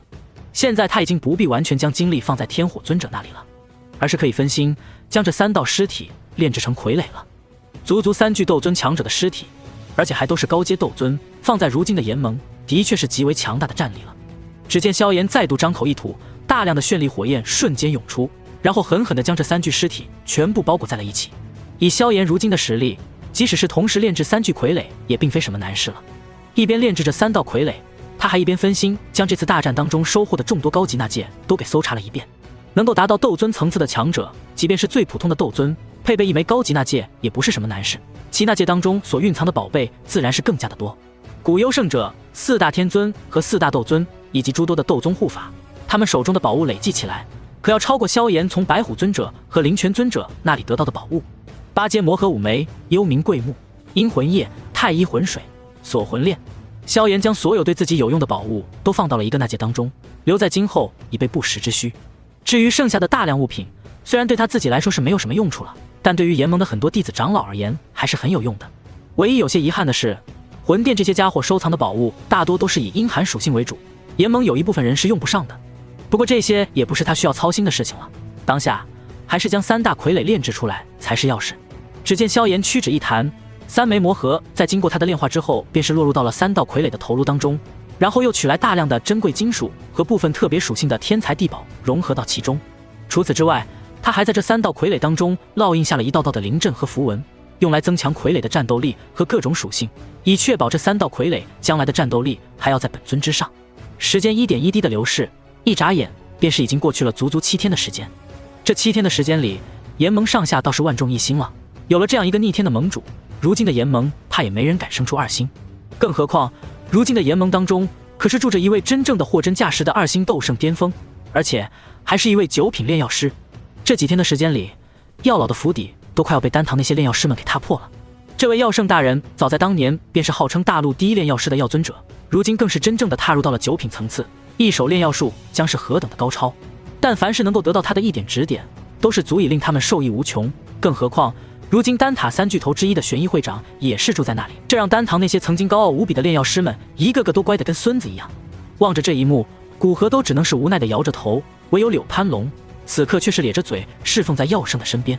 现在他已经不必完全将精力放在天火尊者那里了，而是可以分心将这3道尸体炼制成傀儡了。足足3具斗尊强者的尸体，而且还都是高阶斗尊，放在如今的炎盟，的确是极为强大的战力了。只见萧炎再度张口一吐，大量的绚丽火焰瞬间涌出，然后狠狠地将这3具尸体全部包裹在了一起。以萧炎如今的实力，即使是同时炼制3具傀儡，也并非什么难事了。一边炼制着3道傀儡，他还一边分心将这次大战当中收获的众多高级纳戒都给搜查了一遍。能够达到斗尊层次的强者，即便是最普通的斗尊，配备一枚高级纳戒也不是什么难事。其纳戒当中所蕴藏的宝贝自然是更加的多。古幽圣者、4大天尊和4大斗尊以及诸多的斗宗护法，他们手中的宝物累计起来，可要超过萧炎从白虎尊者和灵泉尊者那里得到的宝物。八阶魔核5枚，幽冥桂木、阴魂液、太一魂水、锁魂链。萧炎将所有对自己有用的宝物都放到了一个纳戒当中，留在今后以备不时之需。至于剩下的大量物品，虽然对他自己来说是没有什么用处了，但对于炎盟的很多弟子长老而言还是很有用的。唯一有些遗憾的是，魂殿这些家伙收藏的宝物大多都是以阴寒属性为主，炎盟有一部分人是用不上的。不过这些也不是他需要操心的事情了，当下还是将3大傀儡炼制出来才是要事。只见萧炎屈指一弹，3枚魔核在经过他的炼化之后，便是落入到了3道傀儡的头颅当中，然后又取来大量的珍贵金属和部分特别属性的天材地宝融合到其中。除此之外，他还在这3道傀儡当中烙印下了一道道的灵阵和符文，用来增强傀儡的战斗力和各种属性，以确保这3道傀儡将来的战斗力还要在本尊之上。时间一点一滴的流逝，一眨眼便是已经过去了足足7天的时间。这7天的时间里，炎盟上下倒是万众一心了。有了这样一个逆天的盟主，如今的炎盟怕也没人敢生出2星。更何况如今的炎盟当中可是住着一位真正的货真价实的2星斗圣巅峰，而且还是一位9品炼药师。这几天的时间里，药老的府邸都快要被丹堂那些炼药师们给踏破了。这位药圣大人早在当年便是号称大陆第一炼药师的药尊者，如今更是真正的踏入到了9品层次，一手炼药术将是何等的高超。但凡是能够得到他的一点指点，都是足以令他们受益无穷。更何况如今丹塔3巨头之一的玄一会长也是住在那里，这让丹堂那些曾经高傲无比的炼药师们一个个都乖得跟孙子一样。望着这一幕，古河都只能是无奈地摇着头，唯有柳攀龙此刻却是咧着嘴侍奉在药圣的身边。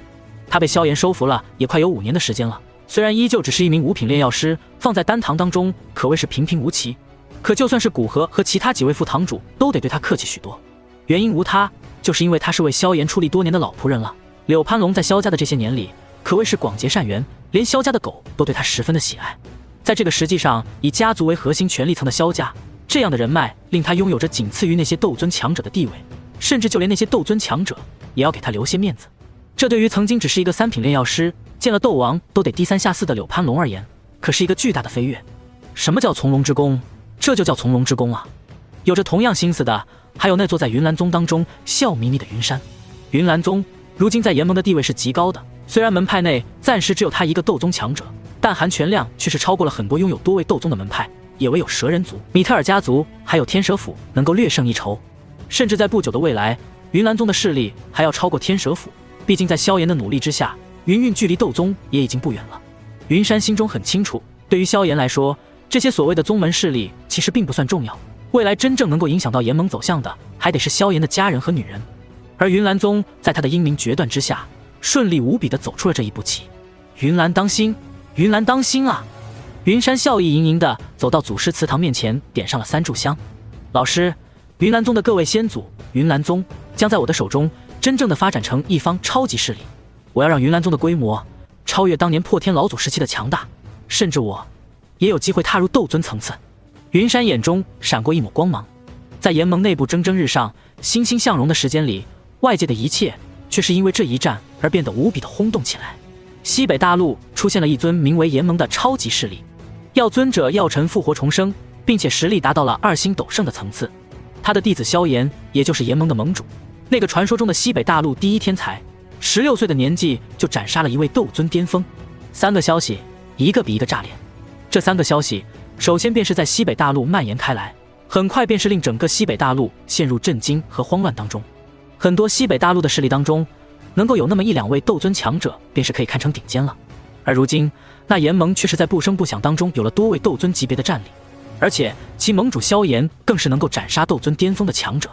他被萧炎收服了也快有5年的时间了，虽然依旧只是一名5品炼药师，放在丹堂当中可谓是平平无奇，可就算是古河和其他几位副堂主都得对他客气许多。原因无他，就是因为他是为萧炎出力多年的老仆人了。柳攀龙在萧家的这些年里可谓是广结善缘，连萧家的狗都对他十分的喜爱。在这个实际上以家族为核心权力层的萧家，这样的人脉令他拥有着仅次于那些斗尊强者的地位，甚至就连那些斗尊强者也要给他留些面子。这对于曾经只是一个3品炼药师，见了斗王都得低3下4的柳攀龙而言，可是一个巨大的飞跃。什么叫从龙之功？这就叫从龙之功啊！有着同样心思的还有那座在云岚宗当中笑眯眯的云山。云岚宗如今在炎盟的地位是极高的，虽然门派内暂时只有他一个斗宗强者，但含权量却是超过了很多拥有多位斗宗的门派，也唯有蛇人族、米特尔家族还有天蛇府能够略胜一筹。甚至在不久的未来，云岚宗的势力还要超过天蛇府，毕竟在萧炎的努力之下，云韵距离斗宗也已经不远了。云山心中很清楚，对于萧炎来说，这些所谓的宗门势力其实并不算重要，未来真正能够影响到炎盟走向的还得是萧炎的家人和女人。而云岚宗在他的英明决断之下，顺利无比地走出了这一步棋。云岚当心，云岚当心啊！云山笑意盈盈地走到祖师祠堂面前，点上了3炷香。老师，云岚宗的各位先祖，云岚宗将在我的手中真正的发展成一方超级势力。我要让云岚宗的规模超越当年破天老祖时期的强大，甚至我也有机会踏入斗尊层次。云山眼中闪过一抹光芒，在炎盟内部蒸蒸日上、欣欣向荣的时间里，外界的一切却是因为这一战而变得无比的轰动起来。西北大陆出现了一尊名为炎盟的超级势力，药尊者药尘复活重生，并且实力达到了2星斗圣的层次。他的弟子萧炎，也就是炎盟的盟主，那个传说中的西北大陆第一天才，16岁的年纪就斩杀了一位斗尊巅峰。3个消息，一个比一个炸裂。这3个消息首先便是在西北大陆蔓延开来，很快便是令整个西北大陆陷入震惊和慌乱当中。很多西北大陆的势力当中，能够有那么1、2位斗尊强者便是可以看成顶尖了。而如今那炎盟却是在不声不响当中有了多位斗尊级别的战力，而且其盟主萧炎更是能够斩杀斗尊巅峰的强者。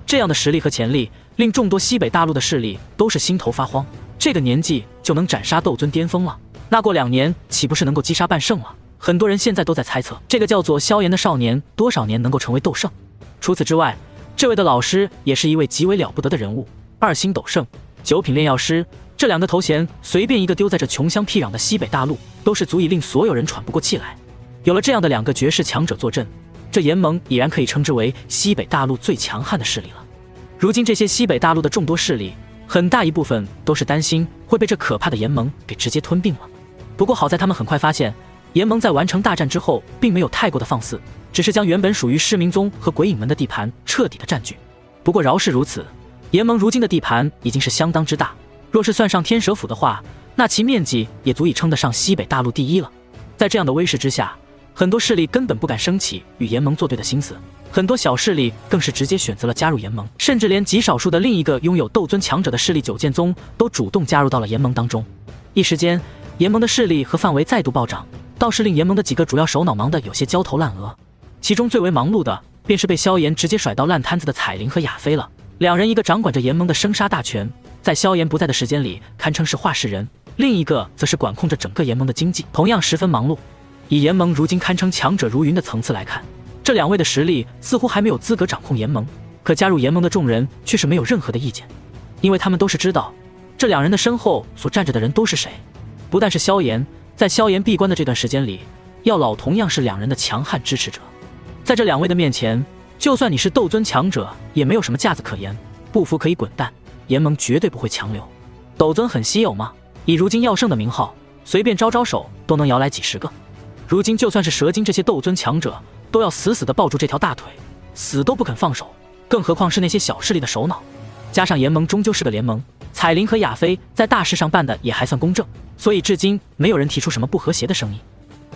这样的实力和潜力令众多西北大陆的势力都是心头发慌。这个年纪就能斩杀斗尊巅峰了，那过2年岂不是能够击杀半圣了？很多人现在都在猜测，这个叫做萧炎的少年多少年能够成为斗圣。除此之外，这位的老师也是一位极为了不得的人物，2星斗圣、9品炼药师，这2个头衔随便一个丢在这穷乡僻壤的西北大陆，都是足以令所有人喘不过气来。有了这样的2个绝世强者坐镇，这炎盟已然可以称之为西北大陆最强悍的势力了。如今这些西北大陆的众多势力，很大一部分都是担心会被这可怕的炎盟给直接吞并了。不过好在他们很快发现，炎盟在完成大战之后并没有太过的放肆，只是将原本属于噬冥宗和鬼影门的地盘彻底的占据。不过饶是如此，炎盟如今的地盘已经是相当之大，若是算上天蛇府的话，那其面积也足以称得上西北大陆第一了。在这样的威势之下，很多势力根本不敢升起与炎盟作对的心思，很多小势力更是直接选择了加入炎盟，甚至连极少数的另一个拥有斗尊强者的势力九剑宗都主动加入到了炎盟当中。一时间，炎盟的势力和范围再度暴涨，倒是令炎盟的几个主要首脑忙得有些焦头烂额。其中最为忙碌的便是被萧炎直接甩到烂摊子的彩铃和亚飞了。两人一个掌管着炎盟的生杀大权，在萧炎不在的时间里堪称是话事人，另一个则是管控着整个炎盟的经济，同样十分忙碌。以炎盟如今堪称强者如云的层次来看，这两位的实力似乎还没有资格掌控炎盟，可加入炎盟的众人却是没有任何的意见，因为他们都是知道这两人的身后所站着的人都是谁。不但是萧炎，在萧炎闭关的这段时间里，药老同样是两人的强悍支持者。在这两位的面前，就算你是斗尊强者，也没有什么架子可言，不服可以滚蛋，炎盟绝对不会强留。斗尊很稀有吗？以如今药圣的名号，随便招招手都能摇来几十个。如今就算是蛇精这些斗尊强者，都要死死地抱住这条大腿，死都不肯放手，更何况是那些小势力的首脑。加上炎盟终究是个联盟，彩铃和亚飞在大事上办的也还算公正，所以至今没有人提出什么不和谐的声音。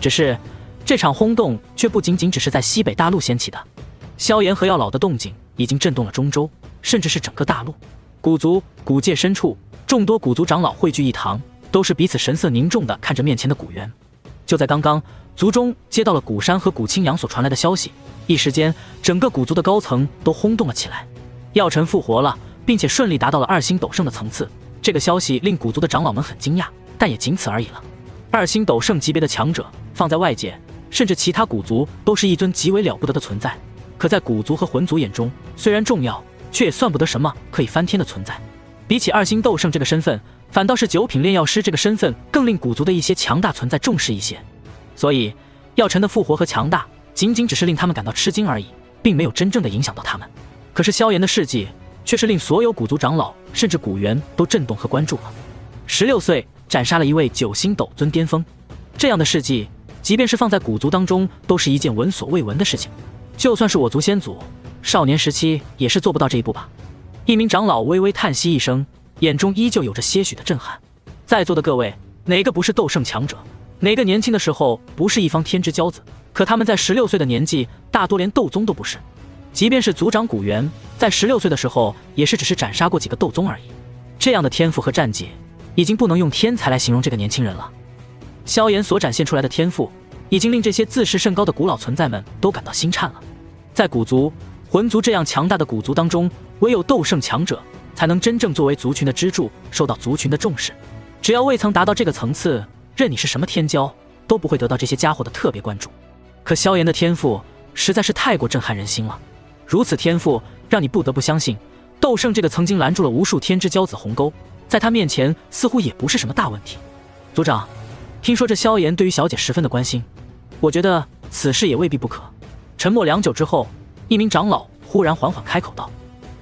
只是这场轰动却不仅仅只是在西北大陆掀起的，萧炎和药老的动静已经震动了中州，甚至是整个大陆。古族、古界深处，众多古族长老汇聚一堂，都是彼此神色凝重地看着面前的古猿。就在刚刚，族中接到了古山和古青阳所传来的消息，一时间整个古族的高层都轰动了起来。药尘复活了，并且顺利达到了2星斗圣的层次，这个消息令古族的长老们很惊讶，但也仅此而已了。2星斗圣级别的强者放在外界，甚至其他古族都是一尊极为了不得的存在，可在古族和魂族眼中，虽然重要，却也算不得什么可以翻天的存在。比起2星斗圣这个身份，反倒是9品炼药师这个身份更令古族的一些强大存在重视一些。所以药尘的复活和强大仅仅只是令他们感到吃惊而已，并没有真正的影响到他们。可是萧炎的事迹却是令所有古族长老甚至古猿都震动和关注了。16岁斩杀了一位9星斗尊巅峰，这样的事迹即便是放在古族当中都是一件闻所未闻的事情，就算是我族先祖少年时期也是做不到这一步吧。一名长老微微叹息一声，眼中依旧有着些许的震撼。在座的各位，哪个不是斗圣强者？哪个年轻的时候不是一方天之骄子？可他们在16岁的年纪，大多连斗宗都不是。即便是族长古猿，在16岁的时候，也是只是斩杀过几个斗宗而已。这样的天赋和战绩，已经不能用天才来形容这个年轻人了。萧炎所展现出来的天赋，已经令这些自视甚高的古老存在们都感到心颤了。在古族、魂族这样强大的古族当中，唯有斗圣强者才能真正作为族群的支柱，受到族群的重视。只要未曾达到这个层次，任你是什么天骄，都不会得到这些家伙的特别关注。可萧炎的天赋实在是太过震撼人心了，如此天赋让你不得不相信，斗圣这个曾经拦住了无数天之骄子鸿沟，在他面前似乎也不是什么大问题。族长，听说这萧炎对于小姐十分的关心，我觉得此事也未必不可。沉默良久之后，一名长老忽然缓缓开口道。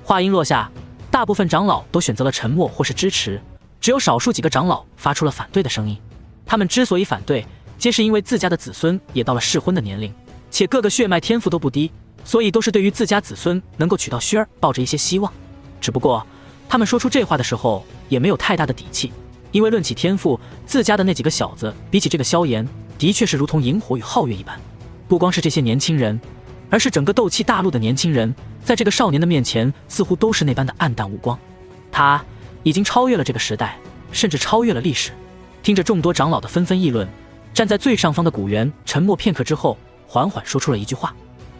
话音落下，大部分长老都选择了沉默或是支持，只有少数几个长老发出了反对的声音。他们之所以反对，皆是因为自家的子孙也到了适婚的年龄，且各个血脉天赋都不低，所以都是对于自家子孙能够娶到萱儿抱着一些希望。只不过他们说出这话的时候也没有太大的底气，因为论起天赋，自家的那几个小子比起这个萧炎，的确是如同萤火与皓月一般。不光是这些年轻人，而是整个斗气大陆的年轻人，在这个少年的面前似乎都是那般的暗淡无光。他已经超越了这个时代，甚至超越了历史。听着众多长老的纷纷议论，站在最上方的古猿沉默片刻之后，缓缓说出了一句话：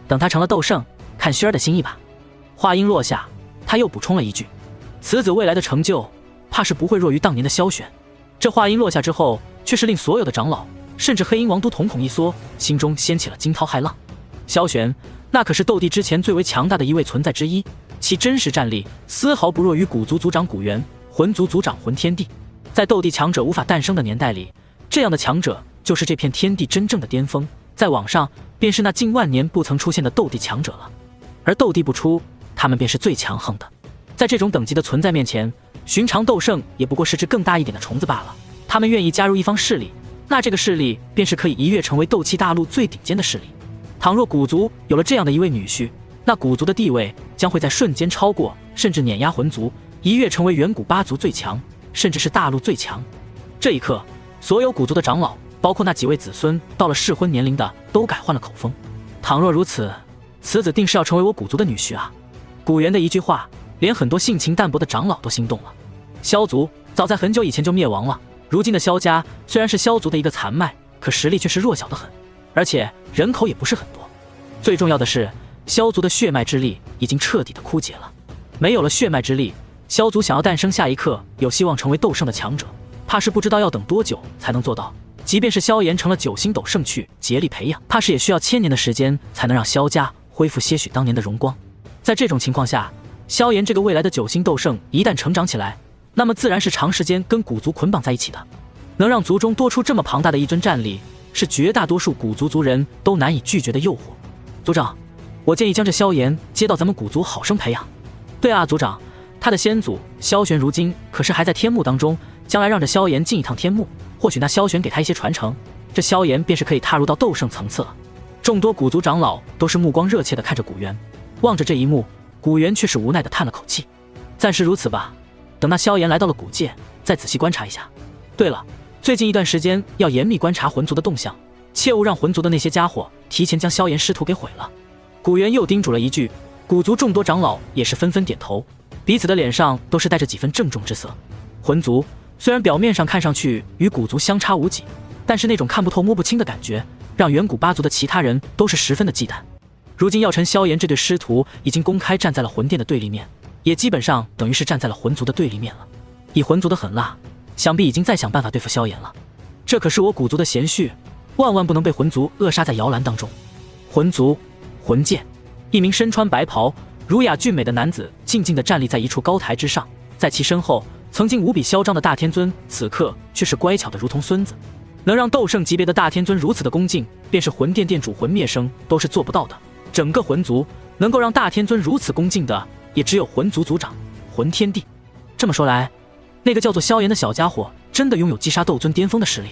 等他成了斗圣，看萱儿的心意吧。话音落下，他又补充了一句：此子未来的成就，怕是不会弱于当年的萧玄。这话音落下之后，却是令所有的长老甚至黑鹰王都瞳孔一缩，心中掀起了惊涛骇浪。萧玄那可是斗帝之前最为强大的一位存在之一，其真实战力丝毫不弱于古族族长古猿、魂族族长魂天帝。在斗帝强者无法诞生的年代里，这样的强者就是这片天地真正的巅峰，在网上便是那近万年不曾出现的斗帝强者了。而斗帝不出，他们便是最强横的。在这种等级的存在面前，寻常斗圣也不过是只更大一点的虫子罢了。他们愿意加入一方势力，那这个势力便是可以一跃成为斗气大陆最顶尖的势力。倘若古族有了这样的一位女婿，那古族的地位将会在瞬间超过甚至碾压魂族，一跃成为远古8族最强，甚至是大陆最强。这一刻，所有古族的长老，包括那几位子孙到了适婚年龄的，都改换了口风。倘若如此，此子定是要成为我古族的女婿啊！古元的一句话，连很多性情淡薄的长老都心动了。萧族早在很久以前就灭亡了，如今的萧家虽然是萧族的一个残脉，可实力却是弱小的很，而且人口也不是很多。最重要的是，萧族的血脉之力已经彻底的枯竭了。没有了血脉之力，萧族想要诞生下一刻有希望成为斗圣的强者，怕是不知道要等多久才能做到。即便是萧炎成了9星斗圣去竭力培养，怕是也需要1000年的时间才能让萧家恢复些许当年的荣光。在这种情况下，萧炎这个未来的9星斗圣一旦成长起来，那么自然是长时间跟古族捆绑在一起的。能让族中多出这么庞大的一尊战力，是绝大多数古族族人都难以拒绝的诱惑。族长，我建议将这萧炎接到咱们古族好生培养。对啊，族长，他的先祖萧玄如今可是还在天幕当中，将来让这萧炎进一趟天幕，或许那萧玄给他一些传承，这萧炎便是可以踏入到斗圣层次了。众多古族长老都是目光热切地看着古元，望着这一幕，古元却是无奈地叹了口气。暂时如此吧，等那萧炎来到了古界，再仔细观察一下。对了，最近一段时间要严密观察魂族的动向，切勿让魂族的那些家伙提前将萧炎师徒给毁了。古元又叮嘱了一句，古族众多长老也是纷纷点头，彼此的脸上都是带着几分郑重之色。魂族虽然表面上看上去与古族相差无几，但是那种看不透摸不清的感觉，让远古8族的其他人都是十分的忌惮。如今药尘萧炎这对师徒已经公开站在了魂殿的对立面，也基本上等于是站在了魂族的对立面了。以魂族的狠辣，想必已经在想办法对付萧炎了。这可是我古族的贤婿，万万不能被魂族扼杀在摇篮当中。魂族魂界，一名身穿白袍、儒雅俊美的男子静静地站立在一处高台之上，在其身后，曾经无比嚣张的大天尊，此刻却是乖巧的如同孙子。能让斗圣级别的大天尊如此的恭敬，便是魂殿殿主魂灭生都是做不到的。整个魂族能够让大天尊如此恭敬的，也只有魂族族长魂天帝。这么说来，那个叫做萧炎的小家伙真的拥有击杀斗尊巅峰的实力。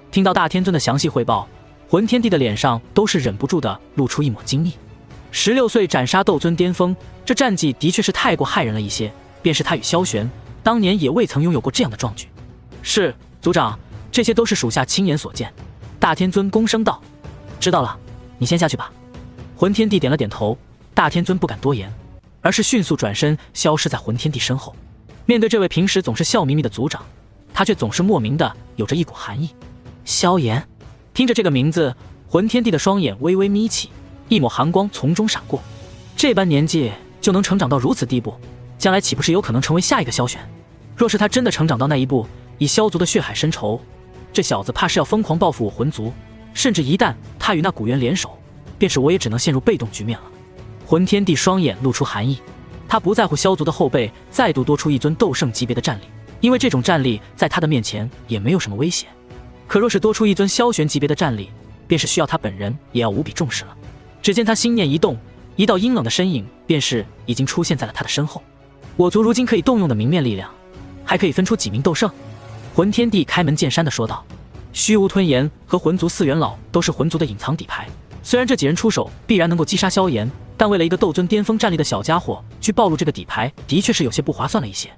听到大天尊的详细汇报，魂天帝的脸上都是忍不住的露出一抹惊异。16岁斩杀斗尊巅峰，这战绩的确是太过骇人了一些，便是他与萧玄当年也未曾拥有过这样的壮举。是族长，这些都是属下亲眼所见。大天尊躬声道：知道了，你先下去吧。魂天帝点了点头，大天尊不敢多言，而是迅速转身消失在魂天帝身后。面对这位平时总是笑眯眯的族长，他却总是莫名的有着一股寒意。萧炎，听着这个名字，魂天帝的双眼微微眯起，一抹寒光从中闪过。这般年纪就能成长到如此地步，将来岂不是有可能成为下一个萧玄？若是他真的成长到那一步，以萧族的血海深仇，这小子怕是要疯狂报复我魂族，甚至一旦他与那古元联手，便是我也只能陷入被动局面了。魂天帝双眼露出寒意，他不在乎萧族的后辈再度多出一尊斗圣级别的战力，因为这种战力在他的面前也没有什么威胁。可若是多出一尊萧玄级别的战力，便是需要他本人也要无比重视了。只见他心念一动，一道阴冷的身影便是已经出现在了他的身后。我族如今可以动用的明面力量，还可以分出几名斗圣。魂天帝开门见山地说道。虚无吞炎和魂族4元老都是魂族的隐藏底牌，虽然这几人出手必然能够击杀萧炎，但为了一个斗尊巅峰战力的小家伙去暴露这个底牌，的确是有些不划算了一些。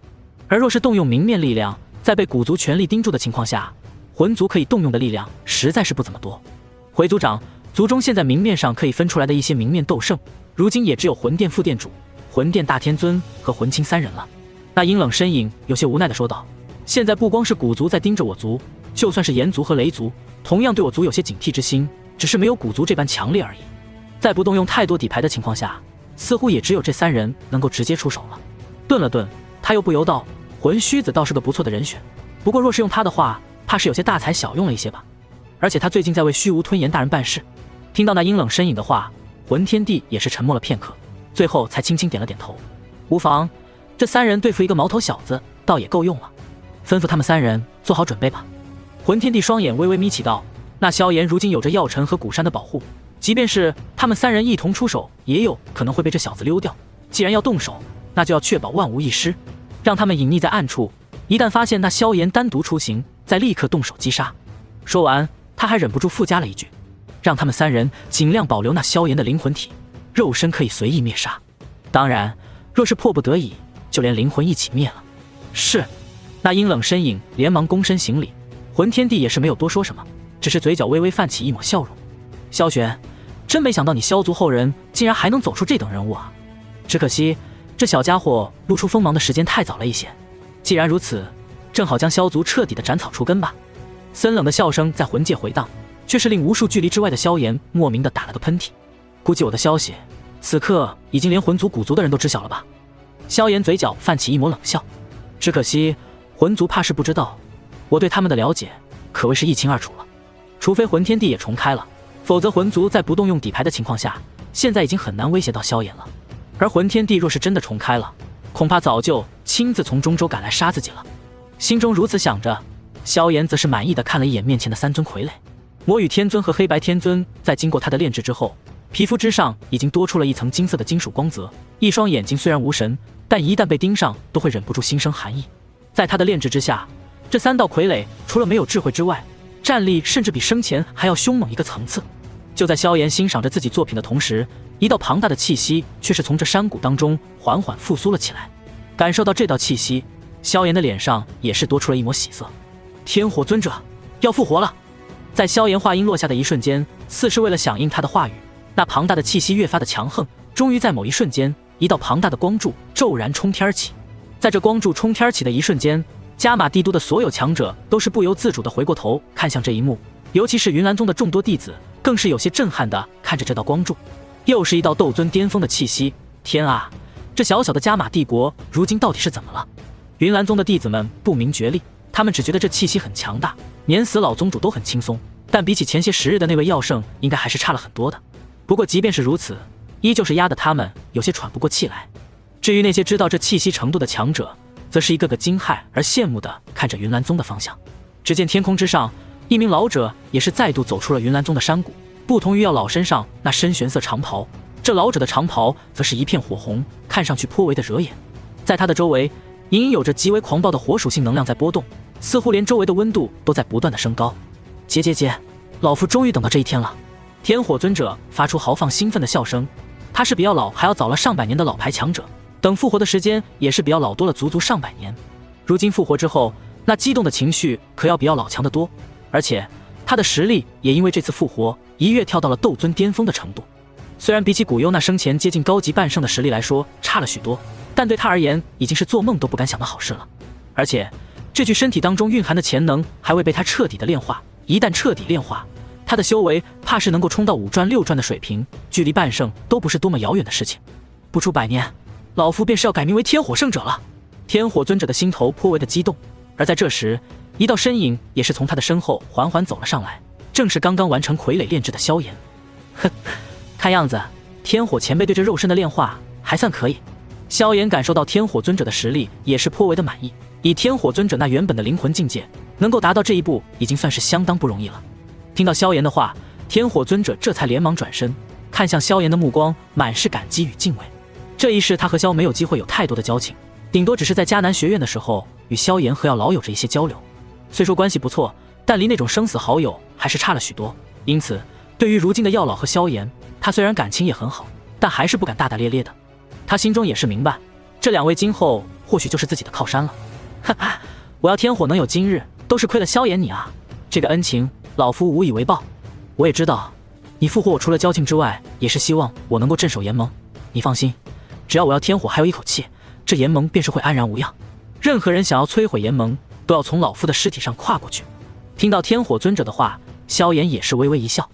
而若是动用明面力量，在被古族全力盯住的情况下，魂族可以动用的力量实在是不怎么多。回族长，族中现在明面上可以分出来的一些明面斗圣，如今也只有魂殿副殿主、魂殿大天尊和魂清3人了。那阴冷身影有些无奈地说道。现在不光是古族在盯着我族，就算是炎族和雷族，同样对我族有些警惕之心，只是没有古族这般强烈而已。在不动用太多底牌的情况下，似乎也只有这3人能够直接出手了。顿了顿，他又不由道：魂虚子倒是个不错的人选，不过若是用他的话，怕是有些大材小用了一些吧。而且他最近在为虚无吞炎大人办事。听到那阴冷身影的话，魂天帝也是沉默了片刻，最后才轻轻点了点头。无妨，这3人对付一个毛头小子倒也够用了，吩咐他们3人做好准备吧。魂天帝双眼微微眯起道：那萧炎如今有着药尘和古山的保护，即便是他们3人一同出手，也有可能会被这小子溜掉。既然要动手，那就要确保万无一失，让他们隐匿在暗处，一旦发现那萧炎单独出行，再立刻动手击杀。说完，他还忍不住附加了一句：让他们3人尽量保留那萧炎的灵魂体，肉身可以随意灭杀。当然，若是迫不得已，就连灵魂一起灭了。是。那阴冷身影连忙躬身行礼，魂天帝也是没有多说什么，只是嘴角微微泛起一抹笑容。萧玄，真没想到你萧族后人竟然还能走出这等人物啊！只可惜这小家伙露出锋芒的时间太早了一些。既然如此，正好将萧族彻底的斩草除根吧。森冷的笑声在魂界回荡，却是令无数距离之外的萧炎莫名的打了个喷嚏。估计我的消息，此刻已经连魂族、古族的人都知晓了吧？萧炎嘴角泛起一抹冷笑。只可惜魂族怕是不知道，我对他们的了解可谓是一清二楚了。除非魂天地也重开了，否则魂族在不动用底牌的情况下，现在已经很难威胁到萧炎了。而魂天地若是真的重开了，恐怕早就亲自从中州赶来杀自己了。心中如此想着，萧炎则是满意的看了一眼面前的三尊傀儡。魔羽天尊和黑白天尊在经过他的炼制之后，皮肤之上已经多出了一层金色的金属光泽，一双眼睛虽然无神，但一旦被盯上都会忍不住心生寒意。在他的炼制之下，这三道傀儡除了没有智慧之外，战力甚至比生前还要凶猛一个层次。就在萧炎欣赏着自己作品的同时，一道庞大的气息却是从这山谷当中缓缓复苏了起来。感受到这道气息，萧炎的脸上也是多出了一抹喜色。天火尊者要复活了！在萧炎话音落下的一瞬间，似是为了响应他的话语，那庞大的气息越发的强横。终于在某一瞬间，一道庞大的光柱骤然冲天起。在这光柱冲天起的一瞬间，加玛帝都的所有强者都是不由自主地回过头看向这一幕，尤其是云岚宗的众多弟子更是有些震撼地看着这道光柱。又是一道斗尊巅峰的气息，天啊，这小小的加玛帝国如今到底是怎么了？云岚宗的弟子们不明觉厉，他们只觉得这气息很强大，碾死老宗主都很轻松，但比起前些时日的那位药圣，应该还是差了很多的。不过即便是如此，依旧是压得他们有些喘不过气来。至于那些知道这气息程度的强者，则是一个个惊骇而羡慕地看着云岚宗的方向。只见天空之上，一名老者也是再度走出了云岚宗的山谷。不同于药老身上那深玄色长袍，这老者的长袍则是一片火红，看上去颇为的惹眼。在他的周围，隐隐有着极为狂暴的火属性能量在波动，似乎连周围的温度都在不断的升高。结，老夫终于等到这一天了！天火尊者发出豪放兴奋的笑声，他是比药老还要早了上百年的老牌强者，等复活的时间也是比药老多了足足上百年。如今复活之后，那激动的情绪可要比药老强得多，而且他的实力也因为这次复活一跃跳到了斗尊巅峰的程度。虽然比起古幽那生前接近高级半圣的实力来说差了许多，但对他而言已经是做梦都不敢想的好事了。而且这具身体当中蕴含的潜能还未被他彻底的炼化，一旦彻底炼化，他的修为怕是能够冲到5转6转的水平，距离半圣都不是多么遥远的事情。不出100年，老夫便是要改名为天火圣者了。天火尊者的心头颇为的激动，而在这时，一道身影也是从他的身后缓缓走了上来，正是刚刚完成傀儡炼制的萧炎。哼，看样子天火前辈对这肉身的炼化还算可以。萧炎感受到天火尊者的实力，也是颇为的满意。以天火尊者那原本的灵魂境界，能够达到这一步，已经算是相当不容易了。听到萧炎的话，天火尊者这才连忙转身，看向萧炎的目光满是感激与敬畏。这一世他和萧没有机会有太多的交情，顶多只是在迦南学院的时候与萧炎和药老有着一些交流。虽说关系不错，但离那种生死好友还是差了许多。因此对于如今的药老和萧炎，他虽然感情也很好，但还是不敢大大咧咧的。他心中也是明白，这两位今后或许就是自己的靠山了。哈哈，我要天火能有今日，都是亏了萧炎你啊！这个恩情，老夫无以为报。我也知道，你复活我除了交情之外，也是希望我能够镇守炎盟。你放心，只要我要天火还有一口气，这炎盟便是会安然无恙。任何人想要摧毁炎盟，都要从老夫的尸体上跨过去。听到天火尊者的话，萧炎也是微微一笑。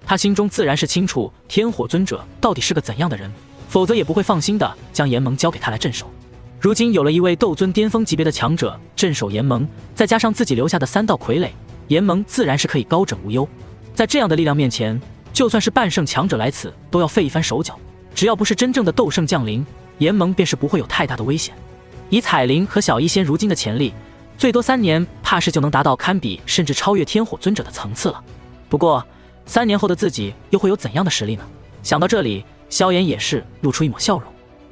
他心中自然是清楚天火尊者到底是个怎样的人，否则也不会放心的将炎盟交给他来镇守。如今有了一位斗尊巅峰级别的强者镇守炎盟，再加上自己留下的3道傀儡，炎盟自然是可以高枕无忧。在这样的力量面前，就算是半圣强者来此都要费一番手脚。只要不是真正的斗圣降临，炎盟便是不会有太大的危险。以彩铃和小医仙如今的潜力，最多3年怕是就能达到堪比甚至超越天火尊者的层次了。不过3年后的自己又会有怎样的实力呢？想到这里，萧炎也是露出一抹笑容。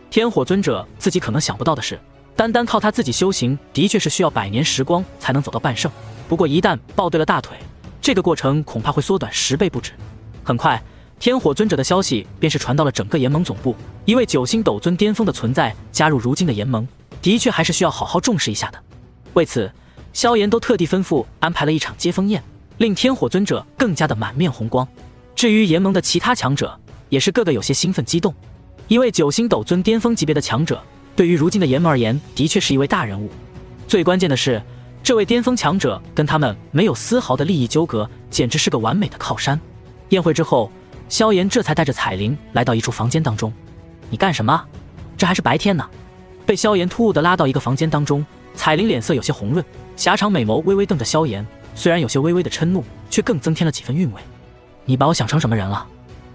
天火尊者自己可能想不到的是，单单靠他自己修行，的确是需要100年时光才能走到半圣。不过一旦抱对了大腿，这个过程恐怕会缩短10倍不止。很快，天火尊者的消息便是传到了整个炎盟总部，一位9星斗尊巅峰的存在加入如今的炎盟，的确还是需要好好重视一下的。为此，萧炎都特地吩咐安排了一场接风宴，令天火尊者更加的满面红光。至于炎盟的其他强者，也是个个有些兴奋激动。一位9星斗尊巅峰级别的强者，对于如今的炎盟而言，的确是一位大人物。最关键的是，这位巅峰强者跟他们没有丝毫的利益纠葛，简直是个完美的靠山。宴会之后，萧炎这才带着彩铃来到一处房间当中。你干什么？这还是白天呢。被萧炎突兀地拉到一个房间当中，彩铃脸色有些红润，狭长美眸微微瞪着萧炎，虽然有些微微的嗔怒，却更增添了几分韵味。你把我想成什么人了？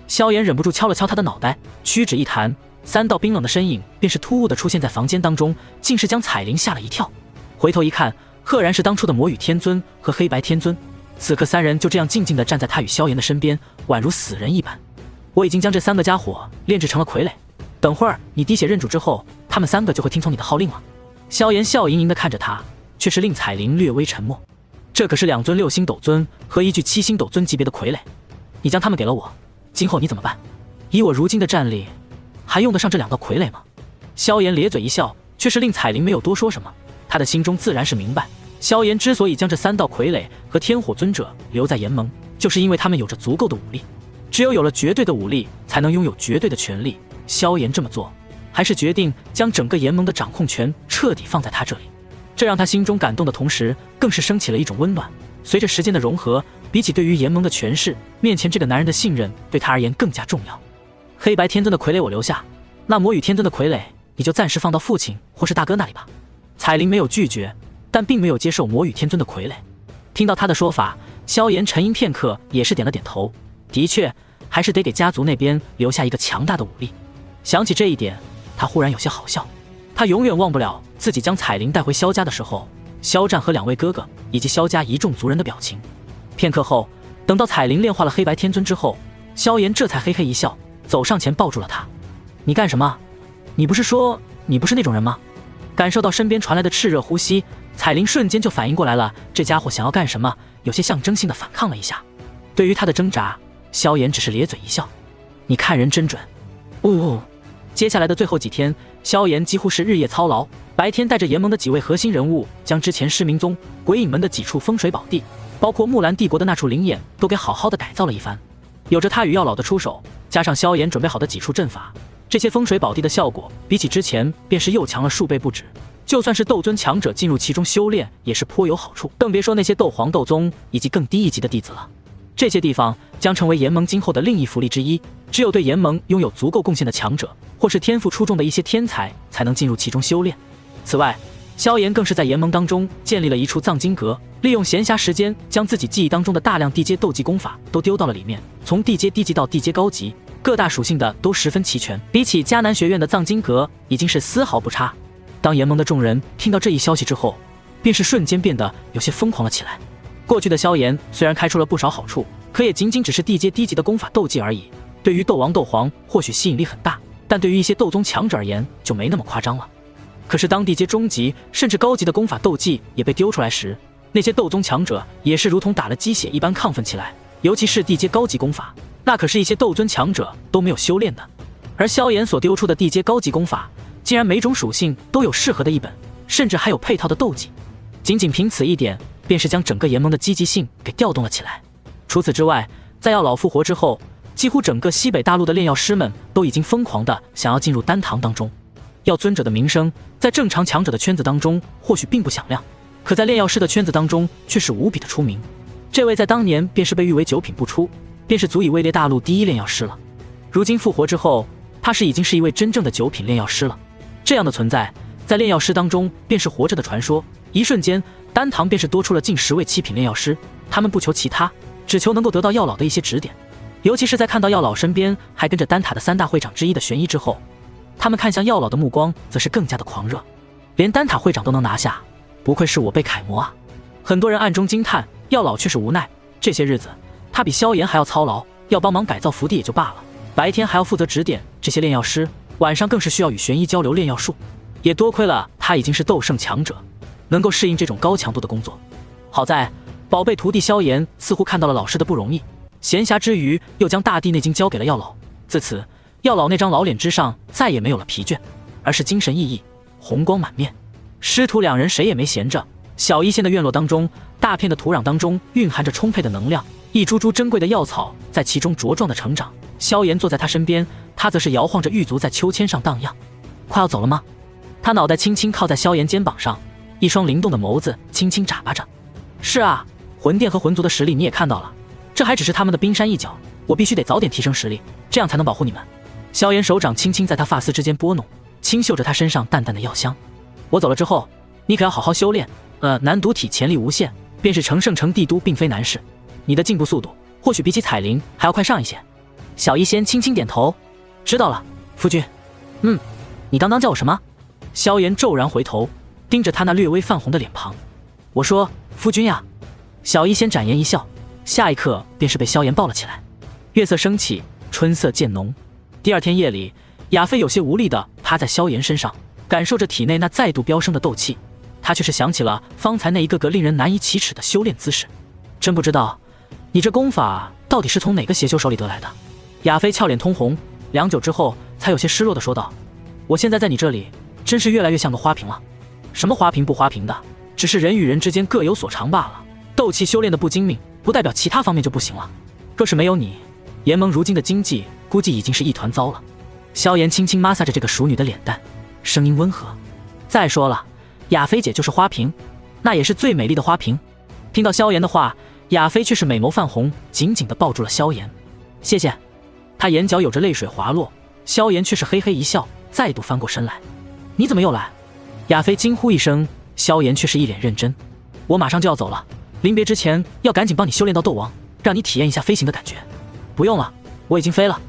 萧炎忍不住敲了敲他的脑袋，屈指一弹，3道冰冷的身影便是突兀地出现在房间当中，竟是将彩铃吓了一跳。回头一看，赫然是当初的魔羽天尊和黑白天尊。此刻3人就这样静静地站在他与萧炎的身边，宛如死人一般。我已经将这3个家伙炼制成了傀儡，等会儿你滴血认主之后，他们3个就会听从你的号令了。萧炎笑盈盈地看着他，却是令彩铃略微沉默。这可是2尊6星斗尊和一具7星斗尊级别的傀儡，你将他们给了我，今后你怎么办？以我如今的战力，还用得上这2道傀儡吗？萧炎咧嘴一笑，却是令彩铃没有多说什么。他的心中自然是明白，萧炎之所以将这3道傀儡和天火尊者留在炎盟，就是因为他们有着足够的武力。只有有了绝对的武力，才能拥有绝对的权力。萧炎这么做，还是决定将整个炎盟的掌控权彻底放在他这里。这让他心中感动的同时，更是升起了一种温暖。随着时间的融合，比起对于炎盟的权势，面前这个男人的信任对他而言更加重要。黑白天尊的傀儡我留下，那魔羽天尊的傀儡你就暂时放到父亲或是大哥那里吧。彩铃没有拒绝，但并没有接受魔羽天尊的傀儡。听到他的说法，萧炎沉吟片刻，也是点了点头。的确，还是得给家族那边留下一个强大的武力。想起这一点，他忽然有些好笑。他永远忘不了自己将彩铃带回萧家的时候，萧战和2位哥哥以及萧家一众族人的表情。片刻后，等到彩铃炼化了黑白天尊之后，萧炎这才嘿嘿一笑，走上前抱住了他。你干什么？你不是说你不是那种人吗？感受到身边传来的炽热呼吸，彩铃瞬间就反应过来了，这家伙想要干什么，有些象征性的反抗了一下。对于他的挣扎，萧炎只是咧嘴一笑。你看人真准。接下来的最后几天，萧炎几乎是日夜操劳，白天带着炎盟的几位核心人物，将之前失明宗、鬼影门的几处风水宝地，包括木兰帝国的那处灵眼，都给好好的改造了一番。有着他与药老的出手，加上萧炎准备好的几处阵法，这些风水宝地的效果比起之前便是又强了数倍不止。就算是斗尊强者进入其中修炼，也是颇有好处，更别说那些斗皇、斗宗以及更低一级的弟子了。这些地方将成为炎盟今后的另一福利之一，只有对炎盟拥有足够贡献的强者，或是天赋出众的一些天才，才能进入其中修炼。此外，萧炎更是在炎盟当中建立了一处藏经阁，利用闲暇时间将自己记忆当中的大量地阶斗技功法都丢到了里面，从地阶低级到地阶高级，各大属性的都十分齐全，比起迦南学院的藏经阁已经是丝毫不差。当炎盟的众人听到这一消息之后，便是瞬间变得有些疯狂了起来。过去的萧炎虽然开出了不少好处，可也仅仅只是地阶低级的功法斗技而已，对于斗王、斗皇或许吸引力很大，但对于一些斗宗强者而言就没那么夸张了。可是当地阶中级甚至高级的功法斗技也被丢出来时，那些斗宗强者也是如同打了鸡血一般亢奋起来，尤其是地阶高级功法，那可是一些斗尊强者都没有修炼的。而萧炎所丢出的地阶高级功法，竟然每种属性都有适合的一本，甚至还有配套的斗技，仅仅凭此一点，便是将整个炎盟的积极性给调动了起来。除此之外，在药老复活之后，几乎整个西北大陆的炼药师们都已经疯狂的想要进入丹堂当中。药尊者的名声在正常强者的圈子当中或许并不响亮，可在炼药师的圈子当中却是无比的出名。这位在当年便是被誉为9品不出，便是足以位列大陆第1炼药师了。如今复活之后，他是已经是一位真正的9品炼药师了。这样的存在，在炼药师当中便是活着的传说。一瞬间，丹堂便是多出了近10位7品炼药师，他们不求其他，只求能够得到药老的一些指点。尤其是在看到药老身边还跟着丹塔的3大会长之一的玄一之后，他们看向药老的目光则是更加的狂热。连丹塔会长都能拿下，不愧是我辈楷模啊！很多人暗中惊叹，药老却是无奈。这些日子，他比萧炎还要操劳，要帮忙改造福地也就罢了，白天还要负责指点这些炼药师，晚上更是需要与玄一交流炼药术。也多亏了他已经是斗圣强者，能够适应这种高强度的工作。好在宝贝徒弟萧炎似乎看到了老师的不容易，闲暇之余又将大地内经交给了药老。自此，药老那张老脸之上再也没有了疲倦，而是精神奕奕。红光满面。师徒两人谁也没闲着。小一仙的院落当中，大片的土壤当中蕴含着充沛的能量，一株株珍贵的药草在其中茁壮的成长。萧炎坐在他身边，他则是摇晃着玉足在秋千上荡漾。快要走了吗？他脑袋轻轻靠在萧炎肩膀上，一双灵动的眸子轻轻眨巴着。是啊，魂殿和魂族的实力你也看到了，这还只是他们的冰山一角，我必须得早点提升实力，这样才能保护你们。萧炎手掌轻轻在他发丝之间拨弄，轻嗅着他身上淡淡的药香。我走了之后，你可要好好修炼。难毒体潜力无限，便是成圣成帝都并非难事。你的进步速度或许比起彩铃还要快上一些。小医仙轻轻点头，知道了，夫君。你刚刚叫我什么？萧炎骤然回头，盯着他那略微泛红的脸庞。我说夫君呀。小医仙展颜一笑，下一刻便是被萧炎抱了起来。月色升起，春色渐浓。第二天夜里，亚飞有些无力地趴在萧炎身上，感受着体内那再度飙升的斗气。他却是想起了方才那一个个令人难以启齿的修炼姿势。真不知道你这功法到底是从哪个邪修手里得来的。亚飞俏脸通红，良久之后才有些失落地说道，我现在在你这里真是越来越像个花瓶了。什么花瓶不花瓶的，只是人与人之间各有所长罢了。斗气修炼的不精明，不代表其他方面就不行了。若是没有你，炎盟如今的经济估计已经是一团糟了。萧炎轻轻摩挲着这个熟女的脸蛋，声音温和。再说了，亚飞姐就是花瓶，那也是最美丽的花瓶。听到萧炎的话，亚飞却是美眸泛红，紧紧地抱住了萧炎。谢谢。他眼角有着泪水滑落，萧炎却是嘿嘿一笑，再度翻过身来。你怎么又来？亚飞惊呼一声，萧炎却是一脸认真。我马上就要走了，临别之前要赶紧帮你修炼到斗王，让你体验一下飞行的感觉。不用了，我已经飞了。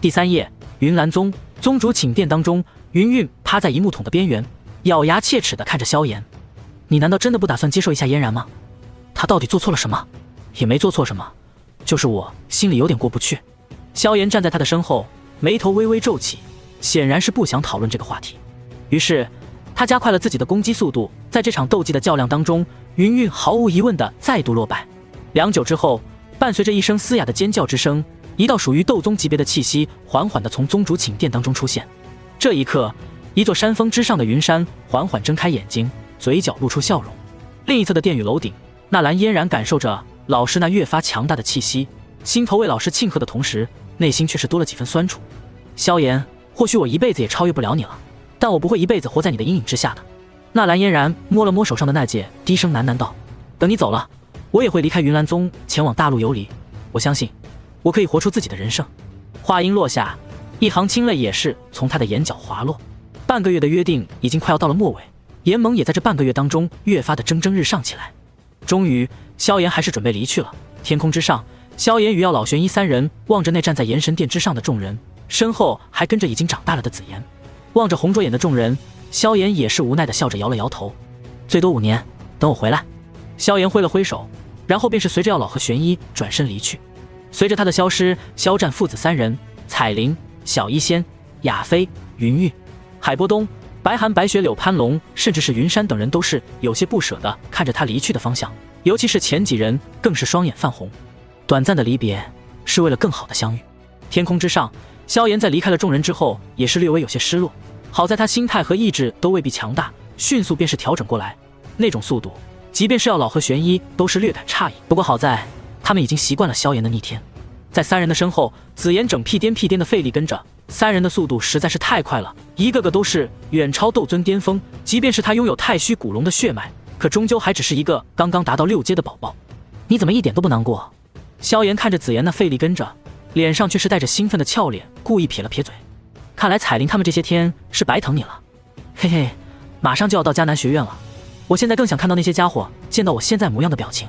第3夜，云岚宗宗主寝殿当中，云韵趴在一木桶的边缘，咬牙切齿地看着萧炎。你难道真的不打算接受一下嫣然吗？他到底做错了什么？也没做错什么，就是我心里有点过不去。萧炎站在他的身后，眉头微微皱起，显然是不想讨论这个话题。于是他加快了自己的攻击速度，在这场斗技的较量当中，云韵毫无疑问地再度落败。良久之后，伴随着一声嘶哑的尖叫之声，一道属于斗宗级别的气息缓缓地从宗主寝殿当中出现。这一刻，一座山峰之上的云山缓缓睁开眼睛，嘴角露出笑容。另一侧的殿宇楼顶，纳兰嫣然感受着老师那越发强大的气息，心头为老师庆贺的同时，内心却是多了几分酸楚。萧炎，或许我一辈子也超越不了你了，但我不会一辈子活在你的阴影之下的。纳兰嫣然摸了摸手上的那戒，低声喃喃道，等你走了，我也会离开云岚宗，前往大陆游离。我相信我可以活出自己的人生。话音落下，一行清泪也是从他的眼角滑落。半个月的约定已经快要到了末尾，炎盟也在这半个月当中越发的蒸蒸日上起来。终于，萧炎还是准备离去了。天空之上，萧炎与药老玄一三人望着那站在炎神殿之上的众人，身后还跟着已经长大了的紫妍。望着红着眼的众人，萧炎也是无奈的笑着摇了摇头。最多5年，等我回来。萧炎挥了挥手，然后便是随着药老和玄一转身离去。随着他的消失，肖战父子3人，彩铃、小医仙、亚飞、云韵、海波东、白寒、白雪柳、潘龙，甚至是云山等人都是有些不舍地看着他离去的方向，尤其是前几人更是双眼泛红。短暂的离别是为了更好的相遇。天空之上，萧炎在离开了众人之后也是略微有些失落，好在他心态和意志都未必强大，迅速便是调整过来。那种速度即便是药老和玄一都是略感诧异，不过好在他们已经习惯了萧炎的逆天。在3人的身后，紫妍整屁颠屁颠的费力跟着，3人的速度实在是太快了，一个个都是远超斗尊巅峰，即便是他拥有太虚古龙的血脉，可终究还只是一个刚刚达到6阶的宝宝。你怎么一点都不难过？萧炎看着紫妍那费力跟着，脸上却是带着兴奋的俏脸，故意撇了撇嘴。看来彩铃他们这些天是白疼你了。嘿嘿，马上就要到迦南学院了，我现在更想看到那些家伙见到我现在模样的表情。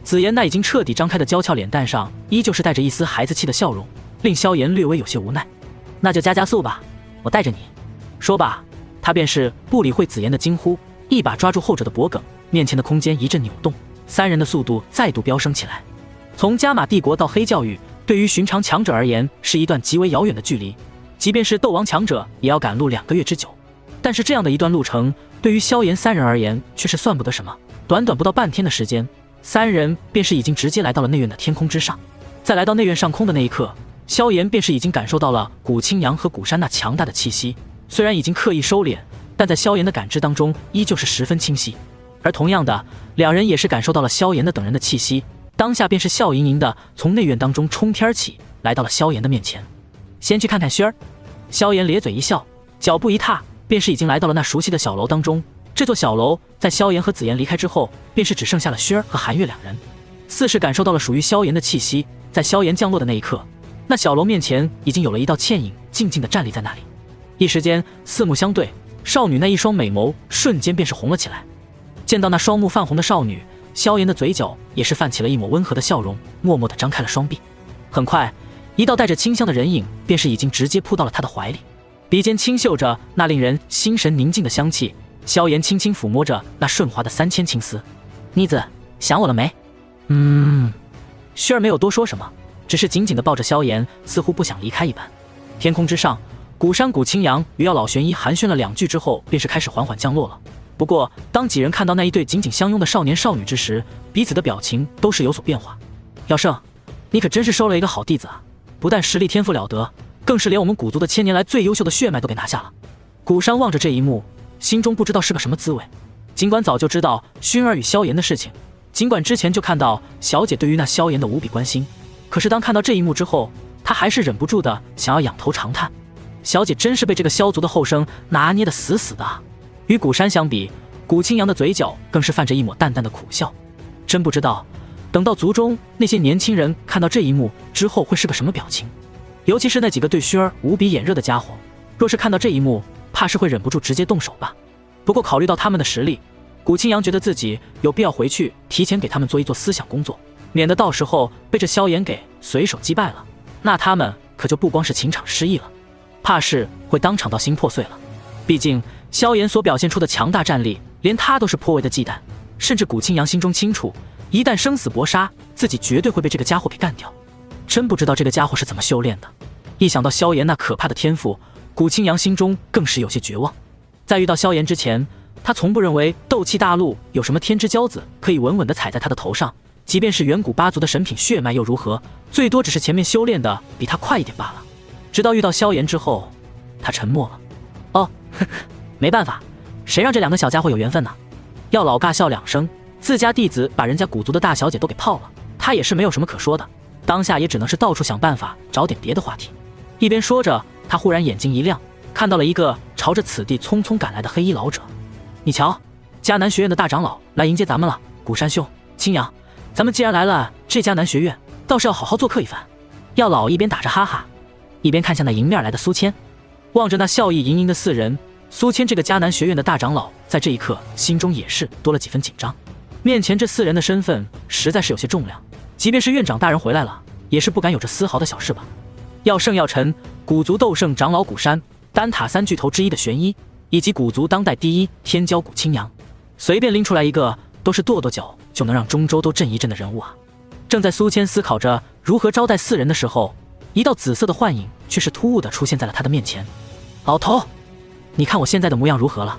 紫妍那已经彻底张开的娇俏脸蛋上，依旧是带着一丝孩子气的笑容，令萧炎略微有些无奈。那就加速吧，我带着你。说罢，他便是不理会紫妍的惊呼，一把抓住后者的脖颈，面前的空间一阵扭动，3人的速度再度飙升起来。从加玛帝国到黑教域，对于寻常强者而言是一段极为遥远的距离，即便是斗王强者也要赶路2个月之久。但是这样的一段路程，对于萧炎3人而言却是算不得什么。短短不到半天的时间，3人便是已经直接来到了内院的天空之上。在来到内院上空的那一刻，萧炎便是已经感受到了古青阳和古山那强大的气息。虽然已经刻意收敛，但在萧炎的感知当中依旧是十分清晰。而同样的，两人也是感受到了萧炎的等人的气息，当下便是笑盈盈的从内院当中冲天起，来到了萧炎的面前。先去看看轩儿。萧炎咧嘴一笑，脚步一踏，便是已经来到了那熟悉的小楼当中。这座小楼在萧炎和紫妍离开之后，便是只剩下了轩儿和韩月两人。似是感受到了属于萧炎的气息，在萧炎降落的那一刻，那小楼面前已经有了一道倩影，静静地站立在那里。一时间四目相对，少女那一双美眸瞬间便是红了起来。见到那双目泛红的少女，萧炎的嘴角也是泛起了一抹温和的笑容，默默地张开了双臂。很快，一道带着清香的人影便是已经直接扑到了他的怀里，鼻尖轻嗅着那令人心神宁静的香气。萧炎轻轻抚摸着那顺滑的3000青丝。妮子，想我了没？轩儿没有多说什么，只是紧紧地抱着萧炎，似乎不想离开一般。天空之上，古山谷青阳与药老玄一寒暄了2句之后，便是开始缓缓降落了。不过，当几人看到那一对紧紧相拥的少年少女之时，彼此的表情都是有所变化。药圣，你可真是收了一个好弟子啊！不但实力天赋了得，更是连我们古族的1000年来最优秀的血脉都给拿下了。古山望着这一幕，心中不知道是个什么滋味。尽管早就知道薰儿与萧炎的事情，尽管之前就看到小姐对于那萧炎的无比关心，可是当看到这一幕之后，他还是忍不住的想要仰头长叹：小姐真是被这个萧族的后生拿捏得死死的啊！与古山相比，古青阳的嘴角更是泛着一抹淡淡的苦笑。真不知道等到族中那些年轻人看到这一幕之后会是个什么表情，尤其是那几个对薰儿无比眼热的家伙，若是看到这一幕，怕是会忍不住直接动手吧。不过考虑到他们的实力，古青阳觉得自己有必要回去提前给他们做一做思想工作，免得到时候被这萧炎给随手击败了，那他们可就不光是情场失意了，怕是会当场到心破碎了。毕竟萧炎所表现出的强大战力，连他都是颇为的忌惮，甚至古青阳心中清楚，一旦生死搏杀，自己绝对会被这个家伙给干掉。真不知道这个家伙是怎么修炼的。一想到萧炎那可怕的天赋，古青阳心中更是有些绝望。在遇到萧炎之前，他从不认为斗气大陆有什么天之骄子可以稳稳地踩在他的头上，即便是远古8族的神品血脉又如何，最多只是前面修炼的比他快一点罢了。直到遇到萧炎之后，他沉默了。哦，呵呵，没办法，谁让这2个小家伙有缘分呢？药老尬笑2声，自家弟子把人家古族的大小姐都给泡了，他也是没有什么可说的，当下也只能是到处想办法找点别的话题。一边说着，他忽然眼睛一亮，看到了一个朝着此地匆匆赶来的黑衣老者。你瞧，迦南学院的大长老来迎接咱们了。古山兄，青阳，咱们既然来了这迦南学院，倒是要好好做客一番。药老一边打着哈哈，一边看向那迎面来的苏谦。望着那笑意盈盈的4人，苏谦这个迦南学院的大长老在这一刻心中也是多了几分紧张。面前这4人的身份实在是有些重量，即便是院长大人回来了，也是不敢有着丝毫的小事吧。药圣药尘，古族斗圣长老古山，丹塔3巨头之一的玄一，以及古族当代第一天骄古青阳，随便拎出来一个都是跺跺脚就能让中州都震一震的人物啊！正在苏谦思考着如何招待4人的时候，一道紫色的幻影却是突兀地出现在了他的面前。老头，你看我现在的模样如何了？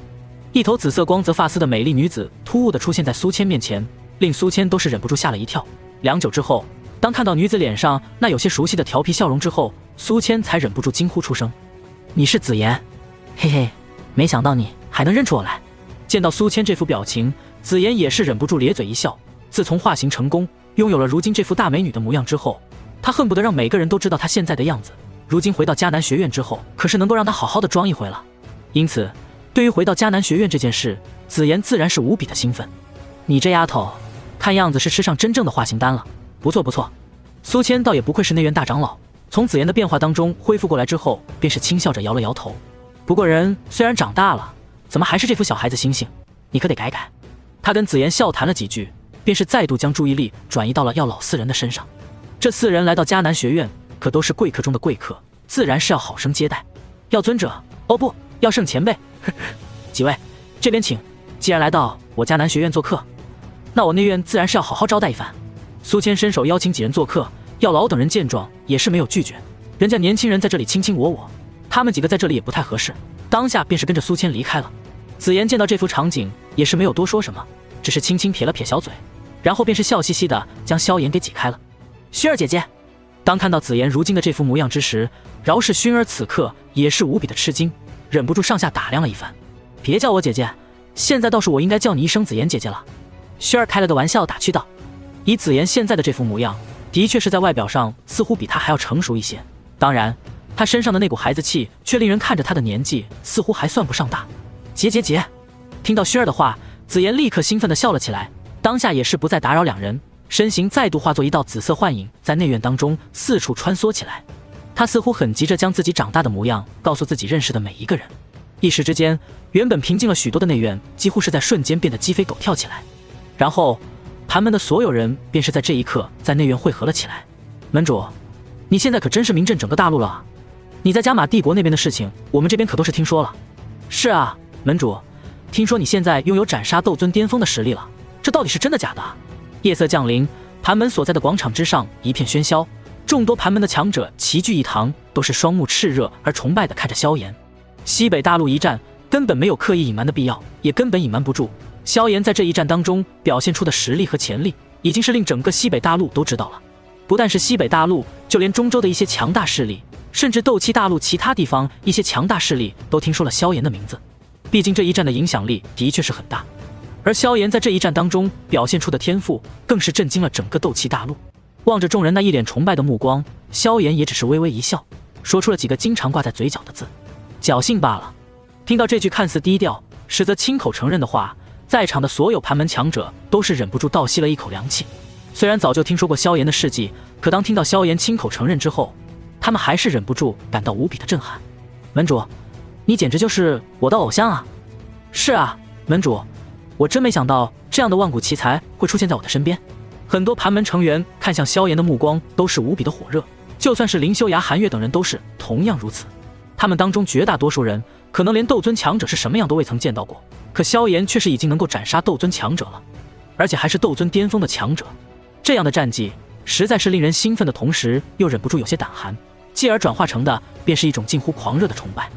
一头紫色光泽发丝的美丽女子突兀地出现在苏谦面前，令苏谦都是忍不住吓了一跳。良久之后，当看到女子脸上那有些熟悉的调皮笑容之后，苏谦才忍不住惊呼出声：“你是紫妍？嘿嘿，没想到你还能认出我来。”见到苏谦这副表情，紫妍也是忍不住咧嘴一笑。自从化形成功，拥有了如今这副大美女的模样之后，她恨不得让每个人都知道她现在的样子。如今回到迦南学院之后，可是能够让她好好的装一回了。因此，对于回到迦南学院这件事，紫妍自然是无比的兴奋。你这丫头，看样子是吃上真正的化形丹了。不错不错。苏谦倒也不愧是内院大长老，从紫妍的变化当中恢复过来之后，便是轻笑着摇了摇头。不过人虽然长大了，怎么还是这副小孩子心性？你可得改改。他跟紫妍笑谈了几句，便是再度将注意力转移到了药老4人的身上。这4人来到迦南学院，可都是贵客中的贵客，自然是要好生接待。药尊者，哦不，药圣前辈，呵呵，几位这边请。既然来到我迦南学院做客，那我内院自然是要好好招待一番。苏谦伸手邀请几人做客，药老等人见状也是没有拒绝。人家年轻人在这里卿卿我我，他们几个在这里也不太合适，当下便是跟着苏谦离开了。紫妍见到这幅场景，也是没有多说什么，只是轻轻撇了撇小嘴，然后便是笑嘻嘻的将萧炎给挤开了。薰儿姐姐，当看到紫妍如今的这副模样之时，饶是薰儿此刻也是无比的吃惊，忍不住上下打量了一番。别叫我姐姐，现在倒是我应该叫你一声紫妍姐姐了。轩儿开了个玩笑打趣道。以紫妍现在的这副模样，的确是在外表上似乎比她还要成熟一些。当然，她身上的那股孩子气却令人看着她的年纪似乎还算不上大。姐，听到轩儿的话，紫妍立刻兴奋地笑了起来，当下也是不再打扰两人，身形再度化作一道紫色幻影，在内院当中四处穿梭起来。她似乎很急着将自己长大的模样告诉自己认识的每一个人。一时之间，原本平静了许多的内院几乎是在瞬间变得鸡飞狗跳起来。然后盘门的所有人便是在这一刻在内院汇合了起来。门主，你现在可真是名震整个大陆了啊！你在加玛帝国那边的事情，我们这边可都是听说了。是啊，门主，听说你现在拥有斩杀斗尊巅峰的实力了，这到底是真的假的？夜色降临，盘门所在的广场之上一片喧嚣，众多盘门的强者齐聚一堂，都是双目炽热而崇拜地看着萧炎。西北大陆一战根本没有刻意隐瞒的必要，也根本隐瞒不住。萧炎在这一战当中表现出的实力和潜力，已经是令整个西北大陆都知道了。不但是西北大陆，就连中州的一些强大势力，甚至斗气大陆其他地方一些强大势力都听说了萧炎的名字。毕竟这一战的影响力的确是很大，而萧炎在这一战当中表现出的天赋，更是震惊了整个斗气大陆。望着众人那一脸崇拜的目光，萧炎也只是微微一笑，说出了几个经常挂在嘴角的字：侥幸罢了。听到这句看似低调，实则亲口承认的话，在场的所有盘门强者都是忍不住倒吸了一口凉气。虽然早就听说过萧炎的事迹，可当听到萧炎亲口承认之后，他们还是忍不住感到无比的震撼。门主，你简直就是我的偶像啊！是啊，门主，我真没想到这样的万古奇才会出现在我的身边。很多盘门成员看向萧炎的目光都是无比的火热，就算是林修崖、韩月等人都是同样如此。他们当中绝大多数人可能连斗尊强者是什么样都未曾见到过，可萧炎却是已经能够斩杀斗尊强者了，而且还是斗尊巅峰的强者。这样的战绩实在是令人兴奋的同时又忍不住有些胆寒，继而转化成的便是一种近乎狂热的崇拜。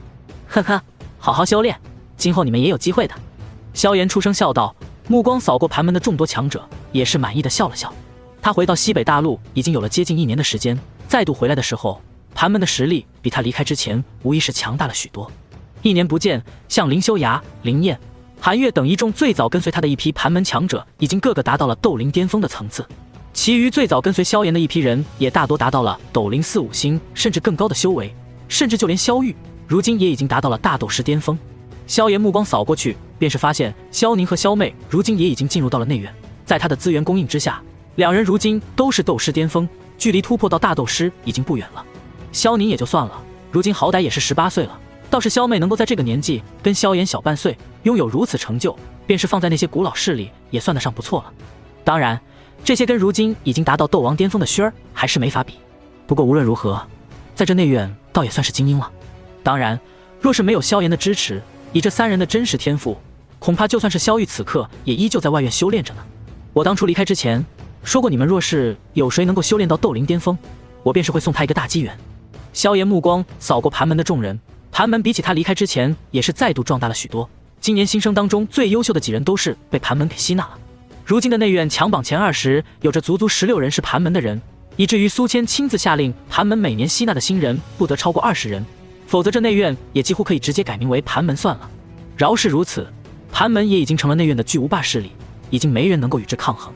呵呵，好好修炼，今后你们也有机会的。萧炎出声笑道，目光扫过盘门的众多强者，也是满意的笑了笑。他回到西北大陆已经有了接近1年的时间，再度回来的时候，盘门的实力比他离开之前无疑是强大了许多。1年不见，像林修崖、林燕、韩月等一众最早跟随他的一批盘门强者，已经个个达到了斗灵巅峰的层次。其余最早跟随萧炎的一批人，也大多达到了斗灵4、5星甚至更高的修为，甚至就连萧玉如今也已经达到了大斗师巅峰。萧炎目光扫过去，便是发现萧宁和萧妹如今也已经进入到了内院，在他的资源供应之下，两人如今都是斗师巅峰，距离突破到大斗师已经不远了。萧宁也就算了，如今好歹也是18岁了，倒是萧妹能够在这个年纪跟萧炎小半岁，拥有如此成就，便是放在那些古老势力也算得上不错了。当然，这些跟如今已经达到斗王巅峰的轩儿还是没法比。不过无论如何，在这内院倒也算是精英了。当然，若是没有萧炎的支持，以这3人的真实天赋，恐怕就算是萧玉此刻也依旧在外院修炼着呢。我当初离开之前说过，你们若是有谁能够修炼到斗灵巅峰，我便是会送他一个大机缘。萧炎目光扫过盘门的众人，盘门比起他离开之前也是再度壮大了许多。今年新生当中最优秀的几人都是被盘门给吸纳了。如今的内院强榜前20有着足足16人是盘门的人，以至于苏谦亲自下令，盘门每年吸纳的新人不得超过20人，否则这内院也几乎可以直接改名为盘门算了。饶是如此，盘门也已经成了内院的巨无霸势力，已经没人能够与之抗衡。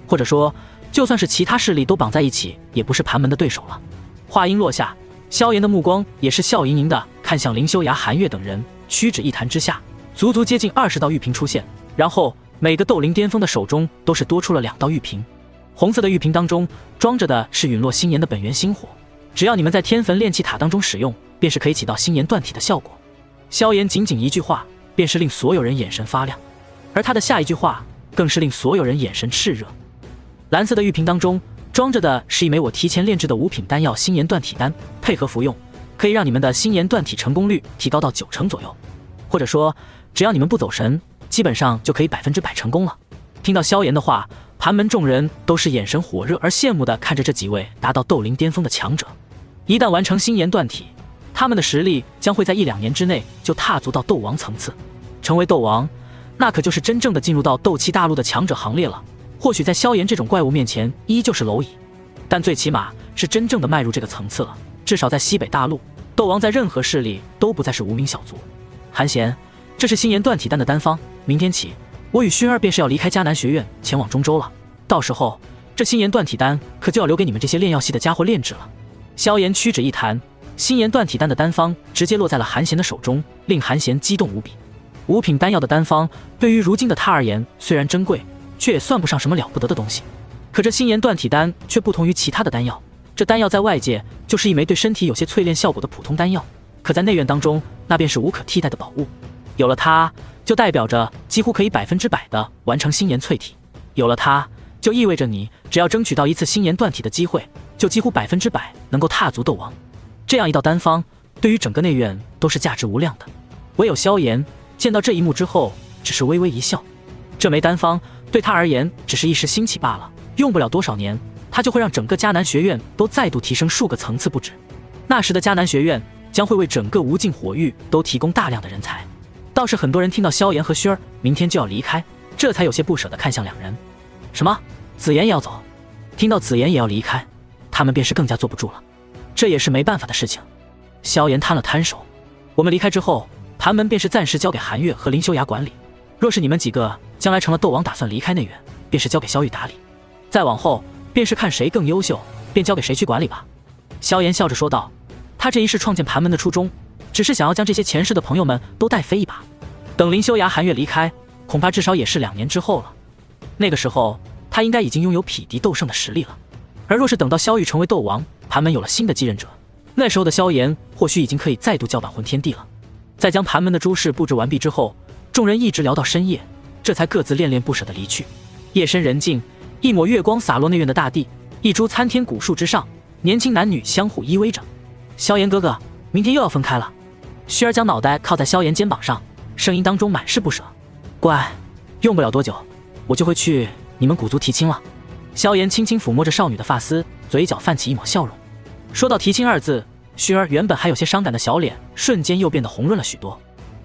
或者说，就算是其他势力都绑在一起，也不是盘门的对手了。话音落下，萧炎的目光也是笑盈盈的看向林修崖、韩月等人，屈指一弹之下，足足接近20道玉瓶出现，然后每个斗灵巅峰的手中都是多出了2道玉瓶。红色的玉瓶当中装着的是陨落星炎的本源星火，只要你们在天坟炼气塔当中使用，便是可以起到星炎断体的效果。萧炎仅仅一句话，便是令所有人眼神发亮，而他的下一句话更是令所有人眼神炽热。蓝色的玉瓶当中装着的是一枚我提前炼制的5品丹药星炎断体丹，配合服用，可以让你们的星炎断体成功率提高到90%左右，或者说只要你们不走神，基本上就可以100%成功了。听到萧炎的话，盘门众人都是眼神火热而羡慕地看着这几位达到斗灵巅峰的强者。一旦完成星炎断体，他们的实力将会在1、2年之内就踏足到斗王层次。成为斗王，那可就是真正的进入到斗气大陆的强者行列了。或许在萧炎这种怪物面前依旧是蝼蚁，但最起码是真正的迈入这个层次了。至少在西北大陆，斗王在任何势力都不再是无名小卒。韩贤，这是星岩断体丹的丹方，明天起，我与薰儿便是要离开迦南学院，前往中州了。到时候，这星岩断体丹可就要留给你们这些炼药系的家伙炼制了。萧炎屈指一弹，星岩断体丹的丹方直接落在了韩贤的手中，令韩贤激动无比。五品丹药的丹方，对于如今的他而言，虽然珍贵，却也算不上什么了不得的东西。可这星岩断体丹却不同于其他的丹药，这丹药在外界就是一枚对身体有些淬炼效果的普通丹药，可在内院当中，那便是无可替代的宝物。有了它，就代表着几乎可以100%的完成星岩淬体。有了它，就意味着你只要争取到一次星岩断体的机会，就几乎100%能够踏足斗王。这样一道丹方，对于整个内院都是价值无量的。唯有萧炎见到这一幕之后，只是微微一笑。这枚丹方对他而言只是一时兴起罢了，用不了多少年，他就会让整个迦南学院都再度提升数个层次不止。那时的迦南学院将会为整个无尽火域都提供大量的人才。倒是很多人听到萧炎和薰儿明天就要离开，这才有些不舍地看向两人。什么？紫妍也要走？听到紫妍也要离开，他们便是更加坐不住了。这也是没办法的事情。萧炎摊了摊手，我们离开之后，盘门便是暂时交给韩月和林修崖管理。若是你们几个将来成了斗王，打算离开内院，便是交给萧玉打理。再往后，便是看谁更优秀，便交给谁去管理吧。萧炎笑着说道，他这一世创建盘门的初衷，只是想要将这些前世的朋友们都带飞一把。等林修崖、韩月离开，恐怕至少也是2年之后了。那个时候，他应该已经拥有匹敌斗圣的实力了。而若是等到萧玉成为斗王，盘门有了新的继任者，那时候的萧炎或许已经可以再度叫板魂天帝了。在将盘门的诸事布置完毕之后，众人一直聊到深夜，这才各自恋恋不舍地离去。夜深人静，一抹月光洒落内院的大地，一株参天古树之上，年轻男女相互依偎着。萧炎哥哥，明天又要分开了。薰儿将脑袋靠在萧炎肩膀上，声音当中满是不舍。乖，用不了多久，我就会去你们古族提亲了。萧炎轻轻抚摸着少女的发丝，嘴角泛起一抹笑容。说到提亲2字，薰儿原本还有些伤感的小脸，瞬间又变得红润了许多。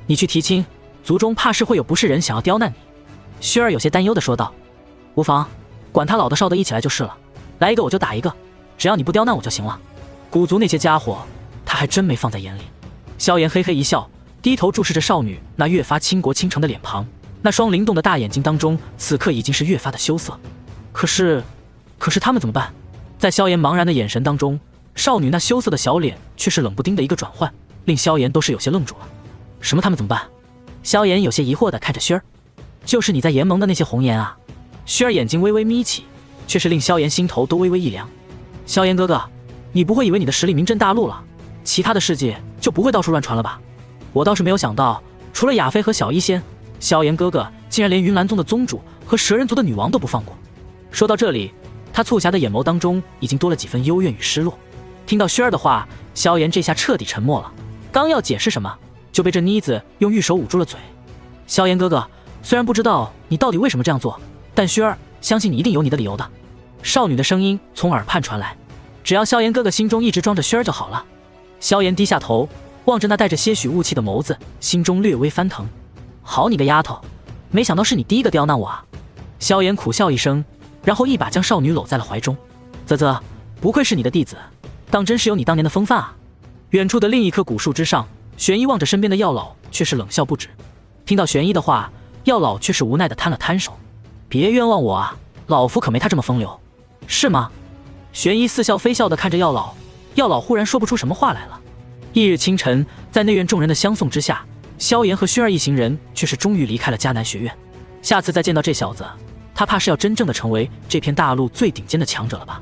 你去提亲，族中怕是会有不是人想要刁难你。薰儿有些担忧地说道。无妨，管他老的少的一起来就是了，来一个我就打一个，只要你不刁难我就行了。古族那些家伙，他还真没放在眼里。萧炎嘿嘿一笑，低头注视着少女那越发倾国倾城的脸庞，那双灵动的大眼睛当中，此刻已经是越发的羞涩。可是他们怎么办？在萧炎茫然的眼神当中，少女那羞涩的小脸却是冷不丁的一个转换，令萧炎都是有些愣住了。什么他们怎么办？萧炎有些疑惑地看着薰儿。就是你在研盟的那些红颜啊。薰儿眼睛微微眯起，却是令萧炎心头都微微一凉。萧炎哥哥，你不会以为你的实力名震大陆了，其他的世界就不会到处乱传了吧？我倒是没有想到，除了亚妃和小医仙，萧炎哥哥竟然连云岚宗的宗主和蛇人族的女王都不放过。说到这里，他促狭的眼眸当中已经多了几分幽怨与失落。听到薰儿的话，萧炎这下彻底沉默了，刚要解释什么，就被这妮子用玉手捂住了嘴。萧炎哥哥，虽然不知道你到底为什么这样做，但薰儿相信你一定有你的理由的。少女的声音从耳畔传来，只要萧炎哥哥心中一直装着薰儿就好了。萧炎低下头，望着那带着些许雾气的眸子，心中略微翻腾。好你个丫头，没想到是你第一个刁难我啊！萧炎苦笑一声，然后一把将少女搂在了怀中。啧啧，不愧是你的弟子，当真是有你当年的风范啊！远处的另一棵古树之上，玄一望着身边的药老，却是冷笑不止。听到玄一的话，药老却是无奈地摊了摊手。别冤枉我啊，老夫可没他这么风流。是吗？玄一似笑非笑地看着药老，药老忽然说不出什么话来了。翌日清晨，在内院众人的相送之下，萧炎和薰儿一行人却是终于离开了迦南学院。下次再见到这小子，他怕是要真正的成为这片大陆最顶尖的强者了吧。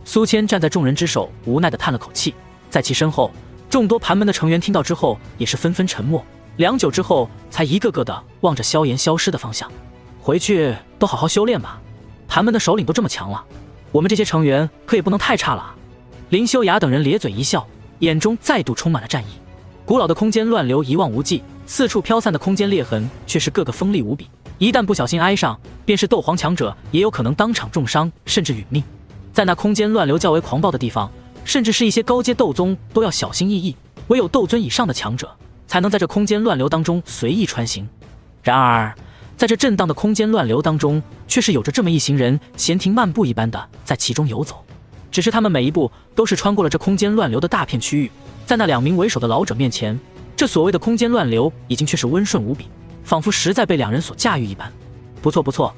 苏谦站在众人之首，无奈地叹了口气。在其身后，众多盘门的成员听到之后也是纷纷沉默，良久之后才一个个的望着萧炎消失的方向。回去都好好修炼吧，盘门的首领都这么强了，我们这些成员可也不能太差了啊。林修崖等人咧嘴一笑，眼中再度充满了战意。古老的空间乱流一望无际，四处飘散的空间裂痕却是个个锋利无比，一旦不小心挨上，便是斗皇强者也有可能当场重伤，甚至殒命。在那空间乱流较为狂暴的地方，甚至是一些高阶斗宗都要小心翼翼，唯有斗尊以上的强者才能在这空间乱流当中随意穿行。然而在这震荡的空间乱流当中，却是有着这么一行人闲庭漫步一般的在其中游走。只是他们每一步都是穿过了这空间乱流的大片区域，在那2名为首的老者面前，这所谓的空间乱流已经却是温顺无比，仿佛实在被两人所驾驭一般。不错不错，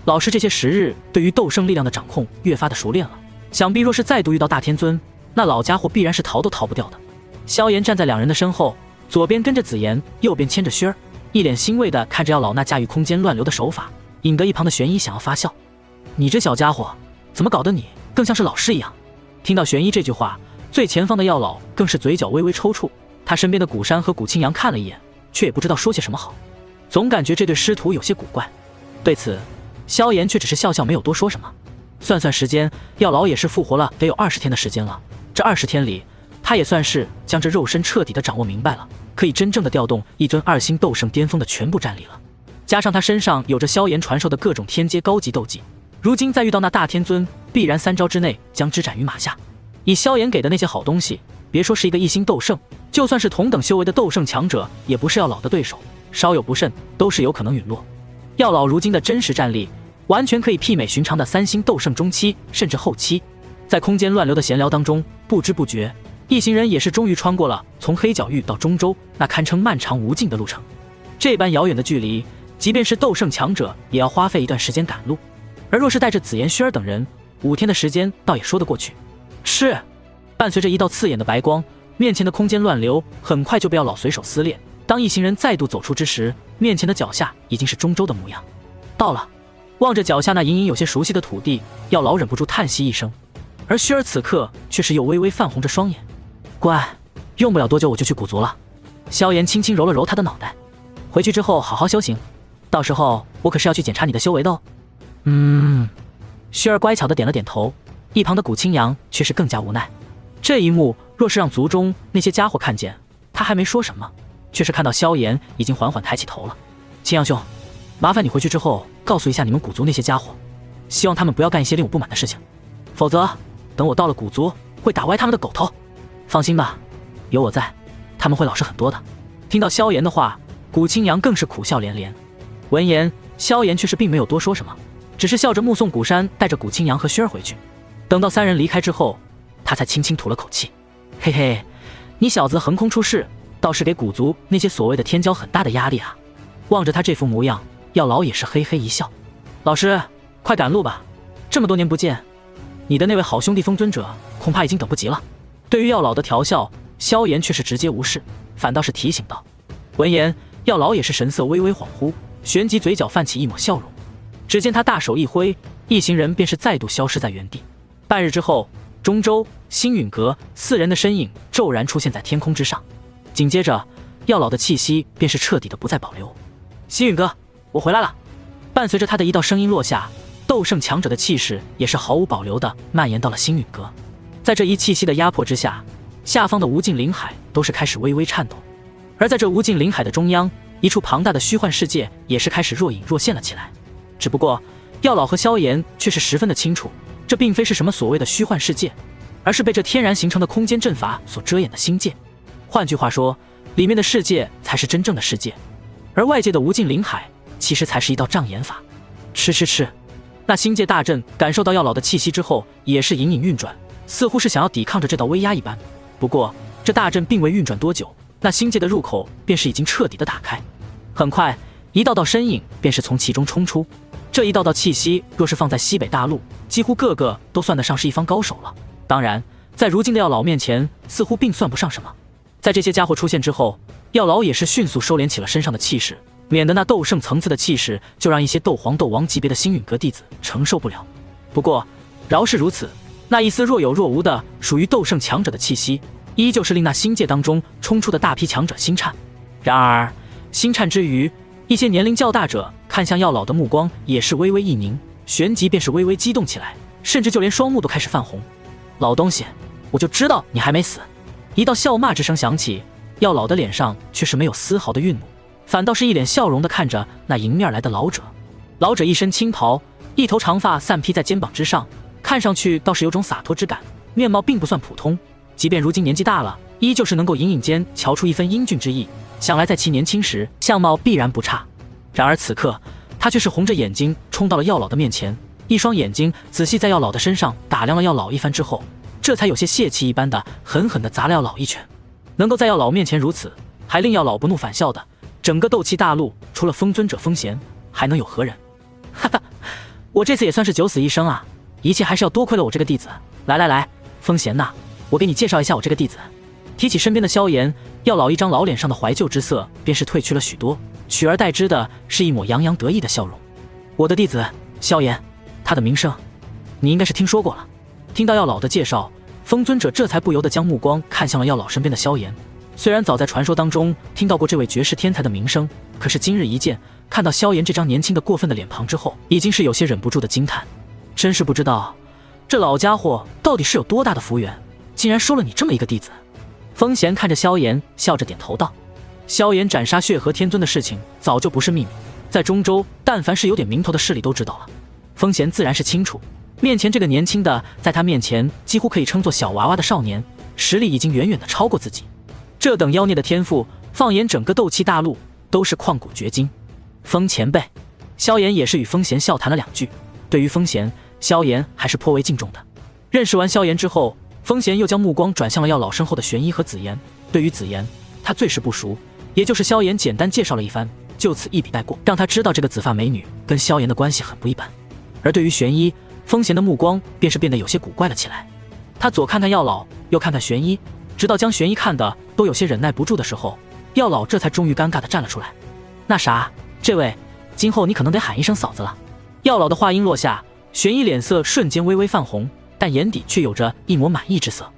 老师这些时日对于斗圣力量的掌控越发的熟练了，想必若是再度遇到大天尊，那老家伙必然是逃都逃不掉的。萧炎站在两人的身后，左边跟着紫妍，右边牵着轩儿，一脸欣慰地看着药老那驾驭空间乱流的手法，引得一旁的玄一想要发笑。你这小家伙，怎么搞得你更像是老师一样？听到玄一这句话，最前方的药老更是嘴角微微抽搐，他身边的古山和古青阳看了一眼，却也不知道说些什么好，总感觉这对师徒有些古怪。对此，萧炎却只是笑笑，没有多说什么。算算时间，药老也是复活了得有20天的时间了，这20天里，他也算是将这肉身彻底的掌握明白了，可以真正的调动一尊2星斗圣巅峰的全部战力了。加上他身上有着萧炎传授的各种天阶高级斗技，如今再遇到那大天尊，必然3招之内将之斩于马下。以萧炎给的那些好东西，别说是一个1星斗圣，就算是同等修为的斗圣强者，也不是药老的对手，稍有不慎都是有可能陨落。药老如今的真实战力，完全可以媲美寻常的3星斗圣中期甚至后期。在空间乱流的闲聊当中，不知不觉一行人也是终于穿过了从黑角域到中州那堪称漫长无尽的路程。这般遥远的距离，即便是斗圣强者也要花费一段时间赶路，而若是带着紫妍、轩儿等人，5天的时间倒也说得过去。是，伴随着一道刺眼的白光，面前的空间乱流很快就被药老随手撕裂。当一行人再度走出之时，面前的脚下已经是中州的模样。到了，望着脚下那隐隐有些熟悉的土地，药老忍不住叹息一声。而轩儿此刻却是又微微泛红着双眼。乖，用不了多久我就去古族了。萧炎轻轻揉了揉他的脑袋，回去之后好好修行，到时候我可是要去检查你的修为的哦。轩儿乖巧的点了点头，一旁的古青阳却是更加无奈。这一幕若是让族中那些家伙看见，他还没说什么，却是看到萧炎已经缓缓抬起头了。青阳兄，麻烦你回去之后告诉一下你们古族那些家伙，希望他们不要干一些令我不满的事情，否则等我到了古族会打歪他们的狗头。放心吧，有我在，他们会老实很多的。听到萧炎的话，古青阳更是苦笑连连。闻言，萧炎却是并没有多说什么，只是笑着目送古山带着古青阳和轩儿回去。等到3人离开之后，他才轻轻吐了口气，嘿嘿，你小子横空出世，倒是给古族那些所谓的天骄很大的压力啊。望着他这副模样，药老也是嘿嘿一笑。老师，快赶路吧，这么多年不见，你的那位好兄弟风尊者恐怕已经等不及了。对于药老的调笑，萧炎却是直接无视，反倒是提醒道。闻言，药老也是神色微微恍惚，旋即嘴角泛起一抹笑容。只见他大手一挥，一行人便是再度消失在原地。半日之后，中州、星陨阁4人的身影骤然出现在天空之上，紧接着药老的气息便是彻底的不再保留。星陨阁，我回来了。伴随着他的一道声音落下，斗圣强者的气势也是毫无保留的蔓延到了星陨阁。在这一气息的压迫之下，下方的无尽灵海都是开始微微颤抖，而在这无尽灵海的中央，一处庞大的虚幻世界也是开始若隐若现了起来。只不过药老和萧炎却是十分的清楚，这并非是什么所谓的虚幻世界，而是被这天然形成的空间阵法所遮掩的星界。换句话说，里面的世界才是真正的世界，而外界的无尽灵海其实才是一道障眼法。吃，那星界大阵感受到药老的气息之后，也是隐隐运转，似乎是想要抵抗着这道威压一般。不过这大阵并未运转多久，那星界的入口便是已经彻底的打开。很快，一道道身影便是从其中冲出。这一道道气息，若是放在西北大陆，几乎个个都算得上是一方高手了。当然，在如今的药老面前，似乎并算不上什么。在这些家伙出现之后，药老也是迅速收敛起了身上的气势，免得那斗圣层次的气势就让一些斗皇、斗王级别的星陨阁弟子承受不了。不过饶是如此，那一丝若有若无的属于斗圣强者的气息，依旧是令那星界当中冲出的大批强者心颤。然而心颤之余，一些年龄较大者看向药老的目光也是微微一凝，旋即便是微微激动起来，甚至就连双目都开始泛红。老东西，我就知道你还没死！一道笑骂之声响起，药老的脸上却是没有丝毫的愠怒，反倒是一脸笑容的看着那迎面来的老者。老者一身青袍，一头长发散披在肩膀之上，看上去倒是有种洒脱之感，面貌并不算普通，即便如今年纪大了，依旧是能够隐隐间瞧出一分英俊之意，想来在其年轻时相貌必然不差。然而此刻他却是红着眼睛冲到了药老的面前，一双眼睛仔细在药老的身上打量了药老一番之后，这才有些泄气一般的狠狠地砸了药老一拳。能够在药老面前如此，还令药老不怒反笑的，整个斗气大陆除了风尊者风贤，还能有何人？哈哈，我这次也算是九死一生啊！一切还是要多亏了我这个弟子。来，风贤呐，我给你介绍一下我这个弟子。提起身边的萧炎，药老一张老脸上的怀旧之色便是褪去了许多，取而代之的是一抹洋洋得意的笑容。我的弟子萧炎，他的名声你应该是听说过了。听到药老的介绍，风尊者这才不由得将目光看向了药老身边的萧炎。虽然早在传说当中听到过这位绝世天才的名声，可是今日一见，看到萧炎这张年轻的过分的脸庞之后，已经是有些忍不住的惊叹。真是不知道这老家伙到底是有多大的福缘，竟然收了你这么一个弟子。风贤看着萧炎，笑着点头道：萧炎斩杀血河天尊的事情早就不是秘密，在中州但凡是有点名头的势力都知道了。风贤自然是清楚，面前这个年轻的，在他面前几乎可以称作小娃娃的少年，实力已经远远的超过自己。这等妖孽的天赋，放眼整个斗气大陆都是旷古绝今。风前辈，萧炎也是与风贤笑谈了两句。对于风贤，萧炎还是颇为敬重的。认识完萧炎之后，风贤又将目光转向了药老身后的玄一和紫妍。对于紫妍，他最是不熟，也就是萧炎简单介绍了一番，就此一笔带过，让他知道这个紫发美女跟萧炎的关系很不一般。而对于玄一，风贤的目光便是变得有些古怪了起来。他左看看药老，右看看玄一，直到将玄一看的都有些忍耐不住的时候，药老这才终于尴尬的站了出来。那啥，这位，今后你可能得喊一声嫂子了。药老的话音落下，玄一脸色瞬间微微泛红，但眼底却有着一抹满意之色。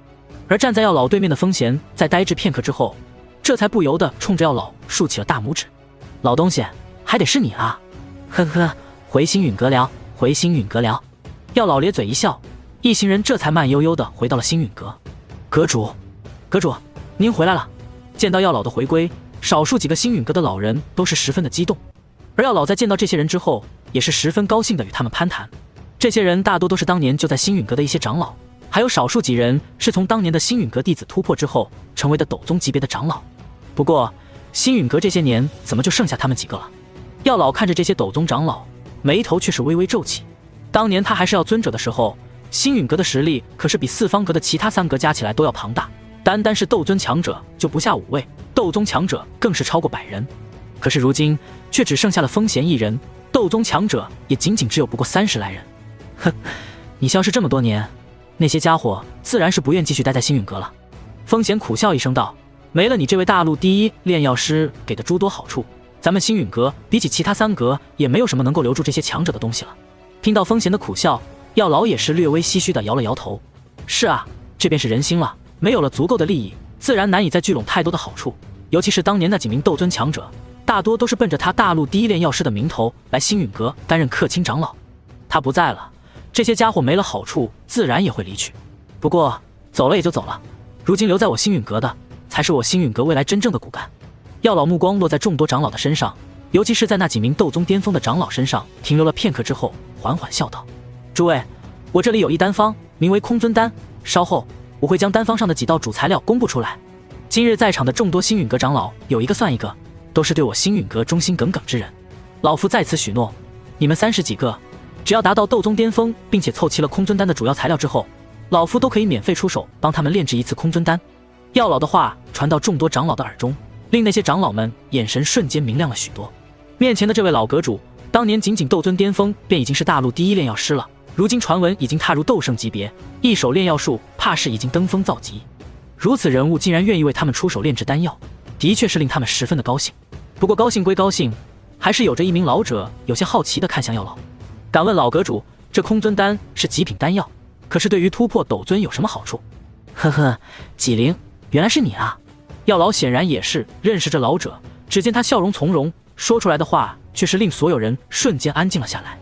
而站在药老对面的风贤在呆滞片刻之后，这才不由得冲着药老竖起了大拇指。老东西，还得是你啊！呵呵，回星陨阁聊，回星陨阁聊。药老咧嘴一笑，一行人这才慢悠悠地回到了星陨阁。阁主，您回来了。见到药老的回归，少数几个星陨阁的老人都是十分的激动，而药老在见到这些人之后，也是十分高兴地与他们攀谈。这些人大多都是当年就在星陨阁的一些长老，还有少数几人是从当年的星陨阁弟子突破之后成为的斗宗级别的长老。不过星陨阁这些年怎么就剩下他们几个了？药老看着这些斗宗长老，眉头却是微微皱起。当年他还是药尊者的时候，星陨阁的实力可是比四方阁的其他三阁加起来都要庞大，单单是斗尊强者就不下5位，斗宗强者更是超过100人。可是如今却只剩下了风贤一人，斗宗强者也仅仅只有不过30来人。哼，你消失这么多年，那些家伙自然是不愿继续待在星陨阁了。风贤苦笑一声道：没了你这位大陆第一炼药师给的诸多好处，咱们星陨阁比起其他3阁也没有什么能够留住这些强者的东西了。听到风贤的苦笑，药老也是略微唏嘘的摇了摇头。是啊，这便是人心了，没有了足够的利益，自然难以再聚拢太多的好处。尤其是当年那几名斗尊强者，大多都是奔着他大陆第一炼药师的名头来星陨阁担任客卿长老。他不在了，这些家伙没了好处，自然也会离去。不过走了也就走了，如今留在我星陨阁的，才是我星陨阁未来真正的骨干。药老目光落在众多长老的身上，尤其是在那几名斗宗巅峰的长老身上停留了片刻之后，缓缓笑道：诸位，我这里有一丹方，名为空尊丹，稍后我会将丹方上的几道主材料公布出来。今日在场的众多星陨阁长老，有一个算一个，都是对我星陨阁忠心耿耿之人。老夫在此许诺，你们30几个，只要达到斗宗巅峰，并且凑齐了空尊丹的主要材料之后，老夫都可以免费出手帮他们炼制一次空尊丹。药老的话传到众多长老的耳中，令那些长老们眼神瞬间明亮了许多。面前的这位老阁主，当年仅斗尊巅峰便已经是大陆第一炼药师了，如今传闻已经踏入斗圣级别，一手炼药术怕是已经登峰造极。如此人物竟然愿意为他们出手炼制丹药，的确是令他们十分的高兴。不过高兴归高兴，还是有着一名老者有些好奇地看向药老，敢问老阁主，这空尊丹是极品丹药，可是对于突破斗尊有什么好处？呵呵，纪灵，原来是你啊！药老显然也是认识这老者，只见他笑容从容，说出来的话却是令所有人瞬间安静了下来。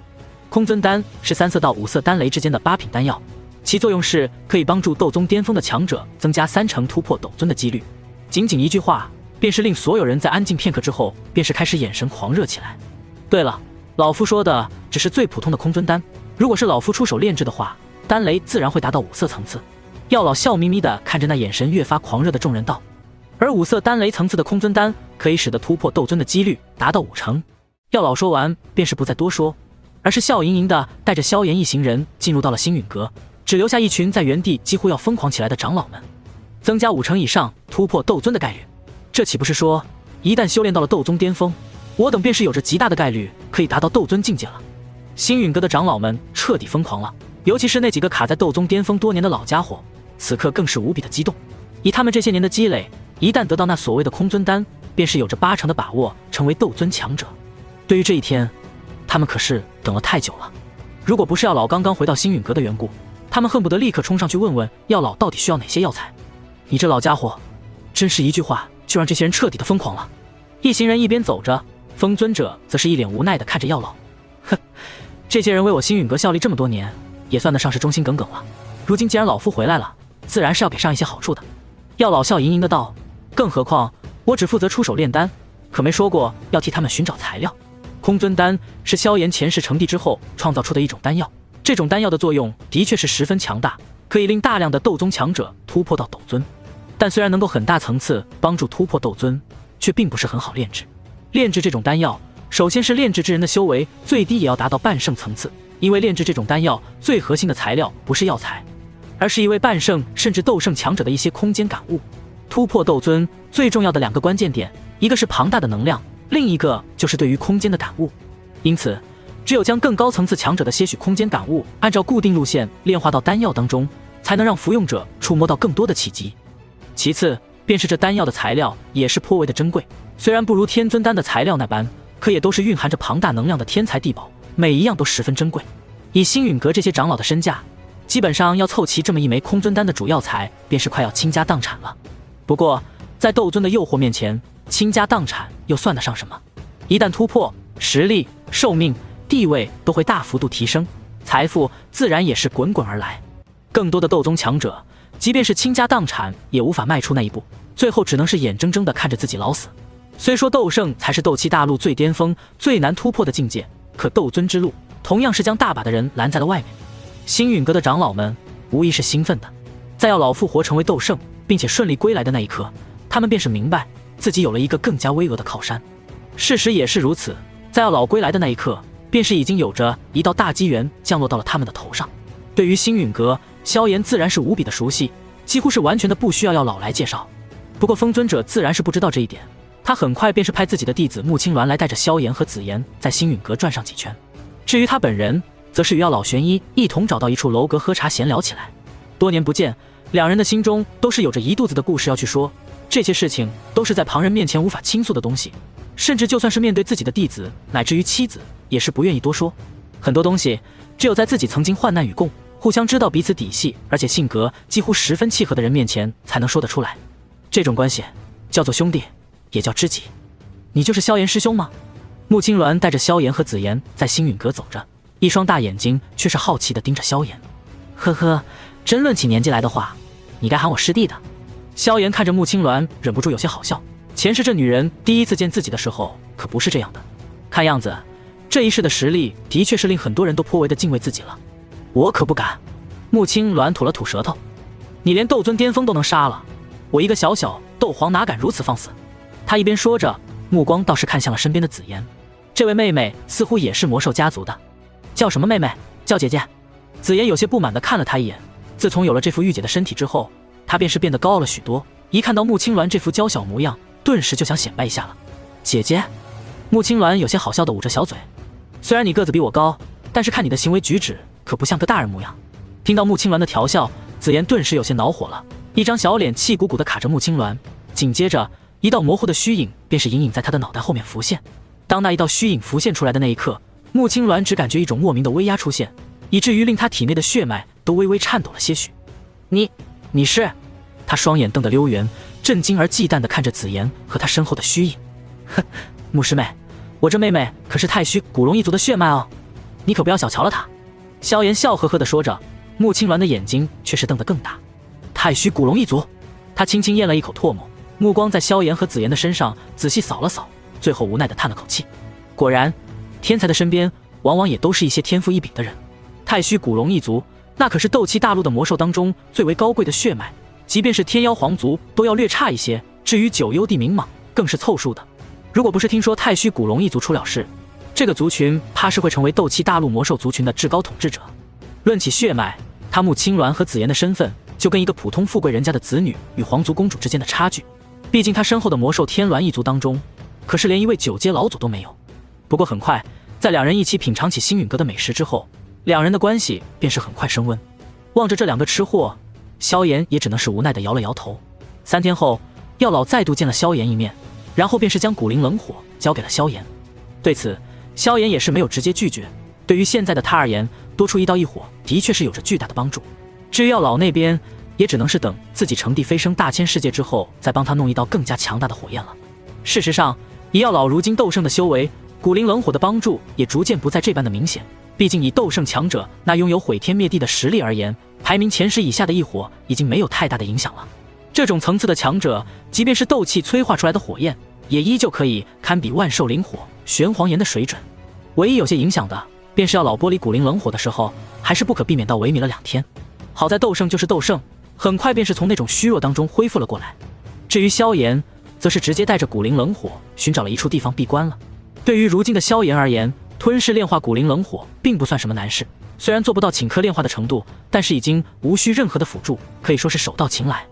空尊丹是3色到5色丹雷之间的8品丹药，其作用是可以帮助斗宗巅峰的强者增加3成突破斗尊的几率。仅仅一句话，便是令所有人在安静片刻之后，便是开始眼神狂热起来。对了，老夫说的只是最普通的空尊丹，如果是老夫出手炼制的话，丹雷自然会达到5色层次。药老笑眯眯地看着那眼神越发狂热的众人道，而5色丹雷层次的空尊丹可以使得突破斗尊的几率达到5成。药老说完便是不再多说，而是笑盈盈地带着萧炎一行人进入到了星陨阁，只留下一群在原地几乎要疯狂起来的长老们。增加5成以上突破斗尊的概率，这岂不是说，一旦修炼到了斗宗巅峰，我等便是有着极大的概率可以达到斗尊境界了？星陨阁的长老们彻底疯狂了，尤其是那几个卡在斗宗巅峰多年的老家伙，此刻更是无比的激动。以他们这些年的积累，一旦得到那所谓的空尊丹，便是有着80%的把握成为斗尊强者。对于这一天，他们可是等了太久了。如果不是药老刚刚回到星陨阁的缘故，他们恨不得立刻冲上去问问药老到底需要哪些药材。你这老家伙，真是一句话就让这些人彻底的疯狂了。一行人一边走着，风尊者则是一脸无奈的看着药老，哼，这些人为我星陨阁效力这么多年，也算得上是忠心耿耿了。如今既然老夫回来了，自然是要给上一些好处的。药老笑盈盈的道，更何况我只负责出手炼丹，可没说过要替他们寻找材料。空尊丹是萧炎前世成帝之后创造出的一种丹药，这种丹药的作用的确是十分强大，可以令大量的斗宗强者突破到斗尊。但虽然能够很大层次帮助突破斗尊，却并不是很好炼制。炼制这种丹药，首先是炼制之人的修为最低也要达到半圣层次，因为炼制这种丹药最核心的材料不是药材，而是一位半圣甚至斗圣强者的一些空间感悟。突破斗尊最重要的2个关键点，一个是庞大的能量，另一个就是对于空间的感悟。因此只有将更高层次强者的些许空间感悟按照固定路线炼化到丹药当中，才能让服用者触摸到更多的契机。其次便是这丹药的材料也是颇为的珍贵，虽然不如天尊丹的材料那般，可也都是蕴含着庞大能量的天材地宝，每一样都十分珍贵。以星陨阁这些长老的身价，基本上要凑齐这么一枚空尊丹的主药材，便是快要倾家荡产了。不过在斗尊的诱惑面前，倾家荡产又算得上什么？一旦突破，实力、寿命、地位都会大幅度提升，财富自然也是滚滚而来。更多的斗宗强者，即便是倾家荡产，也无法迈出那一步，最后只能是眼睁睁地看着自己老死。虽说斗圣才是斗气大陆最巅峰、最难突破的境界，可斗尊之路同样是将大把的人拦在了外面。星陨阁的长老们无疑是兴奋的，在要老复活成为斗圣，并且顺利归来的那一刻，他们便是明白自己有了一个更加巍峨的靠山。事实也是如此，在要老归来的那一刻，便是已经有着一道大机缘降落到了他们的头上。对于星陨阁，萧炎自然是无比的熟悉，几乎是完全的不需要老来介绍。不过风尊者自然是不知道这一点，他很快便是派自己的弟子穆青鸾来带着萧炎和紫妍在星陨阁转上几圈。至于他本人，则是与药老玄一一同找到一处楼阁喝茶闲聊起来。多年不见，两人的心中都是有着一肚子的故事要去说，这些事情都是在旁人面前无法倾诉的东西，甚至就算是面对自己的弟子乃至于妻子，也是不愿意多说。很多东西只有在自己曾经患难与共，互相知道彼此底细，而且性格几乎十分契合的人面前才能说得出来。这种关系叫做兄弟，也叫知己。你就是萧炎师兄吗？穆青鸾带着萧炎和紫妍在星陨阁走着，一双大眼睛却是好奇地盯着萧炎。呵呵，真论起年纪来的话，你该喊我师弟的。萧炎看着穆青鸾，忍不住有些好笑。前世这女人第一次见自己的时候可不是这样的，看样子这一世的实力的确是令很多人都颇为的敬畏自己了。我可不敢。穆青鸾吐了吐舌头，你连斗尊巅峰都能杀了，我一个小小斗皇哪敢如此放肆。他一边说着，目光倒是看向了身边的紫妍，这位妹妹似乎也是魔兽家族的。叫什么妹妹？叫姐姐。紫妍有些不满地看了他一眼，自从有了这副御姐的身体之后，她便是变得高傲了许多，一看到穆青鸾这副娇小模样，顿时就想显摆一下了。姐姐。穆青鸾有些好笑地捂着小嘴，虽然你个子比我高，但是看你的行为举止可不像个大人模样。听到穆青鸾的调笑，紫妍顿时有些恼火了，一张小脸气鼓鼓地卡着穆青鸾，紧接着一道模糊的虚影便是隐隐在他的脑袋后面浮现。当那一道虚影浮现出来的那一刻，穆青鸾只感觉一种莫名的威压出现，以至于令他体内的血脉都微微颤抖了些许。你是？他双眼瞪得溜圆，震惊而忌惮地看着紫妍和他身后的虚影。哼，穆师妹，我这妹妹可是太虚古龙一族的血脉哦，你可不要小瞧了她。萧炎笑呵呵地说着，穆青鸾的眼睛却是瞪得更大。太虚古龙一族？他轻轻咽了一口唾沫，目光在萧炎和紫妍的身上仔细扫了扫，最后无奈地叹了口气。果然，天才的身边往往也都是一些天赋异禀的人。太虚古龙一族，那可是斗气大陆的魔兽当中最为高贵的血脉，即便是天妖皇族都要略差一些，至于九幽地冥蟒更是凑数的。如果不是听说太虚古龙一族出了事，这个族群怕是会成为斗气大陆魔兽族群的至高统治者。论起血脉，他穆青鸾和紫妍的身份就跟一个普通富贵人家的子女与皇族公主之间的差距。毕竟他身后的魔兽天鸾一族当中，可是连一位9阶老祖都没有。不过很快，在两人一起品尝起星陨阁的美食之后，两人的关系便是很快升温。望着这两个吃货，萧炎也只能是无奈地摇了摇头。3天后，药老再度见了萧炎一面，然后便是将古灵冷火交给了萧炎。对此，萧炎也是没有直接拒绝。对于现在的他而言，多出1道异火的确是有着巨大的帮助。至于药老那边，也只能是等自己成帝飞升大千世界之后，再帮他弄1道更加强大的火焰了。事实上，以药老如今斗圣的修为，古灵冷火的帮助也逐渐不再这般的明显。毕竟以斗圣强者那拥有毁天灭地的实力而言，排名前10以下的异火已经没有太大的影响了。这种层次的强者，即便是斗气催化出来的火焰，也依旧可以堪比万兽灵火、玄黄炎的水准。唯一有些影响的，便是药老剥离古灵冷火的时候，还是不可避免到萎靡了2天。好在斗圣就是斗圣，很快便是从那种虚弱当中恢复了过来。至于萧炎，则是直接带着古灵冷火寻找了一处地方闭关了。对于如今的萧炎而言，吞噬炼化古灵冷火并不算什么难事，虽然做不到顷刻炼化的程度，但是已经无需任何的辅助，可以说是手到擒来。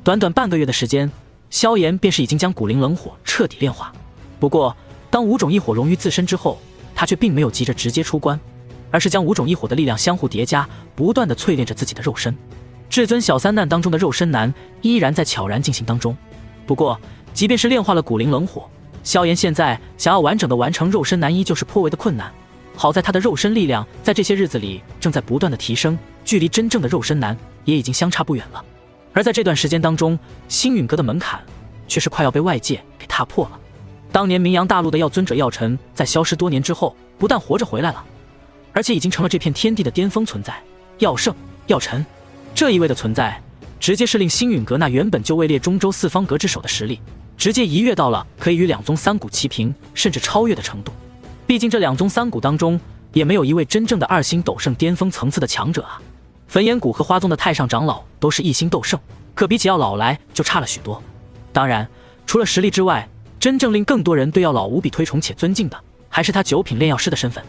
短短半个月的时间，萧炎便是已经将古灵冷火彻底炼化。不过，当5种异火融于自身之后，他却并没有急着直接出关，而是将5种异火的力量相互叠加，不断的淬炼着自己的肉身。至尊小三难当中的肉身难依然在悄然进行当中。不过，即便是炼化了古灵冷火，萧炎现在想要完整的完成肉身难依旧是颇为的困难。好在他的肉身力量在这些日子里正在不断的提升，距离真正的肉身难也已经相差不远了。而在这段时间当中，星陨阁的门槛却是快要被外界给踏破了。当年名扬大陆的药尊者药尘，在消失多年之后，不但活着回来了，而且已经成了这片天地的巅峰存在。药圣、药尘这一位的存在，直接是令星陨阁那原本就位列中州4方阁之首的实力，直接一跃到了可以与2宗3谷齐平，甚至超越的程度。毕竟这2宗3谷当中，也没有一位真正的2星斗圣巅峰层次的强者啊。焚炎谷和花宗的太上长老都是1星斗圣，可比起药老来就差了许多。当然，除了实力之外，真正令更多人对药老无比推崇且尊敬的，还是他9品炼药师的身份。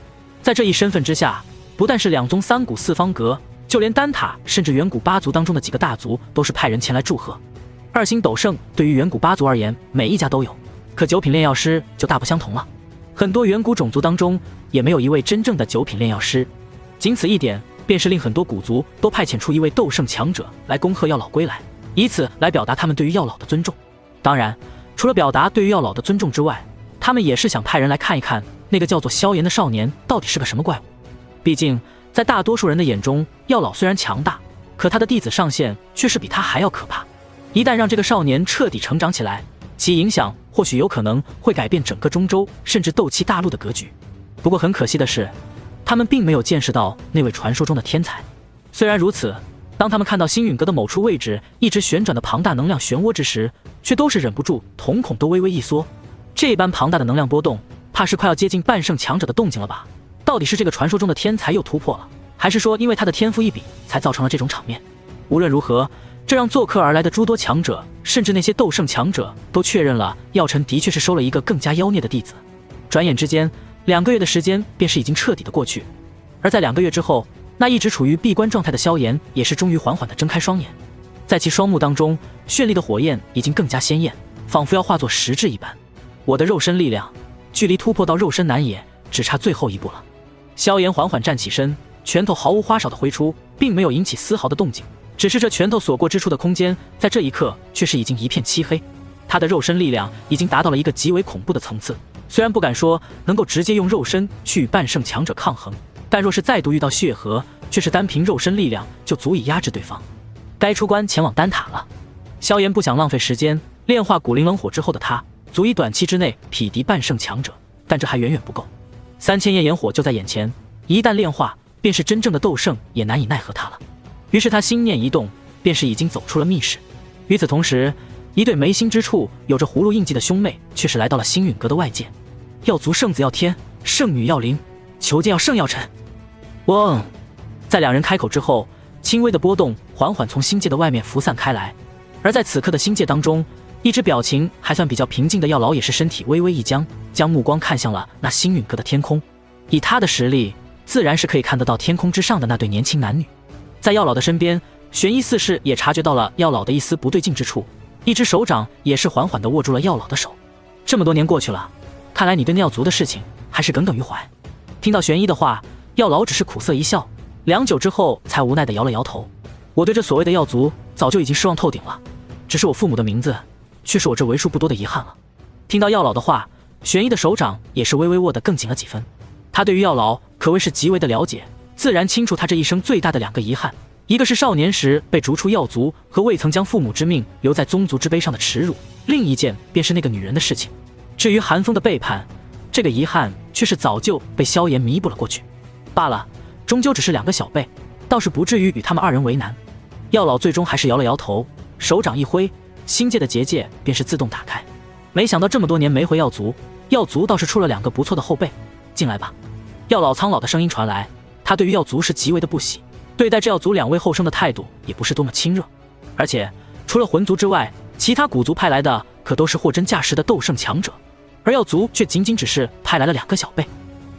在这一身份之下，不但是2宗3谷4方阁，就连丹塔甚至远古8族当中的几个大族都是派人前来祝贺。2星斗圣对于远古8族而言，每一家都有，可9品炼药师就大不相同了。很多远古种族当中也没有一位真正的9品炼药师，仅此一点便是令很多古族都派遣出一位斗圣强者来恭贺药老归来，以此来表达他们对于药老的尊重。当然，除了表达对于药老的尊重之外，他们也是想派人来看一看那个叫做萧炎的少年到底是个什么怪物。毕竟在大多数人的眼中，药老虽然强大，可他的弟子上线却是比他还要可怕。一旦让这个少年彻底成长起来，其影响或许有可能会改变整个中州甚至斗气大陆的格局。不过很可惜的是，他们并没有见识到那位传说中的天才。虽然如此，当他们看到星陨阁的某处位置一直旋转的庞大能量漩涡之时，却都是忍不住瞳孔都微微一缩。这般庞大的能量波动，怕是快要接近半圣强者的动静了吧？到底是这个传说中的天才又突破了，还是说因为他的天赋异禀才造成了这种场面？无论如何，这让做客而来的诸多强者，甚至那些斗圣强者都确认了药尘的确是收了一个更加妖孽的弟子。转眼之间，2个月的时间便是已经彻底的过去。而在2个月之后，那一直处于闭关状态的萧炎也是终于缓缓地睁开双眼。在其双目当中，绚丽的火焰已经更加鲜艳，仿佛要化作实质一般。我的肉身力量，距离突破到肉身难也只差最后一步了。萧炎缓缓站起身，拳头毫无花哨地挥出，并没有引起丝毫的动静，只是这拳头所过之处的空间，在这一刻却是已经一片漆黑。他的肉身力量已经达到了一个极为恐怖的层次，虽然不敢说能够直接用肉身去与半圣强者抗衡，但若是再度遇到血河，却是单凭肉身力量就足以压制对方。该出关前往丹塔了。萧炎不想浪费时间，炼化古灵冷火之后的他，足以短期之内匹敌半圣强者，但这还远远不够。3000焰炎火就在眼前，一旦炼化，便是真正的斗圣也难以奈何他了。于是他心念一动，便是已经走出了密室。与此同时，一对眉心之处有着葫芦印记的兄妹却是来到了星陨阁的外界。药族圣子药天，圣女药灵，求见药圣药尘。嗡！在2人开口之后，轻微的波动缓缓从星界的外面浮散开来。而在此刻的星界当中，一直表情还算比较平静的药老也是身体微微一僵，将目光看向了那星陨阁的天空。以他的实力，自然是可以看得到天空之上的那对年轻男女。在药老的身边，玄一四世也察觉到了药老的一丝不对劲之处，一只手掌也是缓缓地握住了药老的手。这么多年过去了，看来你对那药族的事情还是耿耿于怀。听到玄一的话，药老只是苦涩一笑，良久之后才无奈地摇了摇头。我对这所谓的药族早就已经失望透顶了，只是我父母的名字却是我这为数不多的遗憾了。听到药老的话，玄一的手掌也是微微握得更紧了几分。他对于药老可谓是极为的了解，自然清楚他这一生最大的2个遗憾，一个是少年时被逐出药族和未曾将父母之命留在宗族之碑上的耻辱，另一件便是那个女人的事情。至于韩风的背叛，这个遗憾却是早就被萧炎弥补了过去。罢了，终究只是2个小辈，倒是不至于与他们2人为难。药老最终还是摇了摇头，手掌一挥，心界的结界便是自动打开。没想到这么多年没回药族，药族倒是出了2个不错的后辈。进来吧。药老苍老的声音传来，他对于药族是极为的不喜，对待这药族2位后生的态度也不是多么亲热。而且除了魂族之外，其他古族派来的可都是货真价实的斗圣强者，而药族却仅仅只是派来了2个小辈。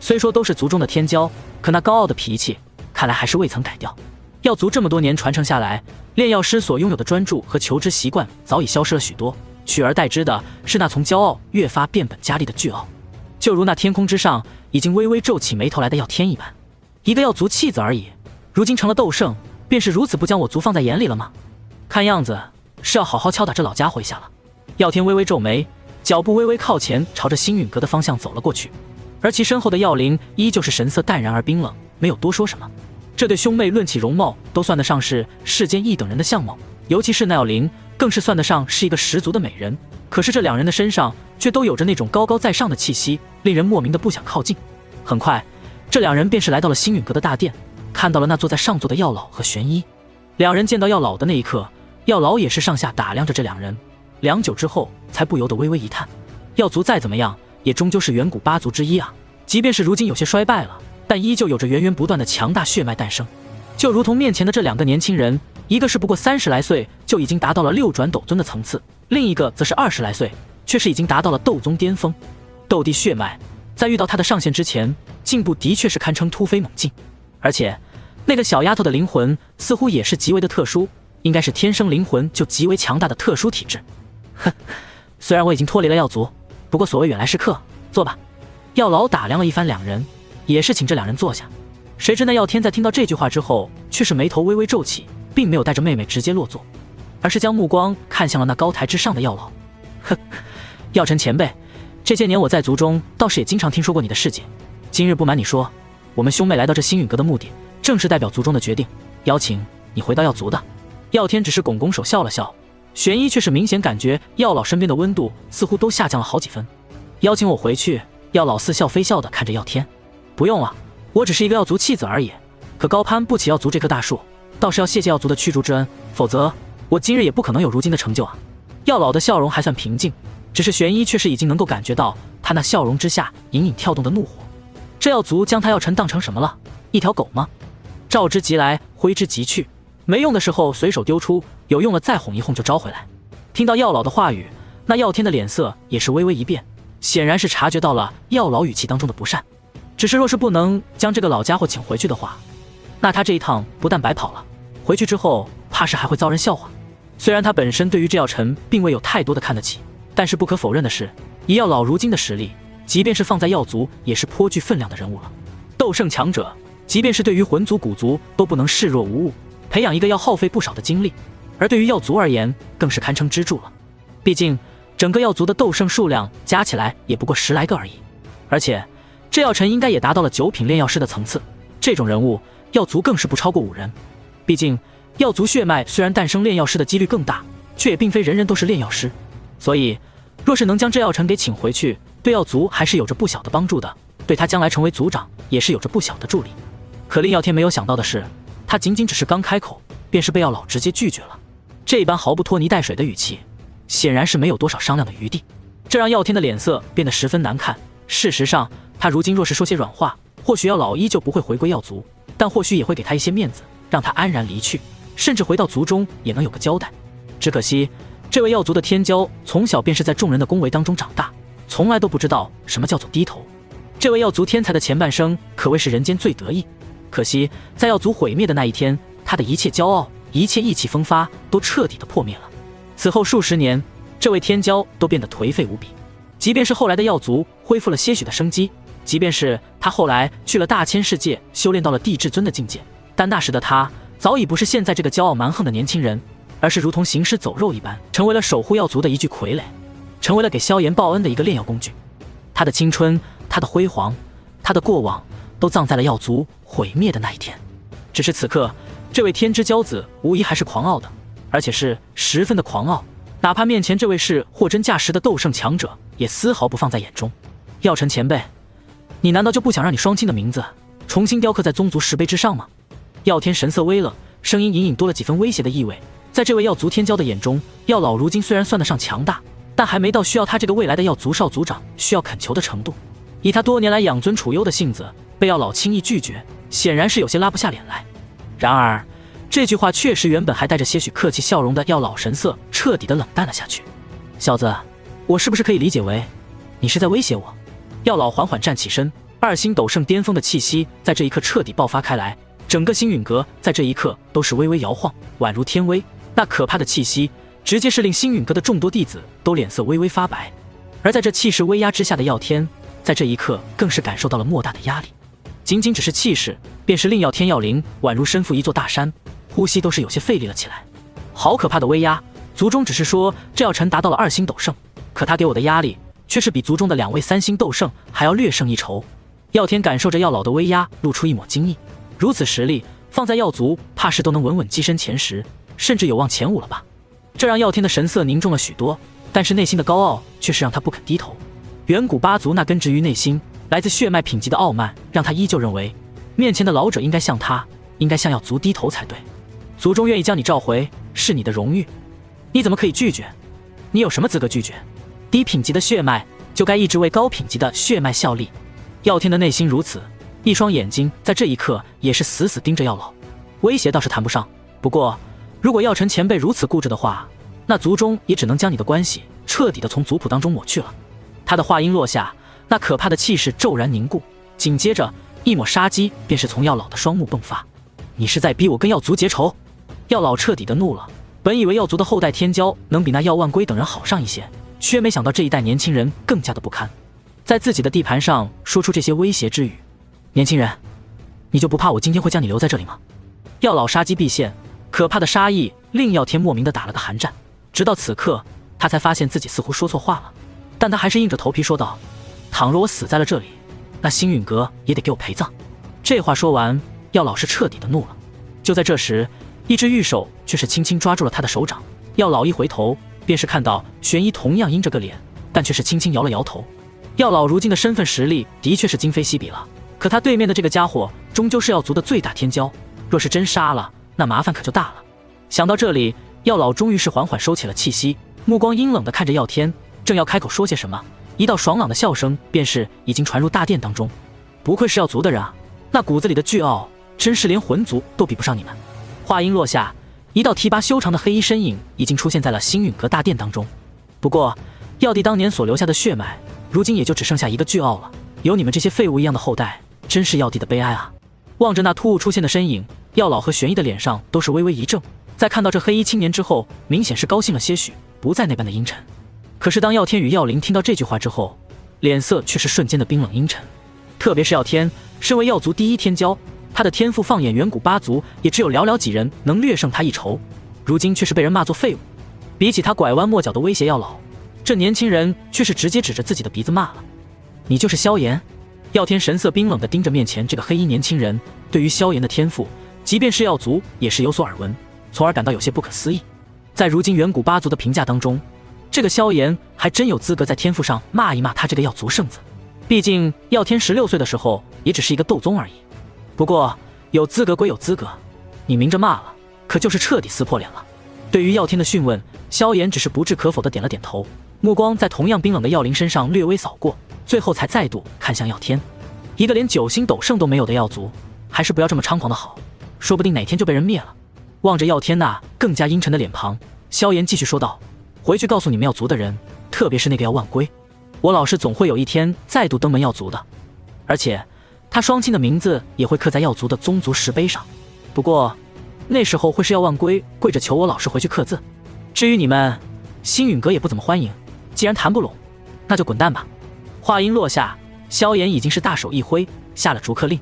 虽说都是族中的天骄，可那高傲的脾气看来还是未曾改掉。药族这么多年传承下来，炼药师所拥有的专注和求知习惯早已消失了许多，取而代之的是那从骄傲越发变本加厉的倨傲。就如那天空之上已经微微皱起眉头来的药天一般，一个药族弃子而已，如今成了斗圣，便是如此不将我族放在眼里了吗？看样子是要好好敲打这老家伙一下了。药天微微皱眉，脚步微微靠前，朝着星陨阁的方向走了过去，而其身后的药灵依旧是神色淡然而冰冷，没有多说什么。这对兄妹论起容貌都算得上是世间一等人的相貌，尤其是那药灵更是算得上是一个十足的美人。可是这2人的身上却都有着那种高高在上的气息，令人莫名的不想靠近。很快这2人便是来到了星陨阁的大殿，看到了那坐在上座的药老和玄一。2人见到药老的那一刻，药老也是上下打量着这2人，良久之后才不由得微微一叹。药族再怎么样也终究是远古8族之一啊，即便是如今有些衰败了，但依旧有着源源不断的强大血脉诞生。就如同面前的这2个年轻人，一个是不过30来岁就已经达到了6转斗尊的层次，另一个则是20来岁，却是已经达到了斗宗巅峰。斗帝血脉在遇到他的上限之前，进步的确是堪称突飞猛进。而且那个小丫头的灵魂似乎也是极为的特殊，应该是天生灵魂就极为强大的特殊体质。哼，虽然我已经脱离了药族，不过所谓远来是客，坐吧。药老打量了一番2人，也是请这2人坐下。谁知那药天在听到这句话之后，却是眉头微微皱起，并没有带着妹妹直接落座，而是将目光看向了那高台之上的药老。哼，药尘前辈，这些年我在族中倒是也经常听说过你的事迹。今日不瞒你说，我们兄妹来到这星陨阁的目的，正是代表族中的决定，邀请你回到药族的。药天只是拱拱手笑了笑，玄一却是明显感觉药老身边的温度似乎都下降了好几分。邀请我回去？药老似笑非笑地看着药天。不用了，我只是一个药族弃子而已，可高攀不起药族这棵大树，倒是要谢谢药族的驱逐之恩，否则我今日也不可能有如今的成就啊。药老的笑容还算平静，只是玄一却是已经能够感觉到他那笑容之下隐隐跳动的怒火。这药族将他药尘当成什么了？一条狗吗？召之即来，挥之即去，没用的时候随手丢出，有用了再哄一哄就招回来。听到药老的话语，那药天的脸色也是微微一变，显然是察觉到了药老语气当中的不善。只是若是不能将这个老家伙请回去的话，那他这一趟不但白跑了，回去之后怕是还会遭人笑话。虽然他本身对于这药尘并未有太多的看得起，但是不可否认的是，以药老如今的实力，即便是放在药族也是颇具分量的人物了。斗圣强者，即便是对于魂族古族都不能视若无物，培养一个要耗费不少的精力，而对于药族而言更是堪称支柱了。毕竟整个药族的斗圣数量加起来也不过10来个而已，而且这药尘应该也达到了9品炼药师的层次，这种人物药族更是不超过5人。毕竟药族血脉虽然诞生炼药师的几率更大，却也并非人人都是炼药师，所以若是能将这药尘给请回去，对药族还是有着不小的帮助的，对他将来成为族长也是有着不小的助力。可令药天没有想到的是，他仅仅只是刚开口，便是被药老直接拒绝了。这般毫不拖泥带水的语气，显然是没有多少商量的余地，这让药天的脸色变得十分难看。事实上，他如今若是说些软话，或许药老依旧不会回归药族，但或许也会给他一些面子，让他安然离去，甚至回到族中也能有个交代。只可惜这位药族的天骄从小便是在众人的恭维当中长大，从来都不知道什么叫做低头。这位药族天才的前半生可谓是人间最得意，可惜在药族毁灭的那一天，他的一切骄傲，一切意气风发都彻底的破灭了。此后数十年，这位天骄都变得颓废无比。即便是后来的药族恢复了些许的生机，即便是他后来去了大千世界修炼到了地至尊的境界，但那时的他早已不是现在这个骄傲蛮横的年轻人，而是如同行尸走肉一般，成为了守护药族的一具傀儡，成为了给萧炎报恩的一个炼药工具。他的青春，他的辉煌，他的过往，都葬在了药族毁灭的那一天。只是此刻，这位天之骄子无疑还是狂傲的，而且是十分的狂傲，哪怕面前这位是货真价实的斗圣强者，也丝毫不放在眼中。药尘前辈，你难道就不想让你双亲的名字重新雕刻在宗族石碑之上吗？药天神色微冷，声音隐隐多了几分威胁的意味。在这位药族天骄的眼中，药老如今虽然算得上强大，但还没到需要他这个未来的药族少族长需要恳求的程度。以他多年来养尊处优的性子，被药老轻易拒绝，显然是有些拉不下脸来。然而这句话确实原本还带着些许客气笑容的药老神色彻底的冷淡了下去。小子，我是不是可以理解为你是在威胁我？药老缓缓站起身，2星斗圣巅峰的气息在这一刻彻底爆发开来，整个星陨阁在这一刻都是微微摇晃，宛如天威。那可怕的气息直接是令星陨阁的众多弟子都脸色微微发白。而在这气势威压之下的药天，在这一刻更是感受到了莫大的压力。仅仅只是气势，便是令药天药灵宛如身负一座大山，呼吸都是有些费力了起来。好可怕的威压！族中只是说这药尘达到了2星斗圣，可他给我的压力却是比族中的2位3星斗圣还要略胜一筹。药天感受着药老的威压，露出一抹惊异。如此实力，放在药族怕是都能稳稳跻身前10，甚至有望前5了吧。这让药天的神色凝重了许多，但是内心的高傲却是让他不肯低头。远古八族那根植于内心来自血脉品级的傲慢，让他依旧认为面前的老者应该向他，应该向药族低头才对。族中愿意将你召回，是你的荣誉，你怎么可以拒绝？你有什么资格拒绝？低品级的血脉就该一直为高品级的血脉效力。药天的内心如此，一双眼睛在这一刻也是死死盯着药老。威胁倒是谈不上，不过如果药尘前辈如此固执的话，那族中也只能将你的关系彻底的从族谱当中抹去了。他的话音落下，那可怕的气势骤然凝固，紧接着一抹杀机便是从药老的双目迸发。你是在逼我跟药族结仇？药老彻底的怒了。本以为药族的后代天骄能比那药万龟等人好上一些，却没想到这一代年轻人更加的不堪，在自己的地盘上说出这些威胁之语。年轻人，你就不怕我今天会将你留在这里吗？药老杀机毕现，可怕的杀意令药天莫名的打了个寒战。直到此刻，他才发现自己似乎说错话了，但他还是硬着头皮说道：倘若我死在了这里，那星陨阁也得给我陪葬。这话说完，药老是彻底的怒了。就在这时，一只玉手却是轻轻抓住了他的手掌。药老一回头，便是看到玄一同样阴着个脸，但却是轻轻摇了摇头。药老如今的身份实力的确是今非昔比了，可他对面的这个家伙终究是药族的最大天骄，若是真杀了，那麻烦可就大了。想到这里，药老终于是缓缓收起了气息，目光阴冷的看着药天，正要开口说些什么，一道爽朗的笑声便是已经传入大殿当中。不愧是药族的人啊，那骨子里的巨傲真是连魂族都比不上你们。话音落下，一道提拔修长的黑衣身影已经出现在了星陨阁大殿当中。不过药帝当年所留下的血脉，如今也就只剩下一个巨傲了，有你们这些废物一样的后代，真是药帝的悲哀啊。望着那突兀出现的身影，药老和玄一的脸上都是微微一怔，在看到这黑衣青年之后，明显是高兴了些许，不再那般的阴沉。可是当药天与药灵听到这句话之后，脸色却是瞬间的冰冷阴沉。特别是药天，身为药族第一天骄，他的天赋放眼远古八族，也只有寥寥几人能略胜他一筹，如今却是被人骂作废物。比起他拐弯抹角的威胁药老，这年轻人却是直接指着自己的鼻子骂了：你就是萧炎？药天神色冰冷地盯着面前这个黑衣年轻人，对于萧炎的天赋，即便是药族也是有所耳闻，从而感到有些不可思议。在如今远古八族的评价当中，这个萧炎还真有资格在天赋上骂一骂他这个药族圣子。毕竟药天16岁的时候也只是一个斗宗而已。不过有资格归有资格，你明着骂了，可就是彻底撕破脸了。对于药天的讯问，萧炎只是不置可否的点了点头，目光在同样冰冷的药灵身上略微扫过，最后才再度看向药天。一个连9星斗圣都没有的药族，还是不要这么猖狂的好，说不定哪天就被人灭了。望着药天那更加阴沉的脸庞，萧炎继续说道：回去告诉你们药族的人，特别是那个药万龟，我老师总会有一天再度登门药族的，而且他双亲的名字也会刻在药族的宗族石碑上。不过那时候会是药万龟跪着求我老师回去刻字，至于你们，星陨阁也不怎么欢迎。既然谈不拢，那就滚蛋吧。话音落下，萧炎已经是大手一挥，下了逐客令。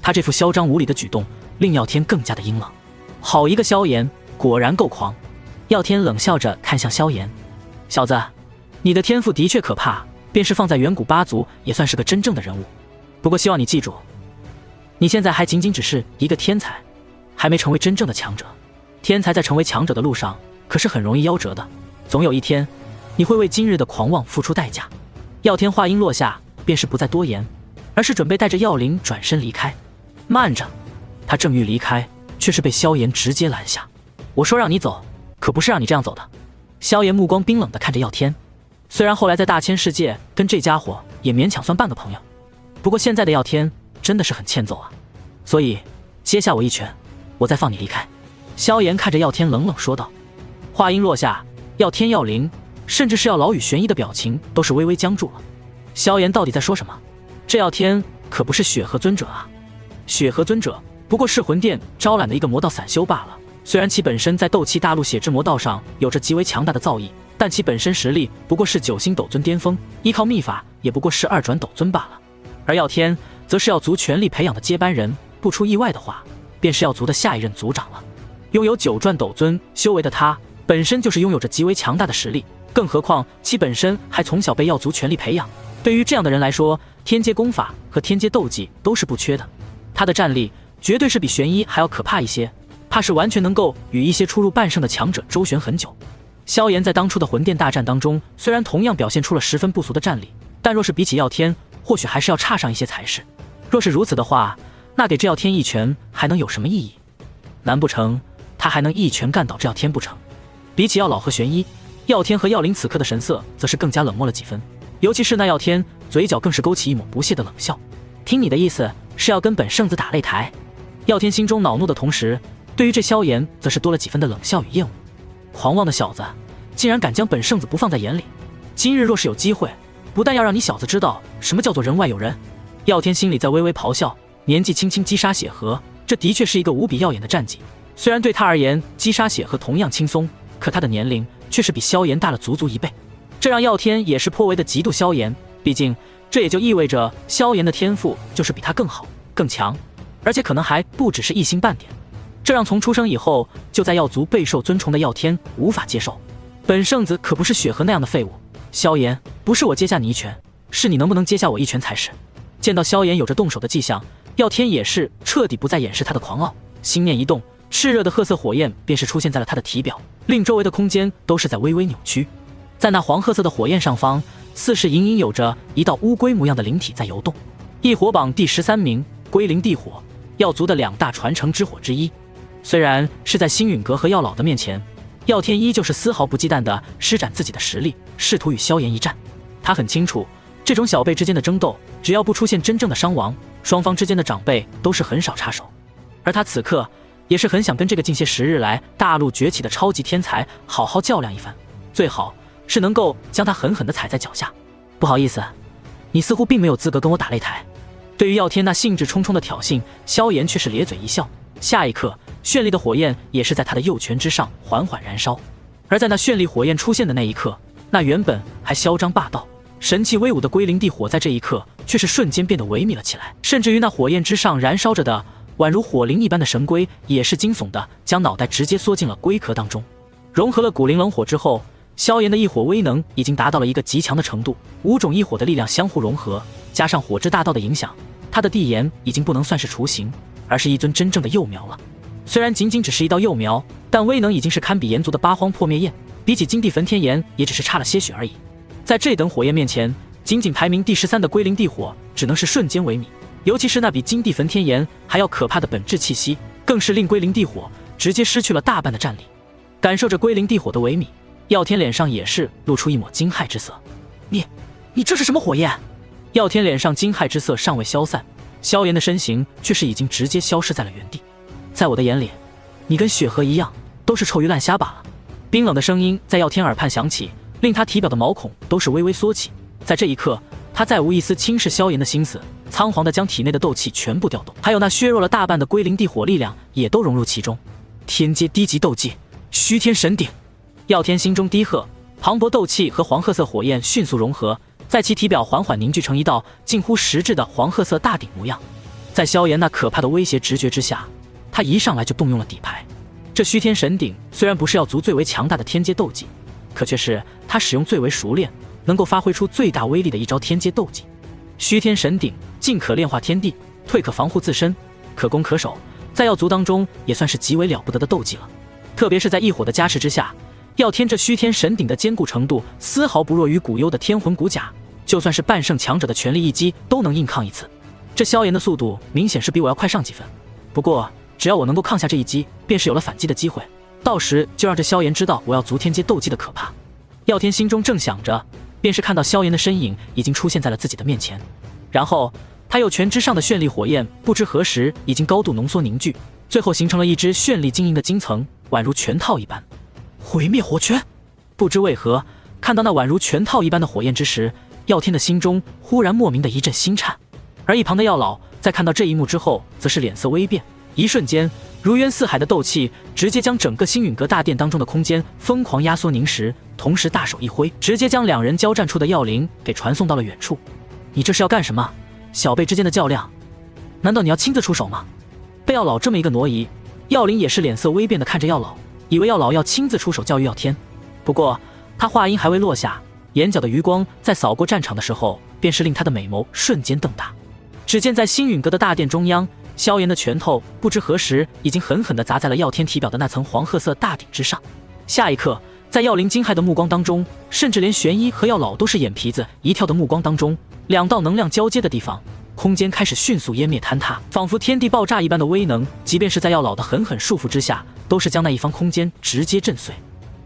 他这副嚣张无礼的举动，令耀天更加的阴冷。好一个萧炎，果然够狂。耀天冷笑着看向萧炎，小子，你的天赋的确可怕，便是放在远古八族也算是个真正的人物。不过希望你记住，你现在还仅仅只是一个天才，还没成为真正的强者。天才在成为强者的路上可是很容易夭折的，总有一天你会为今日的狂妄付出代价。耀天话音落下，便是不再多言，而是准备带着耀灵转身离开。慢着，他正欲离开，却是被萧炎直接拦下。我说让你走，可不是让你这样走的。萧炎目光冰冷地看着耀天，虽然后来在大千世界跟这家伙也勉强算半个朋友，不过现在的耀天真的是很欠揍啊，所以接下我一拳，我再放你离开。萧炎看着耀天冷冷说道。话音落下，耀天、耀灵，甚至是耀老与玄一的表情都是微微僵住了。萧炎到底在说什么？这耀天可不是雪河尊者啊！雪河尊者不过是魂殿招揽的一个魔道散修罢了。虽然其本身在斗气大陆血之魔道上有着极为强大的造诣，但其本身实力不过是9星斗尊巅峰，依靠秘法也不过是2转斗尊罢了。而耀天则是耀族全力培养的接班人，不出意外的话，便是耀族的下一任族长了。拥有9转斗尊修为的他，本身就是拥有着极为强大的实力，更何况其本身还从小被耀族全力培养。对于这样的人来说，天阶功法和天阶斗技都是不缺的。他的战力绝对是比玄一还要可怕一些，怕是完全能够与一些初入半圣的强者周旋很久。萧炎在当初的魂殿大战当中，虽然同样表现出了十分不俗的战力，但若是比起耀天，或许还是要差上一些才是。若是如此的话，那给这耀天一拳还能有什么意义？难不成他还能一拳干倒这耀天不成？比起耀老和玄一，耀天和耀灵此刻的神色则是更加冷漠了几分，尤其是那耀天嘴角更是勾起一抹不屑的冷笑。听你的意思是要跟本圣子打擂台？耀天心中恼怒的同时，对于这萧炎则是多了几分的冷笑与厌恶。狂妄的小子，竟然敢将本圣子不放在眼里！今日若是有机会，不但要让你小子知道什么叫做人外有人。耀天心里在微微咆哮，年纪轻轻击杀血河，这的确是一个无比耀眼的战绩。虽然对他而言击杀血河同样轻松，可他的年龄却是比萧炎大了足足1倍，这让耀天也是颇为的嫉妒萧炎。毕竟这也就意味着萧炎的天赋就是比他更好更强，而且可能还不只是1星半点，这让从出生以后就在耀族备受尊崇的耀天无法接受。本圣子可不是血河那样的废物，萧炎，不是我接下你一拳，是你能不能接下我一拳才是。见到萧炎有着动手的迹象，耀天也是彻底不再掩饰他的狂傲，心念一动，炽热的褐色火焰便是出现在了他的体表，令周围的空间都是在微微扭曲。在那黄褐色的火焰上方，似是隐隐有着一道乌龟模样的灵体在游动。异火榜第13名，归灵地火，耀族的2大传承之火之一。虽然是在星陨阁和耀老的面前，耀天依旧是丝毫不忌惮地施展自己的实力，试图与萧炎一战。他很清楚，这种小辈之间的争斗，只要不出现真正的伤亡，双方之间的长辈都是很少插手。而他此刻也是很想跟这个近些时日来大陆崛起的超级天才好好较量一番，最好是能够将他狠狠地踩在脚下。不好意思，你似乎并没有资格跟我打擂台。对于耀天那兴致冲冲的挑衅，萧炎却是咧嘴一笑。下一刻，绚丽的火焰也是在他的右拳之上缓缓燃烧。而在那绚丽火焰出现的那一刻，那原本还嚣张霸道、神气威武的归灵地火，在这一刻却是瞬间变得萎靡了起来。甚至于那火焰之上燃烧着的宛如火灵一般的神龟，也是惊悚的将脑袋直接缩进了龟壳当中。融合了古灵冷火之后，萧炎的异火威能已经达到了一个极强的程度，5种异火的力量相互融合，加上火之大道的影响，他的地炎已经不能算是雏形，而是一尊真正的幼苗了。虽然仅仅只是一道幼苗，但威能已经是堪比炎族的八荒破灭焰，比起金地焚天炎也只是差了些许而已。在这等火焰面前，仅仅排名第13的归灵地火只能是瞬间萎靡，尤其是那比金地焚天炎还要可怕的本质气息，更是令归灵地火直接失去了大半的战力。感受着归灵地火的萎靡，耀天脸上也是露出一抹惊骇之色。你这是什么火焰？耀天脸上惊骇之色尚未消散，萧炎的身形却是已经直接消失在了原地。在我的眼里，你跟雪河一样，都是臭鱼烂虾罢了。冰冷的声音在耀天耳畔响起，令他体表的毛孔都是微微缩起。在这一刻，他再无一丝轻视萧炎的心思，仓皇地将体内的斗气全部调动，还有那削弱了大半的归灵地火力量也都融入其中。天阶低级斗技虚天神鼎，耀天心中低喝，磅礴斗气和黄褐色火焰迅速融合，在其体表缓缓凝聚成一道近乎实质的黄褐色大鼎模样。在萧炎那可怕的威胁直觉之下，他一上来就动用了底牌。这虚天神鼎虽然不是药族最为强大的天阶斗技，可却是他使用最为熟练，能够发挥出最大威力的一招天阶斗技。虚天神鼎进可炼化天地，退可防护自身，可攻可守，在药族当中也算是极为了不得的斗技了。特别是在异火的加持之下，药天这虚天神鼎的坚固程度丝毫不弱于古幽的天魂骨甲，就算是半圣强者的全力一击都能硬抗一次。这萧炎的速度明显是比我要快上几分，不过只要我能够抗下这一击，便是有了反击的机会，到时就让这萧炎知道我要足天阶斗技的可怕。药天心中正想着，便是看到萧炎的身影已经出现在了自己的面前，然后他右拳之上的绚丽火焰不知何时已经高度浓缩凝聚，最后形成了一只绚丽晶莹的晶层，宛如拳套一般。毁灭火拳！不知为何，看到那宛如拳套一般的火焰之时，药天的心中忽然莫名的一阵心颤。而一旁的药老在看到这一幕之后，则是脸色微变，一瞬间如渊似海的斗气直接将整个星陨阁大殿当中的空间疯狂压缩凝实，同时大手一挥，直接将两人交战处的药灵给传送到了远处。你这是要干什么？小辈之间的较量，难道你要亲自出手吗？被药老这么一个挪移，药灵也是脸色微变的看着药老，以为药老要亲自出手教育药天。不过他话音还未落下，眼角的余光在扫过战场的时候，便是令他的美眸瞬间瞪大。只见在星陨阁的大殿中央，萧炎的拳头不知何时已经狠狠地砸在了药天体表的那层黄褐色大鼎之上。下一刻，在药灵惊骇的目光当中，甚至连玄一和药老都是眼皮子一跳的目光当中，两道能量交接的地方，空间开始迅速湮灭坍塌，仿佛天地爆炸一般的威能，即便是在药老的狠狠束缚之下，都是将那一方空间直接震碎。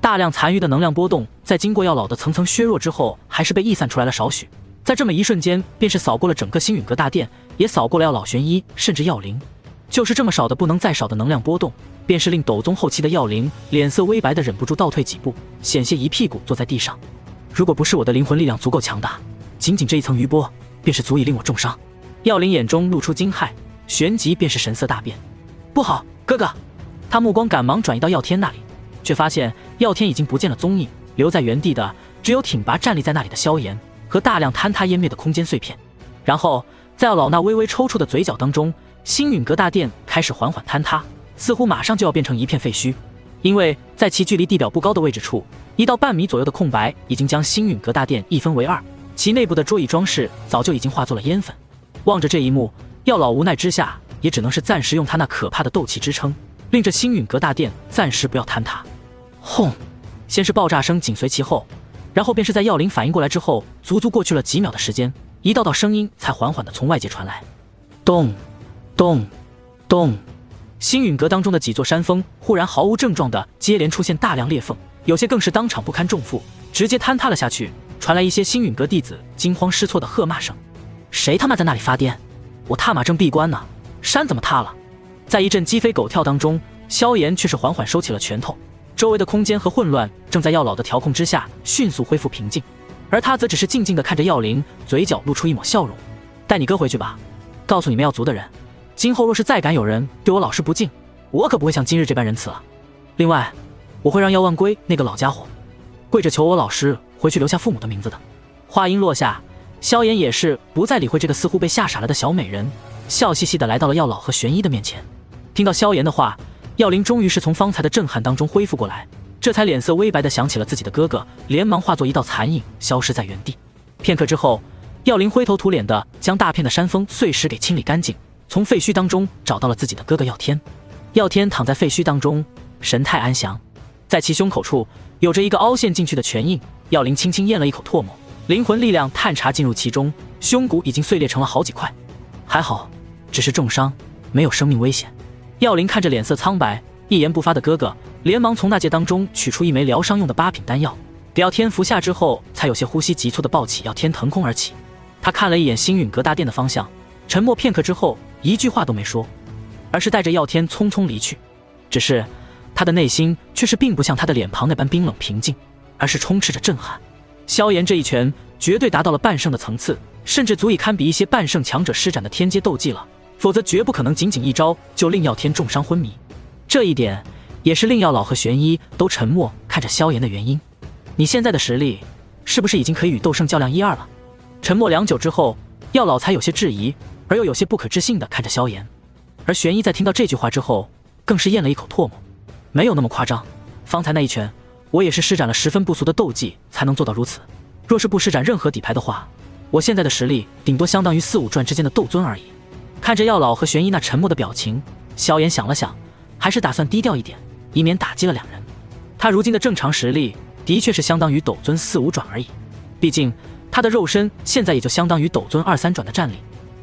大量残余的能量波动在经过药老的层层削弱之后，还是被溢散出来了少许，在这么一瞬间便是扫过了整个星陨阁大殿，也扫过了药老、玄一甚至药灵。就是这么少的不能再少的能量波动，便是令斗宗后期的药灵脸色微白的忍不住倒退几步，险些一屁股坐在地上。如果不是我的灵魂力量足够强大，仅仅这一层余波便是足以令我重伤。药灵眼中露出惊骇，旋即便是神色大变。不好，哥哥！他目光赶忙转移到药天那里，却发现药天已经不见了踪影，留在原地的只有挺拔站立在那里的萧炎和大量坍塌湮灭的空间碎片。然后在药老那微微抽搐的嘴角当中，星陨阁大殿开始缓缓坍塌，似乎马上就要变成一片废墟。因为在其距离地表不高的位置处，一道半米左右的空白已经将星陨阁大殿一分为二，其内部的桌椅装饰早就已经化作了烟粉。望着这一幕，药老无奈之下也只能是暂时用他那可怕的斗气支撑，令这星陨阁大殿暂时不要坍塌。轰！先是爆炸声紧随其后，然后便是在药灵反应过来之后，足足过去了几秒的时间，一道道声音才缓缓地从外界传来。咚咚咚！星陨阁当中的几座山峰忽然毫无症状地接连出现大量裂缝，有些更是当场不堪重负，直接坍塌了下去，传来一些星陨阁弟子惊慌失措的喝骂声。谁他妈在那里发癫？我他妈正闭关呢，山怎么塌了？在一阵鸡飞狗跳当中，萧炎却是缓缓收起了拳头，周围的空间和混乱正在药老的调控之下迅速恢复平静，而他则只是静静地看着药灵，嘴角露出一抹笑容。带你哥回去吧，告诉你们药族的人，今后若是再敢有人对我老师不敬，我可不会像今日这般仁慈了。另外，我会让药万归那个老家伙跪着求我老师回去留下父母的名字的。话音落下，萧炎也是不再理会这个似乎被吓傻了的小美人，笑嘻嘻地来到了药老和玄一的面前。听到萧炎的话，药灵终于是从方才的震撼当中恢复过来，这才脸色微白地想起了自己的哥哥，连忙化作一道残影消失在原地。片刻之后，药灵灰头土脸地将大片的山峰碎石给清理干净，从废墟当中找到了自己的哥哥药天。药天躺在废墟当中，神态安详，在其胸口处有着一个凹陷进去的拳印。药灵轻轻咽了一口唾沫，灵魂力量探查进入其中，胸骨已经碎裂成了好几块。还好，只是重伤，没有生命危险。药灵看着脸色苍白、一言不发的哥哥，连忙从那戒当中取出一枚疗伤用的8品丹药，给药天服下之后，才有些呼吸急促的抱起药天腾空而起。他看了一眼星陨阁大殿的方向，沉默片刻之后，一句话都没说，而是带着药天匆匆离去。只是他的内心却是并不像他的脸庞那般冰冷平静，而是充斥着震撼。萧炎这一拳绝对达到了半圣的层次，甚至足以堪比一些半圣强者施展的天阶斗技了，否则绝不可能仅仅一招就令药天重伤昏迷。这一点也是令药老和玄一都沉默看着萧炎的原因。你现在的实力是不是已经可以与斗圣较量1、2了？沉默良久之后，药老才有些质疑，而又有些不可置信地看着萧炎。而玄一在听到这句话之后，更是咽了一口唾沫。没有那么夸张，方才那一拳，我也是施展了十分不俗的斗技才能做到如此。若是不施展任何底牌的话，我现在的实力顶多相当于4、5转之间的斗尊而已。看着药老和玄一那沉默的表情，萧炎想了想，还是打算低调一点，以免打击了两人。他如今的正常实力的确是相当于斗尊4、5转而已，毕竟他的肉身现在也就相当于斗尊2、3转的战力，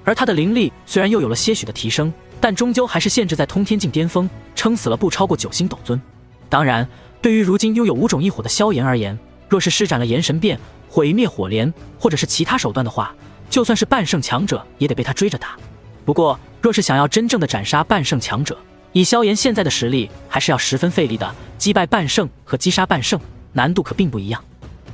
而他的灵力虽然又有了些许的提升，但终究还是限制在通天境巅峰，撑死了不超过9星斗尊。当然，对于如今拥有5种异火的萧炎而言，若是施展了炎神变、毁灭火莲或者是其他手段的话，就算是半圣强者也得被他追着打。不过，若是想要真正的斩杀半圣强者，以萧炎现在的实力，还是要十分费力的。击败半圣和击杀半圣，难度可并不一样，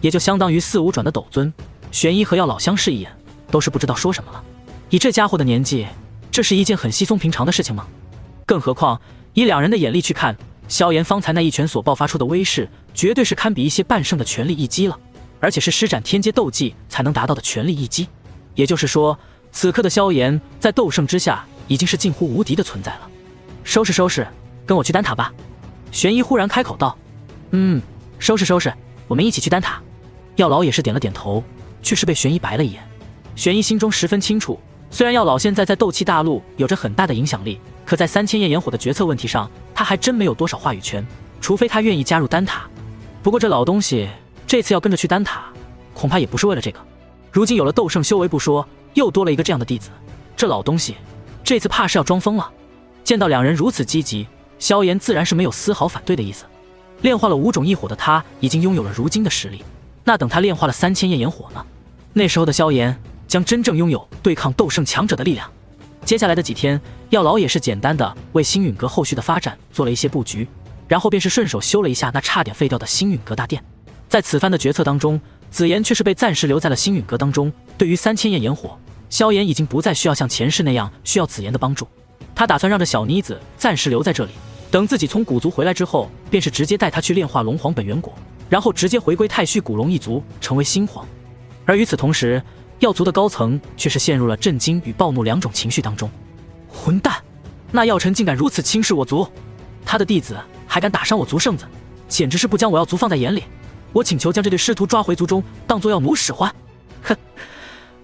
也就相当于4、5转的斗尊。玄一和药老相视一眼，都是不知道说什么了。以这家伙的年纪，这是一件很稀松平常的事情吗？更何况以两人的眼力去看，萧炎方才那一拳所爆发出的威势，绝对是堪比一些半圣的全力一击了，而且是施展天阶斗技才能达到的全力一击。也就是说，此刻的萧炎在斗圣之下，已经是近乎无敌的存在了。收拾收拾，跟我去丹塔吧。玄一忽然开口道：“收拾收拾，我们一起去丹塔。”药老也是点了点头，却是被玄一白了一眼。玄一心中十分清楚，虽然药老现在在斗气大陆有着很大的影响力，可在3000焰炎火的决策问题上，他还真没有多少话语权，除非他愿意加入丹塔。不过这老东西这次要跟着去丹塔，恐怕也不是为了这个。如今有了斗圣修为不说，又多了一个这样的弟子，这老东西这次怕是要装疯了。见到两人如此积极，萧炎自然是没有丝毫反对的意思。炼化了5种异火的他，已经拥有了如今的实力，那等他炼化了3000焰炎火呢？那时候的萧炎将真正拥有对抗斗圣强者的力量。接下来的几天，药老也是简单的为星陨阁后续的发展做了一些布局，然后便是顺手修了一下那差点废掉的星陨阁大殿。在此番的决策当中，紫妍却是被暂时留在了星陨阁当中。对于3000焰炎火，萧炎已经不再需要像前世那样需要紫妍的帮助，他打算让这小妮子暂时留在这里，等自己从古族回来之后，便是直接带她去炼化龙皇本源果，然后直接回归太虚古龙一族，成为新皇。而与此同时，药族的高层却是陷入了震惊与暴怒2种情绪当中。混蛋，那药尘竟敢如此轻视我族，他的弟子还敢打伤我族圣子，简直是不将我药族放在眼里。我请求将这对师徒抓回族中，当作药奴使唤。哼，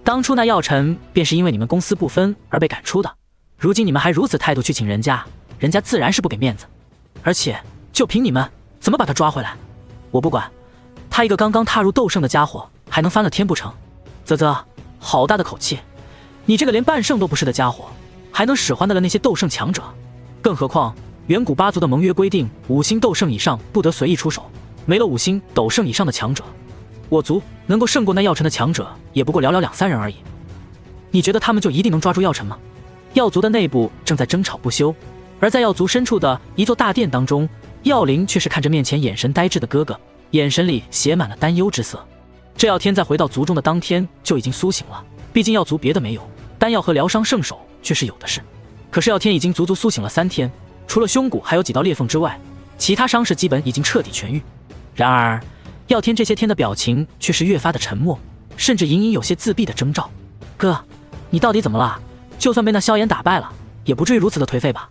当初那药尘便是因为你们公私不分而被赶出的，如今你们还如此态度去请人家，人家自然是不给面子。而且就凭你们怎么把他抓回来？我不管，他一个刚刚踏入斗圣的家伙，还能翻了天不成？啧啧，好大的口气！你这个连半圣都不是的家伙，还能使唤得了那些斗圣强者？更何况远古8族的盟约规定，5星斗圣以上不得随意出手，没了5星斗圣以上的强者，我族能够胜过那药尘的强者，也不过寥寥2、3人而已。你觉得他们就一定能抓住药尘吗？药族的内部正在争吵不休，而在药族深处的一座大殿当中，药灵却是看着面前眼神呆滞的哥哥，眼神里写满了担忧之色。这药天在回到族中的当天就已经苏醒了，毕竟药族别的没有，丹药和疗伤圣手却是有的是。可是药天已经足足苏醒了3天，除了胸骨还有几道裂缝之外，其他伤势基本已经彻底痊愈。然而药天这些天的表情却是越发的沉默，甚至隐隐有些自闭的征兆。哥，你到底怎么了？就算被那萧炎打败了，也不至于如此的颓废吧？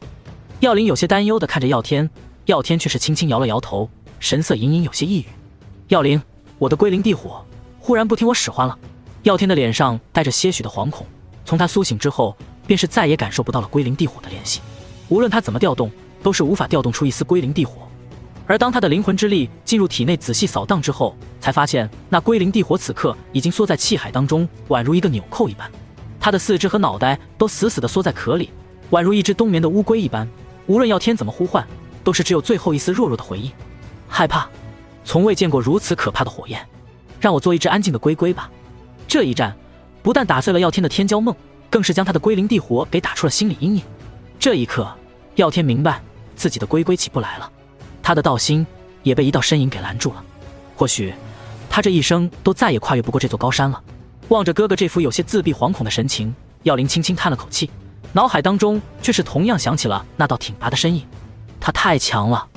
药灵有些担忧地看着药天，药天却是轻轻摇了摇头，神色隐隐有些抑郁。药灵，我的归灵地火忽然不听我使唤了。药天的脸上带着些许的惶恐，从他苏醒之后，便是再也感受不到了归灵地火的联系，无论他怎么调动，都是无法调动出一丝归灵地火。而当他的灵魂之力进入体内仔细扫荡之后，才发现那归灵地火此刻已经缩在气海当中，宛如一个纽扣一般。他的四肢和脑袋都死死地缩在壳里，宛如一只冬眠的乌龟一般，无论药天怎么呼唤，都是只有最后一丝弱弱的回应。害怕，从未见过如此可怕的火焰，让我做一只安静的龟龟吧。这一战不但打碎了药天的天骄梦，更是将他的归灵地火给打出了心理阴影。这一刻，药天明白自己的龟龟起不来了，他的道心也被一道身影给拦住了。或许他这一生都再也跨越不过这座高山了。望着哥哥这副有些自闭惶恐的神情，药灵轻轻叹了口气，脑海当中却是同样想起了那道挺拔的身影。他太强了。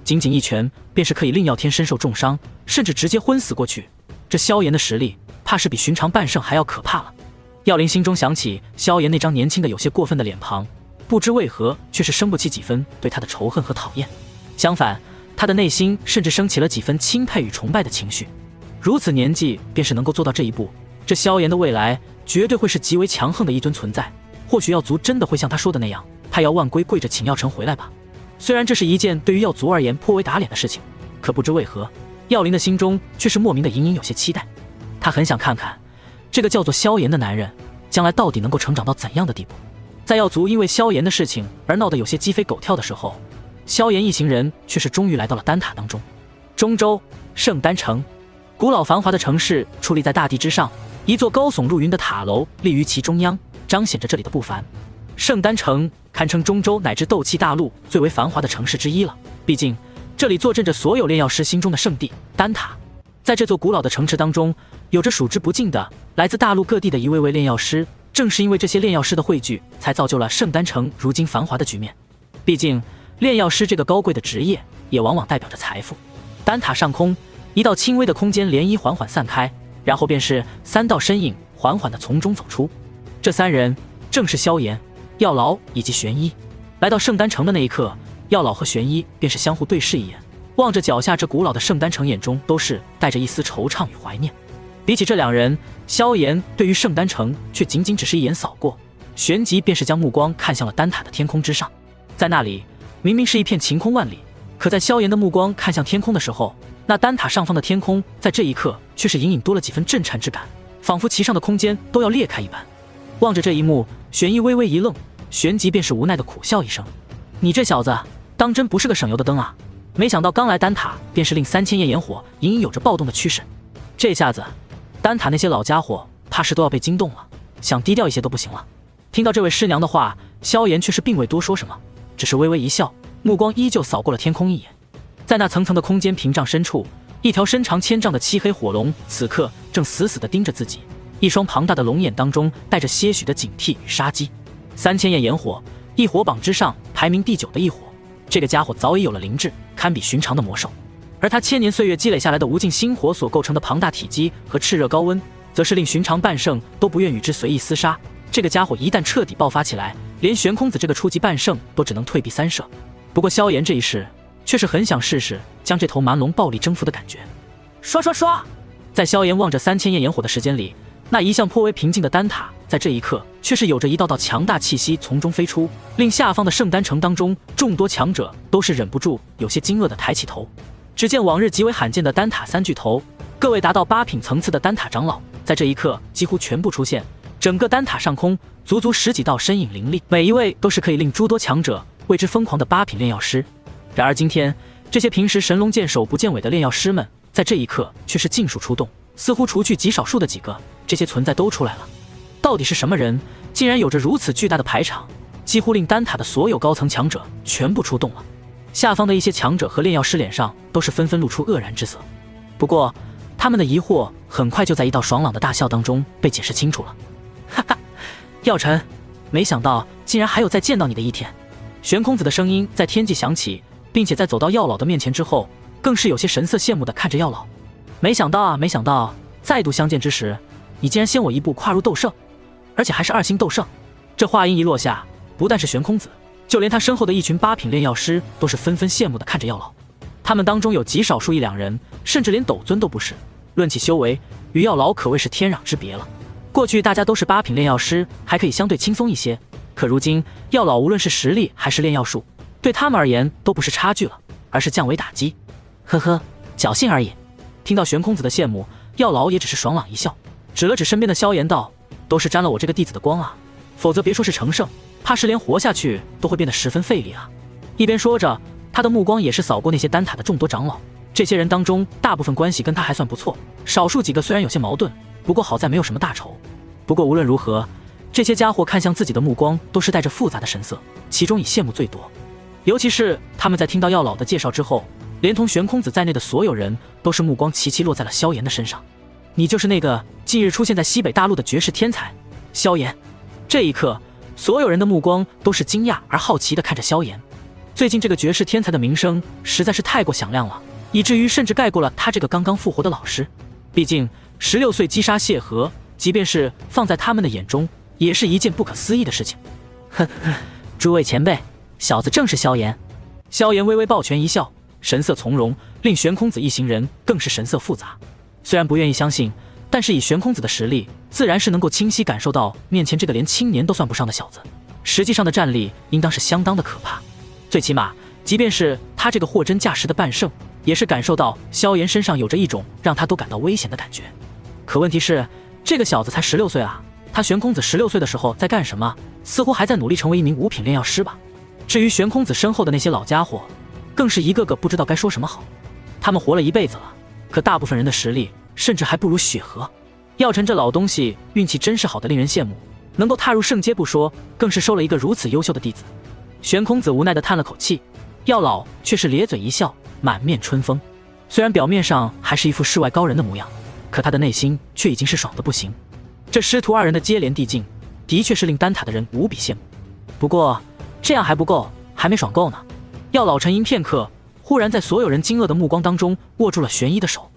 仅仅一拳便是可以令耀天身受重伤，甚至直接昏死过去。这萧炎的实力，怕是比寻常半圣还要可怕了。耀灵心中想起萧炎那张年轻的有些过分的脸庞，不知为何却是生不起几分对他的仇恨和讨厌，相反，他的内心甚至升起了几分钦佩与崇拜的情绪。如此年纪便是能够做到这一步，这萧炎的未来绝对会是极为强横的一尊存在。或许耀族真的会像他说的那样，派耀万归跪着请耀成回来吧。虽然这是一件对于耀族而言颇为打脸的事情，可不知为何，耀灵的心中却是莫名的隐隐有些期待。他很想看看这个叫做萧炎的男人将来到底能够成长到怎样的地步。在耀族因为萧炎的事情而闹得有些鸡飞狗跳的时候，萧炎一行人却是终于来到了丹塔当中。中州圣丹城，古老繁华的城市矗立在大地之上，一座高耸入云的塔楼立于其中央，彰显着这里的不凡。圣丹城堪称中州乃至斗气大陆最为繁华的城市之一了，毕竟这里坐镇着所有炼药师心中的圣地丹塔。在这座古老的城池当中，有着数之不尽的来自大陆各地的一位位炼药师，正是因为这些炼药师的汇聚，才造就了圣丹城如今繁华的局面。毕竟炼药师这个高贵的职业也往往代表着财富。丹塔上空，一道轻微的空间涟漪缓缓散开，然后便是3道身影缓缓地从中走出。这3人正是萧炎、药老以及玄一。来到圣丹城的那一刻，药老和玄一便是相互对视一眼，望着脚下这古老的圣丹城，眼中都是带着一丝惆怅与怀念。比起这2人，萧炎对于圣丹城却仅仅只是一眼扫过，旋即便是将目光看向了丹塔的天空之上。在那里明明是一片晴空万里，可在萧炎的目光看向天空的时候，那丹塔上方的天空在这一刻却是隐隐多了几分震颤之感，仿佛其上的空间都要裂开一般。望着这一幕，玄一微微一愣，旋即便是无奈的苦笑一声：“你这小子当真不是个省油的灯啊！没想到刚来丹塔便是令3000焰炎火隐隐有着暴动的趋势。这下子丹塔那些老家伙怕是都要被惊动了，想低调一些都不行了。”听到这位师娘的话，萧炎却是并未多说什么，只是微微一笑，目光依旧扫过了天空一眼。在那层层的空间屏障深处，一条身长1000丈的漆黑火龙此刻正死死地盯着自己，一双庞大的龙眼当中带着些许的警惕与杀机。3000焰炎火，一火榜之上排名第9的一火，这个家伙早已有了灵智，堪比寻常的魔兽。而他千年岁月积累下来的无尽星火所构成的庞大体积和炽热高温，则是令寻常半圣都不愿与之随意厮杀。这个家伙一旦彻底爆发起来，连玄空子这个初级半圣都只能退避3舍。不过萧炎这一世却是很想试试将这头蛮龙暴力征服的感觉。刷刷刷，在萧炎望着3000焰炎火的时间里，那一向颇为平静的丹塔在这一刻却是有着一道道强大气息从中飞出，令下方的圣丹城当中众多强者都是忍不住有些惊愕地抬起头。只见往日极为罕见的丹塔3巨头，各位达到8品层次的丹塔长老，在这一刻几乎全部出现，整个丹塔上空足足10几道身影凌厉，每一位都是可以令诸多强者为之疯狂的8品炼药师。然而今天这些平时神龙见首不见尾的炼药师们，在这一刻却是尽数出动，似乎除去极少数的几个，这些存在都出来了。到底是什么人，竟然有着如此巨大的排场，几乎令丹塔的所有高层强者全部出动了。下方的一些强者和炼药师脸上都是纷纷露出愕然之色，不过他们的疑惑很快就在一道爽朗的大笑当中被解释清楚了。哈哈，药尘，没想到竟然还有再见到你的一天。玄空子的声音在天际响起，并且在走到药老的面前之后，更是有些神色羡慕地看着药老。没想到啊，没想到再度相见之时，你竟然先我一步跨入斗圣，而且还是2星斗圣。这话音一落下，不但是玄空子，就连他身后的一群8品炼药师都是纷纷羡慕地看着药老。他们当中有极少数1、2人，甚至连斗尊都不是，论起修为，与药老可谓是天壤之别了。过去大家都是8品炼药师，还可以相对轻松一些，可如今药老无论是实力还是炼药术，对他们而言都不是差距了，而是降维打击。呵呵，侥幸而已。听到玄空子的羡慕，药老也只是爽朗一笑，指了指身边的萧炎道：“都是沾了我这个弟子的光啊，否则别说是成圣，怕是连活下去都会变得十分费力啊。”一边说着，他的目光也是扫过那些丹塔的众多长老，这些人当中大部分关系跟他还算不错，少数几个虽然有些矛盾，不过好在没有什么大仇。不过无论如何，这些家伙看向自己的目光都是带着复杂的神色，其中以羡慕最多。尤其是他们在听到药老的介绍之后，连同玄空子在内的所有人都是目光齐齐落在了萧炎的身上。你就是那个近日出现在西北大陆的绝世天才萧炎。这一刻，所有人的目光都是惊讶而好奇地看着萧炎。最近这个绝世天才的名声实在是太过响亮了，以至于甚至盖过了他这个刚刚复活的老师。毕竟16岁击杀谢和，即便是放在他们的眼中，也是一件不可思议的事情。哼，诸位前辈，小子正是萧炎。萧炎微微抱拳一笑，神色从容，令玄空子一行人更是神色复杂。虽然不愿意相信，但是以玄空子的实力，自然是能够清晰感受到面前这个连青年都算不上的小子，实际上的战力应当是相当的可怕。最起码，即便是他这个货真价实的半圣，也是感受到萧炎身上有着一种让他都感到危险的感觉。可问题是，这个小子才16岁啊！他玄空子16岁的时候在干什么？似乎还在努力成为一名五品炼药师吧。至于玄空子身后的那些老家伙，更是一个个不知道该说什么好。他们活了一辈子了，可大部分人的实力甚至还不如雪河。药尘这老东西运气真是好的令人羡慕，能够踏入圣阶不说，更是收了一个如此优秀的弟子。玄空子无奈地叹了口气，药老却是咧嘴一笑，满面春风。虽然表面上还是一副世外高人的模样，可他的内心却已经是爽得不行。这师徒二人的接连递进，的确是令丹塔的人无比羡慕。不过这样还不够，还没爽够呢。药老沉吟片刻，忽然在所有人惊愕的目光当中握住了玄一的手。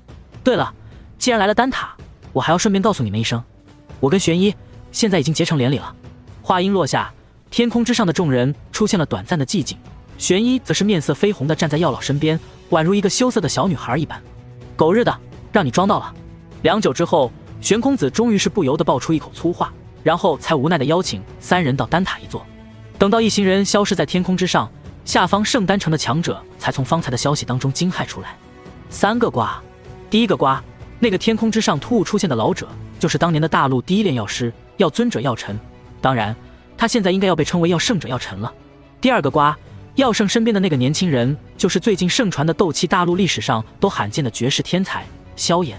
对了，既然来了丹塔，我还要顺便告诉你们一声，我跟玄一现在已经结成连理了。话音落下，天空之上的众人出现了短暂的寂静，玄一则是面色绯红地站在药老身边，宛如一个羞涩的小女孩一般。狗日的，让你装到了！良久之后，玄空子终于是不由得爆出一口粗话，然后才无奈地邀请三人到丹塔一坐。等到一行人消失在天空之上，下方圣丹城的强者才从方才的消息当中惊骇出来。3个瓜，第一个瓜，那个天空之上突兀出现的老者，就是当年的大陆第一炼药师药尊者药尘，当然他现在应该要被称为药圣者药尘了。第二个瓜，药圣身边的那个年轻人，就是最近盛传的斗气大陆历史上都罕见的绝世天才萧炎。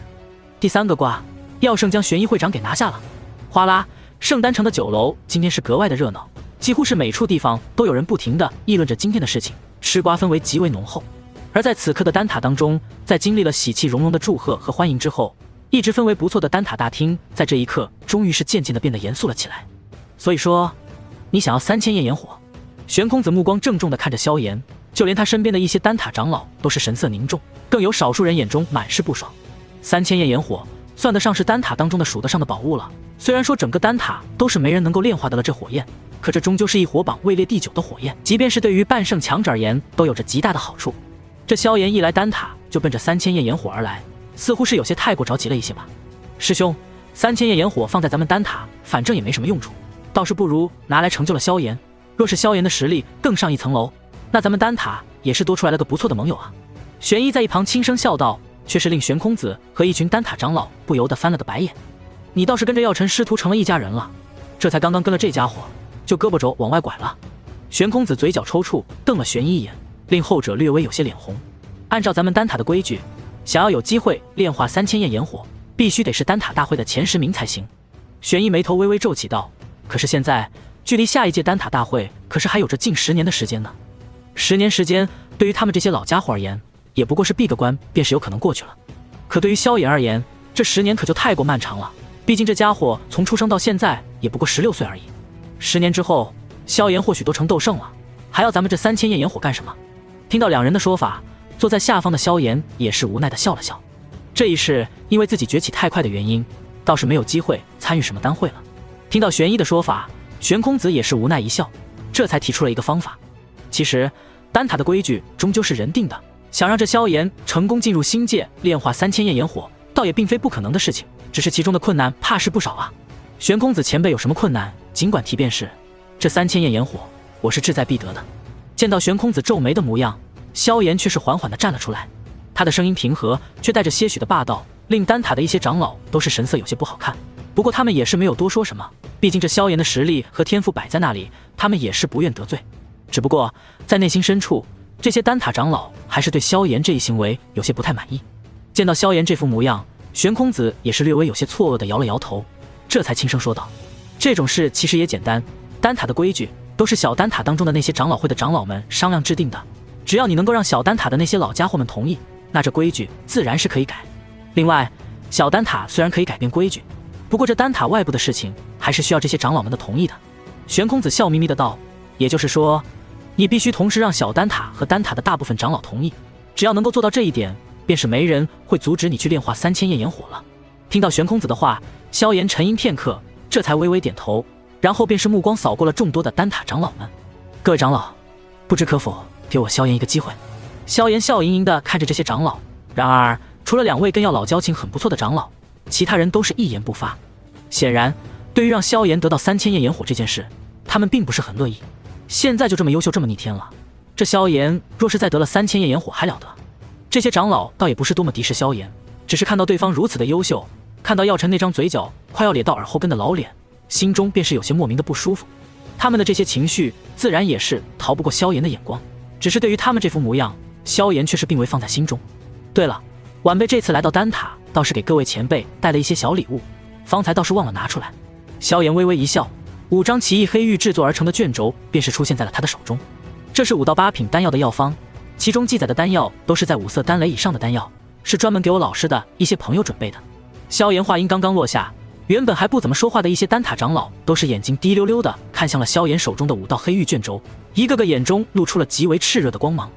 第三个瓜，药圣将玄一会长给拿下了。哗啦，圣丹城的酒楼今天是格外的热闹，几乎是每处地方都有人不停地议论着今天的事情，吃瓜氛围极为浓厚。而在此刻的丹塔当中，在经历了喜气融融的祝贺和欢迎之后，一直氛围不错的丹塔大厅在这一刻终于是渐渐地变得严肃了起来。所以说，你想要3000焰炎火？玄空子目光郑重地看着萧炎，就连他身边的一些丹塔长老都是神色凝重，更有少数人眼中满是不爽。3000焰炎火算得上是丹塔当中的数得上的宝物了，虽然说整个丹塔都是没人能够炼化得了这火焰，可这终究是一火榜位列第9的火焰，即便是对于半圣强者而言都有着极大的好处。这萧炎一来丹塔就奔着3000焰炎火而来，似乎是有些太过着急了一些吧。师兄，3000焰炎火放在咱们丹塔反正也没什么用处，倒是不如拿来成就了萧炎。若是萧炎的实力更上一层楼，那咱们丹塔也是多出来了个不错的盟友啊。玄一在一旁轻声笑道，却是令玄空子和一群丹塔长老不由得翻了个白眼。你倒是跟着药尘师徒成了一家人了，这才刚刚跟了这家伙就胳膊肘往外拐了。玄空子嘴角抽搐，瞪了玄一眼，令后者略微有些脸红。按照咱们丹塔的规矩，想要有机会炼化3000焰炎火，必须得是丹塔大会的前10名才行。玄一眉头微微皱起道，可是现在距离下一届丹塔大会可是还有着近10年的时间呢。10年时间对于他们这些老家伙而言，也不过是闭个关便是有可能过去了。可对于萧炎而言，这10年可就太过漫长了，毕竟这家伙从出生到现在也不过16岁而已。10年之后，萧炎或许都成斗圣了，还要咱们这3000焰炎火干什么？听到两人的说法，坐在下方的萧炎也是无奈的笑了笑。这一世因为自己崛起太快的原因，倒是没有机会参与什么丹会了。听到玄一的说法，玄空子也是无奈一笑，这才提出了一个方法。其实丹塔的规矩终究是人定的，想让这萧炎成功进入星界炼化3000焰炎火，倒也并非不可能的事情，只是其中的困难怕是不少啊。玄空子前辈有什么困难尽管提便是，这3000焰炎火我是志在必得的。见到玄空子皱眉的模样，萧炎却是缓缓地站了出来，他的声音平和，却带着些许的霸道，令丹塔的一些长老都是神色有些不好看。不过他们也是没有多说什么，毕竟这萧炎的实力和天赋摆在那里，他们也是不愿得罪。只不过在内心深处，这些丹塔长老还是对萧炎这一行为有些不太满意。见到萧炎这副模样，玄空子也是略微有些错愕地摇了摇头，这才轻声说道：这种事其实也简单，丹塔的规矩都是小丹塔当中的那些长老会的长老们商量制定的，只要你能够让小丹塔的那些老家伙们同意，那这规矩自然是可以改。另外，小丹塔虽然可以改变规矩，不过这丹塔外部的事情还是需要这些长老们的同意的。玄空子笑眯眯的道：也就是说，你必须同时让小丹塔和丹塔的大部分长老同意，只要能够做到这一点，便是没人会阻止你去炼化3000焰炎火了。听到玄空子的话，萧炎沉吟片刻，这才微微点头，然后便是目光扫过了众多的丹塔长老们。各位长老，不知可否给我萧炎一个机会？萧炎笑盈盈地看着这些长老，然而除了2位跟药老交情很不错的长老，其他人都是一言不发。显然，对于让萧炎得到3000焰炎火这件事，他们并不是很乐意。现在就这么优秀，这么逆天了，这萧炎若是再得了3000焰炎火还了得？这些长老倒也不是多么敌视萧炎，只是看到对方如此的优秀，看到药尘那张嘴角快要咧到耳后根的老脸，心中便是有些莫名的不舒服。他们的这些情绪自然也是逃不过萧炎的眼光，只是对于他们这副模样，萧炎却是并未放在心中。对了，晚辈这次来到丹塔，倒是给各位前辈带了一些小礼物，方才倒是忘了拿出来。萧炎微微一笑，5张奇异黑玉制作而成的卷轴便是出现在了他的手中。这是5到8品丹药的药方，其中记载的丹药都是在5色丹雷以上的丹药，是专门给我老师的一些朋友准备的。萧炎话音刚刚落下，原本还不怎么说话的一些丹塔长老都是眼睛滴溜溜的看向了萧炎手中的5道黑玉卷轴，一个个眼中露出了极为炽热的光芒。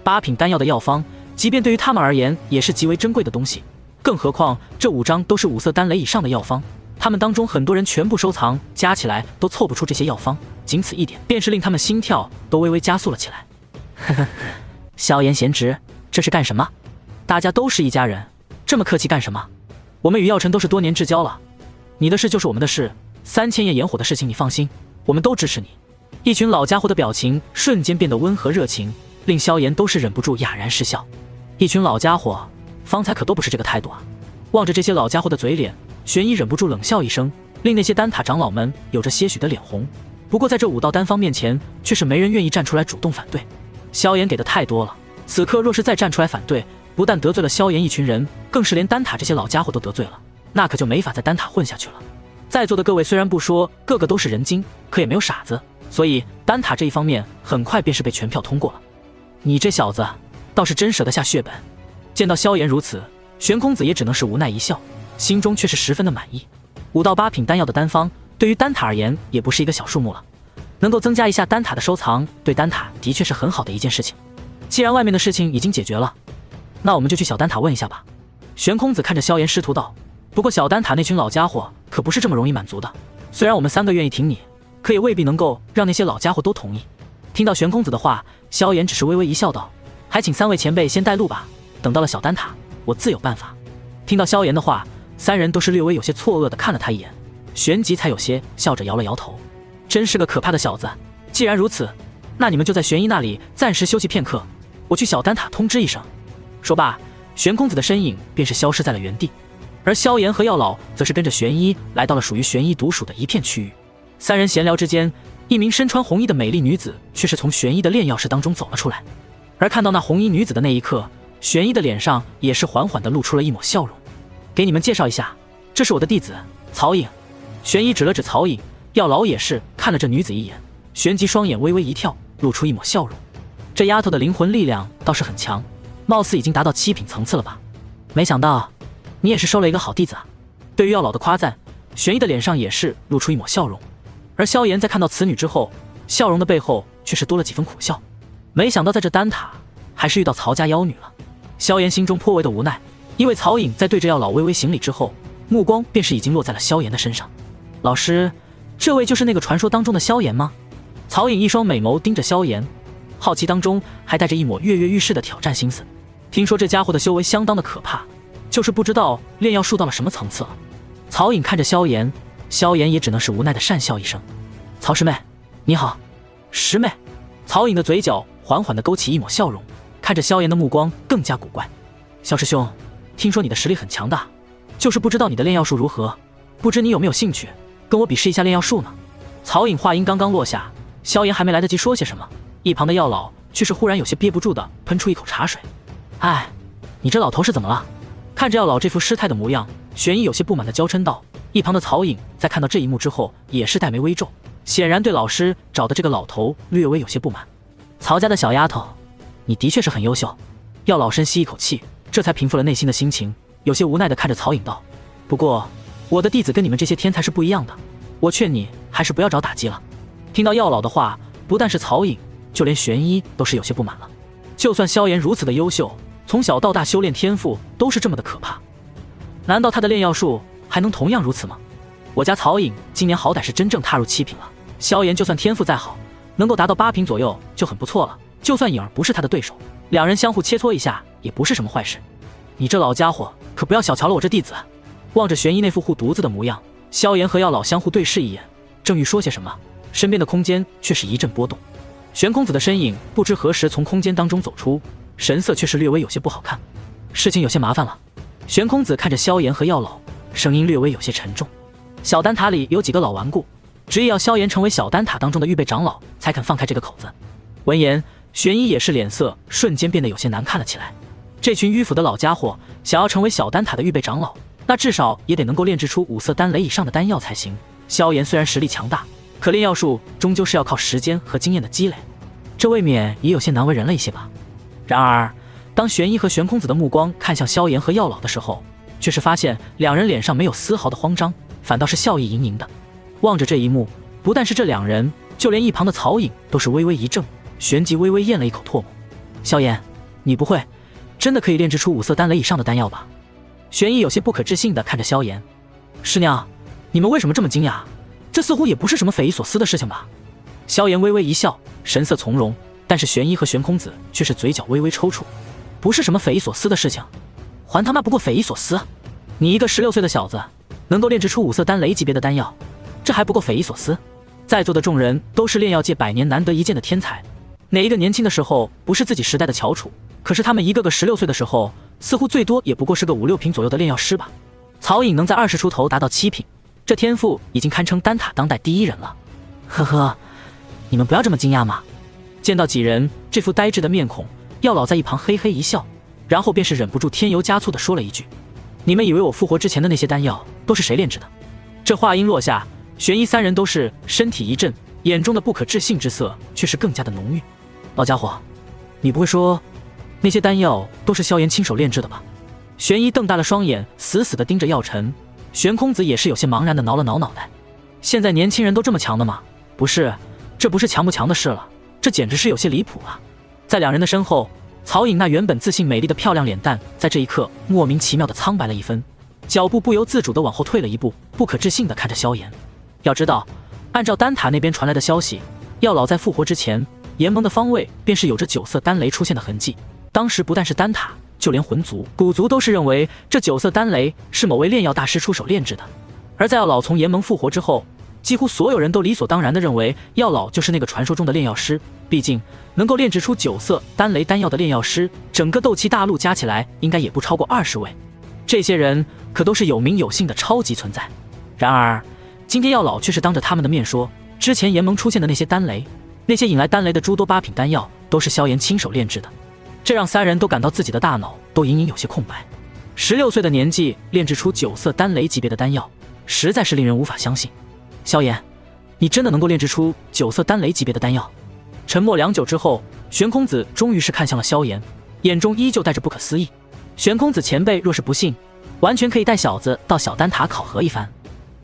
8品丹药的药方，即便对于他们而言也是极为珍贵的东西，更何况这5张都是5色丹雷以上的药方，他们当中很多人全部收藏，加起来都凑不出这些药方，仅此一点便是令他们心跳都微微加速了起来。呵呵，萧炎贤侄，这是干什么？大家都是一家人，这么客气干什么？我们与药尘都是多年至交了，你的事就是我们的事，3000焰炎火的事情你放心，我们都支持你。一群老家伙的表情瞬间变得温和热情，令萧炎都是忍不住哑然失笑。一群老家伙，方才可都不是这个态度啊！望着这些老家伙的嘴脸，玄一忍不住冷笑一声，令那些丹塔长老们有着些许的脸红。不过在这5道丹方面前，却是没人愿意站出来主动反对。萧炎给的太多了，此刻若是再站出来反对，不但得罪了萧炎一群人，更是连丹塔这些老家伙都得罪了，那可就没法在丹塔混下去了。在座的各位虽然不说个个都是人精，可也没有傻子，所以丹塔这一方面很快便是被全票通过了。你这小子倒是真舍得下血本。见到萧炎如此，玄空子也只能是无奈一笑，心中却是十分的满意。5到8品丹药的丹方，对于丹塔而言也不是一个小数目了，能够增加一下丹塔的收藏，对丹塔的确是很好的一件事情。既然外面的事情已经解决了，那我们就去小丹塔问一下吧。玄空子看着萧炎师徒道，不过小丹塔那群老家伙可不是这么容易满足的，虽然我们3个愿意挺你，可也未必能够让那些老家伙都同意。听到玄空子的话，萧炎只是微微一笑道，还请3位前辈先带路吧，等到了小丹塔，我自有办法。听到萧炎的话，3人都是略微有些错愕的看了他一眼，旋即才有些笑着摇了摇头，真是个可怕的小子。既然如此，那你们就在玄一那里暂时休息片刻，我去小丹塔通知一声。说罢，玄空子的身影便是消失在了原地，而萧炎和药老则是跟着玄一来到了属于玄一独属的一片区域。3人闲聊之间，一名身穿红衣的美丽女子却是从玄一的炼药室当中走了出来，而看到那红衣女子的那一刻，玄一的脸上也是缓缓地露出了一抹笑容。给你们介绍一下，这是我的弟子曹颖。玄一指了指曹颖，药老也是看了这女子一眼，旋即双眼微微一跳，露出一抹笑容。这丫头的灵魂力量倒是很强，貌似已经达到7品层次了吧？没想到你也是收了一个好弟子啊。对于药老的夸赞，玄一的脸上也是露出一抹笑容，而萧炎在看到此女之后，笑容的背后却是多了几分苦笑。没想到在这丹塔还是遇到曹家妖女了。萧炎心中颇为的无奈，因为曹颖在对着药老微微行礼之后，目光便是已经落在了萧炎的身上。老师，这位就是那个传说当中的萧炎吗？曹颖一双美眸盯着萧炎，好奇当中还带着一抹跃跃欲试的挑战心思。听说这家伙的修为相当的可怕，就是不知道炼药术到了什么层次了。曹颖看着萧炎，萧炎也只能是无奈的讪笑一声。曹师妹你好。师妹。曹颖的嘴角缓缓地勾起一抹笑容，看着萧炎的目光更加古怪。萧师兄，听说你的实力很强大，就是不知道你的炼药术如何，不知你有没有兴趣跟我比试一下炼药术呢？曹颖话音刚刚落下，萧炎还没来得及说些什么，一旁的药老却是忽然有些憋不住的喷出一口茶水。哎，你这老头是怎么了？看着药老这副失态的模样，玄一有些不满的娇嗔道。一旁的曹颖在看到这一幕之后也是黛眉微皱，显然对老师找的这个老头略微有些不满。曹家的小丫头，你的确是很优秀。药老深吸一口气，这才平复了内心的心情，有些无奈的看着曹颖道，不过我的弟子跟你们这些天才是不一样的，我劝你还是不要找打击了。听到药老的话，不但是曹颖，就连玄一都是有些不满了。就算萧炎如此的优秀，从小到大修炼天赋都是这么的可怕，难道他的炼药术还能同样如此吗？我家曹颖今年好歹是真正踏入7品了，萧炎就算天赋再好，能够达到8品左右就很不错了。就算颖儿不是他的对手，两人相互切磋一下也不是什么坏事。你这老家伙可不要小瞧了我这弟子。望着玄一那副护犊子的模样，萧炎和药老相互对视一眼，正欲说些什么，身边的空间却是一阵波动。玄空子的身影不知何时从空间当中走出，神色却是略微有些不好看。事情有些麻烦了。玄空子看着萧炎和药老，声音略微有些沉重。小丹塔里有几个老顽固，执意要萧炎成为小丹塔当中的预备长老，才肯放开这个口子。闻言，玄一也是脸色瞬间变得有些难看了起来。这群迂腐的老家伙想要成为小丹塔的预备长老，那至少也得能够炼制出5色丹雷以上的丹药才行。萧炎虽然实力强大，可炼药术终究是要靠时间和经验的积累，这未免也有些难为人了一些吧。然而当玄一和玄空子的目光看向萧炎和药老的时候，却是发现两人脸上没有丝毫的慌张，反倒是笑意盈盈的。望着这一幕，不但是这两人，就连一旁的曹颖都是微微一怔，旋即微微咽了一口唾沫。萧炎，你不会真的可以炼制出5色丹雷以上的丹药吧？玄一有些不可置信地看着萧炎。师娘，你们为什么这么惊讶？这似乎也不是什么匪夷所思的事情吧？萧炎微微一笑，神色从容，但是玄一和玄空子却是嘴角微微抽搐。不是什么匪夷所思的事情，还他妈不过匪夷所思。你一个16岁的小子能够炼制出5色丹雷级别的丹药，这还不够匪夷所思？在座的众人都是炼药界100年难得一见的天才，哪一个年轻的时候不是自己时代的翘楚？可是他们一个个16岁的时候，似乎最多也不过是个5、6品左右的炼药师吧。曹颖能在20出头达到7品，这天赋已经堪称丹塔当代第1人了。呵呵，你们不要这么惊讶嘛。见到几人这副呆滞的面孔，药老在一旁嘿嘿一笑，然后便是忍不住添油加醋地说了一句：你们以为我复活之前的那些丹药都是谁炼制的？这话音落下，玄一3人都是身体一震，眼中的不可置信之色却是更加的浓郁。老家伙，你不会说那些丹药都是萧炎亲手炼制的吧？玄一瞪大了双眼，死死地盯着药尘。玄空子也是有些茫然地挠了挠脑袋。现在年轻人都这么强的吗？不是，这不是强不强的事了，这简直是有些离谱了。在两人的身后，曹颖那原本自信美丽的漂亮脸蛋在这一刻莫名其妙地苍白了一分，脚步不由自主地往后退了一步，不可置信地看着萧炎。要知道，按照丹塔那边传来的消息，药老在复活之前，炎盟的方位便是有着9色丹雷出现的痕迹。当时不但是丹塔，就连魂族、古族都是认为这9色丹雷是某位炼药大师出手炼制的。而在药老从炎盟复活之后，几乎所有人都理所当然地认为药老就是那个传说中的炼药师。毕竟能够炼制出9色丹雷丹药的炼药师，整个斗气大陆加起来应该也不超过20位。这些人可都是有名有姓的超级存在。然而今天药老却是当着他们的面说，之前炎盟出现的那些丹雷，那些引来丹雷的诸多8品丹药，都是萧炎亲手炼制的。这让3人都感到自己的大脑都隐隐有些空白。16岁的年纪炼制出9色丹雷级别的丹药，实在是令人无法相信。萧炎，你真的能够炼制出9色丹雷级别的丹药？沉默良久之后，玄空子终于是看向了萧炎，眼中依旧带着不可思议。玄空子前辈若是不信，完全可以带小子到小丹塔考核一番。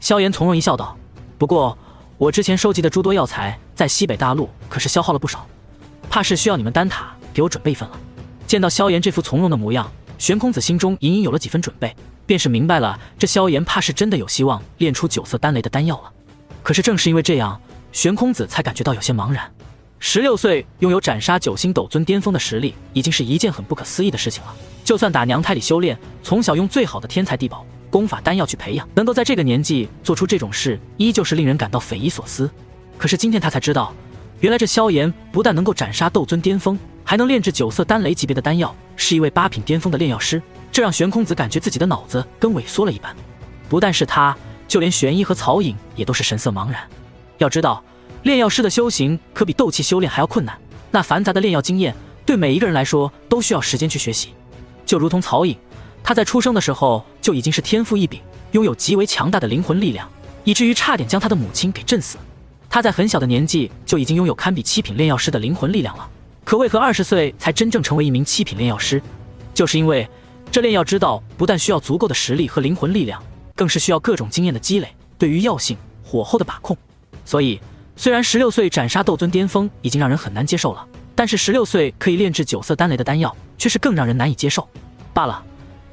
萧炎从容一笑道：不过我之前收集的诸多药材在西北大陆可是消耗了不少，怕是需要你们丹塔给我准备一份了。见到萧炎这副从容的模样，玄空子心中隐隐有了几分准备，便是明白了这萧炎怕是真的有希望炼出9色丹雷的丹药了。可是正是因为这样，玄空子才感觉到有些茫然。16岁拥有斩杀9星斗尊巅峰的实力，已经是一件很不可思议的事情了。就算打娘胎里修炼，从小用最好的天才地宝、功法丹药去培养，能够在这个年纪做出这种事，依旧是令人感到匪夷所思。可是今天他才知道，原来这萧炎不但能够斩杀斗尊巅峰，还能炼制9色丹雷级别的丹药，是一位8品巅峰的炼药师。这让玄空子感觉自己的脑子跟萎缩了一般。不但是他，就连玄一和曹颖也都是神色茫然。要知道，炼药师的修行可比斗气修炼还要困难，那繁杂的炼药经验对每一个人来说都需要时间去学习。就如同曹颖，他在出生的时候就已经是天赋异禀，拥有极为强大的灵魂力量，以至于差点将他的母亲给震死。他在很小的年纪就已经拥有堪比7品炼药师的灵魂力量了，可为何20岁才真正成为一名7品炼药师？就是因为这炼药之道不但需要足够的实力和灵魂力量，更是需要各种经验的积累，对于药性、火候的把控。所以虽然16岁斩杀斗尊巅峰已经让人很难接受了，但是16岁可以炼制9色丹雷的丹药，却是更让人难以接受。罢了，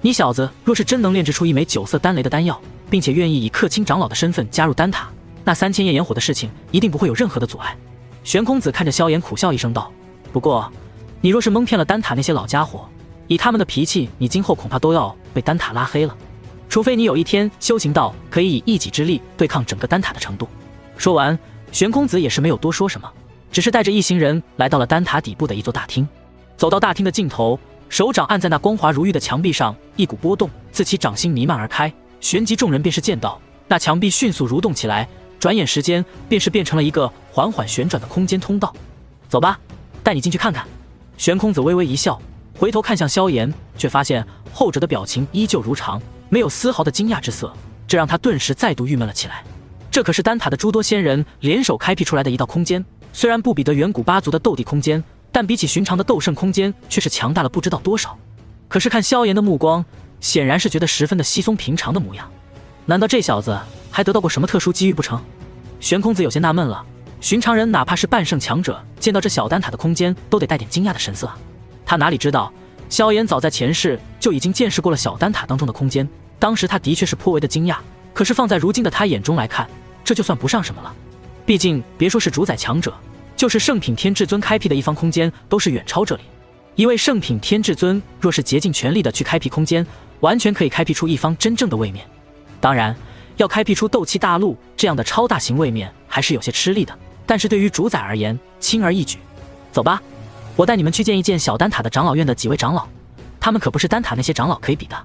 你小子若是真能炼制出一枚9色丹雷的丹药，并且愿意以客卿长老的身份加入丹塔，那3000焰炎火的事情一定不会有任何的阻碍。玄空子看着萧炎苦笑一声道：“不过，你若是蒙骗了丹塔那些老家伙，以他们的脾气，你今后恐怕都要被丹塔拉黑了。除非你有一天修行到可以以一己之力对抗整个丹塔的程度。”说完，玄空子也是没有多说什么，只是带着一行人来到了丹塔底部的一座大厅。走到大厅的尽头，手掌按在那光滑如玉的墙壁上，一股波动自其掌心弥漫而开，旋即众人便是见到那墙壁迅速蠕动起来，转眼时间便是变成了一个缓缓旋转的空间通道。走吧，带你进去看看。玄空子微微一笑，回头看向萧炎，却发现后者的表情依旧如常，没有丝毫的惊讶之色，这让他顿时再度郁闷了起来。这可是丹塔的诸多仙人联手开辟出来的一道空间，虽然不比得远古8族的斗帝空间，但比起寻常的斗圣空间却是强大了不知道多少。可是看萧炎的目光，显然是觉得十分的稀松平常的模样。难道这小子还得到过什么特殊机遇不成？玄空子有些纳闷了，寻常人哪怕是半圣强者，见到这小丹塔的空间都得带点惊讶的神色啊。他哪里知道，萧炎早在前世就已经见识过了小丹塔当中的空间，当时他的确是颇为的惊讶，可是放在如今的他眼中来看，这就算不上什么了。毕竟别说是主宰强者，就是圣品天至尊开辟的一方空间都是远超这里。一位圣品天至尊若是竭尽全力的去开辟空间，完全可以开辟出一方真正的位面。当然，要开辟出斗气大陆这样的超大型位面还是有些吃力的，但是对于主宰而言，轻而易举。走吧，我带你们去见一见小丹塔的长老院的几位长老，他们可不是丹塔那些长老可以比的。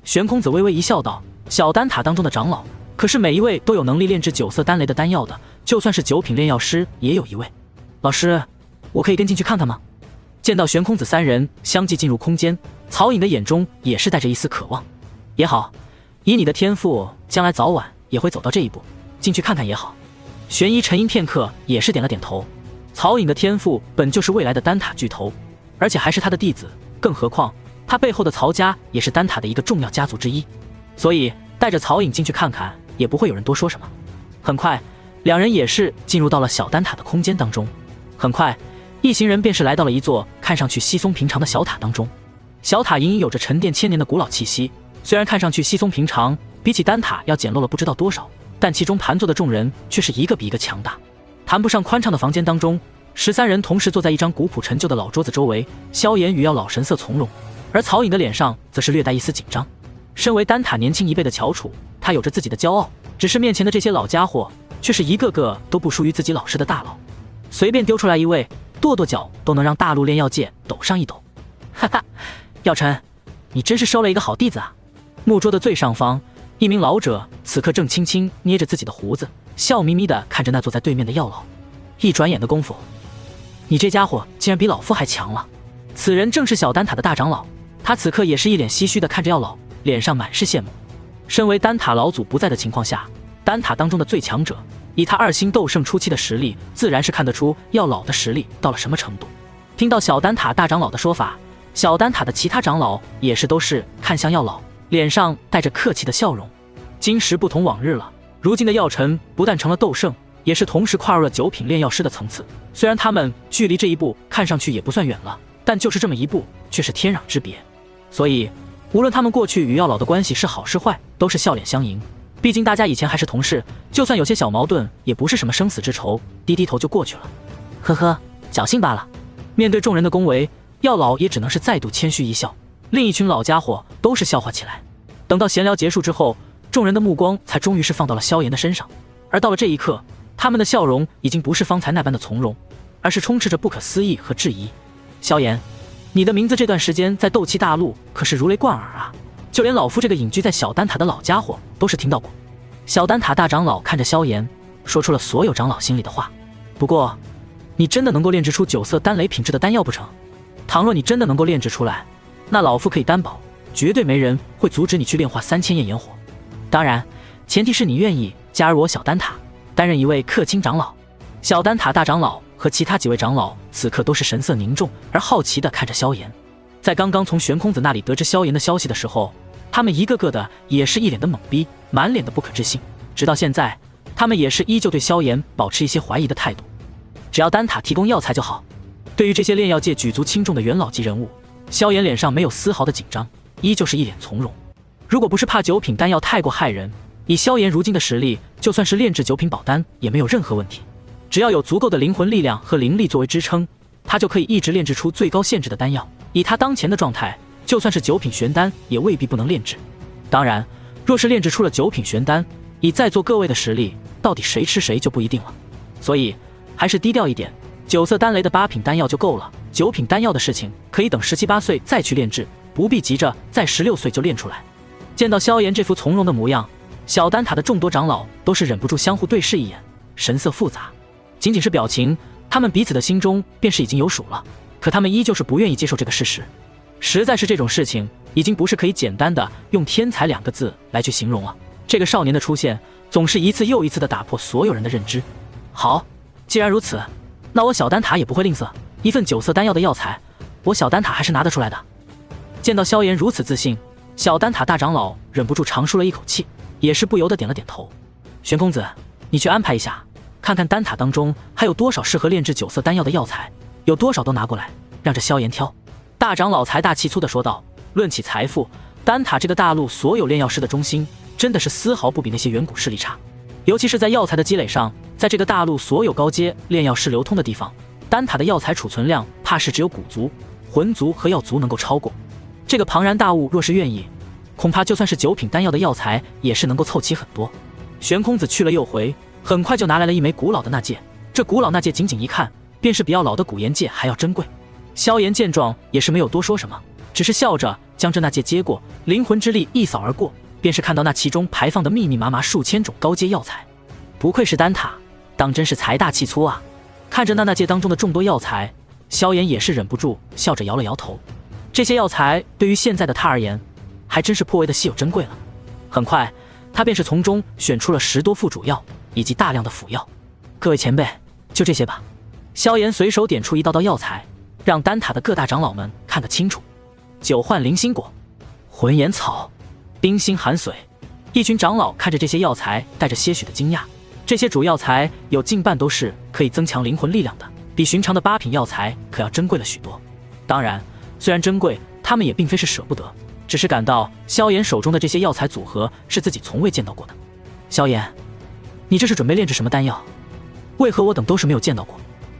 玄空子微微一笑道：“小丹塔当中的长老，可是每一位都有能力炼制9色丹雷的丹药的，就算是9品炼药师也有一位。老师，我可以跟进去看看吗？”见到玄空子3人相继进入空间，曹颖的眼中也是带着一丝渴望。也好，以你的天赋，将来早晚也会走到这一步，进去看看也好。玄一沉吟片刻，也是点了点头。曹颖的天赋本就是未来的丹塔巨头，而且还是他的弟子，更何况他背后的曹家也是丹塔的一个重要家族之一，所以带着曹颖进去看看，也不会有人多说什么。很快，两人也是进入到了小丹塔的空间当中。很快，一行人便是来到了一座看上去稀松平常的小塔当中。小塔隐隐有着沉淀千年的古老气息，虽然看上去稀松平常，比起丹塔要简陋了不知道多少，但其中盘坐的众人却是一个比一个强大。谈不上宽敞的房间当中，13人同时坐在一张古朴陈旧的老桌子周围，萧炎与药老神色从容，而曹颖的脸上则是略带一丝紧张。身为丹塔年轻一辈的翘楚，他有着自己的骄傲，只是面前的这些老家伙却是一个个都不输于自己老师的大佬，随便丢出来一位，跺跺脚都能让大陆炼药界抖上一抖。哈哈，药尘，你真是收了一个好弟子啊！木桌的最上方，一名老者此刻正轻轻捏着自己的胡子，笑眯眯地看着那坐在对面的药老。一转眼的功夫，你这家伙竟然比老夫还强了。此人正是小丹塔的大长老，他此刻也是一脸唏嘘地看着药老，脸上满是羡慕。身为丹塔老祖不在的情况下，丹塔当中的最强者，以他2星斗圣初期的实力，自然是看得出药老的实力到了什么程度。听到小丹塔大长老的说法，小丹塔的其他长老也是都是看向药老，脸上带着客气的笑容。今时不同往日了，如今的药尘不但成了斗圣，也是同时跨入了9品炼药师的层次。虽然他们距离这一步看上去也不算远了，但就是这么一步却是天壤之别。所以无论他们过去与药老的关系是好是坏，都是笑脸相迎。毕竟大家以前还是同事，就算有些小矛盾，也不是什么生死之仇，低低头就过去了。呵呵，侥幸罢了。面对众人的恭维，药老也只能是再度谦虚一笑。另一群老家伙都是笑话起来。等到闲聊结束之后，众人的目光才终于是放到了萧炎的身上。而到了这一刻，他们的笑容已经不是方才那般的从容，而是充斥着不可思议和质疑。萧炎，你的名字这段时间在斗气大陆可是如雷贯耳啊，就连老夫这个隐居在小丹塔的老家伙都是听到过。小丹塔大长老看着萧炎，说出了所有长老心里的话。不过，你真的能够炼制出9色丹雷品质的丹药不成？倘若你真的能够炼制出来，那老夫可以担保，绝对没人会阻止你去炼化3000焰炎火。当然，前提是你愿意加入我小丹塔，担任一位客卿长老。小丹塔大长老和其他几位长老此刻都是神色凝重而好奇地看着萧炎。在刚刚从玄空子那里得知萧炎的消息的时候，他们一个个的也是一脸的懵逼，满脸的不可置信。直到现在，他们也是依旧对萧炎保持一些怀疑的态度。只要丹塔提供药材就好。对于这些炼药界举足轻重的元老级人物，萧炎脸上没有丝毫的紧张，依旧是一脸从容。如果不是怕九品丹药太过害人，以萧炎如今的实力，就算是炼制九品宝丹也没有任何问题。只要有足够的灵魂力量和灵力作为支撑，他就可以一直炼制出最高限制的丹药。以他当前的状态，就算是九品玄丹也未必不能炼制。当然，若是炼制出了九品玄丹，以在座各位的实力，到底谁吃谁就不一定了。所以还是低调一点，九色丹雷的8品丹药就够了。9品丹药的事情可以等17、18岁再去炼制，不必急着在16岁就炼出来。见到萧炎这副从容的模样，小丹塔的众多长老都是忍不住相互对视一眼，神色复杂。仅仅是表情，他们彼此的心中便是已经有数了，可他们依旧是不愿意接受这个事实。实在是这种事情已经不是可以简单的用天才2个字来去形容了。这个少年的出现总是一次又一次的打破所有人的认知。好，既然如此，那我小丹塔也不会吝啬，一份9色丹药的药材，我小丹塔还是拿得出来的。见到萧炎如此自信，小丹塔大长老忍不住长舒了一口气，也是不由得点了点头。玄公子，你去安排一下，看看丹塔当中还有多少适合炼制9色丹药的药材，有多少都拿过来，让这萧炎挑。大长老财大气粗地说道。论起财富，丹塔这个大陆所有炼药师的中心，真的是丝毫不比那些远古势力差。尤其是在药材的积累上，在这个大陆所有高阶炼药师流通的地方，丹塔的药材储存量怕是只有古族、魂族和药族能够超过。这个庞然大物若是愿意，恐怕就算是9品丹药的药材也是能够凑齐很多。玄空子去了又回，很快就拿来了一枚古老的纳戒。这古老纳戒仅仅一看，便是比要老的古岩戒还要珍贵。萧炎见状也是没有多说什么，只是笑着将这纳戒接过，灵魂之力一扫而过，便是看到那其中排放的密密麻麻数千种高阶药材。不愧是丹塔，当真是财大气粗啊！看着那纳戒当中的众多药材，萧炎也是忍不住笑着摇了摇头。这些药材对于现在的他而言，还真是颇为的稀有珍贵了。很快，他便是从中选出了10多副主药以及大量的辅药。各位前辈，就这些吧。萧炎随手点出一道道药材，让丹塔的各大长老们看个清楚。9幻灵心果、魂岩草、冰心寒髓。一群长老看着这些药材，带着些许的惊讶。这些主药材有近半都是可以增强灵魂力量的，比寻常的8品药材可要珍贵了许多。当然，虽然珍贵，他们也并非是舍不得，只是感到萧炎手中的这些药材组合是自己从未见到过的。萧炎，你这是准备炼制什么丹药？为何我等都是没有见到过？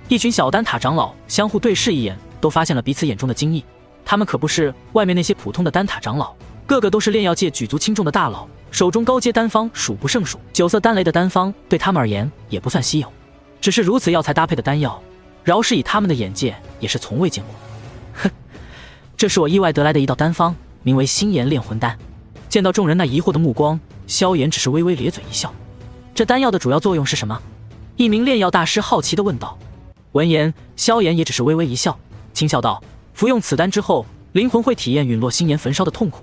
一群小丹塔长老相互对视一眼，都发现了彼此眼中的惊异。他们可不是外面那些普通的丹塔长老，个个都是炼药界举足轻重的大佬，手中高阶丹方数不胜数，9色丹雷的丹方对他们而言也不算稀有。只是如此药材搭配的丹药，饶是以他们的眼界也是从未见过。哼，这是我意外得来的一道丹方，名为心炎炼魂丹。见到众人那疑惑的目光，萧炎只是微微咧嘴一笑。这丹药的主要作用是什么？一名炼药大师好奇地问道。闻言，萧炎也只是微微一笑，轻笑道：服用此丹之后，灵魂会体验陨落心炎焚烧的痛苦。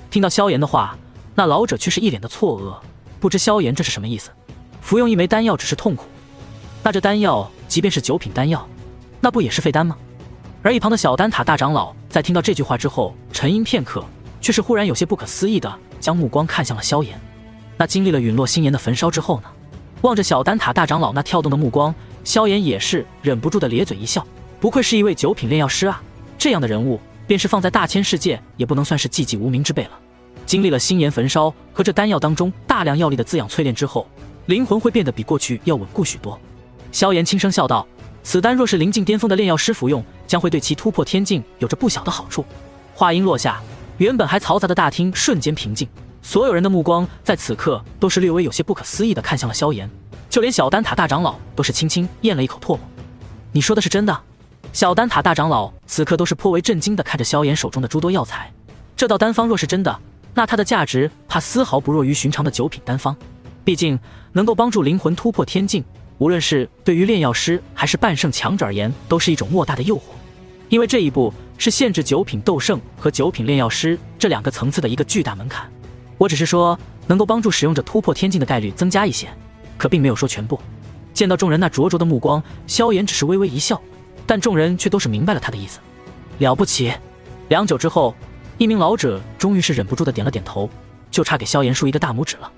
听到萧炎的话，那老者却是一脸的错愕，不知萧炎这是什么意思。服用一枚丹药只是痛苦，那这丹药即便是9品丹药，那不也是废丹吗？而一旁的小丹塔大长老在听到这句话之后，沉吟片刻，却是忽然有些不可思议的将目光看向了萧炎。那经历了陨落心炎的焚烧之后呢？望着小丹塔大长老那跳动的目光，萧炎也是忍不住的咧嘴一笑。不愧是一位9品炼药师啊，这样的人物便是放在大千世界也不能算是寂寂无名之辈了。经历了心炎焚烧和这丹药当中大量药力的滋养淬炼之后，灵魂会变得比过去要稳固许多。萧炎轻声笑道：此丹若是临近巅峰的炼药师服用，将会对其突破天境有着不小的好处。话音落下，原本还嘈杂的大厅瞬间平静，所有人的目光在此刻都是略微有些不可思议的看向了萧炎，就连小丹塔大长老都是轻轻咽了一口唾沫。你说的是真的？小丹塔大长老此刻都是颇为震惊的看着萧炎手中的诸多药材。这道丹方若是真的，那它的价值怕丝毫不弱于寻常的9品丹方。毕竟能够帮助灵魂突破天境，无论是对于炼药师还是半圣强者而言，都是一种莫大的诱惑。因为这一步是限制9品斗圣和9品炼药师这2个层次的一个巨大门槛。我只是说能够帮助使用者突破天境的概率增加一些，可并没有说全部。见到众人那灼灼的目光，萧炎只是微微一笑，但众人却都是明白了他的意思。了不起。良久之后，一名老者终于是忍不住的点了点头，就差给萧炎竖一个大拇指了。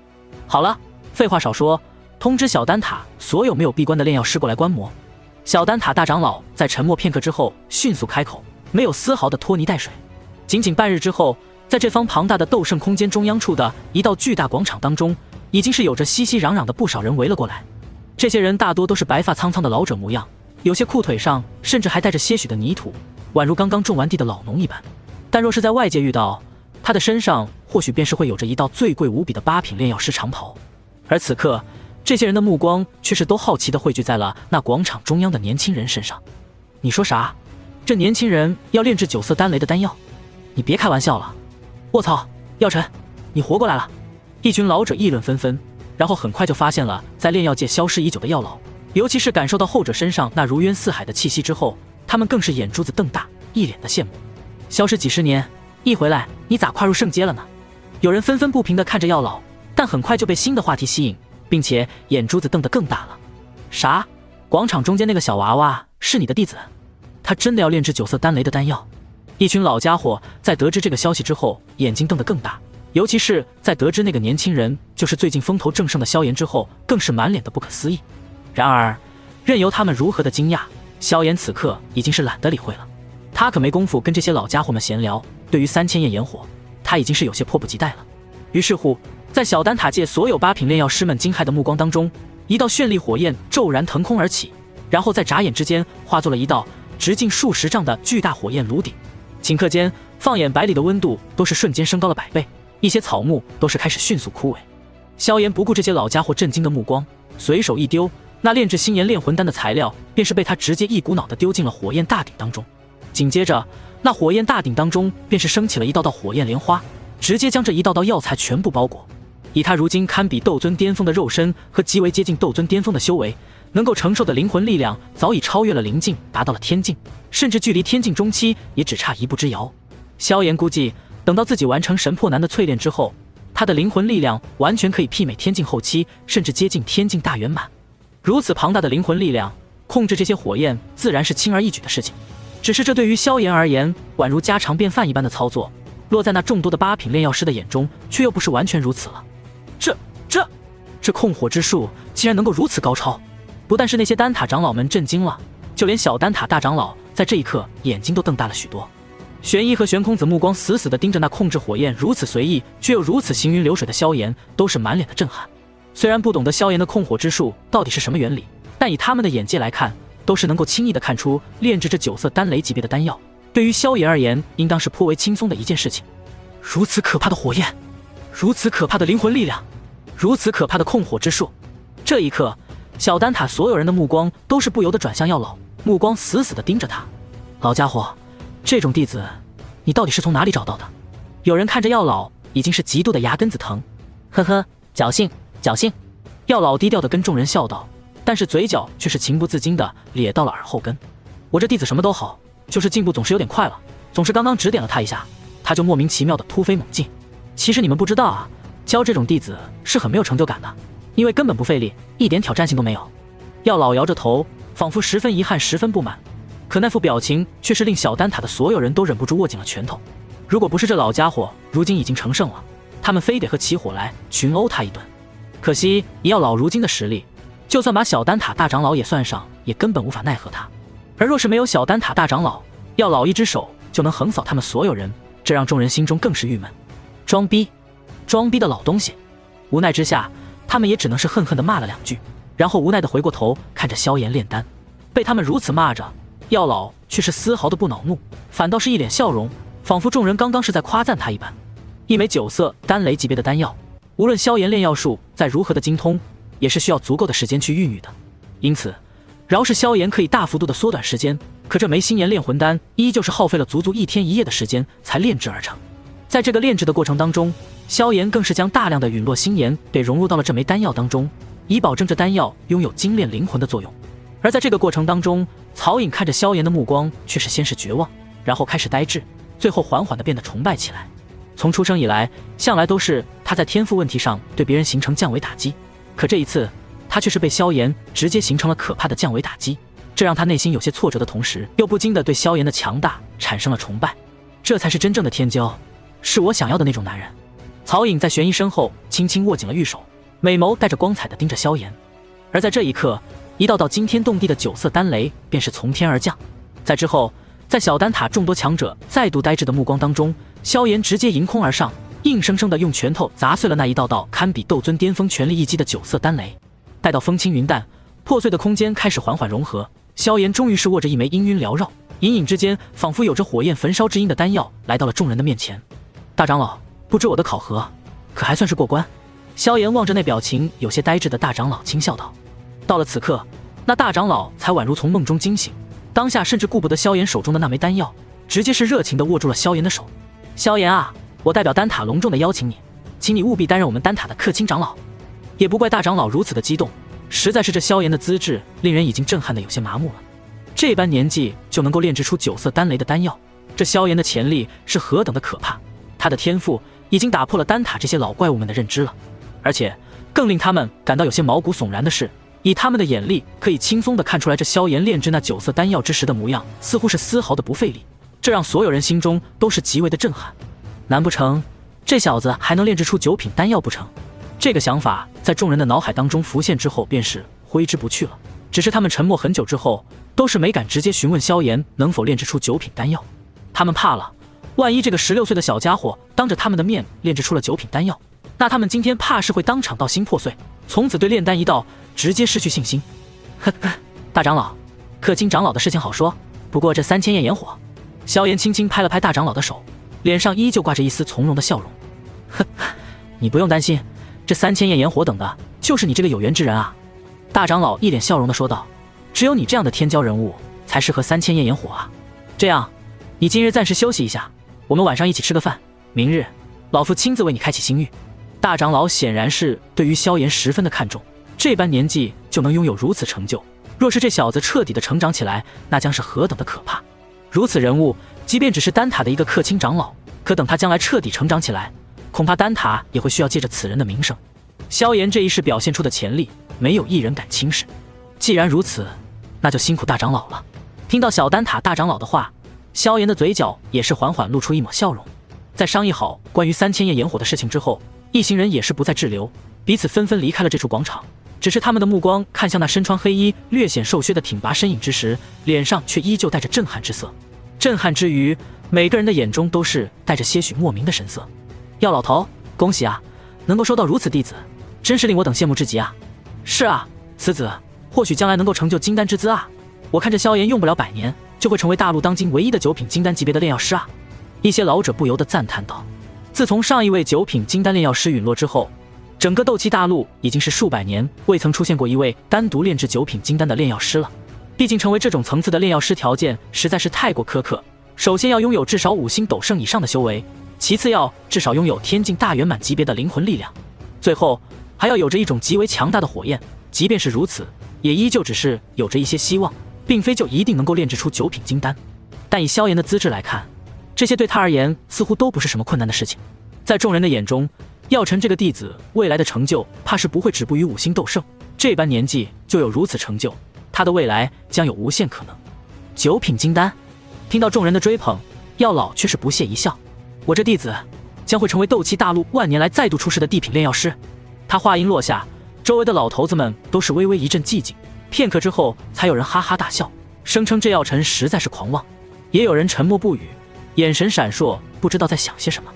好了，废话少说，通知小丹塔所有没有闭关的炼药师过来观摩。小丹塔大长老在沉默片刻之后迅速开口，没有丝毫的拖泥带水。仅仅半日之后，在这方庞大的斗圣空间中央处的一道巨大广场当中，已经是有着熙熙攘攘的不少人围了过来。这些人大多都是白发苍苍的老者模样，有些裤腿上甚至还带着些许的泥土，宛如刚刚种完地的老农一般。但若是在外界遇到，他的身上或许便是会有着一道最贵无比的8品炼药师长袍。而此刻，这些人的目光却是都好奇地汇聚在了那广场中央的年轻人身上。你说啥？这年轻人要炼制9色丹雷的丹药？你别开玩笑了！卧槽，药尘，你活过来了！一群老者议论纷纷，然后很快就发现了在炼药界消失已久的药老，尤其是感受到后者身上那如渊似海的气息之后，他们更是眼珠子瞪大，一脸的羡慕。消失几十年，一回来你咋跨入圣阶了呢？有人纷纷不平地看着药老，但很快就被新的话题吸引，并且眼珠子瞪得更大了。啥？广场中间那个小娃娃是你的弟子？他真的要炼制9色丹雷的丹药？一群老家伙在得知这个消息之后，眼睛瞪得更大，尤其是在得知那个年轻人就是最近风头正盛的萧炎之后，更是满脸的不可思议。然而，任由他们如何的惊讶，萧炎此刻已经是懒得理会了。他可没工夫跟这些老家伙们闲聊，对于3000焰炎火，他已经是有些迫不及待了。于是乎，在小丹塔界所有8品炼药师们惊骇的目光当中，一道绚丽火焰骤然腾空而起，然后在眨眼之间化作了一道直径数十丈的巨大火焰炉顶。顷刻间，放眼百里的温度都是瞬间升高了100倍，一些草木都是开始迅速枯萎。萧炎不顾这些老家伙震惊的目光，随手一丢，那炼制星炎炼魂丹的材料便是被他直接一股脑的丢进了火焰大鼎当中。紧接着，那火焰大鼎当中便是升起了一道道火焰莲花，直接将这一道道药材全部包裹。以他如今堪比斗尊巅峰的肉身和极为接近斗尊巅峰的修为，能够承受的灵魂力量早已超越了灵境，达到了天境，甚至距离天境中期也只差一步之遥。萧炎估计，等到自己完成神破男的淬炼之后，他的灵魂力量完全可以媲美天境后期，甚至接近天境大圆满。如此庞大的灵魂力量，控制这些火焰自然是轻而易举的事情。只是这对于萧炎而言，宛如家常便饭一般的操作，落在那众多的8品炼药师的眼中，却又不是完全如此了。这控火之术竟然能够如此高超，不但是那些丹塔长老们震惊了，就连小丹塔大长老在这一刻眼睛都瞪大了许多。玄一和玄空子目光死死地盯着那控制火焰如此随意却又如此行云流水的萧炎，都是满脸的震撼。虽然不懂得萧炎的控火之术到底是什么原理，但以他们的眼界来看，都是能够轻易地看出炼制这9色丹雷级别的丹药，对于萧炎而言，应当是颇为轻松的一件事情。如此可怕的火焰，如此可怕的灵魂力量，如此可怕的控火之术。这一刻，小丹塔所有人的目光都是不由得转向药老，目光死死地盯着他。老家伙，这种弟子，你到底是从哪里找到的？有人看着药老，已经是极度的牙根子疼。呵呵，侥幸，侥幸。药老低调地跟众人笑道，但是嘴角却是情不自禁地咧到了耳后根。我这弟子什么都好，就是进步总是有点快了，总是刚刚指点了他一下，他就莫名其妙地突飞猛进。其实你们不知道啊，教这种弟子是很没有成就感的，因为根本不费力，一点挑战性都没有。药老摇着头，仿佛十分遗憾，十分不满，可那副表情却是令小丹塔的所有人都忍不住握紧了拳头。如果不是这老家伙如今已经成圣了，他们非得和起火来群殴他一顿。可惜以药老如今的实力，就算把小丹塔大长老也算上，也根本无法奈何他。而若是没有小丹塔大长老，药老一只手就能横扫他们所有人，这让众人心中更是郁闷。装逼，装逼的老东西！无奈之下，他们也只能是恨恨地骂了2句，然后无奈地回过头看着萧炎炼丹。被他们如此骂着，药老却是丝毫的不恼怒，反倒是一脸笑容，仿佛众人刚刚是在夸赞他一般。一枚9色丹雷级别的丹药，无论萧炎炼药术再如何的精通，也是需要足够的时间去孕育的。因此，饶是萧炎可以大幅度的缩短时间，可这枚星炎炼魂丹依旧是耗费了足足1天1夜的时间才炼制而成。在这个炼制的过程当中，萧炎更是将大量的陨落星炎给融入到了这枚丹药当中，以保证这丹药拥有精炼灵魂的作用。而在这个过程当中，曹颖看着萧炎的目光却是先是绝望，然后开始呆滞，最后缓缓地变得崇拜起来。从出生以来，向来都是他在天赋问题上对别人形成降维打击，可这一次他却是被萧炎直接形成了可怕的降维打击，这让他内心有些挫折的同时，又不禁地对萧炎的强大产生了崇拜。这才是真正的天骄，是我想要的那种男人。曹颖在玄一身后轻轻握紧了玉手，美眸带着光彩地盯着萧炎，而在这一刻，一道道惊天动地的9色丹雷便是从天而降。在之后，在小丹塔众多强者再度呆滞的目光当中，萧炎直接迎空而上，硬生生地用拳头砸碎了那一道道堪比斗尊巅峰全力一击的9色丹雷。待到风轻云淡，破碎的空间开始缓缓融合，萧炎终于是握着一枚氤氲缭绕，隐隐之间仿佛有着火焰焚烧之音的丹药来到了众人的面前。大长老，不知我的考核可还算是过关？萧炎望着那表情有些呆滞的大长老轻笑道。到了此刻，那大长老才宛如从梦中惊醒，当下甚至顾不得萧炎手中的那枚丹药，直接是热情地握住了萧炎的手。萧炎啊，我代表丹塔隆重地邀请你，请你务必担任我们丹塔的氪金长老。也不怪大长老如此的激动，实在是这萧炎的资质令人已经震撼得有些麻木了。这般年纪就能够炼制出9色丹雷的丹药，这萧炎的潜力是何等的可怕，他的天赋已经打破了丹塔这些老怪物们的认知了。而且更令他们感到有些毛骨悚然的是，以他们的眼力可以轻松地看出来，这萧炎炼制那9色丹药之时的模样似乎是丝毫的不费力，这让所有人心中都是极为的震撼。难不成这小子还能炼制出9品丹药不成？这个想法在众人的脑海当中浮现之后便是挥之不去了。只是他们沉默很久之后，都是没敢直接询问萧炎能否炼制出9品丹药。他们怕了，万一这个16岁的小家伙当着他们的面炼制出了9品丹药，那他们今天怕是会当场到心破碎，从此对炼丹一道直接失去信心。呵呵，大长老，氪金长老的事情好说，不过这3000焰炎火。萧炎轻轻拍了拍大长老的手，脸上依旧挂着一丝从容的笑容。呵，你不用担心，这3000焰炎火等的就是你这个有缘之人啊。大长老一脸笑容地说道，只有你这样的天骄人物才适合3000焰炎火啊。这样，你今日暂时休息一下，我们晚上一起吃个饭，明日老夫亲自为你开启新域。大长老显然是对于萧炎十分的看重，这般年纪就能拥有如此成就，若是这小子彻底的成长起来，那将是何等的可怕。如此人物，即便只是丹塔的一个氪金长老，可等他将来彻底成长起来，恐怕丹塔也会需要借着此人的名声。萧炎这一世表现出的潜力，没有一人敢轻视。既然如此，那就辛苦大长老了。听到小丹塔大长老的话，萧炎的嘴角也是缓缓露出一抹笑容。在商议好关于3000焰炎火的事情之后，一行人也是不再滞留，彼此纷纷离开了这处广场。只是他们的目光看向那身穿黑衣、略显瘦削的挺拔身影之时，脸上却依旧带着震撼之色。震撼之余，每个人的眼中都是带着些许莫名的神色。药老头，恭喜啊，能够收到如此弟子，真是令我等羡慕至极啊。是啊，此子或许将来能够成就金丹之姿啊。我看这萧炎用不了100年，就会成为大陆当今唯一的9品金丹级别的炼药师啊。一些老者不由得赞叹道。自从上一位9品金丹炼药师陨落之后，整个斗气大陆已经是数百年未曾出现过一位单独炼制9品金丹的炼药师了。毕竟成为这种层次的炼药师条件实在是太过苛刻，首先要拥有至少5星斗圣以上的修为，其次要至少拥有天境大圆满级别的灵魂力量，最后还要有着一种极为强大的火焰。即便是如此，也依旧只是有着一些希望，并非就一定能够炼制出9品金丹。但以萧炎的资质来看，这些对他而言似乎都不是什么困难的事情。在众人的眼中，药尘这个弟子未来的成就怕是不会止步于5星斗圣，这般年纪就有如此成就，他的未来将有无限可能。9品金丹，听到众人的追捧，药老却是不屑一笑，我这弟子将会成为斗气大陆万年来再度出世的地品炼药师。他话音落下，周围的老头子们都是微微一阵寂静，片刻之后才有人哈哈大笑，声称这药尘实在是狂妄，也有人沉默不语，眼神闪烁，不知道在想些什么。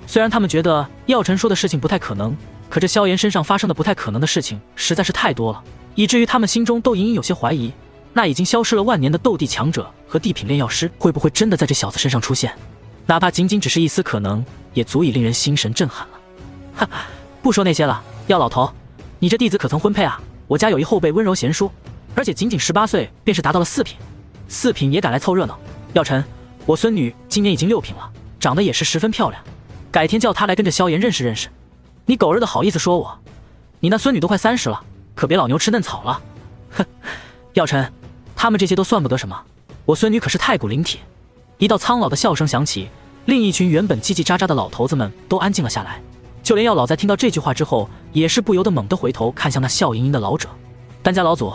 虽然他们觉得药尘说的事情不太可能，可这萧炎身上发生的不太可能的事情实在是太多了，以至于他们心中都隐隐有些怀疑，那已经消失了万年的斗帝强者和地品炼药师会不会真的在这小子身上出现？哪怕仅仅只是一丝可能，也足以令人心神震撼了。哈，不说那些了，药老头，你这弟子可曾婚配啊？我家有一后辈温柔贤淑，而且仅仅18岁便是达到了4品，4品也敢来凑热闹。药尘，我孙女今年已经6品了，长得也是十分漂亮，改天叫她来跟着萧炎认识认识。你狗日的好意思说我？你那孙女都快30了，可别老牛吃嫩草了。哼，药尘，他们这些都算不得什么，我孙女可是太古灵体。一道苍老的笑声响起，另一群原本叽叽喳喳的老头子们都安静了下来，就连药老在听到这句话之后，也是不由得猛地回头看向那笑盈盈的老者。丹家老祖，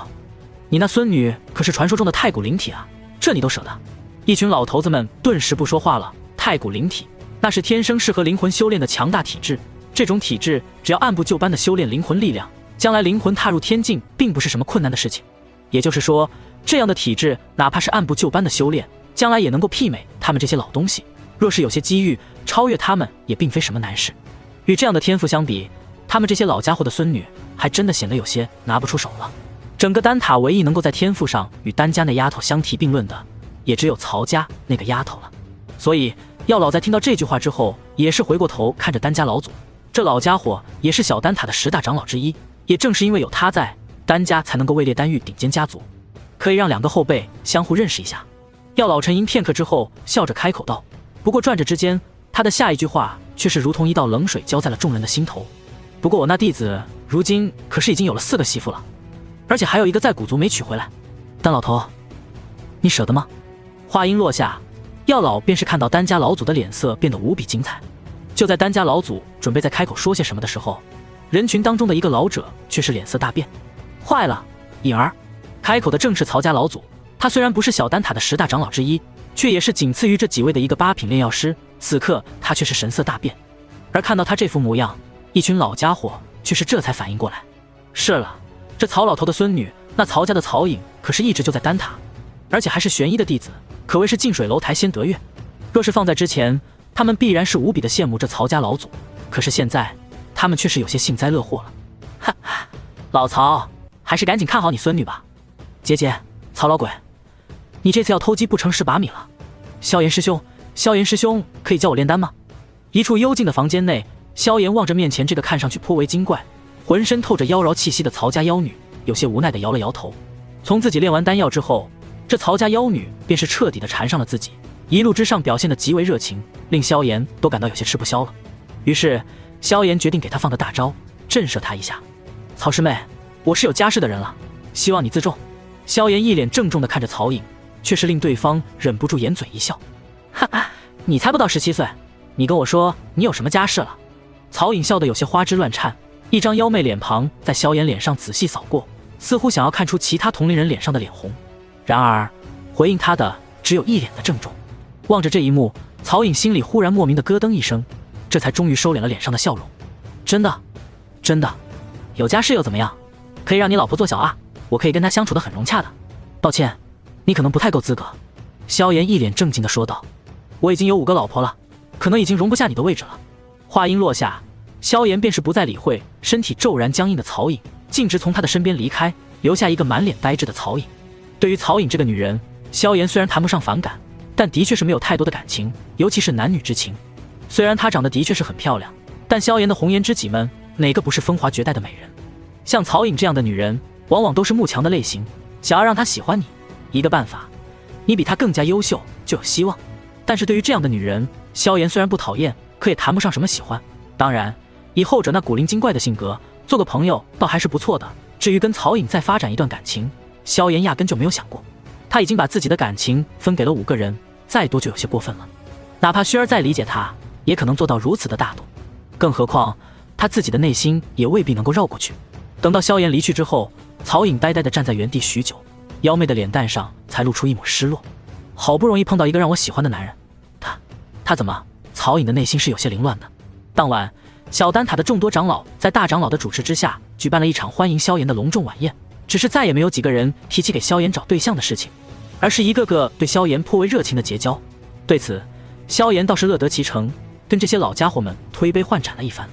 你那孙女可是传说中的太古灵体啊，这你都舍得？一群老头子们顿时不说话了。太古灵体，那是天生适合灵魂修炼的强大体质，这种体质只要按部就班的修炼灵魂力量，将来灵魂踏入天境并不是什么困难的事情。也就是说，这样的体质哪怕是按部就班的修炼，将来也能够媲美他们这些老东西。若是有些机遇超越他们，也并非什么难事。与这样的天赋相比，他们这些老家伙的孙女还真的显得有些拿不出手了。整个丹塔唯一能够在天赋上与丹家那丫头相提并论的，也只有曹家那个丫头了。所以药老在听到这句话之后，也是回过头看着丹家老祖。这老家伙也是小丹塔的10大长老之一，也正是因为有他在，丹家才能够位列丹域顶尖家族，可以让2个后辈相互认识一下。药老沉吟片刻之后，笑着开口道：“不过转着之间，他的下一句话却是如同一道冷水浇在了众人的心头。不过我那弟子如今可是已经有了4个媳妇了，而且还有一个在古族没娶回来。丹老头，你舍得吗？”话音落下，药老便是看到丹家老祖的脸色变得无比精彩。就在丹家老祖准备再开口说些什么的时候，人群当中的一个老者却是脸色大变。坏了，颖儿！开口的正是曹家老祖。他虽然不是小丹塔的10大长老之一，却也是仅次于这几位的一个8品炼药师。此刻他却是神色大变，而看到他这副模样，一群老家伙却是这才反应过来。是了，这曹老头的孙女，那曹家的曹颖可是一直就在丹塔，而且还是玄一的弟子，可谓是近水楼台先得月。若是放在之前，他们必然是无比的羡慕这曹家老祖，可是现在他们却是有些幸灾乐祸了。哈哈，老曹，还是赶紧看好你孙女吧。姐姐，曹老鬼，你这次要偷鸡不成蚀把米了。萧炎师兄，萧炎师兄，可以教我炼丹吗？一处幽静的房间内，萧炎望着面前这个看上去颇为精怪、浑身透着妖娆气息的曹家妖女，有些无奈地摇了摇头。从自己炼完丹药之后，这曹家妖女便是彻底地缠上了自己，一路之上表现得极为热情，令萧炎都感到有些吃不消了。于是萧炎决定给她放个大招，震慑她一下。曹师妹，我是有家室的人了，希望你自重。萧炎一脸郑重地看着曹颖，却是令对方忍不住掩嘴一笑。哈哈，你才不到17岁，你跟我说你有什么家室了？曹颖笑得有些花枝乱颤，一张妖媚脸庞在萧炎脸上仔细扫过，似乎想要看出其他同龄人脸上的脸红。然而回应他的只有一脸的郑重。望着这一幕，曹颖心里忽然莫名的咯噔一声，这才终于收敛了脸上的笑容。真的，真的，有家室又怎么样？可以让你老婆做小啊，我可以跟她相处得很融洽的。抱歉，你可能不太够资格。萧炎一脸正经地说道。我已经有5个老婆了，可能已经容不下你的位置了。话音落下，萧炎便是不再理会身体骤然僵硬的曹颖，径直从他的身边离开，留下一个满脸呆滞的曹颖。对于曹颖这个女人，萧炎虽然谈不上反感，但的确是没有太多的感情，尤其是男女之情。虽然她长得的确是很漂亮，但萧炎的红颜知己们哪个不是风华绝代的美人？像曹颖这样的女人，往往都是慕强的类型，想要让她喜欢你，一个办法，你比她更加优秀就有希望。但是对于这样的女人，萧炎虽然不讨厌，可也谈不上什么喜欢。当然，以后者那古灵精怪的性格，做个朋友倒还是不错的。至于跟曹颖再发展一段感情，萧炎压根就没有想过。他已经把自己的感情分给了5个人，再多就有些过分了。哪怕薰儿再理解他，也可能做到如此的大度。更何况他自己的内心也未必能够绕过去。等到萧炎离去之后，曹颖呆呆地站在原地许久，妖媚的脸蛋上才露出一抹失落。好不容易碰到一个让我喜欢的男人，他怎么？曹颖的内心是有些凌乱的。当晚，小丹塔的众多长老在大长老的主持之下，举办了一场欢迎萧炎的隆重晚宴。只是再也没有几个人提起给萧炎找对象的事情，而是一个个对萧炎颇为热情的结交。对此，萧炎倒是乐得其成，跟这些老家伙们推杯换盏了一番。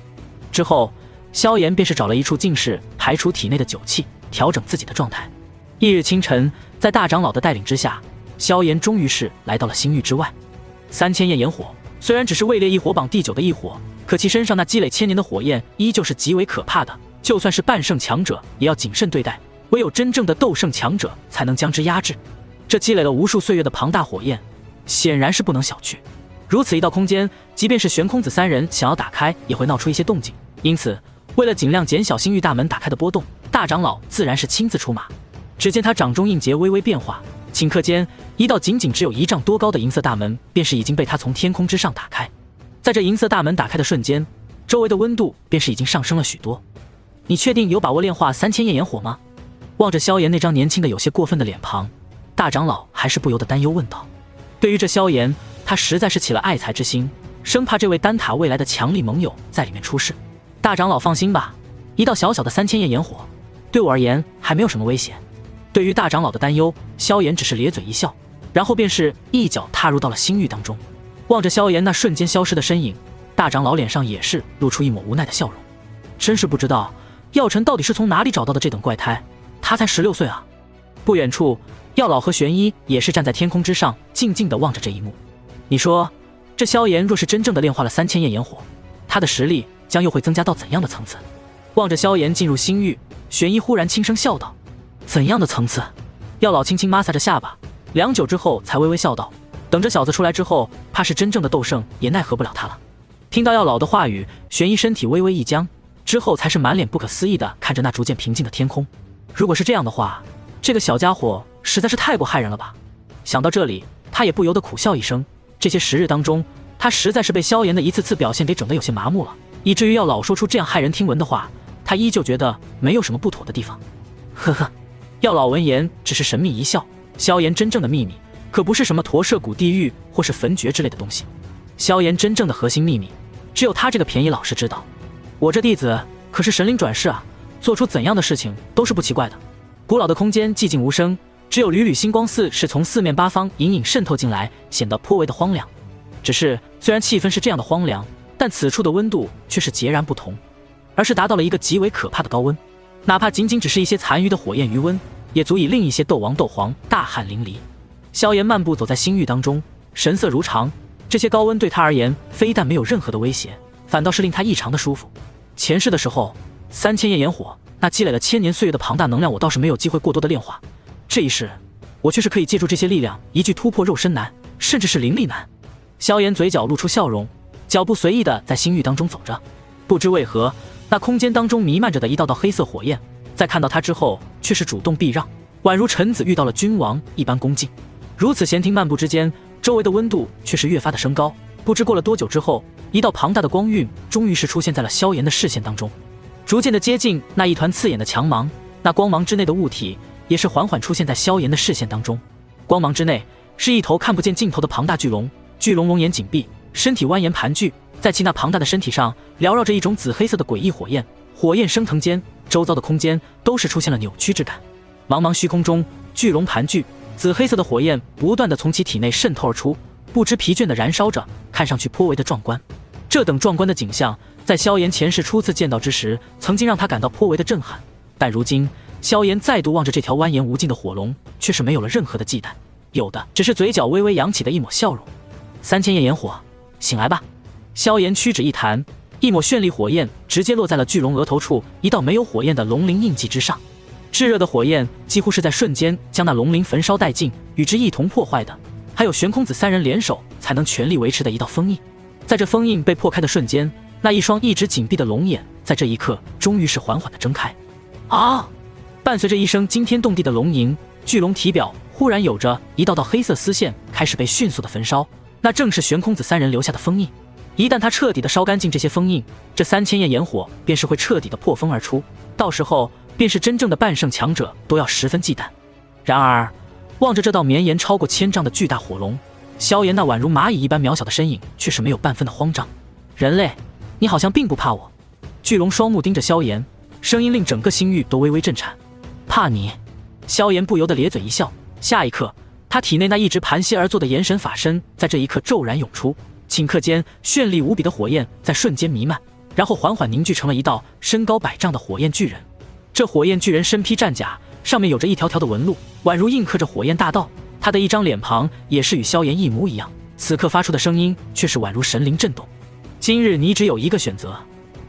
之后，萧炎便是找了一处净室，排除体内的酒气，调整自己的状态。翌日清晨，在大长老的带领之下，萧炎终于是来到了星域之外。3000焰炎火虽然只是位列异火榜第9的异火，可其身上那积累1000年的火焰依旧是极为可怕的，就算是半圣强者也要谨慎对待，唯有真正的斗圣强者才能将之压制。这积累了无数岁月的庞大火焰，显然是不能小觑。如此一道空间，即便是玄空子3人想要打开，也会闹出一些动静。因此，为了尽量减小星域大门打开的波动，大长老自然是亲自出马。只见他掌中印结微微变化，顷刻间，一道仅仅只有1丈多高的银色大门，便是已经被他从天空之上打开。在这银色大门打开的瞬间，周围的温度便是已经上升了许多。你确定有把握炼化3000焰炎火吗？望着萧炎那张年轻的有些过分的脸庞，大长老还是不由得担忧问道。对于这萧炎，他实在是起了爱才之心，生怕这位丹塔未来的强力盟友在里面出事。大长老放心吧，一道小小的3000焰炎火，对我而言还没有什么威胁。对于大长老的担忧，萧炎只是咧嘴一笑，然后便是一脚踏入到了星域当中。望着萧炎那瞬间消失的身影，大长老脸上也是露出一抹无奈的笑容。真是不知道药尘到底是从哪里找到的这等怪胎，他才16岁啊！不远处，药老和玄一也是站在天空之上，静静地望着这一幕。你说，这萧炎若是真正的炼化了3000焰炎火，他的实力将又会增加到怎样的层次？望着萧炎进入星域，玄一忽然轻声笑道：“怎样的层次？”药老轻轻摩擦着下巴，良久之后才微微笑道：“等着小子出来之后，怕是真正的斗圣也奈何不了他了。”听到药老的话语，玄一身体微微一僵，之后才是满脸不可思议地看着那逐渐平静的天空。如果是这样的话，这个小家伙实在是太过骇人了吧？想到这里，他也不由得苦笑一声。这些时日当中，他实在是被萧炎的一次次表现给整得有些麻木了，以至于要老说出这样骇人听闻的话，他依旧觉得没有什么不妥的地方。呵呵，药老闻言只是神秘一笑。萧炎真正的秘密可不是什么驼舍谷地狱或是焚诀之类的东西，萧炎真正的核心秘密只有他这个便宜老师知道。我这弟子可是神灵转世啊，做出怎样的事情都是不奇怪的。古老的空间寂静无声，只有缕缕星光似是从四面八方隐隐渗透进来，显得颇为的荒凉。只是虽然气氛是这样的荒凉，但此处的温度却是截然不同，而是达到了一个极为可怕的高温。哪怕仅仅只是一些残余的火焰余温，也足以令一些斗王斗皇大汗淋漓。萧炎漫步走在星域当中，神色如常，这些高温对他而言非但没有任何的威胁，反倒是令他异常的舒服。前世的时候，3000焰炎火那积累了千年岁月的庞大能量，我倒是没有机会过多的炼化。这一世，我却是可以借助这些力量，一举突破肉身难，甚至是灵力难。萧炎嘴角露出笑容，脚步随意的在星域当中走着。不知为何，那空间当中弥漫着的一道道黑色火焰，在看到他之后，却是主动避让，宛如臣子遇到了君王一般恭敬。如此闲庭漫步之间，周围的温度却是越发的升高。不知过了多久之后，一道庞大的光晕终于是出现在了萧炎的视线当中，逐渐的接近那一团刺眼的强芒。那光芒之内的物体也是缓缓出现在萧炎的视线当中。光芒之内是一头看不见尽头的庞大巨龙，巨龙龙眼紧闭，身体蜿蜒盘踞，在其那庞大的身体上缭绕着一种紫黑色的诡异火焰，火焰升腾间，周遭的空间都是出现了扭曲之感。茫茫虚空中，巨龙盘踞，紫黑色的火焰不断的从其体内渗透而出，不知疲倦的燃烧着，看上去颇为的壮观。这等壮观的景象，在萧炎前世初次见到之时，曾经让他感到颇为的震撼。但如今，萧炎再度望着这条蜿蜒无尽的火龙，却是没有了任何的忌惮，有的只是嘴角微微扬起的一抹笑容。3000焰炎火，醒来吧！萧炎屈指一弹，一抹绚丽火焰直接落在了巨龙额头处一道没有火焰的龙鳞印记之上。炙热的火焰几乎是在瞬间将那龙鳞焚烧殆尽，与之一同破坏的，还有玄空子三人联手才能全力维持的一道封印。在这封印被破开的瞬间，那一双一直紧闭的龙眼在这一刻终于是缓缓地睁开。啊！伴随着一声惊天动地的龙吟，巨龙体表忽然有着一道道黑色丝线开始被迅速的焚烧，那正是玄空子三人留下的封印。一旦他彻底的烧干净这些封印，这3000焰炎火便是会彻底的破风而出，到时候便是真正的半圣强者都要十分忌惮。然而，望着这道绵延超过1000丈的巨大火龙，萧炎那宛如蚂蚁一般渺小的身影却是没有半分的慌张。人类，你好像并不怕我。巨龙双目盯着萧炎，声音令整个星域都微微震颤。怕你？萧炎不由得咧嘴一笑。下一刻，他体内那一直盘膝而坐的炎神法身在这一刻骤然涌出，顷刻间绚丽无比的火焰在瞬间弥漫，然后缓缓凝聚成了一道身高100丈的火焰巨人。这火焰巨人身披战甲，上面有着一条条的纹路，宛如印刻着火焰大道。他的一张脸庞也是与萧炎一模一样，此刻发出的声音却是宛如神灵震动。今日你只有一个选择，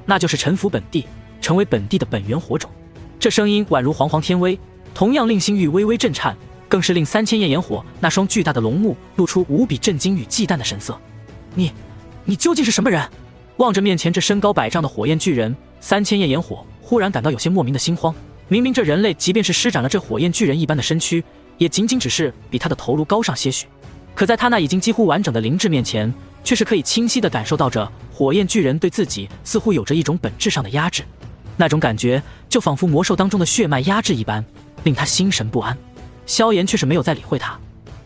那就是臣服本地，成为本地的本源火种。这声音宛如煌煌天威，同样令星域微微震颤，更是令3000焰炎火那双巨大的龙目露出无比震惊与忌惮的神色。你究竟是什么人？望着面前这身高100丈的火焰巨人，3000焰炎火忽然感到有些莫名的心慌。明明这人类即便是施展了这火焰巨人一般的身躯，也仅仅只是比他的头颅高上些许，可在他那已经几乎完整的灵智面前，却是可以清晰地感受到着火焰巨人对自己似乎有着一种本质上的压制。那种感觉就仿佛魔兽当中的血脉压制一般，令他心神不安。萧炎却是没有再理会他，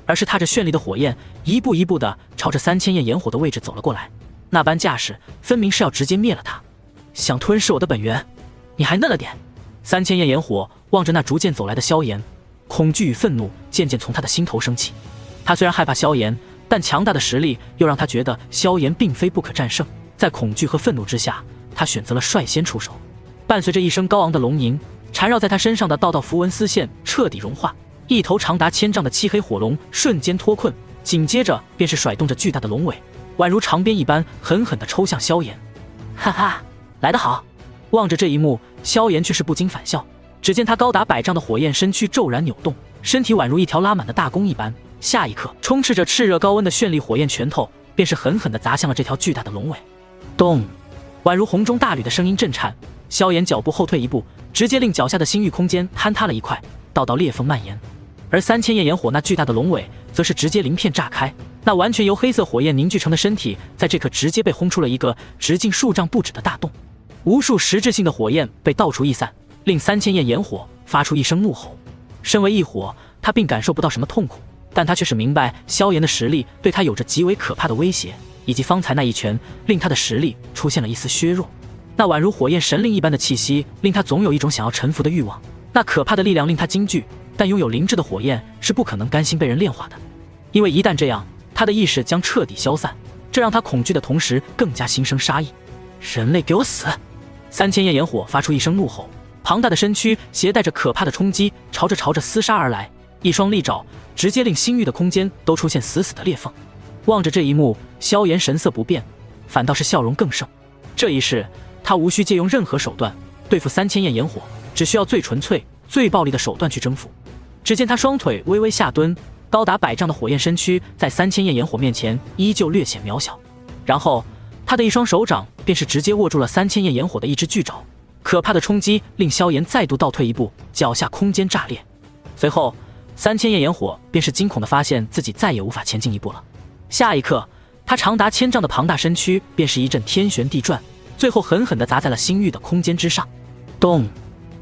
而是踏着绚丽的火焰一步一步地朝着3000焰炎火的位置走了过来。那般架势分明是要直接灭了他，想吞噬我的本源。你还嫩了点。3000焰炎火望着那逐渐走来的萧炎，恐惧与愤怒渐渐从他的心头升起。他虽然害怕萧炎，但强大的实力又让他觉得萧炎并非不可战胜。在恐惧和愤怒之下，他选择了率先出手。伴随着一声高昂的龙吟，缠绕在他身上的道道符文丝线彻底融化，一头长达1000丈的漆黑火龙瞬间脱困，紧接着便是甩动着巨大的龙尾，宛如长鞭一般狠狠地抽向萧炎。哈哈，来得好！望着这一幕，萧炎却是不禁反笑。只见他高达100丈的火焰身躯骤然扭动，身体宛如一条拉满的大弓一般，下一刻充斥着炽热高温的绚丽火焰拳头便是狠狠地砸向了这条巨大的龙尾。咚！宛如洪钟大吕的声音震颤，萧炎脚步后退一步，直接令脚下的星域空间坍塌了一块，道道裂缝蔓延。而3000焰炎火那巨大的龙尾则是直接鳞片炸开，那完全由黑色火焰凝聚成的身体在这刻直接被轰出了一个直径数丈不止的大洞，无数实质性的火焰被到处溢散，令3000焰炎火发出一声怒吼。身为异火，他并感受不到什么痛苦，但他却是明白萧炎的实力对他有着极为可怕的威胁，以及方才那一拳令他的实力出现了一丝削弱。那宛如火焰神灵一般的气息令他总有一种想要臣服的欲望，那可怕的力量令他惊惧，但拥有灵智的火焰是不可能甘心被人炼化的，因为一旦这样，他的意识将彻底消散，这让他恐惧的同时更加心生杀意。人类给我死！3000焰炎火发出一声怒吼，庞大的身躯携带着可怕的冲击朝着厮杀而来，一双利爪直接令星域的空间都出现死死的裂缝。望着这一幕，萧炎神色不变，反倒是笑容更盛。这一世他无需借用任何手段对付3000焰炎火，只需要最纯粹最暴力的手段去征服。只见他双腿微微下蹲，高达100丈的火焰身躯在3000焰炎火面前依旧略显渺小，然后他的一双手掌便是直接握住了3000焰炎火的一只巨爪，可怕的冲击令萧炎再度倒退一步，脚下空间炸裂。随后3000焰炎火便是惊恐地发现自己再也无法前进一步了。下一刻，他长达1000丈的庞大身躯便是一阵天旋地转，最后狠狠地砸在了星域的空间之上。咚！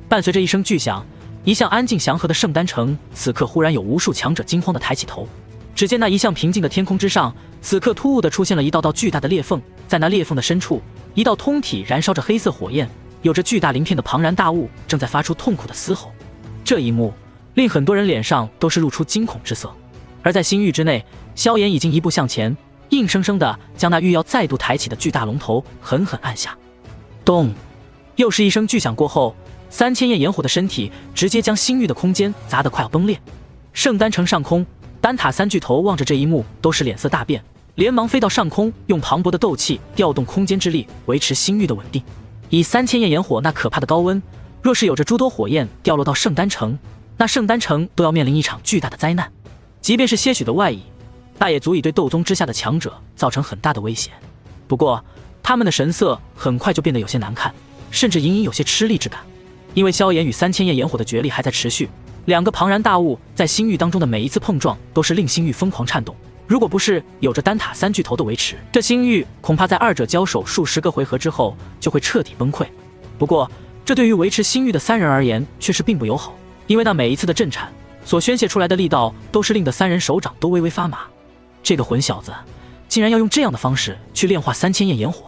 伴随着一声巨响，一向安静祥和的圣丹城此刻忽然有无数强者惊慌地抬起头。只见那一向平静的天空之上，此刻突兀地出现了一道道巨大的裂缝，在那裂缝的深处，一道通体燃烧着黑色火焰、有着巨大鳞片的庞然大物正在发出痛苦的嘶吼。这一幕令很多人脸上都是露出惊恐之色。而在星域之内，萧炎已经一步向前，硬生生地将那欲要再度抬起的巨大龙头狠狠按下。咚！又是一声巨响过后，3000焰炎火的身体直接将星域的空间砸得快要崩裂。圣丹城上空，丹塔三巨头望着这一幕都是脸色大变，连忙飞到上空，用磅礴的斗气调动空间之力维持星域的稳定。以3000焰炎火那可怕的高温，若是有着诸多火焰掉落到圣丹城，那圣丹城都要面临一场巨大的灾难。即便是些许的外移，那也足以对斗宗之下的强者造成很大的威胁。不过他们的神色很快就变得有些难看，甚至隐隐有些吃力之感，因为萧炎与3000焰炎火的决力还在持续，两个庞然大物在星域当中的每一次碰撞都是令星域疯狂颤动。如果不是有着丹塔三巨头的维持，这星域恐怕在二者交手数十个回合之后就会彻底崩溃。不过这对于维持星域的三人而言却是并不友好，因为那每一次的震颤所宣泄出来的力道都是令得三人手掌都微微发麻。这个混小子竟然要用这样的方式去炼化3000焰炎火。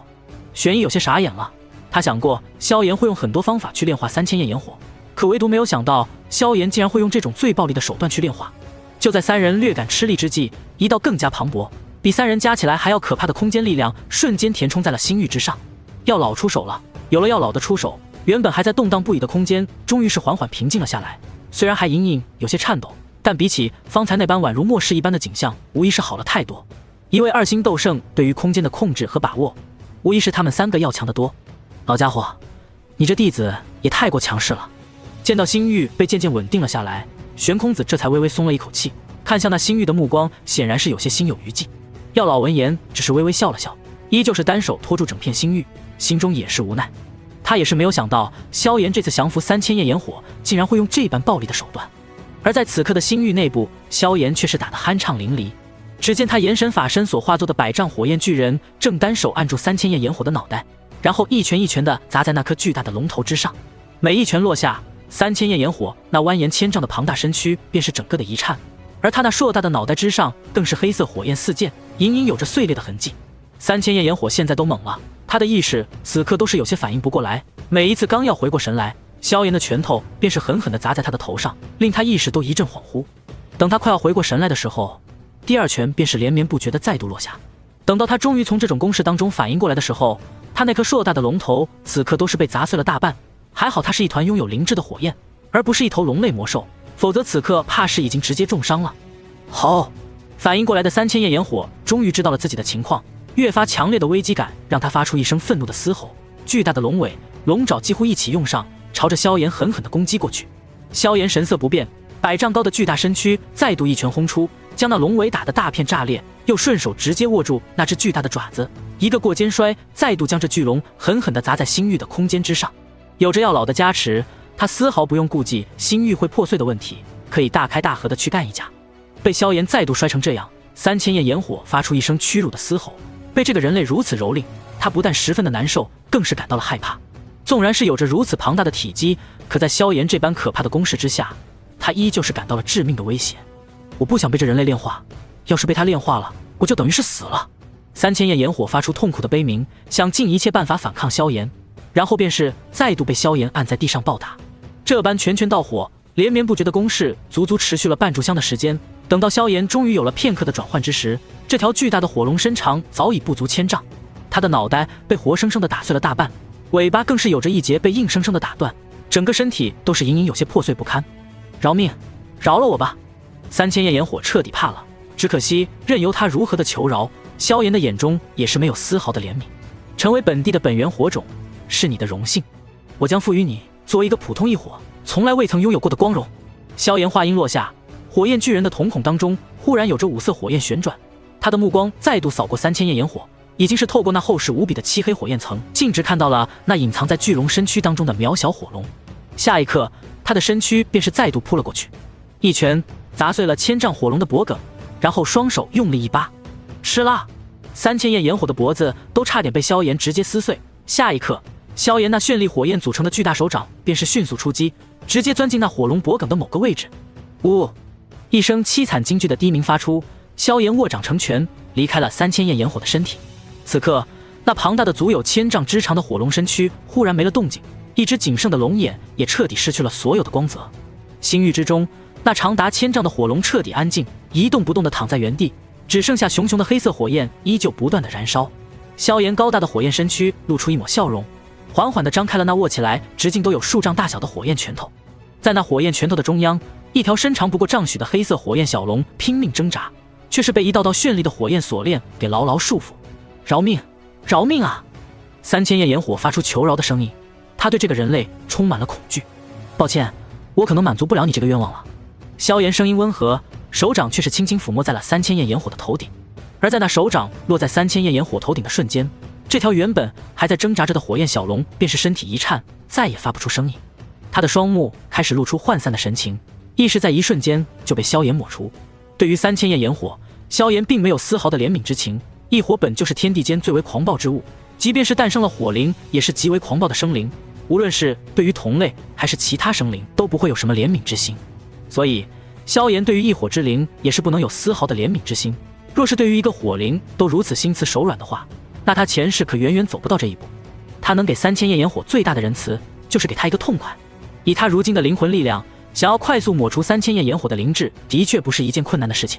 玄逸有些傻眼了，他想过萧炎会用很多方法去炼化3000焰炎火，可唯独没有想到萧炎竟然会用这种最暴力的手段去炼化。就在三人略感吃力之际，一道更加磅礴比三人加起来还要可怕的空间力量瞬间填充在了星域之上。药老出手了。有了药老的出手，原本还在动荡不已的空间终于是缓缓平静了下来，虽然还隐隐有些颤抖，但比起方才那般宛如末世一般的景象，无疑是好了太多。一位2星斗圣对于空间的控制和把握，无疑是他们3个要强得多。老家伙，你这弟子也太过强势了。见到星域被渐渐稳定了下来，玄空子这才微微松了一口气，看向那星域的目光显然是有些心有余悸。药老闻言只是微微笑了笑，依旧是单手托住整片星域，心中也是无奈。他也是没有想到萧炎这次降服3000焰炎火竟然会用这般暴力的手段。而在此刻的星域内部，萧炎却是打得酣畅淋漓。只见他炎神法身所化作的100丈火焰巨人正单手按住3000焰炎火的脑袋，然后一拳一拳地砸在那颗巨大的龙头之上。每一拳落下，3000焰炎火那蜿蜒1000丈的庞大身躯便是整个的一颤，而他那硕大的脑袋之上更是黑色火焰四溅，隐隐有着碎裂的痕迹。3000焰炎火现在都懵了，他的意识此刻都是有些反应不过来，每一次刚要回过神来，萧炎的拳头便是狠狠地砸在他的头上，令他意识都一阵恍惚。等他快要回过神来的时候，第二拳便是连绵不绝地再度落下。等到他终于从这种攻势当中反应过来的时候，他那颗硕大的龙头此刻都是被砸碎了大半。还好他是一团拥有灵智的火焰，而不是一头龙类魔兽，否则此刻怕是已经直接重伤了。好，反应过来的3000焰炎火终于知道了自己的情况，越发强烈的危机感让他发出一声愤怒的嘶吼，巨大的龙尾、龙爪几乎一起用上，朝着萧炎狠狠地攻击过去。萧炎神色不变，100丈高的巨大身躯再度一拳轰出，将那龙尾打得大片炸裂，又顺手直接握住那只巨大的爪子，一个过肩摔，再度将这巨龙狠狠地砸在星域的空间之上。有着药老的加持，他丝毫不用顾忌星域会破碎的问题，可以大开大合地去干一架。被萧炎再度摔成这样，3000焰炎火发出一声屈辱的嘶吼，被这个人类如此蹂躏，他不但十分的难受，更是感到了害怕。纵然是有着如此庞大的体积，可在萧炎这般可怕的攻势之下，他依旧是感到了致命的威胁。我不想被这人类炼化，要是被他炼化了，我就等于是死了。3000焰炎火发出痛苦的悲鸣，想尽一切办法反抗萧炎，然后便是再度被萧炎按在地上暴打。这般拳拳到火，连绵不绝的攻势足足持续了半炷香的时间。等到萧炎终于有了片刻的转换之时，这条巨大的火龙身长早已不足1000丈，他的脑袋被活生生的打碎了大半，尾巴更是有着一节被硬生生的打断，整个身体都是隐隐有些破碎不堪。饶命，饶了我吧！3000焰炎火彻底怕了，只可惜任由他如何的求饶，萧炎的眼中也是没有丝毫的怜悯。成为本地的本源火种是你的荣幸，我将赋予你作为一个普通异火从来未曾拥有过的光荣。萧炎话音落下，火焰巨人的瞳孔当中忽然有着5色火焰旋转，他的目光再度扫过3000焰炎火，已经是透过那厚实无比的漆黑火焰层，径直看到了那隐藏在巨龙身躯当中的渺小火龙。下一刻，他的身躯便是再度扑了过去，一拳砸碎了1000丈火龙的脖颈，然后双手用力一扒，吃啦！3000焰炎火的脖子都差点被萧炎直接撕碎。下一刻，萧炎那绚丽火焰组成的巨大手掌便是迅速出击，直接钻进那火龙脖颈的某个位置。呜！一声凄惨惊惧的低鸣发出，萧炎握掌成拳，离开了3000焰炎火的身体。此刻，那庞大的足有1000丈之长的火龙身躯忽然没了动静，一只仅剩的龙眼也彻底失去了所有的光泽。星域之中，那长达1000丈的火龙彻底安静，一动不动地躺在原地，只剩下熊熊的黑色火焰依旧不断地燃烧。萧炎高大的火焰身躯露出一抹笑容，缓缓地张开了那握起来直径都有数丈大小的火焰拳头。在那火焰拳头的中央，一条身长不过丈许的黑色火焰小龙拼命挣扎，却是被一道道绚丽的火焰锁链给牢牢束缚。饶命，饶命啊！3000焰炎火发出求饶的声音，他对这个人类充满了恐惧。抱歉，我可能满足不了你这个愿望了。萧炎声音温和，手掌却是轻轻抚摸在了3000焰炎火的头顶。而在那手掌落在3000焰炎火头顶的瞬间，这条原本还在挣扎着的火焰小龙便是身体一颤，再也发不出声音。他的双目开始露出涣散的神情，意识在一瞬间就被萧炎抹除。对于3000焰炎火，萧炎并没有丝毫的怜悯之情。异火本就是天地间最为狂暴之物，即便是诞生了火灵，也是极为狂暴的生灵。无论是对于同类还是其他生灵，都不会有什么怜悯之心。所以，萧炎对于异火之灵也是不能有丝毫的怜悯之心。若是对于一个火灵都如此心慈手软的话，那他前世可远远走不到这一步。他能给3000焰炎火最大的仁慈，就是给他一个痛快。以他如今的灵魂力量，想要快速抹除3000焰炎火的灵智，的确不是一件困难的事情。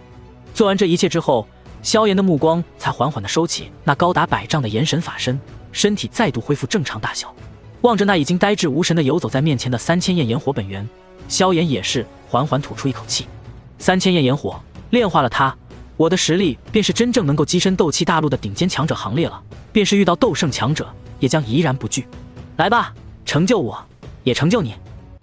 做完这一切之后，萧炎的目光才缓缓地收起那高达100丈的炎神法身，身体再度恢复正常大小。望着那已经呆滞无神地游走在面前的3000焰炎火本源，萧炎也是缓缓吐出一口气。3000焰炎火炼化了他，我的实力便是真正能够跻身斗气大陆的顶尖强者行列了，便是遇到斗圣强者也将怡然不惧。来吧，成就我，也成就你。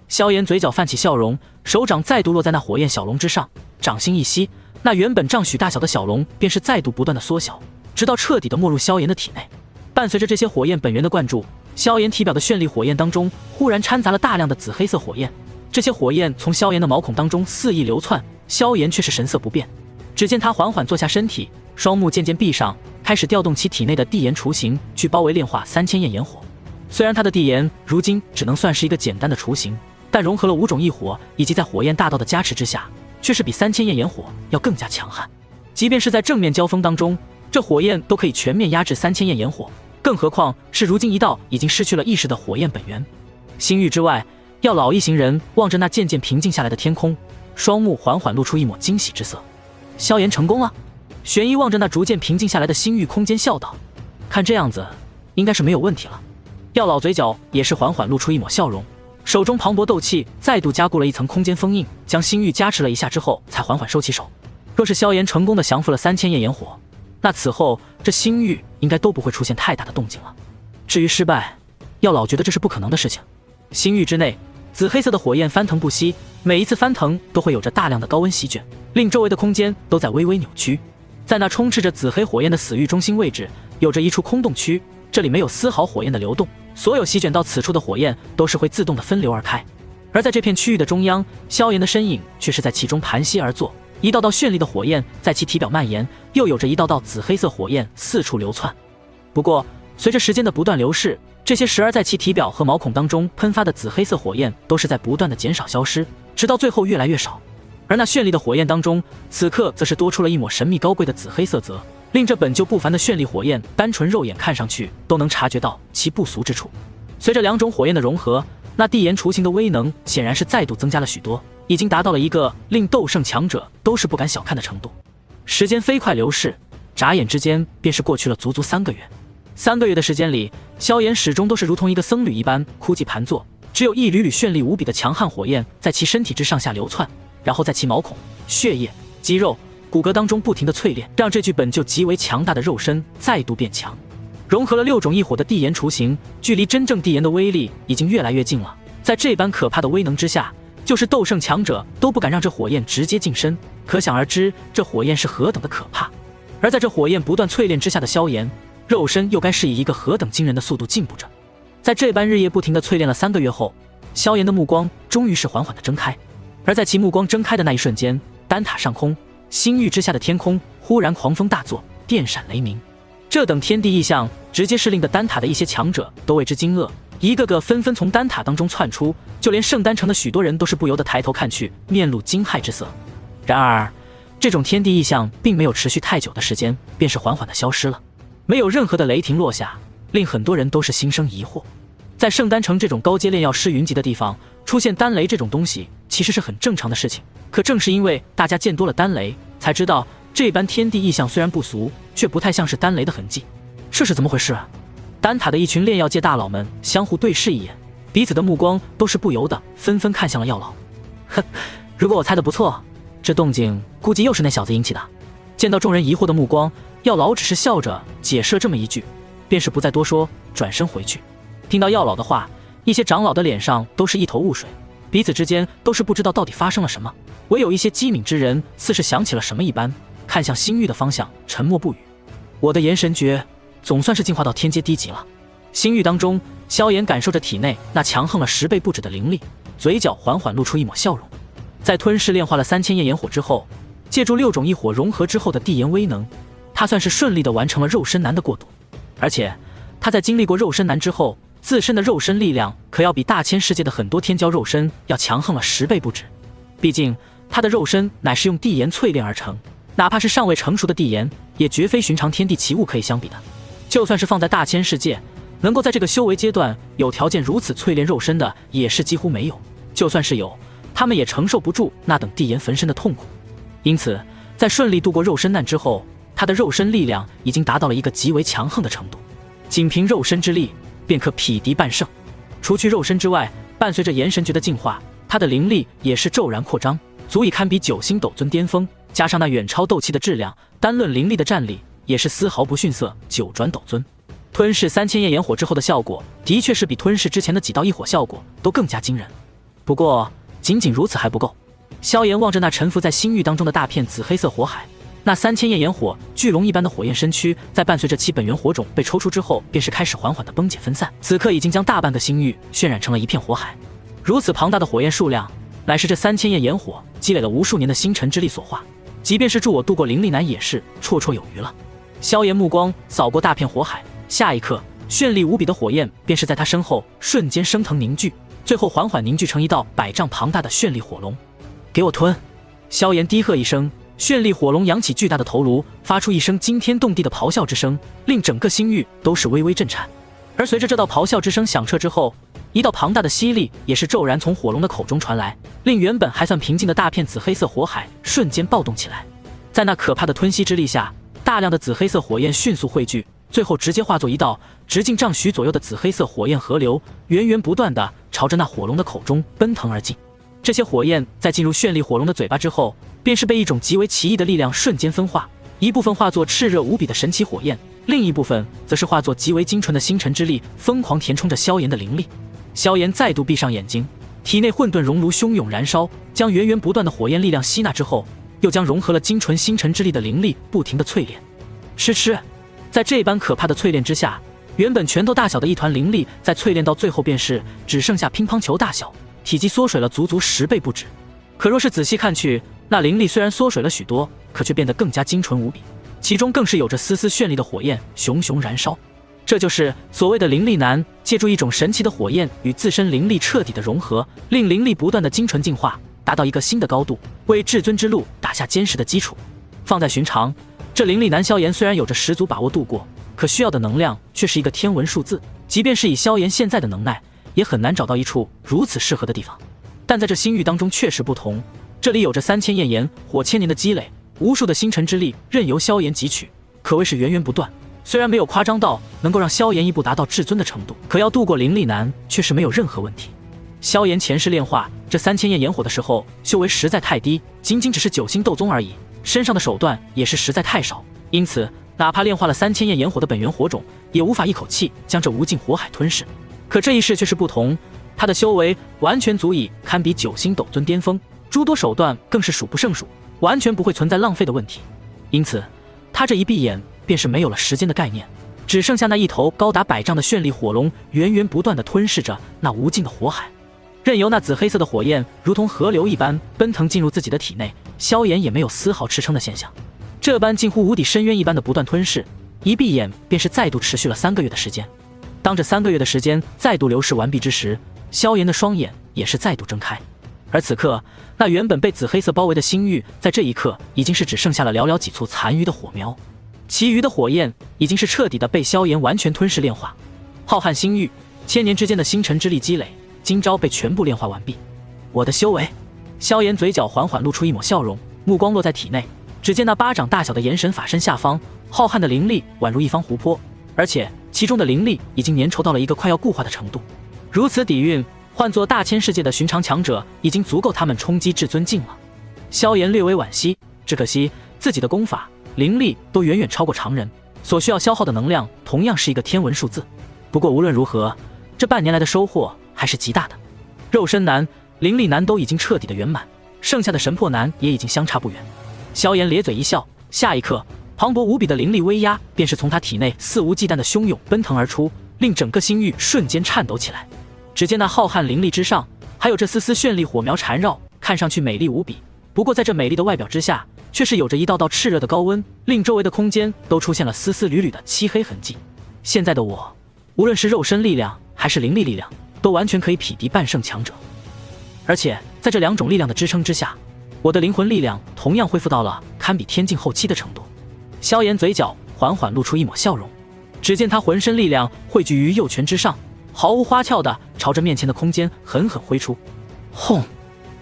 萧炎嘴角泛起笑容，手掌再度落在那火焰小龙之上，掌心一吸，那原本丈许大小的小龙便是再度不断的缩小，直到彻底的没入萧炎的体内。伴随着这些火焰本源的灌注，萧炎体表的绚丽火焰当中忽然掺杂了大量的紫黑色火焰，这些火焰从萧炎的毛孔当中肆意流窜，萧炎却是神色不变。只见他缓缓坐下身体，双目渐渐闭上，开始调动其体内的地炎雏形去包围炼化3000焰炎火。虽然他的地炎如今只能算是一个简单的雏形，但融合了5种异火，以及在火焰大道的加持之下，却是比3000焰炎火要更加强悍。即便是在正面交锋当中，这火焰都可以全面压制3000焰炎火，更何况是如今一道已经失去了意识的火焰本源。星域之外，药老一行人望着那渐渐平静下来的天空，双目缓缓露出一抹惊喜之色。萧炎成功了。玄一望着那逐渐平静下来的星域空间笑道：“看这样子，应该是没有问题了。”药老嘴角也是缓缓露出一抹笑容，手中磅礴斗气再度加固了一层空间封印，将星域加持了一下之后，才缓缓收起手。若是萧炎成功的降服了3000焰炎火，那此后这星域应该都不会出现太大的动静了。至于失败，药老觉得这是不可能的事情。星域之内，紫黑色的火焰翻腾不息，每一次翻腾都会有着大量的高温席卷，令周围的空间都在微微扭曲。在那充斥着紫黑火焰的死域中心位置，有着一处空洞区，这里没有丝毫火焰的流动，所有席卷到此处的火焰都是会自动的分流而开。而在这片区域的中央，萧炎的身影却是在其中盘膝而坐，一道道绚丽的火焰在其体表蔓延，又有着一道道紫黑色火焰四处流窜。不过随着时间的不断流逝，这些时而在其体表和毛孔当中喷发的紫黑色火焰都是在不断的减少消失，直到最后越来越少。而那绚丽的火焰当中，此刻则是多出了一抹神秘高贵的紫黑色泽，令这本就不凡的绚丽火焰单纯肉眼看上去都能察觉到其不俗之处。随着两种火焰的融合，那地炎雏形的威能显然是再度增加了许多，已经达到了一个令斗圣强者都是不敢小看的程度。时间飞快流逝，眨眼之间便是过去了足足3个月。3个月的时间里，萧炎始终都是如同一个僧侣一般枯寂盘坐，只有一缕缕绚丽无比的强悍火焰在其身体之上下流窜，然后在其毛孔、血液、肌肉、骨骼当中不停地淬炼，让这具本就极为强大的肉身再度变强。融合了6种异火的地炎雏形，距离真正地炎的威力已经越来越近了。在这般可怕的威能之下，就是斗圣强者都不敢让这火焰直接近身，可想而知这火焰是何等的可怕。而在这火焰不断淬炼之下的萧炎，肉身又该是以一个何等惊人的速度进步着。在这般日夜不停地淬炼了3个月后，萧炎的目光终于是缓缓地睁开。而在其目光睁开的那一瞬间，丹塔上空，星域之下的天空忽然狂风大作，电闪雷鸣。这等天地异象，直接是令得丹塔的一些强者都为之惊愕，一个个纷纷从丹塔当中窜出，就连圣丹城的许多人都是不由得抬头看去，面露惊骇之色。然而这种天地异象并没有持续太久的时间，便是缓缓地消失了，没有任何的雷霆落下，令很多人都是心生疑惑。在圣丹城这种高阶炼药师云集的地方，出现丹雷这种东西其实是很正常的事情，可正是因为大家见多了丹雷，才知道这般天地异象虽然不俗，却不太像是丹雷的痕迹。这是怎么回事啊？丹塔的一群炼药界大佬们相互对视一眼，彼此的目光都是不由得纷纷看向了药老。哼，如果我猜的不错，这动静估计又是那小子引起的。见到众人疑惑的目光，药老只是笑着解释了这么一句，便是不再多说，转身回去。听到药老的话，一些长老的脸上都是一头雾水，彼此之间都是不知道到底发生了什么，唯有一些机敏之人似是想起了什么一般，看向星域的方向，沉默不语。我的炎神诀总算是进化到天阶低级了。星域当中，萧炎感受着体内那强横了10倍不止的灵力，嘴角缓缓露出一抹笑容。在吞噬炼化了3000焰炎火之后，借助6种异火融合之后的地炎威能，他算是顺利地完成了肉身难的过渡。而且他在经历过肉身难之后，自身的肉身力量可要比大千世界的很多天骄肉身要强横了10倍不止。毕竟他的肉身乃是用地炎淬炼而成，哪怕是尚未成熟的地炎，也绝非寻常天地奇物可以相比的。就算是放在大千世界，能够在这个修为阶段有条件如此淬炼肉身的，也是几乎没有。就算是有，他们也承受不住那等地炎焚身的痛苦。因此在顺利度过肉身难之后，他的肉身力量已经达到了一个极为强横的程度，仅凭肉身之力便可匹敌半圣。除去肉身之外，伴随着炎神诀的进化，他的灵力也是骤然扩张，足以堪比9星斗尊巅峰，加上那远超斗气的质量，单论灵力的战力也是丝毫不逊色9转斗尊。吞噬3000焰炎火之后的效果，的确是比吞噬之前的几道异火效果都更加惊人。不过仅仅如此还不够。萧炎望着那沉浮在星域当中的大片紫黑色火海，那3000焰炎火巨龙一般的火焰身躯，在伴随着其本源火种被抽出之后，便是开始缓缓的崩解分散，此刻已经将大半个星域渲染成了一片火海。如此庞大的火焰数量，乃是这3000焰炎火积累了无数年的星辰之力所化，即便是助我度过灵力难也是绰绰有余了。萧炎目光扫过大片火海，下一刻绚丽无比的火焰便是在他身后瞬间升腾凝聚，最后缓缓凝聚成一道100丈庞大的绚丽火龙。给我吞！萧炎低喝一声，绚丽火龙扬起巨大的头颅，发出一声惊天动地的咆哮之声，令整个星域都是微微震颤。而随着这道咆哮之声响彻之后，一道庞大的吸力也是骤然从火龙的口中传来，令原本还算平静的大片紫黑色火海瞬间暴动起来。在那可怕的吞吸之力下，大量的紫黑色火焰迅速汇聚，最后直接化作一道直径丈许左右的紫黑色火焰河流，源源不断地朝着那火龙的口中奔腾而进。这些火焰在进入绚丽火龙的嘴巴之后，便是被一种极为奇异的力量瞬间分化，一部分化作炽热无比的神奇火焰，另一部分则是化作极为精纯的星辰之力，疯狂填充着萧炎的灵力。萧炎再度闭上眼睛，体内混沌熔炉汹涌燃烧，将源源不断的火焰力量吸纳之后，又将融合了精纯星辰之力的灵力不停地淬炼。吃吃，在这般可怕的淬炼之下，原本拳头大小的一团灵力，在淬炼到最后便是只剩下乒乓球大小，体积缩水了足足10倍不止。可若是仔细看去，那灵力虽然缩水了许多，可却变得更加精纯无比，其中更是有着丝丝绚丽的火焰熊熊燃烧。这就是所谓的灵力难，借助一种神奇的火焰与自身灵力彻底的融合，令灵力不断的精纯进化，达到一个新的高度，为至尊之路打下坚实的基础。放在寻常，这灵力难萧炎虽然有着十足把握度过，可需要的能量却是一个天文数字，即便是以萧炎现在的能耐，也很难找到一处如此适合的地方。但在这星域当中确实不同，这里有着3000焰炎火千年的积累，无数的星辰之力任由萧炎汲取，可谓是源源不断。虽然没有夸张到能够让萧炎一步达到至尊的程度，可要度过灵力难却是没有任何问题。萧炎前世炼化这3000焰炎火的时候，修为实在太低，仅仅只是9星斗宗而已，身上的手段也是实在太少，因此哪怕炼化了3000焰炎火的本源火种，也无法一口气将这无尽火海吞噬。可这一世却是不同，他的修为完全足以堪比9星斗尊巅峰，诸多手段更是数不胜数，完全不会存在浪费的问题。因此他这一闭眼便是没有了时间的概念，只剩下那一头高达100丈的绚丽火龙源源不断地吞噬着那无尽的火海，任由那紫黑色的火焰如同河流一般奔腾进入自己的体内，萧炎也没有丝毫吃撑的现象。这般近乎无底深渊一般的不断吞噬，一闭眼便是再度持续了3个月的时间。当这3个月的时间再度流逝完毕之时，萧炎的双眼也是再度睁开。而此刻，那原本被紫黑色包围的星域，在这一刻已经是只剩下了寥寥几簇残余的火苗，其余的火焰已经是彻底的被萧炎完全吞噬炼化。浩瀚星域，1000年之间的星辰之力积累，今朝被全部炼化完毕。我的修为，萧炎嘴角缓缓露出一抹笑容，目光落在体内，只见那巴掌大小的炎神法身下方，浩瀚的灵力宛如一方湖泊，而且其中的灵力已经粘稠到了一个快要固化的程度。如此底蕴，换作大千世界的寻常强者，已经足够他们冲击至尊境了。萧炎略微惋惜，只可惜自己的功法灵力都远远超过常人，所需要消耗的能量同样是一个天文数字。不过无论如何，这半年来的收获还是极大的。肉身难、灵力难都已经彻底的圆满，剩下的神魄难也已经相差不远。萧炎咧嘴一笑，下一刻，磅礴无比的灵力威压便是从他体内肆无忌惮的汹涌奔腾而出，令整个星域瞬间颤抖起来。只见那浩瀚灵力之上，还有这丝丝绚丽火苗缠绕，看上去美丽无比。不过在这美丽的外表之下，却是有着一道道炽热的高温，令周围的空间都出现了丝丝缕缕的漆黑痕迹。现在的我，无论是肉身力量还是灵力力量，都完全可以匹敌半圣强者。而且在这2种力量的支撑之下，我的灵魂力量同样恢复到了堪比天境后期的程度。萧炎嘴角缓缓露出一抹笑容，只见他浑身力量汇聚于右拳之上，毫无花俏的朝着面前的空间狠狠挥出。轰！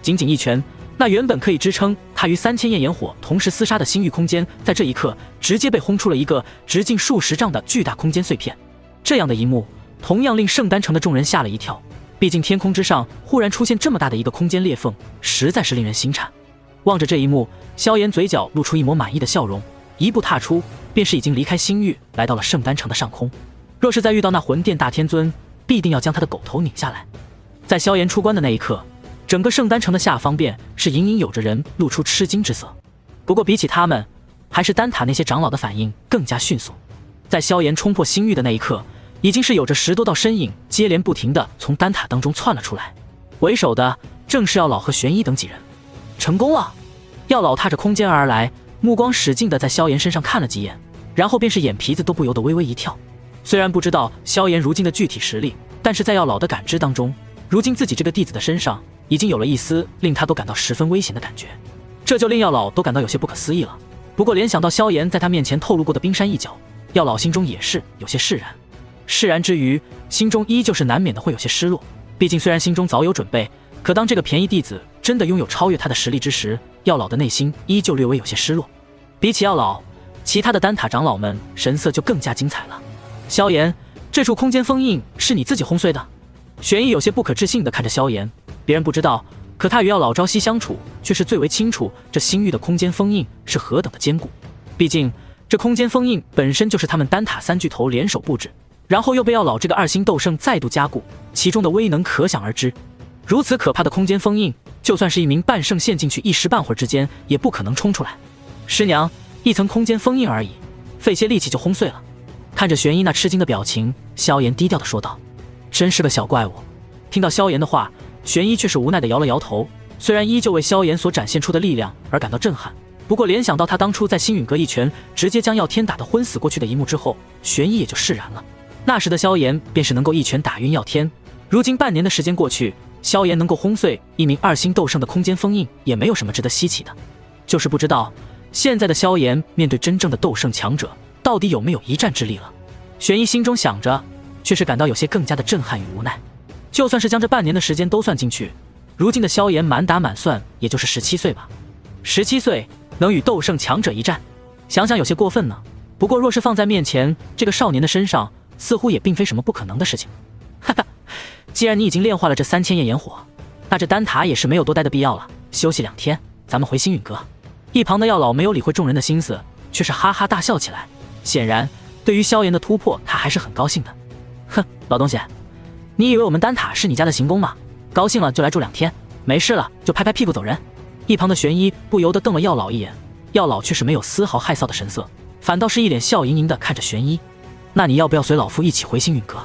仅仅一拳，那原本可以支撑他与3000焰炎火同时厮杀的星域空间，在这一刻直接被轰出了一个直径数十丈的巨大空间碎片。这样的一幕同样令圣丹城的众人吓了一跳，毕竟天空之上忽然出现这么大的一个空间裂缝，实在是令人心颤。望着这一幕，萧炎嘴角露出一抹满意的笑容，一步踏出便是已经离开星域，来到了圣丹城的上空。若是再遇到那魂殿大天尊，必定要将他的狗头拧下来。在萧炎出关的那一刻，整个圣丹城的下方便是隐隐有着人露出吃惊之色。不过比起他们，还是丹塔那些长老的反应更加迅速。在萧炎冲破星域的那一刻，已经是有着10多道身影接连不停地从丹塔当中窜了出来，为首的正是药老和玄一等几人。成功了！药老踏着空间而来，目光使劲地在萧炎身上看了几眼，然后便是眼皮子都不由得微微一跳。虽然不知道萧炎如今的具体实力，但是在药老的感知当中，如今自己这个弟子的身上已经有了一丝令他都感到十分危险的感觉。这就令药老都感到有些不可思议了。不过联想到萧炎在他面前透露过的冰山一角，药老心中也是有些释然。释然之余，心中依旧是难免的会有些失落。毕竟虽然心中早有准备，可当这个便宜弟子真的拥有超越他的实力之时，药老的内心依旧略微有些失落。比起药老，其他的丹塔长老们神色就更加精彩了。萧炎，这处空间封印是你自己轰碎的？玄一有些不可置信地看着萧炎，别人不知道，可他与药老朝夕相处，却是最为清楚这星域的空间封印是何等的坚固。毕竟这空间封印本身就是他们丹塔三巨头联手布置，然后又被药老这个2星斗圣再度加固，其中的威能可想而知。如此可怕的空间封印，就算是一名半圣陷进去一时半会儿之间，也不可能冲出来。师娘，一层空间封印而已，费些力气就轰碎了。看着玄一那吃惊的表情，萧炎低调地说道：“真是个小怪物。”听到萧炎的话，玄一却是无奈地摇了摇头。虽然依旧为萧炎所展现出的力量而感到震撼，不过联想到他当初在星陨阁一拳直接将药天打得昏死过去的一幕之后，玄一也就释然了。那时的萧炎便是能够一拳打晕药天，如今半年的时间过去，萧炎能够轰碎一名2星斗圣的空间封印，也没有什么值得稀奇的。就是不知道现在的萧炎面对真正的斗圣强者，到底有没有一战之力了？玄一心中想着，却是感到有些更加的震撼与无奈。就算是将这半年的时间都算进去，如今的萧炎满打满算也就是17岁吧。17岁能与斗圣强者一战，想想有些过分呢。不过若是放在面前，这个少年的身上似乎也并非什么不可能的事情。哈哈，既然你已经炼化了这3000焰炎火，那这丹塔也是没有多待的必要了。休息2天，咱们回星陨阁。一旁的药老没有理会众人的心思，却是哈哈大笑起来。显然对于萧炎的突破，他还是很高兴的。哼，老东西，你以为我们丹塔是你家的行宫吗？高兴了就来住2天，没事了就拍拍屁股走人。一旁的玄一不由得瞪了药老一眼，药老却是没有丝毫害臊的神色，反倒是一脸笑盈盈的看着玄一。那你要不要随老夫一起回星陨阁？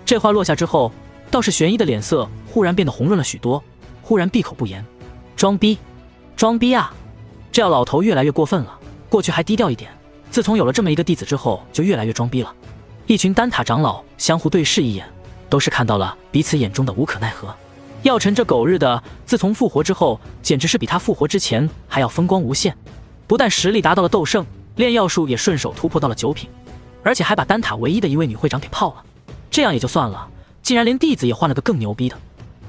这话落下之后，倒是玄一的脸色忽然变得红润了许多，忽然闭口不言。装逼，装逼啊！这药老头越来越过分了，过去还低调一点，自从有了这么一个弟子之后，就越来越装逼了。一群丹塔长老相互对视一眼，都是看到了彼此眼中的无可奈何。药尘这狗日的，自从复活之后，简直是比他复活之前还要风光无限。不但实力达到了斗圣，炼药术也顺手突破到了9品，而且还把丹塔唯一的一位女会长给泡了。这样也就算了，竟然连弟子也换了个更牛逼的，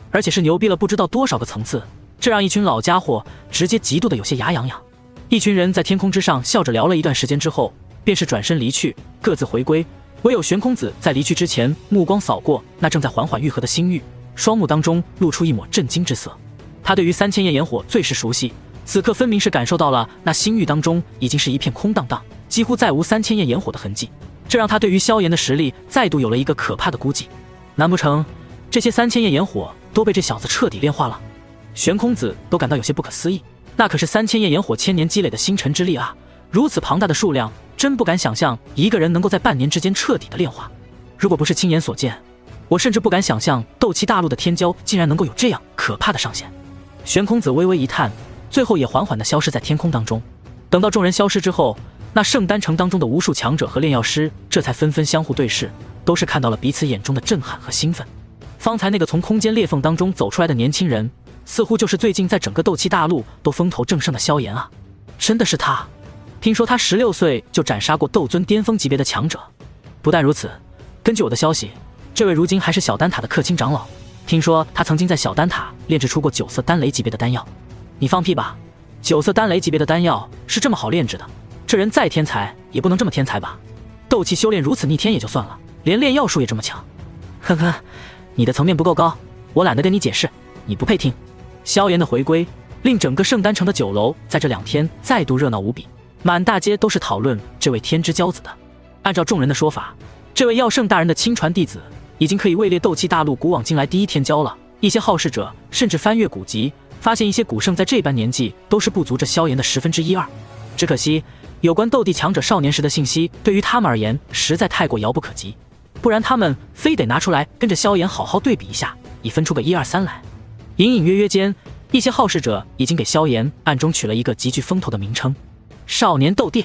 而且是牛逼了不知道多少个层次，这让一群老家伙直接嫉妒的有些牙痒痒。一群人在天空之上笑着聊了一段时间之后，便是转身离去，各自回归。唯有玄空子在离去之前，目光扫过那正在缓缓愈合的星域，双目当中露出一抹震惊之色。他对于3000焰炎火最是熟悉，此刻分明是感受到了那星域当中已经是一片空荡荡，几乎再无3000焰炎火的痕迹。这让他对于萧炎的实力再度有了一个可怕的估计。难不成这些3000焰炎火都被这小子彻底炼化了？玄空子都感到有些不可思议，那可是3000焰炎火1000年积累的星辰之力啊！如此庞大的数量，真不敢想象一个人能够在半年之间彻底的炼化。如果不是亲眼所见，我甚至不敢想象斗气大陆的天骄竟然能够有这样可怕的上限。玄空子微微一叹，最后也缓缓地消失在天空当中。等到众人消失之后，那圣丹城当中的无数强者和炼药师这才纷纷相互对视，都是看到了彼此眼中的震撼和兴奋。方才那个从空间裂缝当中走出来的年轻人，似乎就是最近在整个斗气大陆都风头正盛的萧炎啊！真的是他？听说他16岁就斩杀过斗尊巅峰级别的强者。不但如此，根据我的消息，这位如今还是小丹塔的氪金长老，听说他曾经在小丹塔炼制出过9色丹雷级别的丹药。你放屁吧！9色丹雷级别的丹药是这么好炼制的？这人再天才也不能这么天才吧？斗气修炼如此逆天也就算了，连炼药术也这么强。呵呵，你的层面不够高，我懒得跟你解释，你不配听。萧炎的回归令整个圣丹城的酒楼在这2天再度热闹无比，满大街都是讨论这位天之骄子的。按照众人的说法，这位药圣大人的亲传弟子已经可以位列斗气大陆古往今来第一天骄了。一些好事者甚至翻阅古籍，发现一些古圣在这般年纪都是不足这萧炎的1/10-2。只可惜有关斗帝强者少年时的信息对于他们而言实在太过遥不可及，不然他们非得拿出来跟着萧炎好好对比一下，以分出个1、2、3来。隐隐约约间，一些好事者已经给萧炎暗中取了一个极具风头的名称——少年斗帝。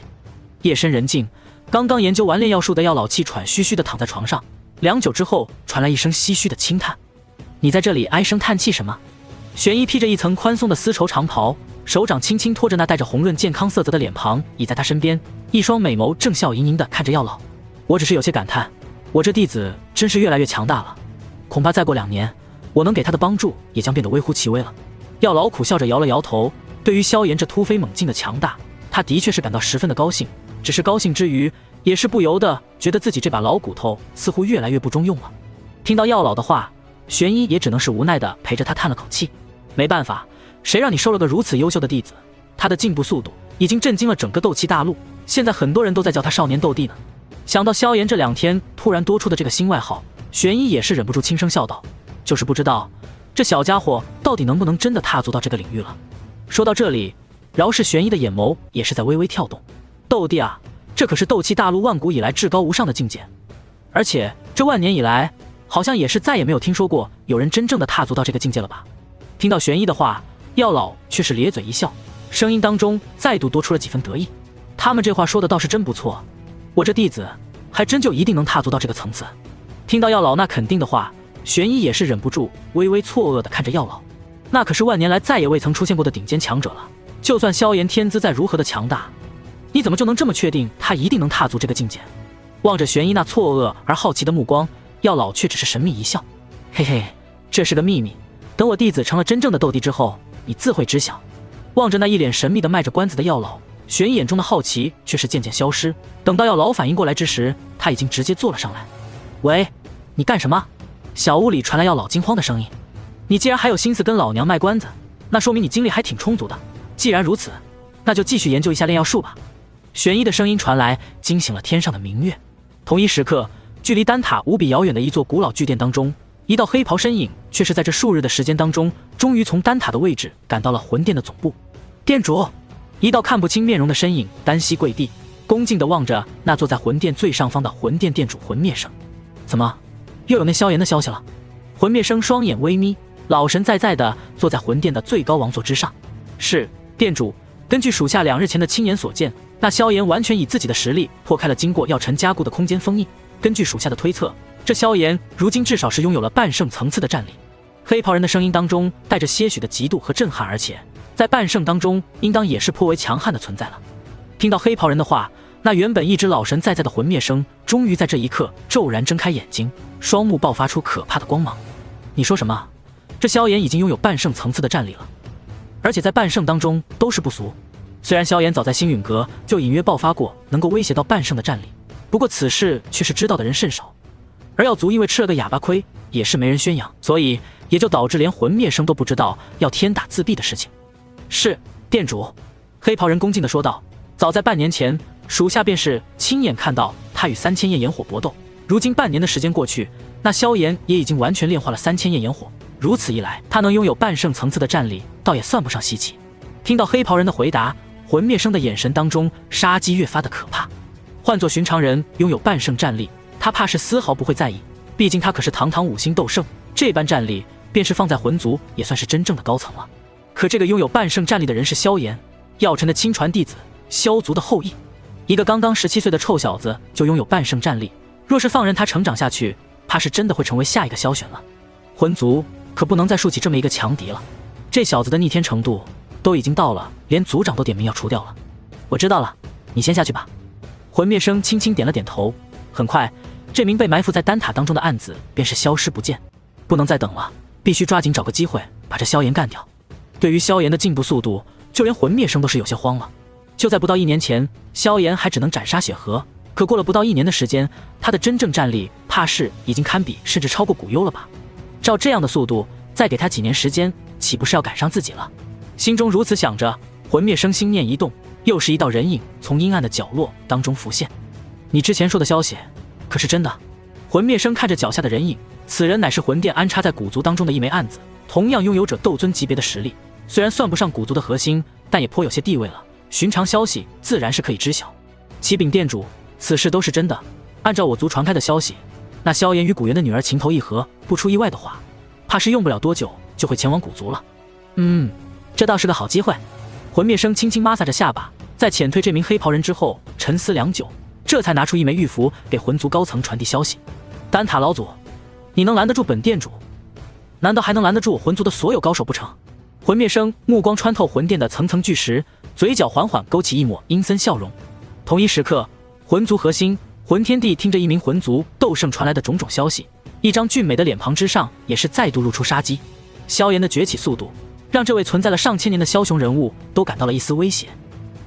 夜深人静，刚刚研究完炼药术的药老气喘吁吁地躺在床上，良久之后传来一声唏嘘的轻叹：“你在这里唉声叹气什么？”玄一披着一层宽松的丝绸长袍，手掌轻轻托着那带着红润健康色泽的脸庞，倚在他身边，一双美眸正笑盈盈地看着药老。我只是有些感叹，我这弟子真是越来越强大了，恐怕再过2年，我能给他的帮助也将变得微乎其微了。药老苦笑着摇了摇头，对于萧炎这突飞猛进的强大，他的确是感到十分的高兴，只是高兴之余，也是不由得觉得自己这把老骨头似乎越来越不中用了。听到药老的话，玄一也只能是无奈地陪着他叹了口气。没办法，谁让你收了个如此优秀的弟子，他的进步速度已经震惊了整个斗气大陆，现在很多人都在叫他少年斗帝呢。想到萧炎这2天突然多出的这个新外号，玄一也是忍不住轻声笑道，就是不知道这小家伙到底能不能真的踏足到这个领域了。说到这里，饶是玄一的眼眸也是在微微跳动。斗帝啊，这可是斗气大陆万古以来至高无上的境界，而且这万年以来好像也是再也没有听说过有人真正的踏足到这个境界了吧。听到玄一的话，药老却是咧嘴一笑，声音当中再度多出了几分得意。他们这话说的倒是真不错，我这弟子还真就一定能踏足到这个层次。听到药老那肯定的话，玄一也是忍不住微微错愕地看着药老，那可是万年来再也未曾出现过的顶尖强者了，就算萧炎天资再如何的强大，你怎么就能这么确定他一定能踏足这个境界？望着玄一那错愕而好奇的目光，药老却只是神秘一笑，嘿嘿，这是个秘密，等我弟子成了真正的斗帝之后，你自会知晓。望着那一脸神秘的卖着关子的药老，玄一眼中的好奇却是渐渐消失。等到药老反应过来之时，他已经直接坐了上来。喂，你干什么？小屋里传来药老惊慌的声音。你既然还有心思跟老娘卖关子，那说明你精力还挺充足的。既然如此，那就继续研究一下炼药术吧。玄一的声音传来，惊醒了天上的明月。同一时刻，距离丹塔无比遥远的一座古老巨殿当中，一道黑袍身影却是在这数日的时间当中，终于从丹塔的位置赶到了魂殿的总部。殿主，一道看不清面容的身影单膝跪地，恭敬地望着那坐在魂殿最上方的魂殿殿主魂灭生。怎么，又有那萧炎的消息了？魂灭生双眼微眯，老神在在地坐在魂殿的最高王座之上。是，殿主，根据属下2日前的亲眼所见，那萧炎完全以自己的实力破开了经过药尘加固的空间封印。根据属下的推测，这萧炎如今至少是拥有了半圣层次的战力。黑袍人的声音当中带着些许的嫉妒和震撼，而且在半圣当中应当也是颇为强悍的存在了。听到黑袍人的话，那原本一直老神在在的魂灭生终于在这一刻骤然睁开眼睛，双目爆发出可怕的光芒。你说什么？这萧炎已经拥有半圣层次的战力了，而且在半圣当中都是不俗。虽然萧炎早在星陨阁就隐约爆发过能够威胁到半圣的战力，不过此事却是知道的人甚少，而药族因为吃了个哑巴亏，也是没人宣扬，所以也就导致连魂灭生都不知道要天打自闭的事情。是，殿主。黑袍人恭敬地说道，早在半年前，属下便是亲眼看到他与3000焰炎火搏斗，如今半年的时间过去，那萧炎也已经完全炼化了3000焰炎火，如此一来，他能拥有半圣层次的战力，倒也算不上稀奇。听到黑袍人的回答，魂灭生的眼神当中杀机越发的可怕。换作寻常人拥有半圣战力，他怕是丝毫不会在意，毕竟他可是堂堂5星斗圣，这般战力便是放在魂族也算是真正的高层了。可这个拥有半圣战力的人是萧炎，药尘的亲传弟子，萧族的后裔。一个刚刚17岁的臭小子就拥有半圣战力，若是放任他成长下去，怕是真的会成为下一个萧玄了。魂族可不能再竖起这么一个强敌了，这小子的逆天程度都已经到了连族长都点名要除掉了。我知道了，你先下去吧。魂灭生轻轻点了点头，很快这名被埋伏在丹塔当中的暗子便是消失不见。不能再等了，必须抓紧找个机会把这萧炎干掉。对于萧炎的进步速度，就连魂灭生都是有些慌了。就在不到1年前，萧炎还只能斩杀血河，可过了不到1年的时间，他的真正战力怕是已经堪比甚至超过古幽了吧。照这样的速度，再给他几年时间，岂不是要赶上自己了？心中如此想着，魂灭生心念一动，又是一道人影从阴暗的角落当中浮现。你之前说的消息可是真的？魂灭生看着脚下的人影，此人乃是魂殿安插在古族当中的一枚暗子，同样拥有者斗尊级别的实力，虽然算不上古族的核心，但也颇有些地位了，寻常消息自然是可以知晓。启禀殿主，此事都是真的。按照我族传开的消息，那萧炎与古元的女儿情投意合，不出意外的话，怕是用不了多久就会前往古族了。这倒是个好机会。魂灭生轻轻抹撒着下巴，在遣退这名黑袍人之后沉思良久，这才拿出一枚玉符给魂族高层传递消息。丹塔老祖，你能拦得住本殿主，难道还能拦得住魂族的所有高手不成？魂灭生目光穿透魂殿的层层巨石，嘴角缓缓勾起一抹阴森笑容。同一时刻，魂族核心魂天帝听着一名魂族斗圣传来的种种消息，一张俊美的脸庞之上也是再度露出杀机。萧炎的崛起速度，让这位存在了上千年的枭雄人物都感到了一丝威胁。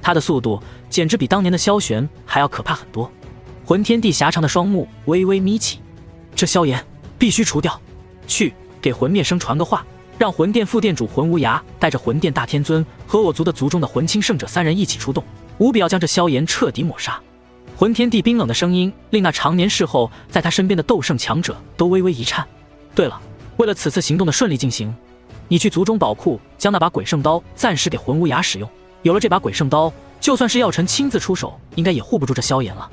他的速度简直比当年的萧玄还要可怕很多。魂天帝狭长的双目微微眯起，这萧炎必须除掉。去给魂灭生传个话，让魂殿副殿主魂无涯带着魂殿大天尊和我族的族中的魂清圣者3人一起出动，务必要将这萧炎彻底抹杀。魂天帝冰冷的声音令那常年侍候在他身边的斗圣强者都微微一颤。对了，为了此次行动的顺利进行，你去族中宝库将那把鬼圣刀暂时给魂无涯使用。有了这把鬼圣刀，就算是药尘亲自出手，应该也护不住这萧炎了。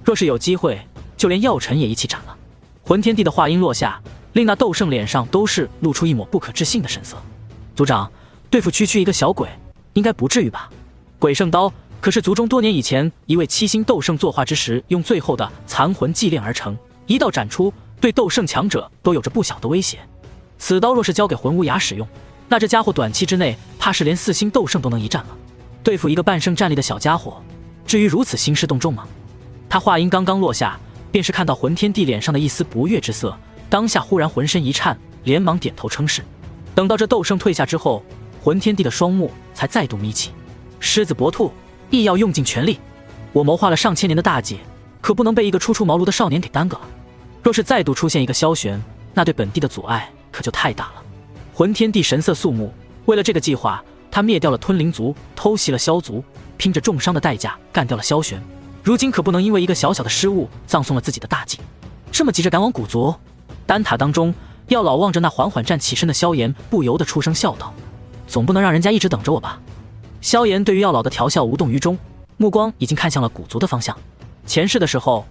若是有机会，就连药尘也一起斩了。魂天帝的话音落下，令那斗圣脸上都是露出一抹不可置信的神色。族长，对付区区一个小鬼，应该不至于吧？鬼圣刀可是族中多年以前一位7星斗圣作画之时用最后的残魂祭炼而成，一道斩出，对斗圣强者都有着不小的威胁。此刀若是交给魂无涯使用，那这家伙短期之内怕是连4星斗圣都能一战了。对付一个半圣战力的小家伙，至于如此兴师动众吗？他话音刚刚落下，便是看到魂天帝脸上的一丝不悦之色，当下忽然浑身一颤，连忙点头称是。等到这斗圣退下之后，魂天帝的双目才再度眯起。狮子搏兔，亦要用尽全力。我谋划了上千年的大计，可不能被一个初出茅庐的少年给耽搁了。若是再度出现一个萧玄，那对本地的阻碍可就太大了。魂天帝神色肃穆，为了这个计划，他灭掉了吞灵族，偷袭了萧族，拼着重伤的代价干掉了萧玄。如今可不能因为一个小小的失误葬送了自己的大计。这么急着赶往古族，丹塔当中，药老望着那缓缓站起身的萧炎，不由得出声笑道：“总不能让人家一直等着我吧？”萧炎对于药老的调笑无动于衷，目光已经看向了古族的方向。前世的时候，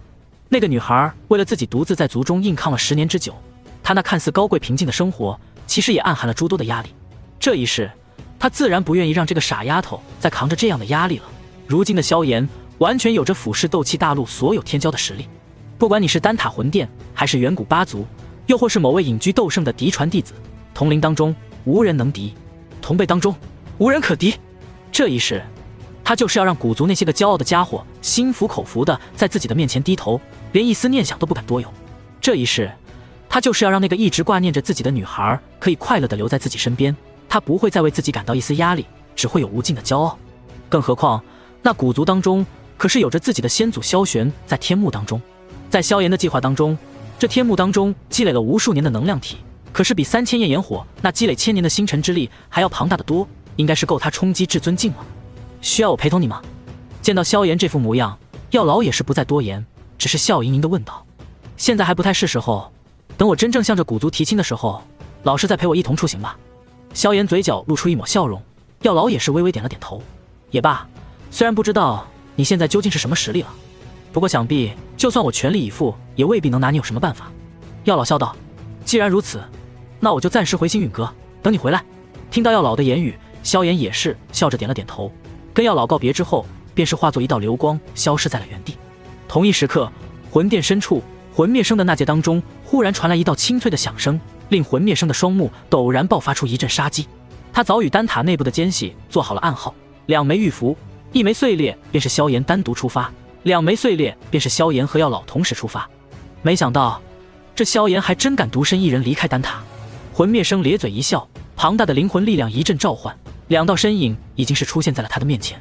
那个女孩为了自己独自在族中硬抗了10年之久，她那看似高贵平静的生活，其实也暗含了诸多的压力。这一世，她自然不愿意让这个傻丫头再扛着这样的压力了。如今的萧炎完全有着俯视斗气大陆所有天骄的实力，不管你是丹塔魂殿，还是远古八族，又或是某位隐居斗圣的嫡传弟子，同龄当中无人能敌，同辈当中无人可敌。这一世，他就是要让古族那些个骄傲的家伙心服口服的在自己的面前低头，连一丝念想都不敢多有。这一世，他就是要让那个一直挂念着自己的女孩可以快乐的留在自己身边，他不会再为自己感到一丝压力，只会有无尽的骄傲。更何况那古族当中可是有着自己的先祖萧玄在天幕当中。在萧炎的计划当中，这天幕当中积累了无数年的能量体，可是比3000焰炎火那积累1000年的星辰之力还要庞大的多，应该是够他冲击至尊境了。需要我陪同你吗？见到萧炎这副模样，药老也是不再多言，只是笑盈盈地问道：“现在还不太是时候，等我真正向着古族提亲的时候，老师再陪我一同出行吧。”萧炎嘴角露出一抹笑容，药老也是微微点了点头。也罢，虽然不知道你现在究竟是什么实力了，不过想必就算我全力以赴，也未必能拿你有什么办法。药老笑道：“既然如此，那我就暂时回星陨阁，等你回来。”听到药老的言语，萧炎也是笑着点了点头，跟药老告别之后，便是化作一道流光，消失在了原地。同一时刻，魂殿深处，魂灭生的那界当中，忽然传来一道清脆的响声，令魂灭生的双目陡然爆发出一阵杀机。他早与丹塔内部的奸细做好了暗号，2枚玉符，1枚碎裂便是萧炎单独出发，2枚碎裂便是萧炎和药老同时出发。没想到这萧炎还真敢独身一人离开丹塔。魂灭生咧嘴一笑，庞大的灵魂力量一阵召唤，2道身影已经是出现在了他的面前。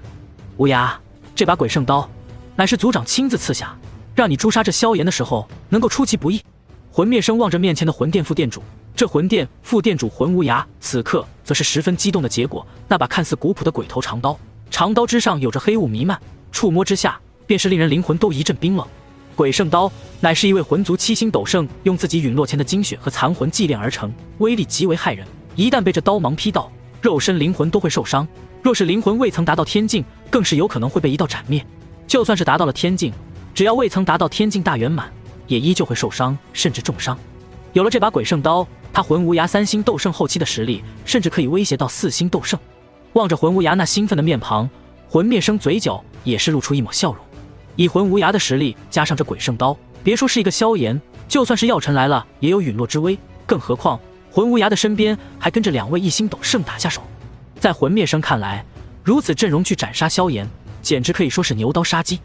无涯，这把鬼圣刀乃是族长亲自赐下，让你诛杀这萧炎的时候能够出其不意。魂灭生望着面前的魂殿副殿主，这魂殿副殿主魂无涯此刻则是十分激动的结果，那把看似古朴的鬼头长刀，长刀之上有着黑雾弥漫，触摸之下便是令人灵魂都一阵冰冷。鬼圣刀乃是一位魂族7星斗圣用自己陨落前的精血和残魂祭炼而成，威力极为骇人，一旦被这刀芒劈到，肉身灵魂都会受伤，若是灵魂未曾达到天境，更是有可能会被一刀斩灭。就算是达到了天境，只要未曾达到天境大圆满，也依旧会受伤，甚至重伤。有了这把鬼圣刀，他魂无涯3星斗圣后期的实力，甚至可以威胁到4星斗圣。望着魂无涯那兴奋的面庞，魂灭生嘴角也是露出一抹笑容。以魂无涯的实力加上这鬼圣刀，别说是一个萧炎，就算是药尘来了也有陨落之危，更何况魂无涯的身边还跟着2位1星斗圣打下手。在魂灭生看来，如此阵容去斩杀萧炎，简直可以说是牛刀杀鸡。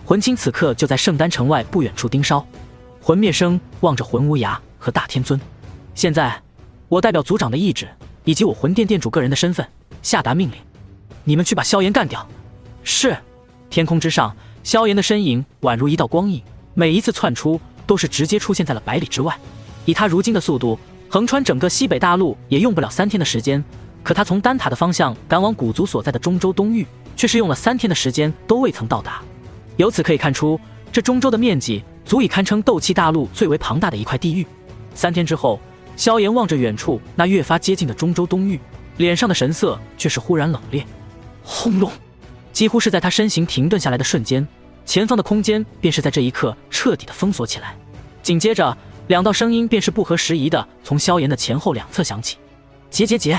魂青此刻就在圣丹城外不远处盯梢。魂灭生望着魂无涯和大天尊，现在我代表族长的意志以及我魂殿殿主个人的身份下达命令，你们去把萧炎干掉。是。天空之上，萧炎的身影宛如一道光影，每一次窜出都是直接出现在了百里之外。以他如今的速度，横穿整个西北大陆也用不了3天的时间。可他从丹塔的方向赶往古族所在的中州东域，却是用了3天的时间都未曾到达。由此可以看出，这中州的面积足以堪称斗气大陆最为庞大的一块地域。3天之后，萧炎望着远处那越发接近的中州东域，脸上的神色却是忽然冷冽。轰隆！几乎是在他身形停顿下来的瞬间，前方的空间便是在这一刻彻底的封锁起来。紧接着，2道声音便是不合时宜的从萧炎的前后两侧响起：结结结！